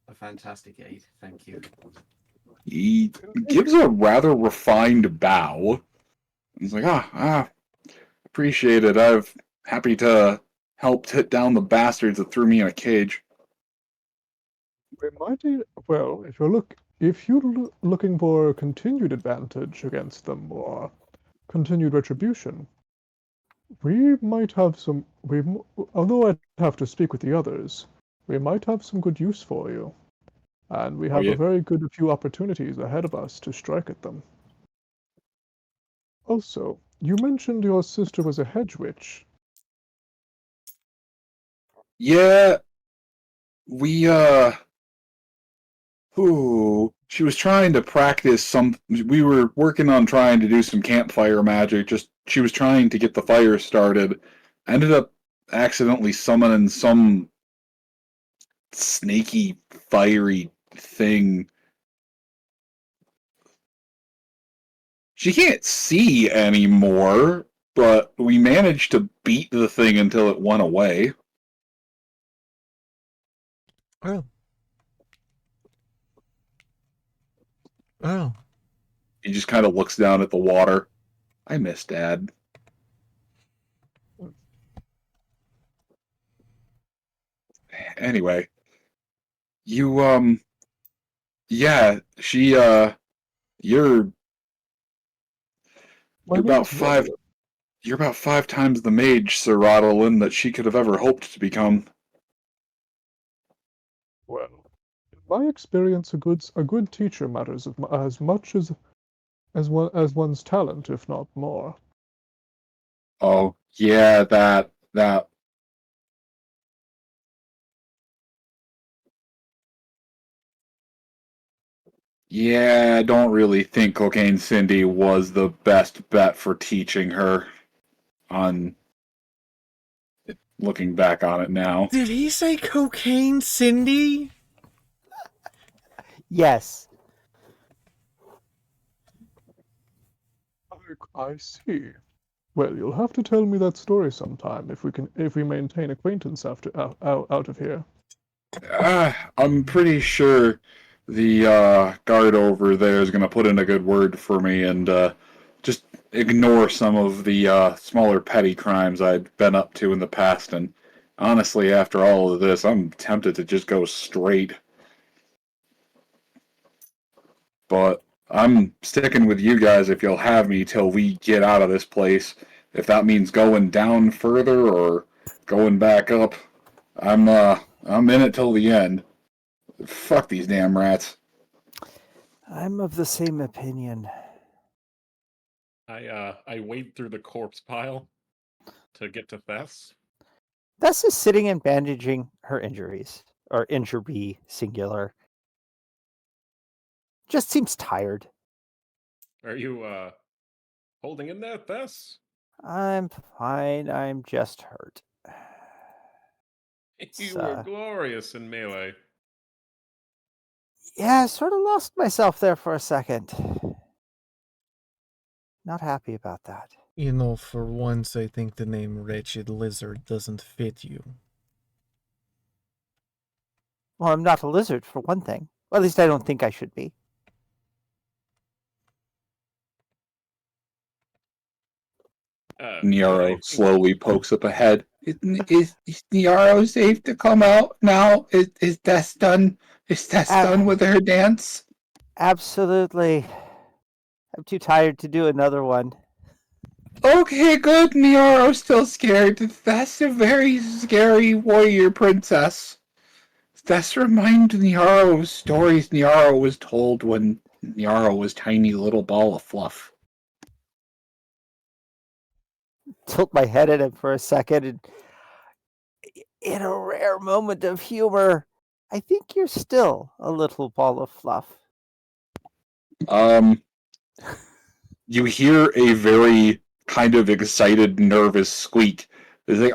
a fantastic aid. Thank you. He gives a rather refined bow. He's like, appreciate it. I'm happy to help hit down the bastards that threw me in a cage. We might, well, if you're looking for continued advantage against them or continued retribution, we might have some. Although I'd have to speak with the others, we might have some good use for you, and we have yeah? a very good few opportunities ahead of us to strike at them. Also, you mentioned your sister was a hedge witch. Yeah, we she was trying to practice some. We were working on trying to do some campfire magic. Just she was trying to get the fire started. Ended up accidentally summoning some snaky, fiery thing. She can't see anymore, but we managed to beat the thing until it went away. Oh. Oh. He just kind of looks down at the water. I miss Dad. Anyway, you yeah, you're My you're name about is five. Roland. You're about 5 times the mage, Sir Rodolin, that she could have ever hoped to become. Well, in my experience, a good teacher matters as much as one's talent, if not more. Oh, yeah, that. Yeah, I don't really think Cocaine Cindy was the best bet for teaching her. On looking back on it now. Did he say Cocaine Cindy? Yes. I see. Well, you'll have to tell me that story sometime if we maintain acquaintance after out of here. I'm pretty sure the guard over there is going to put in a good word for me and just ignore some of the smaller petty crimes I'd been up to in the past. And honestly, after all of this, I'm tempted to just go straight. But I'm sticking with you guys if you'll have me till we get out of this place. If that means going down further or going back up, I'm in it till the end. Fuck these damn rats. I'm of the same opinion. I wade through the corpse pile to get to Thess. Thess is sitting and bandaging her injuries, or injury singular. Just seems tired. Are you holding in there, Thess? I'm fine. I'm just hurt. You were glorious in melee. Yeah, I sort of lost myself there for a second. Not happy about that. You know, for once I think the name Wretched Lizard doesn't fit you. Well, I'm not a lizard, for one thing. Well, at least I don't think I should be. Niaro slowly pokes up ahead. Is Niaro safe to come out now? Is Tess done? Is Tess done with her dance? Absolutely. I'm too tired to do another one. Okay, good. Niaro's still scared. That's a very scary warrior princess. That's remind Niaro of stories Niaro was told when Niaro was tiny little ball of fluff. Tilt my head at him for a second, and in a rare moment of humor, I think you're still a little ball of fluff. you hear a very kind of excited, nervous squeak. It's like,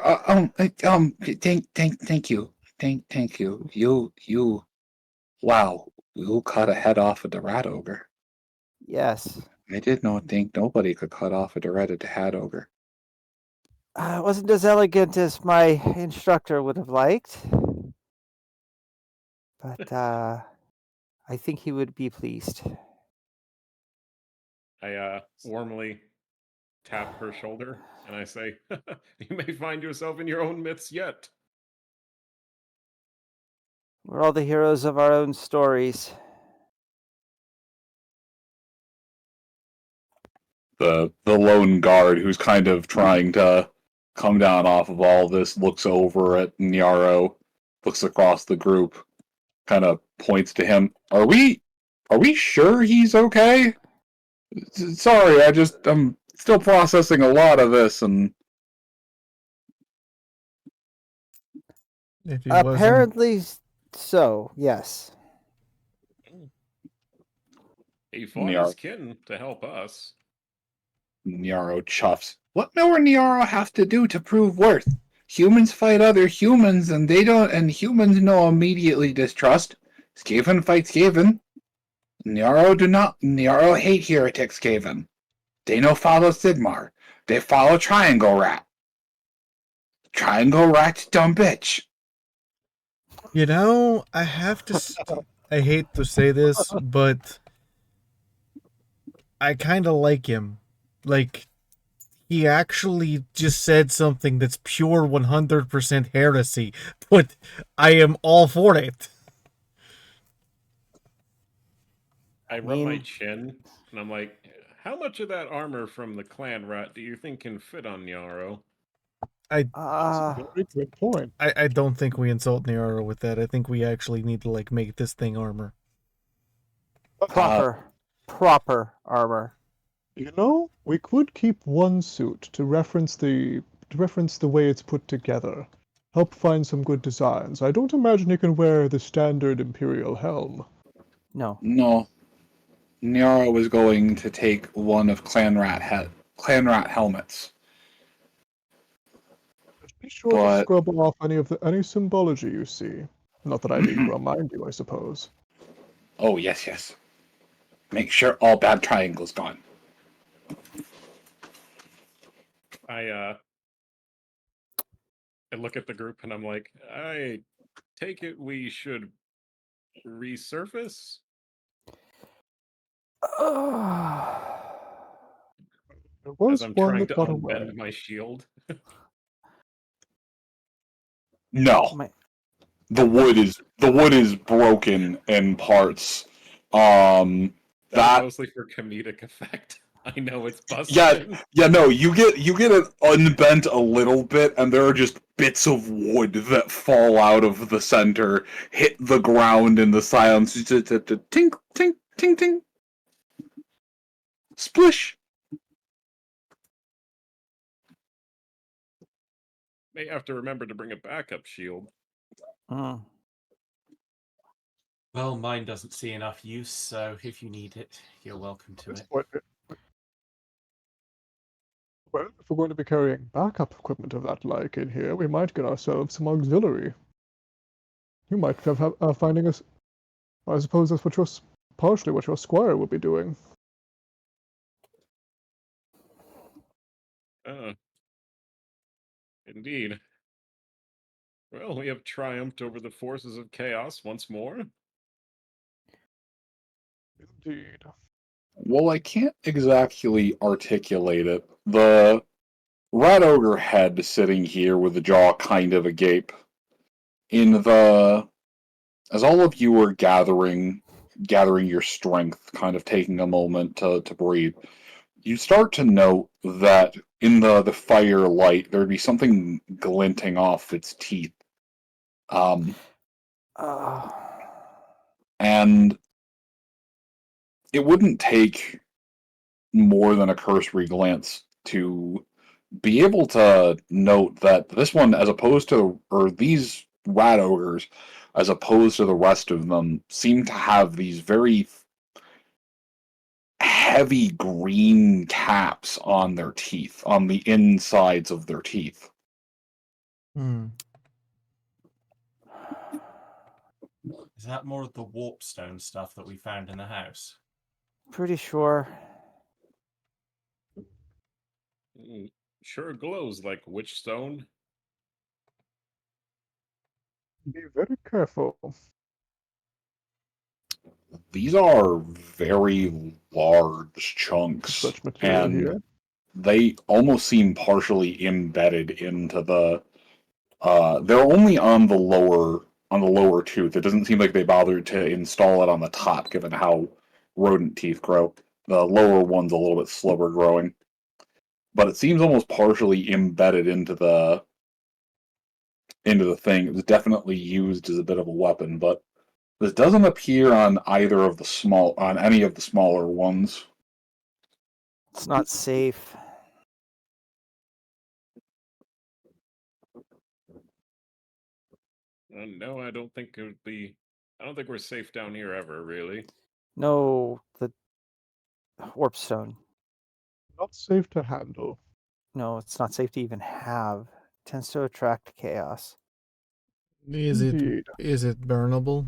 thank you, thank you. You, wow, you cut a head off of the rat ogre. Yes. I did not think nobody could cut off a red hat ogre. It wasn't as elegant as my instructor would have liked, but I think he would be pleased. I warmly tap her shoulder and I say, "You may find yourself in your own myths yet." We're all the heroes of our own stories. The lone guard who's kind of trying to come down off of all this looks over at Nyaro, looks across the group, kind of points to him. Are we sure he's okay? Sorry, I'm still processing a lot of this, and If he wasn't, Apparently so, yes. He fought Nyaro, his kin to help us. Nyaro chuffs. What more Nyaro have to do to prove worth? Humans fight other humans, and they don't, and humans know immediately distrust. Skaven fights Skaven. Nyaro hate heretics Skaven. They no follow Sigmar. They follow Triangle Rat. Triangle Rat's dumb bitch. you know, I have to. I hate to say this, but I kind of like him. Like, he actually just said something that's pure 100% heresy, but I am all for it. I rub my chin and I'm like, how much of that armor from the clan rat do you think can fit on Nyaro? I That's a very good point. I don't think we insult Nyaro with that. I think we actually need to like make this thing armor. Proper armor. You know, we could keep one suit to reference the way it's put together. Help find some good designs. I don't imagine you can wear the standard Imperial helm. No. Nyaro was going to take one of Clan Rat helmets. Be sure to scrub off any symbology you see. Not that I need to remind you, I suppose. Oh, yes. Make sure all bad triangles gone. I look at the group and I'm like, I take it we should resurface? There was As I'm one trying that to got away. unbend my shield. No. The wood is broken in parts. That That mostly for comedic effect. I know it's busted. yeah, no, you get it unbent a little bit, and there are just bits of wood that fall out of the center, hit the ground in the silence, tink, tink, tink, tink, splish. May have to remember to bring a backup shield. Well, mine doesn't see enough use, so if you need it, you're welcome to it. Well, if we're going to be carrying backup equipment of that like in here, we might get ourselves some auxiliary. You might have finding us. I suppose that's partially what your squire will be doing. Indeed. Well, we have triumphed over the forces of chaos once more. Indeed. Well, I can't exactly articulate it. The Rat Ogre head sitting here with the jaw kind of agape. As all of you were gathering your strength, kind of taking a moment to breathe, you start to note that in the firelight there'd be something glinting off its teeth. And it wouldn't take more than a cursory glance to be able to note that this one, as opposed to, or these rat ogres, as opposed to the rest of them, seem to have these very heavy green caps on their teeth, on the insides of their teeth. Hmm. Is that more of the warpstone stuff that we found in the house? Pretty sure. Sure glows like witch stone. Be very careful. These are very large chunks, Such material and here. they almost seem partially embedded into the. They're only on the lower tooth. It doesn't seem like they bothered to install it on the top, given how rodent teeth grow. The lower one's a little bit slower growing, but it seems almost partially embedded into the thing. It was definitely used as a bit of a weapon, but this doesn't appear on any of the smaller ones. It's not safe. No, I don't think it would be. I don't think we're safe down here ever, really. No, the warpstone. Not safe to handle. No, it's not safe to even have. It tends to attract chaos. Is Indeed. it burnable?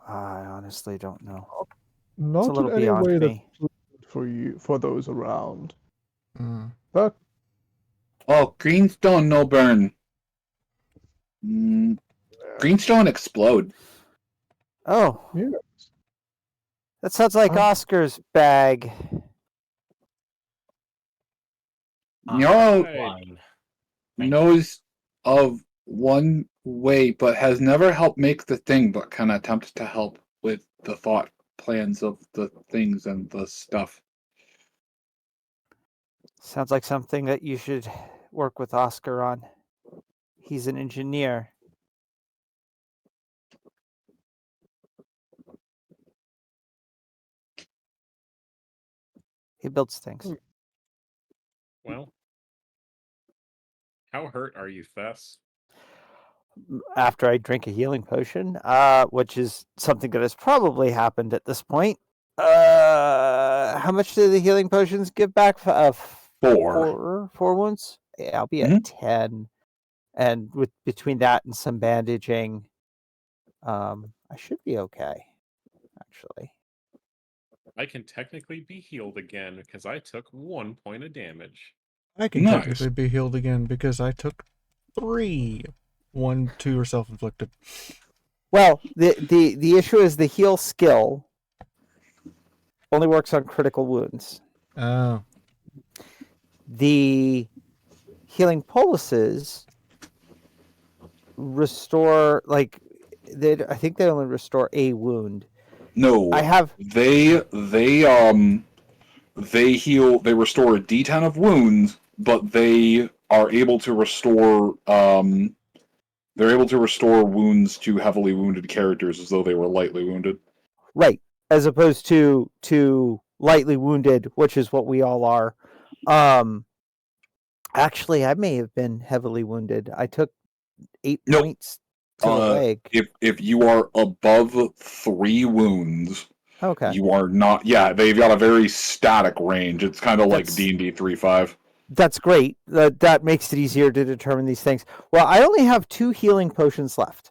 I honestly don't know. It's a Not in little any beyond way that's me. pleasant for those around. Hmm. But Oh, greenstone no burn. Greenstone explode. Oh, yes. that sounds like Oscar's bag. No Right. knows of one way, but has never helped make the thing, but can attempt to help with the thought plans of the things and the stuff. Sounds like something that you should work with Oscar on. He's an engineer. He builds things. Well, how hurt are you, Thess? After I drink a healing potion, which is something that has probably happened at this point. How much do the healing potions give back? Four wounds. Yeah, I'll be at 10, and between that and some bandaging, I should be okay. Actually, I can technically be healed again because I took 1 point of damage. I can technically be healed again because I took 3. 1, 2 are self-inflicted. well, the issue is the heal skill only works on critical wounds. Oh. The healing poluses restore, like, I think they only restore a wound. No, I have they heal. They restore a D10 of wounds, but they are able to restore. They're able to restore wounds to heavily wounded characters as though they were lightly wounded. Right, as opposed to lightly wounded, which is what we all are. Actually, I may have been heavily wounded. I took 8 points to the leg. If you are above 3 wounds, Okay, you are not. Yeah, they've got a very static range. It's kind of like D&D 3.5. That's great. That makes it easier to determine these things. Well, I only have 2 healing potions left.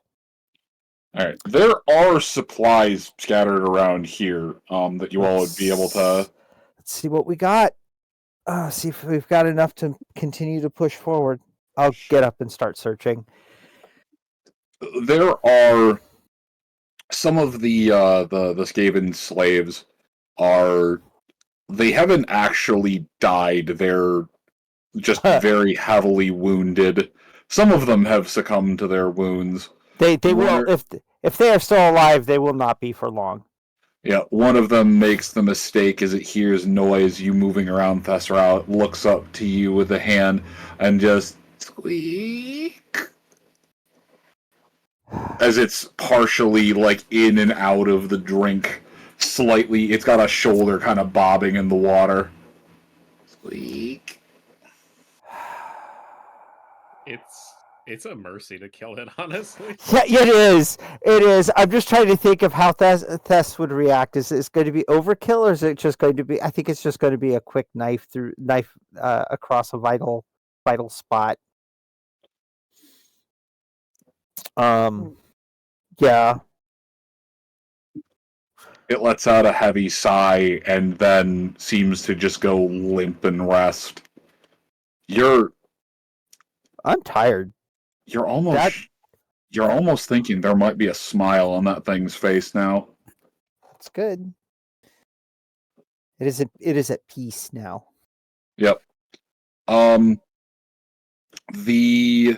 All right, there are supplies scattered around here that you all would be able to. Let's see what we got. See if we've got enough to continue to push forward. I'll get up and start searching. There are some of the Skaven slaves are. They haven't actually died. They're just very heavily wounded. Some of them have succumbed to their wounds. They will, if they are still alive, they will not be for long. Yeah, one of them makes the mistake as it hears noise, you moving around Thessera, looks up to you with a hand, and just squeak. As it's partially, like, in and out of the drink. Slightly, it's got a shoulder kind of bobbing in the water. Squeak. It's a mercy to kill it, honestly. Yeah, it is. It is. I'm just trying to think of how Thess would react. Is it going to be overkill, or is it just going to be? I think it's just going to be a quick knife across a vital spot. Yeah. It lets out a heavy sigh and then seems to just go limp and rest. I'm tired. You're almost thinking there might be a smile on that thing's face now. That's good. It is at peace now. Yep. The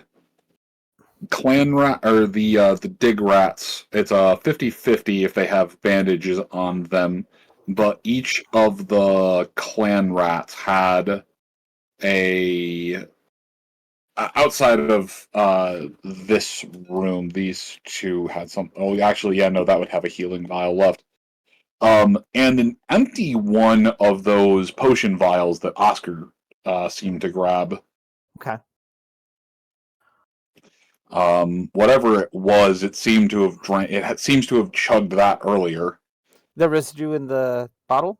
clan rat or the dig rats, it's a 50-50 if they have bandages on them, but each of the clan rats had a outside of this room, these two had some. Oh, actually, yeah, no, that would have a healing vial left. And an empty one of those potion vials that Oscar seemed to grab. Okay. Whatever it was, it seemed to have drank. Seems to have chugged that earlier. The residue in the bottle?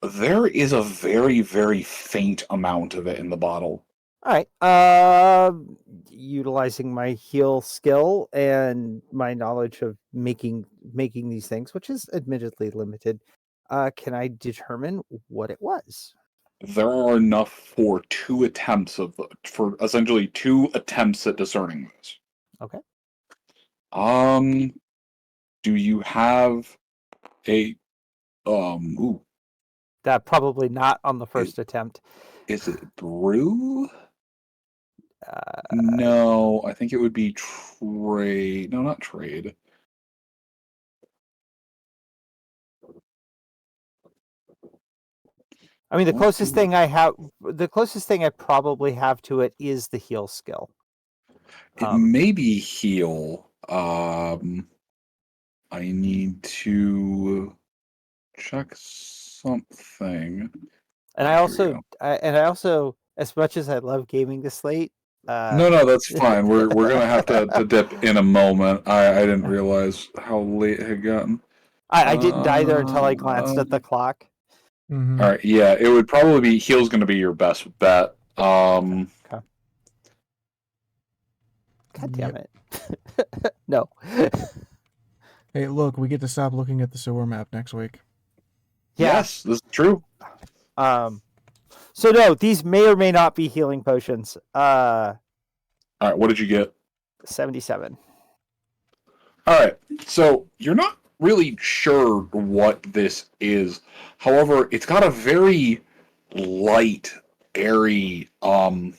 There is a very, very faint amount of it in the bottle. All right. Utilizing my heal skill and my knowledge of making these things, which is admittedly limited, can I determine what it was? There are enough for essentially 2 attempts at discerning this. Okay. Do you have a ooh? That probably not on the first attempt. Is it brew? No, I think it would be trade. No, not trade. I mean, the closest thing I probably have to it is the heal skill. It may be heal. I need to check something. And I also, as much as I love gaming this late. No, that's fine. We're gonna have to dip in a moment. I didn't realize how late it had gotten. I didn't either until I glanced at the clock. Mm-hmm. All right, yeah, it would probably be heal's going to be your best bet. Okay. God damn it! No. Hey, look, we get to stop looking at the sewer map next week. Yeah. Yes, this is true. So no, these may or may not be healing potions. All right, what did you get? 77. All right, so you're not really sure what this is. However, it's got a very light, airy, almost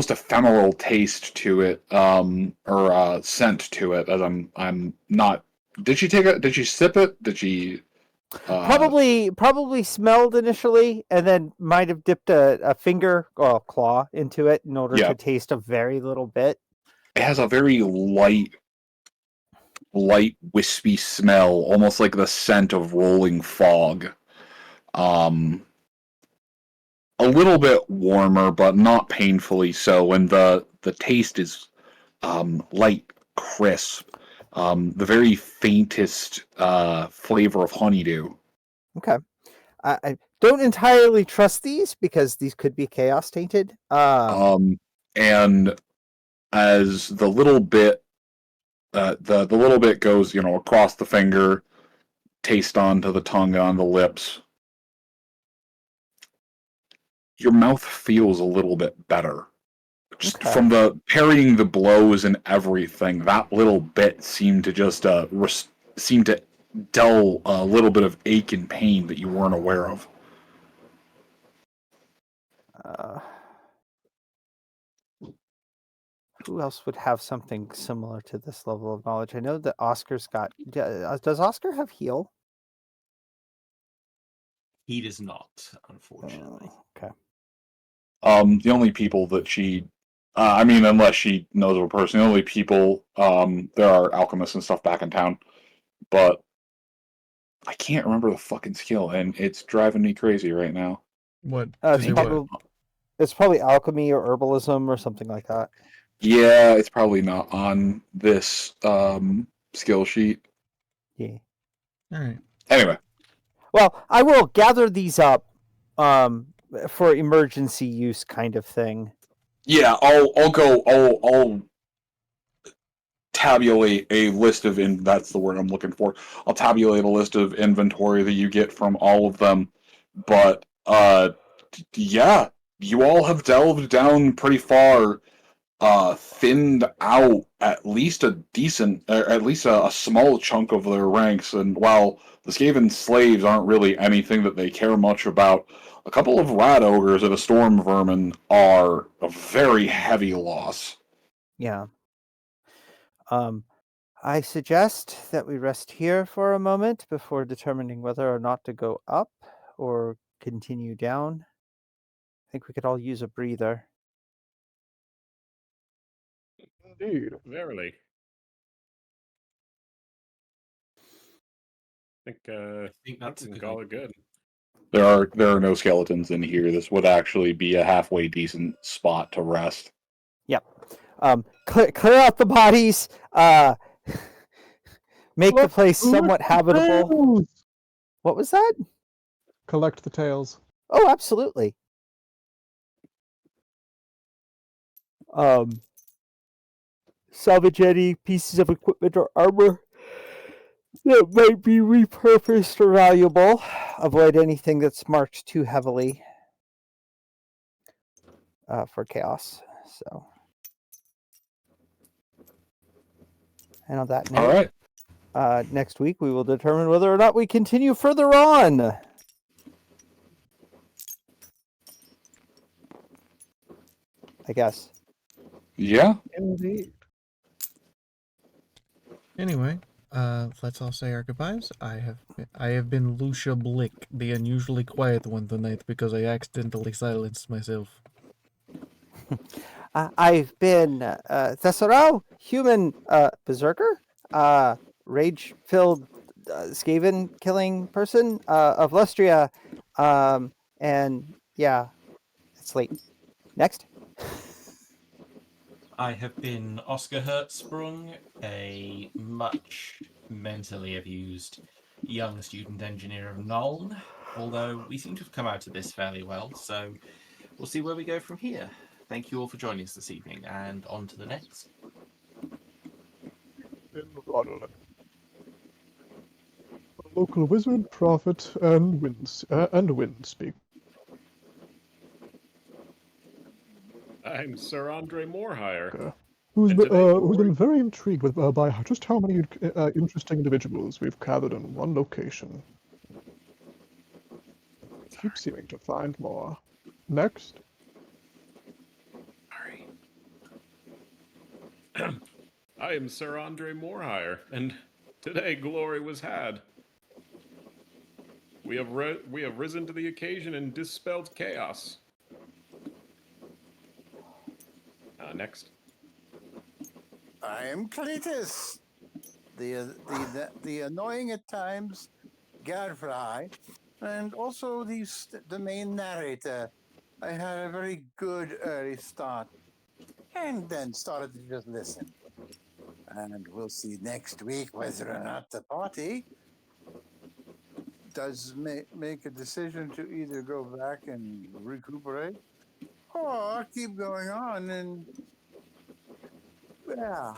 ephemeral taste to it, or scent to it. As I'm not. Did she take it? Did she sip it? Did she? Probably smelled initially, and then might have dipped a finger or a claw into it in order to taste a very little bit. It has a very light, wispy smell, almost like the scent of rolling fog. A little bit warmer, but not painfully so, and the taste is light, crisp. The very faintest flavor of honeydew. Okay. I don't entirely trust these because these could be chaos tainted. And as the little bit, the little bit goes, across the finger, taste onto the tongue, on the lips. Your mouth feels a little bit better. Just from the parrying the blows and everything, that little bit seemed to just seem to dull a little bit of ache and pain that you weren't aware of. Who else would have something similar to this level of knowledge? I know that Oscar's got. Does Oscar have heal? He does not, unfortunately. Okay. The only people that she, unless she knows of a person, the only people, there are alchemists and stuff back in town, but I can't remember the fucking skill, and it's driving me crazy right now. What? It's It's probably alchemy or herbalism or something like that. Yeah, it's probably not on this skill sheet. Yeah. All right. Anyway, Well, I will gather these up for emergency use kind of thing. yeah, I'll tabulate a list of that's the word I'm looking for. I'll tabulate a list of inventory that you get from all of them. But yeah, you all have delved down pretty far, thinned out at least a decent, or at least a small chunk of their ranks. And while the Skaven slaves aren't really anything that they care much about, a couple of rat ogres and a storm vermin are a very heavy loss. Yeah. I suggest that we rest here for a moment before determining whether or not to go up or continue down. I think we could all use a breather. Indeed. Verily. I think that's a good call it good. There are no skeletons in here. This would actually be a halfway decent spot to rest. Yep. Clear out the bodies. Make the place somewhat habitable. Tails! What was that? Collect the tails. Oh, absolutely. Salvage any pieces of equipment or armor that might be repurposed or valuable. Avoid anything that's marked too heavily for chaos. So, and on that note, All right. next week we will determine whether or not we continue further on. I guess. Yeah. Indeed. Anyway, let's all say our goodbyes. I have been Lucia Blick, the unusually quiet one tonight because I accidentally silenced myself. I've been Thesserau, human berserker, rage-filled Skaven-killing person of Lustria, and yeah, it's late. Next. I have been Oscar Hertzsprung, a much mentally abused young student engineer of Nuln, although we seem to have come out of this fairly well, so we'll see where we go from here. Thank you all for joining us this evening, and on to the next. In Rodolin. A local wizard, prophet, and wind speak. I'm Sir Andre Morehire. Who's And been very intrigued by just how many interesting individuals we've gathered in one location. Keep seeming to find more. Next. I am Sir Andre Morehire, and today glory was had. We have risen to the occasion and dispelled chaos. Next. I am Cletus, the annoying at times gadfly, and also the main narrator. I had a very good early start, and then started to just listen. And we'll see next week whether or not the party does make a decision to either go back and recuperate or keep going on and, well,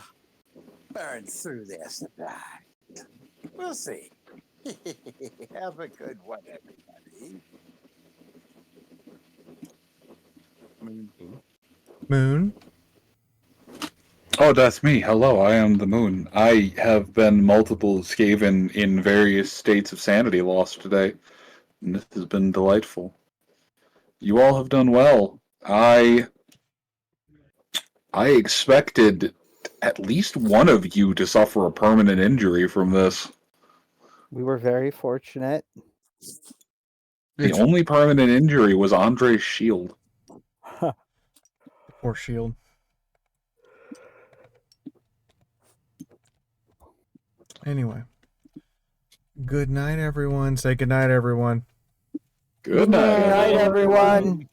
burn through their supply. We'll see. Have a good one, everybody. Moon? Oh, that's me. Hello, I am the Moon. I have been multiple Skaven in various states of sanity lost today, and this has been delightful. You all have done well. I expected at least one of you to suffer a permanent injury from this. We were very fortunate. The only permanent injury was Andre's shield. Poor shield. Anyway. Good night, everyone. Say good night, everyone. Good night. Good night, everyone.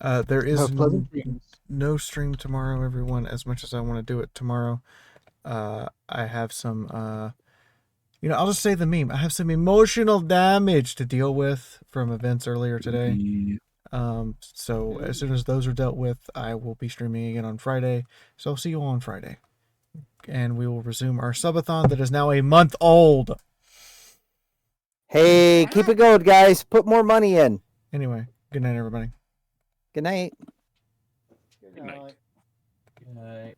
There is Have pleasant dreams. no stream tomorrow, everyone. As much as I want to do it tomorrow, I have some. I'll just say the meme. I have some emotional damage to deal with from events earlier today. So as soon as those are dealt with, I will be streaming again on Friday. So I'll see you all on Friday, and we will resume our subathon that is now a month old. Hey, keep it going, guys. Put more money in. Anyway, good night, everybody. Good night. Good night. Good night.